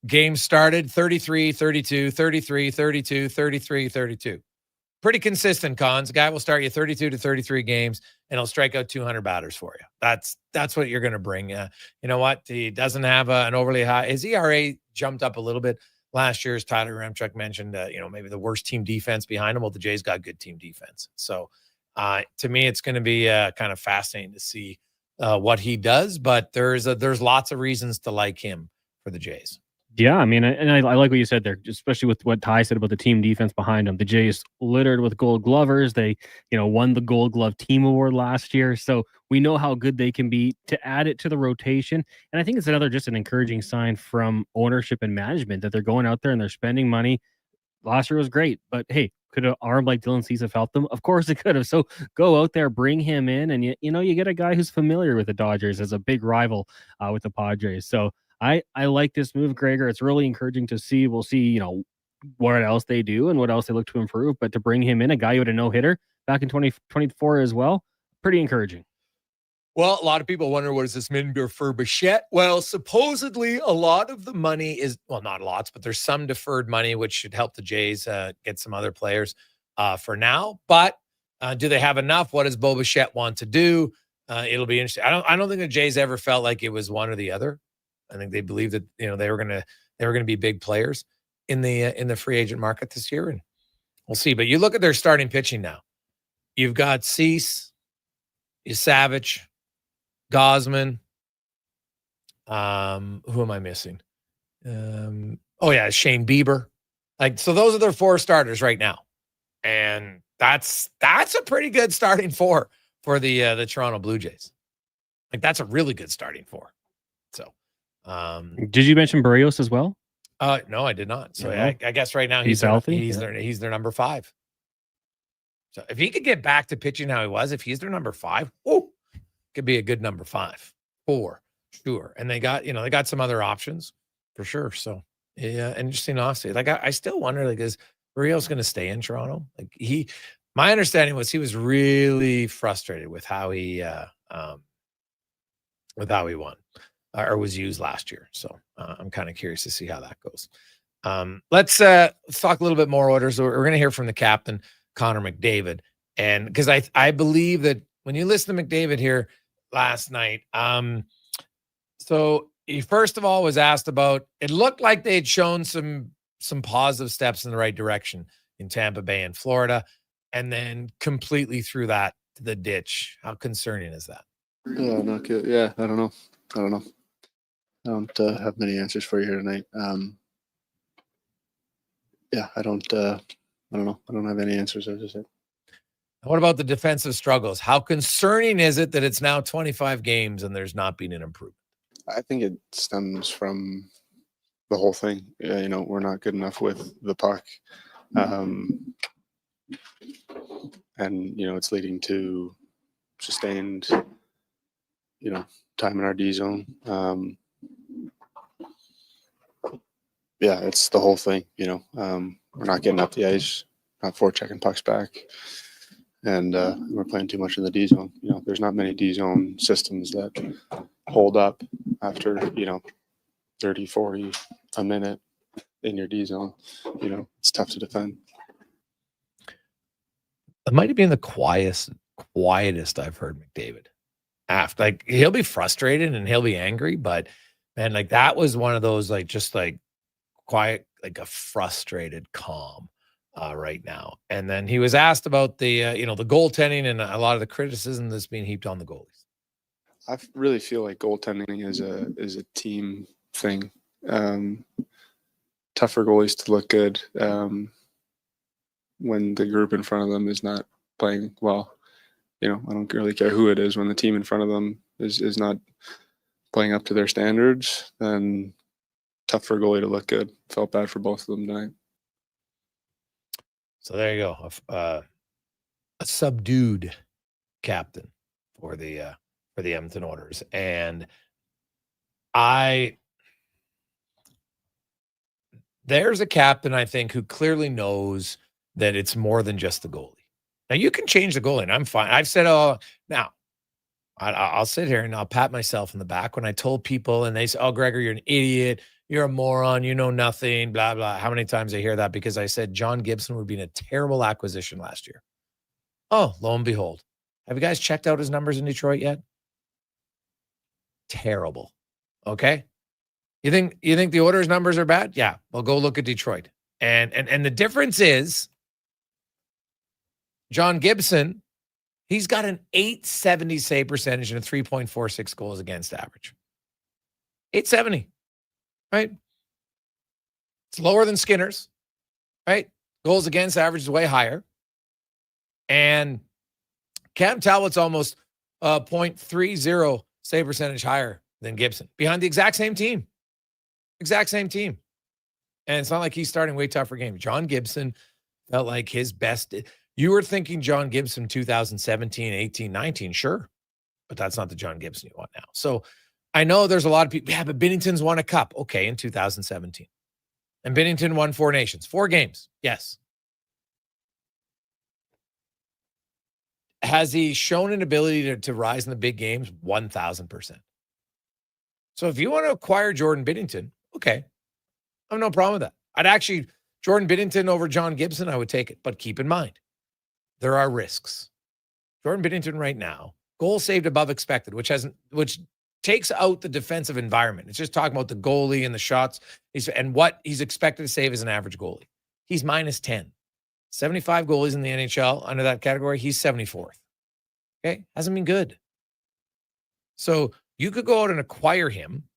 games started 33, 32, 33, 32, 33, 32. Pretty consistent, Cons. Guy will start you 32 to 33 games, and he'll strike out 200 batters for you. That's what you're going to bring. You know what? He doesn't have an overly high. His ERA jumped up a little bit last year, as Tyler Yaremchuk mentioned. Maybe the worst team defense behind him. Well, the Jays got good team defense. So to me, it's going to be kind of fascinating to see what he does. But there's lots of reasons to like him for the Jays. Yeah, I mean, and I like what you said there, especially with what Ty said about the team defense behind them. The Jays littered with Gold Glovers. They, won the Gold Glove Team Award last year, so we know how good they can be. To add it to the rotation, and I think it's just an encouraging sign from ownership and management that they're going out there and they're spending money. Last year was great, but hey, could an arm like Dylan Cease have helped them? Of course it could have. So go out there, bring him in, and you get a guy who's familiar with the Dodgers as a big rival with the Padres. So I like this move, Gregor. It's really encouraging to see. We'll see, what else they do and what else they look to improve. But to bring him in, a guy who had a no-hitter back in 2024 as well, pretty encouraging. Well, a lot of people wonder, what does this mean for Bichette? Well, supposedly a lot of the money is, well, not lots, but there's some deferred money, which should help the Jays get some other players for now. But do they have enough? What does Bo Bichette want to do? It'll be interesting. I don't think the Jays ever felt like it was one or the other. I think they believed that they were gonna be big players in the free agent market this year, and we'll see. But you look at their starting pitching now. You've got Cease, Savage, Gosman. Who am I missing? Shane Bieber. Like, so those are their 4 starters right now. And that's a pretty good starting 4 for the Toronto Blue Jays. Like, that's a really good starting 4. So, Did you mention Barrios as well? no, I did not. So No. I guess right now He's healthy? He's their number 5. So if he could get back to pitching how he was, if he's their number 5, could be a good number 5, 4, sure. And they got some other options for sure. So yeah, interesting offseason. Like I still wonder, like, is Barrios going to stay in Toronto? Like my understanding was he was really frustrated with how he won or was used last year. So I'm kind of curious to see how that goes. Let's talk a little bit more orders. We're going to hear from the captain, Connor McDavid. And because I believe that when you listen to McDavid here last night, so he first of all was asked about, it looked like they had shown some positive steps in the right direction in Tampa Bay and Florida, and then completely threw that to the ditch. How concerning is that? Oh, not good. Yeah, I don't know. I don't have many answers for you here tonight. Yeah, I don't know. I don't have any answers. I just said. What about the defensive struggles? How concerning is it that it's now 25 games and there's not been an improvement? I think it stems from the whole thing. We're not good enough with the puck. And, it's leading to sustained, time in our D zone. Yeah, it's the whole thing, we're not getting up the ice, not forechecking pucks back. And we're playing too much in the D zone. There's not many D zone systems that hold up after, 30, 40 a minute in your D zone. It's tough to defend. It might have been the quietest I've heard McDavid. After, like, he'll be frustrated and he'll be angry, but man, like, that was one of those, like, just like quiet, like a frustrated calm right now. And then he was asked about the the goaltending and a lot of the criticism that's being heaped on the goalies. I really feel like goaltending is a team thing. Tough for goalies to look good when the group in front of them is not playing well. I don't really care who it is. When the team in front of them is not playing up to their standards, then tough for a goalie to look good. Felt bad for both of them tonight. So there you go. A subdued captain for the Edmonton Oilers. And there's a captain, I think, who clearly knows that it's more than just the goalie. Now, you can change the goalie, and I'm fine. I've said, now, I'll sit here and I'll pat myself in the back when I told people, and they say, Gregor, you're an idiot. You're a moron. You know nothing, blah, blah. How many times I hear that? Because I said John Gibson would be a terrible acquisition last year. Oh, lo and behold. Have you guys checked out his numbers in Detroit yet? Terrible. Okay? You think the Oilers' numbers are bad? Yeah. Well, go look at Detroit. And the difference is John Gibson, he's got an .870 save percentage and a 3.46 goals against average. .870. Right? It's lower than Skinner's, right? Goals against average is way higher. And Cam Talbot's almost .30 save percentage higher than Gibson, behind the exact same team. Exact same team. And it's not like he's starting way tougher games. John Gibson felt like his best. You were thinking John Gibson 2017, 18, 19, sure. But that's not the John Gibson you want now. So I know there's a lot of people, yeah, but Binnington's won a cup. Okay, in 2017. And Binnington won 4 nations. 4 games, yes. Has he shown an ability to rise in the big games? 1,000%. So if you want to acquire Jordan Binnington, okay, I have no problem with that. I'd actually, Jordan Binnington over John Gibson, I would take it. But keep in mind, there are risks. Jordan Binnington right now, goal saved above expected, which takes out the defensive environment. It's just talking about the goalie and the shots and what he's expected to save as an average goalie. He's -10. 75 goalies in the NHL under that category. He's 74th. Okay. Hasn't been good. So you could go out and acquire him,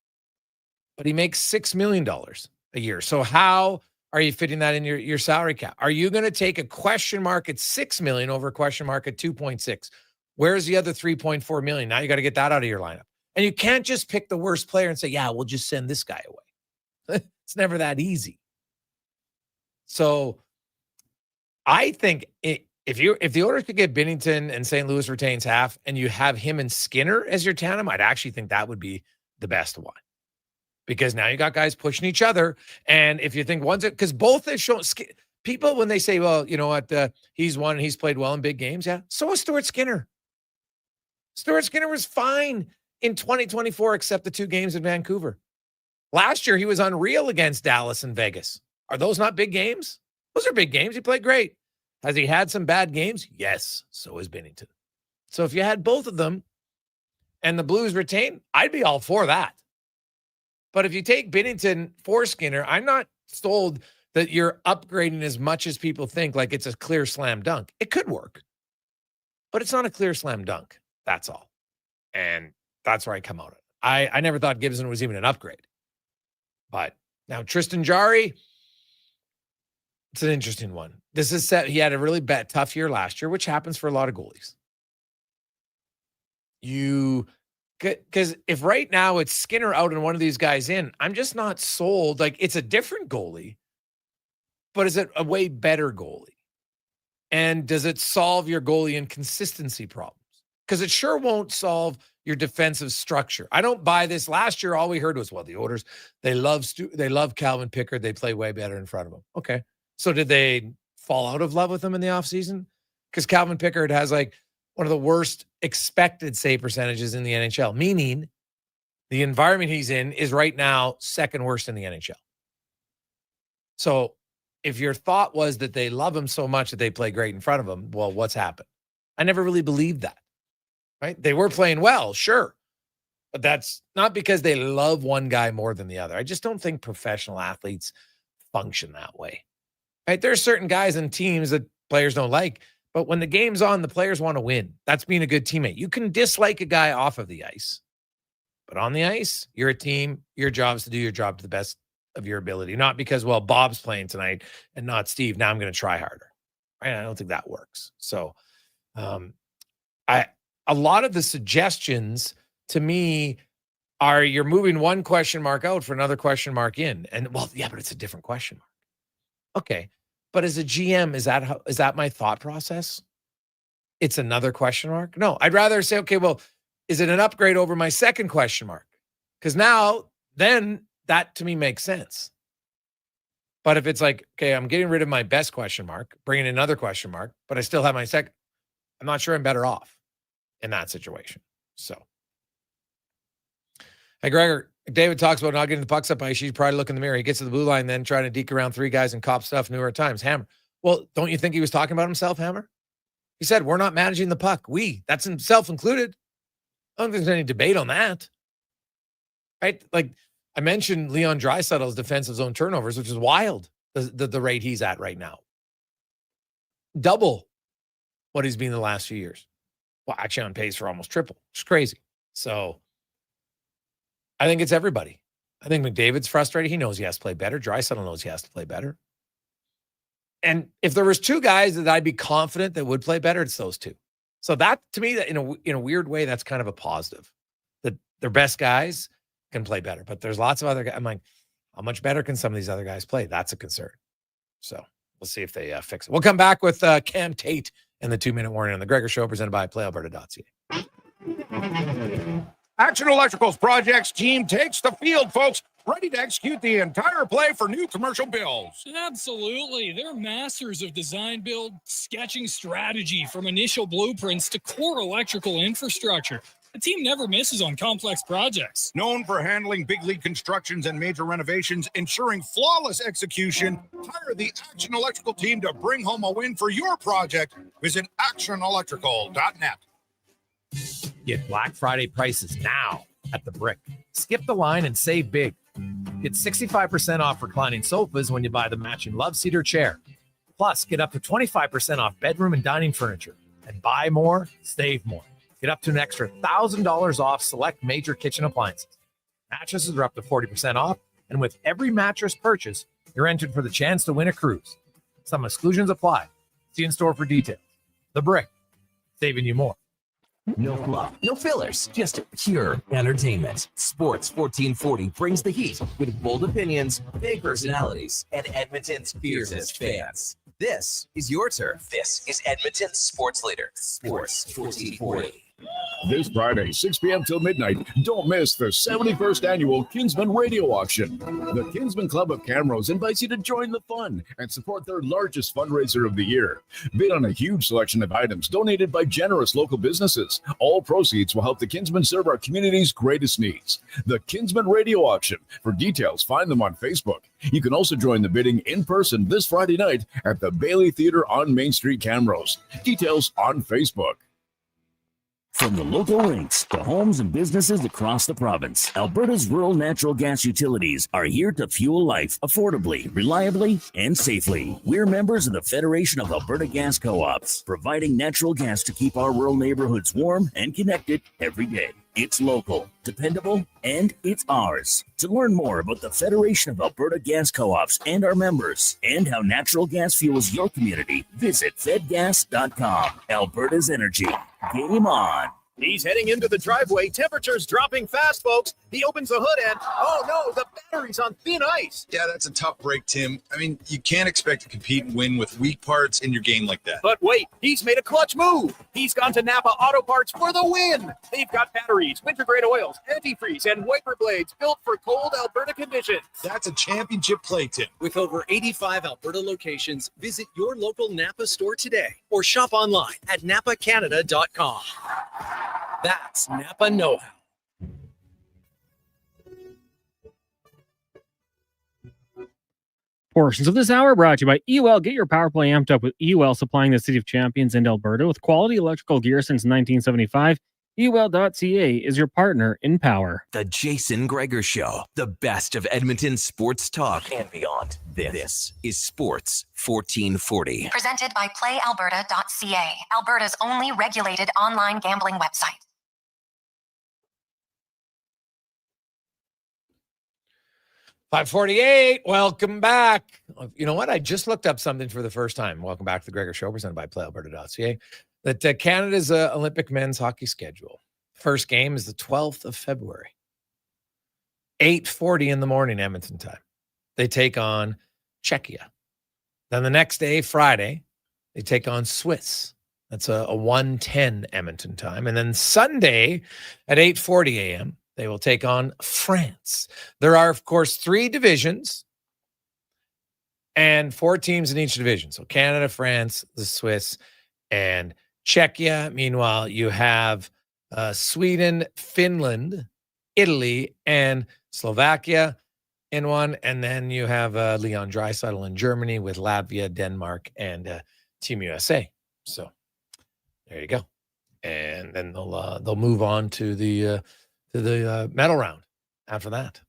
but he makes $6 million a year. So how are you fitting that in your salary cap? Are you going to take a question mark at $6 million over a question mark at 2.6? Where's the other 3.4 million? Now you got to get that out of your lineup. And you can't just pick the worst player and say, yeah, we'll just send this guy away. It's never that easy. So I think if the Oilers could get Binnington and St. Louis retains half and you have him and Skinner as your tandem, I'd actually think that would be the best one. Because now you got guys pushing each other. And if you think because both have shown people when they say, well, you know what, he's won and he's played well in big games. Yeah. So was Stuart Skinner. Stuart Skinner was fine in 2024, except the 2 games in Vancouver. Last year, he was unreal against Dallas and Vegas. Are those not big games? Those are big games. He played great. Has he had some bad games? Yes. So is Binnington. So if you had both of them and the Blues retain, I'd be all for that. But if you take Binnington for Skinner, I'm not sold that you're upgrading as much as people think, like it's a clear slam dunk. It could work, but it's not a clear slam dunk. That's all. And that's where I come out of it. I never thought Gibson was even an upgrade. But now Tristan Jarry, it's an interesting one. This is set. He had a really tough year last year, which happens for a lot of goalies. Because if right now it's Skinner out and one of these guys in, I'm just not sold. Like, it's a different goalie, but is it a way better goalie? And does it solve your goalie inconsistency problems? Because it sure won't solve your defensive structure. I don't buy this. Last year, all we heard was, well, the Oilers, they love Calvin Pickard. They play way better in front of him. Okay. So did they fall out of love with him in the offseason? Because Calvin Pickard has like one of the worst expected save percentages in the NHL, meaning the environment he's in is right now second worst in the NHL. So if your thought was that they love him so much that they play great in front of him, well, what's happened? I never really believed that. Right? They were playing well, sure. But that's not because they love one guy more than the other. I just don't think professional athletes function that way. Right? There are certain guys and teams that players don't like, but when the game's on, the players want to win. That's being a good teammate. You can dislike a guy off of the ice, but on the ice, you're a team. Your job is to do your job to the best of your ability, not because, well, Bob's playing tonight and not Steve. Now I'm going to try harder. Right? I don't think that works. So, a lot of the suggestions to me are you're moving one question mark out for another question mark in. And well, yeah, but it's a different question mark. Okay. But as a GM, is that my thought process? It's another question mark? No, I'd rather say, okay, well, is it an upgrade over my second question mark? Because now, then that to me makes sense. But if it's like, okay, I'm getting rid of my best question mark, bringing in another question mark, but I still have my second, I'm not sure I'm better off in that situation. So, hey, Gregor, David talks about not getting the pucks up ice. She'd probably look in the mirror. He gets to the blue line, then trying to deke around 3 guys and cop stuff New York Times. Hammer. Well, don't you think he was talking about himself, Hammer? He said, we're not managing the puck. That's himself included. I don't think there's any debate on that. Right? Like I mentioned Leon Draisaitl's defensive zone turnovers, which is wild, the rate he's at right now. Double what he's been the last few years. Well, actually on pace for almost triple. It's crazy. So I think it's everybody. I think McDavid's frustrated. He knows he has to play better. Draisaitl knows he has to play better. And if there was 2 guys that I'd be confident that would play better, it's those 2. So that, to me, that in a weird way, that's kind of a positive. That their best guys can play better. But there's lots of other guys. I'm like, how much better can some of these other guys play? That's a concern. So we'll see if they fix it. We'll come back with Cam Tate and the 2-minute warning on the Gregor Show, presented by PlayAlberta.ca. Action Electrical's projects team takes the field, folks, ready to execute the entire play for new commercial builds. Absolutely. They're masters of design, build, sketching strategy from initial blueprints to core electrical infrastructure. The team never misses on complex projects. Known for handling big league constructions and major renovations, ensuring flawless execution, hire the Action Electrical team to bring home a win for your project. Visit actionelectrical.net. Get Black Friday prices now at The Brick. Skip the line and save big. Get 65% off reclining sofas when you buy the matching love seat or chair. Plus, get up to 25% off bedroom and dining furniture. And buy more, save more. Get up to an extra $1,000 off select major kitchen appliances. Mattresses are up to 40% off. And with every mattress purchase, You're entered for the chance to win a cruise. Some exclusions apply. See in store for details. The Brick, saving you more. No fluff, no fillers, just pure entertainment. Sports 1440 brings the heat with bold opinions, big personalities, and Edmonton's fiercest fans. This is your turf. This is Edmonton's sports leader, Sports 1440. This Friday, 6 p.m. till midnight, don't miss the 71st annual Kinsman Radio Auction. The Kinsman Club of Camrose invites you to join the fun and support their largest fundraiser of the year. Bid on a huge selection of items donated by generous local businesses. All proceeds will help the Kinsmen serve our community's greatest needs. The Kinsman Radio Auction. For details, find them on Facebook. You can also join the bidding in person this Friday night at the Bailey Theater on Main Street, Camrose. Details on Facebook. From the local rinks to homes and businesses across the province, Alberta's rural natural gas utilities are here to fuel life affordably, reliably, and safely. We're members of the Federation of Alberta Gas Co-ops, providing natural gas to keep our rural neighborhoods warm and connected every day. It's local, dependable, and it's ours. To learn more about the Federation of Alberta Gas Co-ops and our members, and how natural gas fuels your community, visit fedgas.com. Alberta's energy. Game on. He's heading into the driveway. Temperature's dropping fast, folks. He opens the hood and, oh no, the battery's on thin ice. Yeah, that's a tough break, Tim. I mean, you can't expect to compete and win with weak parts in your game like that. But wait, he's made a clutch move. He's gone to Napa Auto Parts for the win. They've got batteries, winter-grade oils, antifreeze, and wiper blades built for cold Alberta conditions. That's a championship play, Tim. With over 85 Alberta locations, visit your local Napa store today or shop online at napacanada.com. That's Napa know-how. Portions of this hour brought to you by EUL. Get your power play amped up with EUL, supplying the city of champions and Alberta with quality electrical gear since 1975. EUL.ca is your partner in power. The Jason Gregor Show, the best of Edmonton sports talk and beyond. This is Sports 1440. Presented by PlayAlberta.ca, Alberta's only regulated online gambling website. 548. Welcome back. You know what? I just looked up something for the first time. Welcome back to the Gregor Show, presented by PlayAlberta.ca. That Canada's Olympic men's hockey schedule. First game is the 12th of February. 8:40 in the morning, Edmonton time. They take on Czechia. Then the next day, Friday, they take on Swiss. That's a 1:10 Edmonton time. And then Sunday at 8:40 a.m., they will take on France. There are, of course, 3 divisions and 4 teams in each division. So Canada, France, the Swiss, and Czechia. Meanwhile, you have Sweden, Finland, Italy, and Slovakia in one. And then you have Leon Draisaitl in Germany with Latvia, Denmark, and Team USA. So there you go. And then they'll move on to the medal round after that.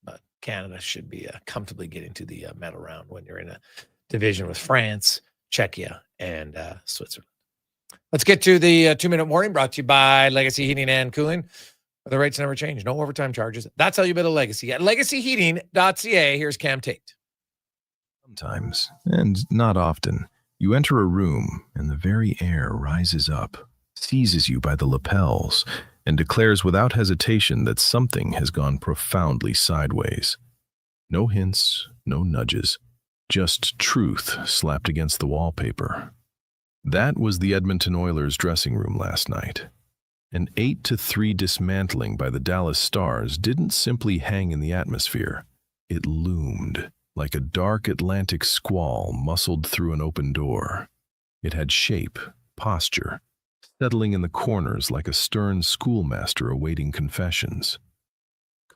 But Canada should be comfortably getting to the medal round when you're in a division with France, Czechia, and Switzerland. Let's get to the 2-minute warning brought to you by Legacy Heating and Cooling. The rates never change. No overtime charges. That's how you build a legacy. At legacyheating.ca, here's Cam Tate. Sometimes, and not often, you enter a room and the very air rises up, seizes you by the lapels, and declares without hesitation that something has gone profoundly sideways. No hints, no nudges, just truth slapped against the wallpaper. That was the Edmonton Oilers' dressing room last night. An 8-3 dismantling by the Dallas Stars didn't simply hang in the atmosphere. It loomed like a dark Atlantic squall muscled through an open door. It had shape, posture, settling in the corners like a stern schoolmaster awaiting confessions.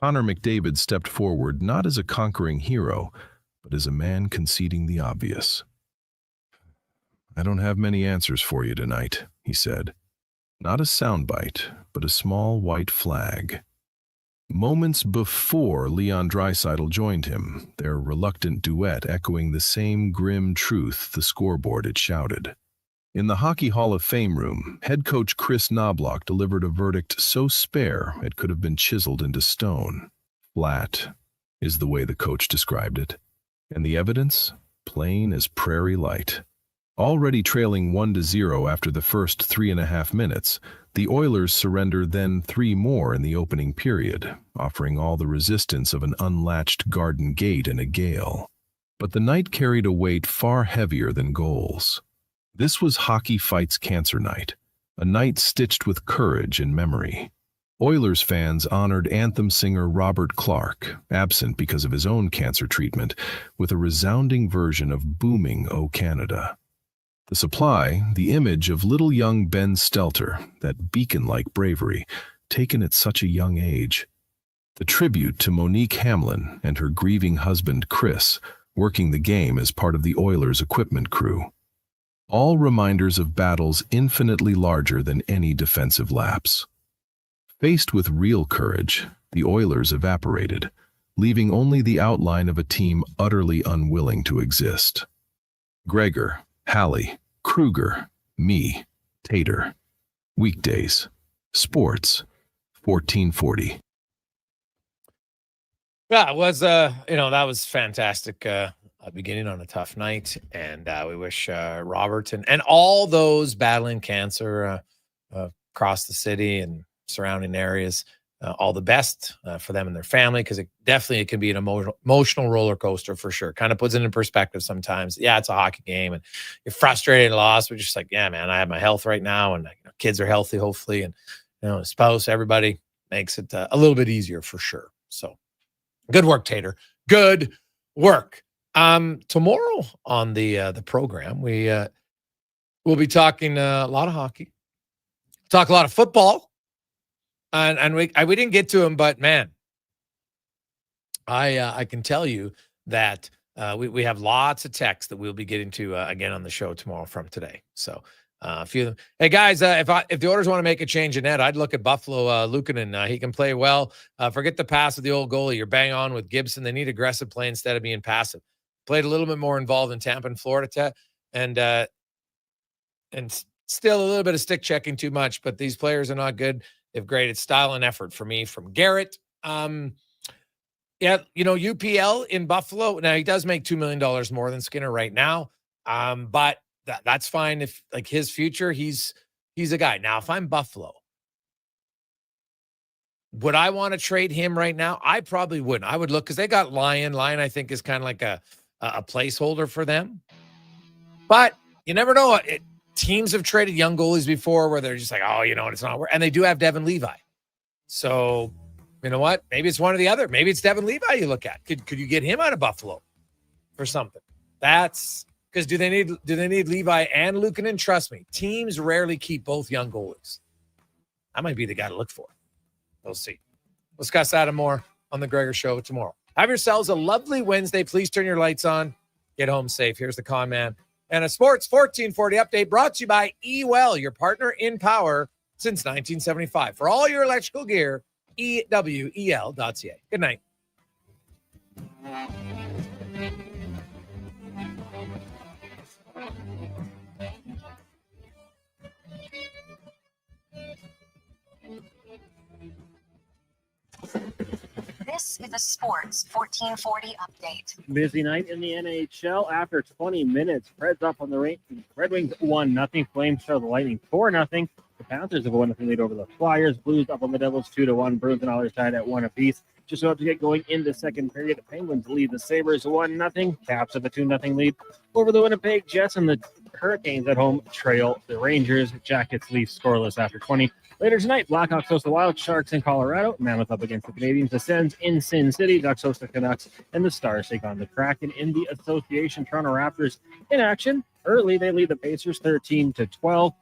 Connor McDavid stepped forward not as a conquering hero, but as a man conceding the obvious. "I don't have many answers for you tonight," he said. Not a soundbite, but a small white flag. Moments before Leon Draisaitl joined him, their reluctant duet echoing the same grim truth the scoreboard had shouted. In the Hockey Hall of Fame room, head coach Chris Knobloch delivered a verdict so spare it could have been chiseled into stone. Flat, is the way the coach described it. And the evidence? Plain as prairie light. Already trailing 1-0 after the first 3.5 minutes, the Oilers surrender then 3 more in the opening period, offering all the resistance of an unlatched garden gate in a gale. But the night carried a weight far heavier than goals. This was Hockey Fights Cancer Night, a night stitched with courage and memory. Oilers fans honored anthem singer Robert Clark, absent because of his own cancer treatment, with a resounding version of booming O Canada. The supply, the image of little young Ben Stelter, that beacon-like bravery, taken at such a young age. The tribute to Monique Hamlin and her grieving husband Chris, working the game as part of the Oilers' equipment crew. All reminders of battles infinitely larger than any defensive lapse. Faced with real courage, the Oilers evaporated, leaving only the outline of a team utterly unwilling to exist. Gregor, Halley, Kruger, me, Tater. Weekdays. Sports. 1440. Yeah, it was, that was fantastic. Beginning on a tough night. And we wish Robert and all those battling cancer across the city and surrounding areas all the best for them and their family, because it can be an emotional roller coaster for sure. Kind of puts it in perspective sometimes. Yeah, it's a hockey game and you're frustrated and lost, but just like, yeah, man, I have my health right now and kids are healthy, hopefully, and spouse, everybody makes it a little bit easier for sure. So good work, Tater. Good work. Tomorrow on the program, we'll be talking a lot of hockey, talk a lot of football. And we didn't get to him, but man, I can tell you that we have lots of texts that we'll be getting to again on the show tomorrow from today. So a few of them. Hey guys, if the Oilers want to make a change in net, I'd look at Buffalo Luukkonen. He can play well. Forget the pass of the old goalie. You're bang on with Gibson. They need aggressive play instead of being passive. Played a little bit more involved in Tampa and Florida, and still a little bit of stick checking too much. But these players are not good. They've graded style and effort for me from Garrett. UPL in Buffalo. Now he does make $2 million more than Skinner right now. But that's fine. If like his future, he's a guy. Now, if I'm Buffalo, would I want to trade him right now? I probably wouldn't. I would look, because they got Lyon. Lyon, I think, is kind of like a placeholder for them. But you never know. Teams have traded young goalies before where they're just like, oh, it's not working. And they do have Devin Levi. So, you know what? Maybe it's one or the other. Maybe it's Devin Levi you look at. Could you get him out of Buffalo for something? That's because do they need Levi and Luukkonen? Trust me, teams rarely keep both young goalies. I might be the guy to look for. We'll see. We'll discuss that and more on the Gregor Show tomorrow. Have yourselves a lovely Wednesday. Please turn your lights on. Get home safe. Here's the con man. And a Sports 1440 update brought to you by eWell, your partner in power since 1975. For all your electrical gear, ewel.ca. Good night. This is a Sports 1440 update. Busy night in the NHL. After 20 minutes, Preds up on the Red Wings 1-0. Flames show the Lightning 4-0. The Panthers have a 1-0 lead over the Flyers. Blues up on the Devils 2-1. Bruins and Oilers tied at 1 apiece. Just about to get going in the second period. The Penguins lead the Sabres 1-0. Caps have a 2-0 lead over the Winnipeg Jets, and the Hurricanes at home trail the Rangers. Jackets leave scoreless after 20. Later tonight, Blackhawks host the Wild, Sharks in Colorado. Mammoth up against the Canadiens. The Sens in Sin City. Ducks host the Canucks. And the Stars take on the Kraken in the Association. Toronto Raptors in action. Early, they lead the Pacers 13-12.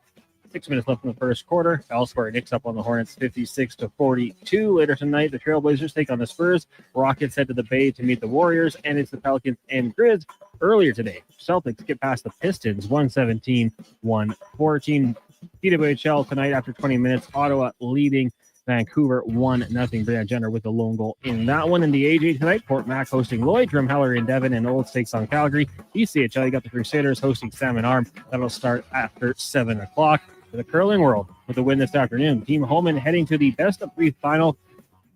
6 minutes left in the first quarter. Elsewhere, Knicks up on the Hornets 56-42. Later tonight, the Trailblazers take on the Spurs. Rockets head to the Bay to meet the Warriors. And it's the Pelicans and Grizz. Earlier today, Celtics get past the Pistons 117-114. PWHL tonight after 20 minutes. Ottawa leading Vancouver 1-0. Brianna Jenner with the lone goal in that one. In the AJ tonight, Port Mac hosting Lloyd, Drumheller and Devon, and Old Stakes on Calgary. ECHL, you got the Crusaders hosting Salmon Arm. That'll start after 7 o'clock. For the curling world, with a win this afternoon, Team Holman heading to the best of three final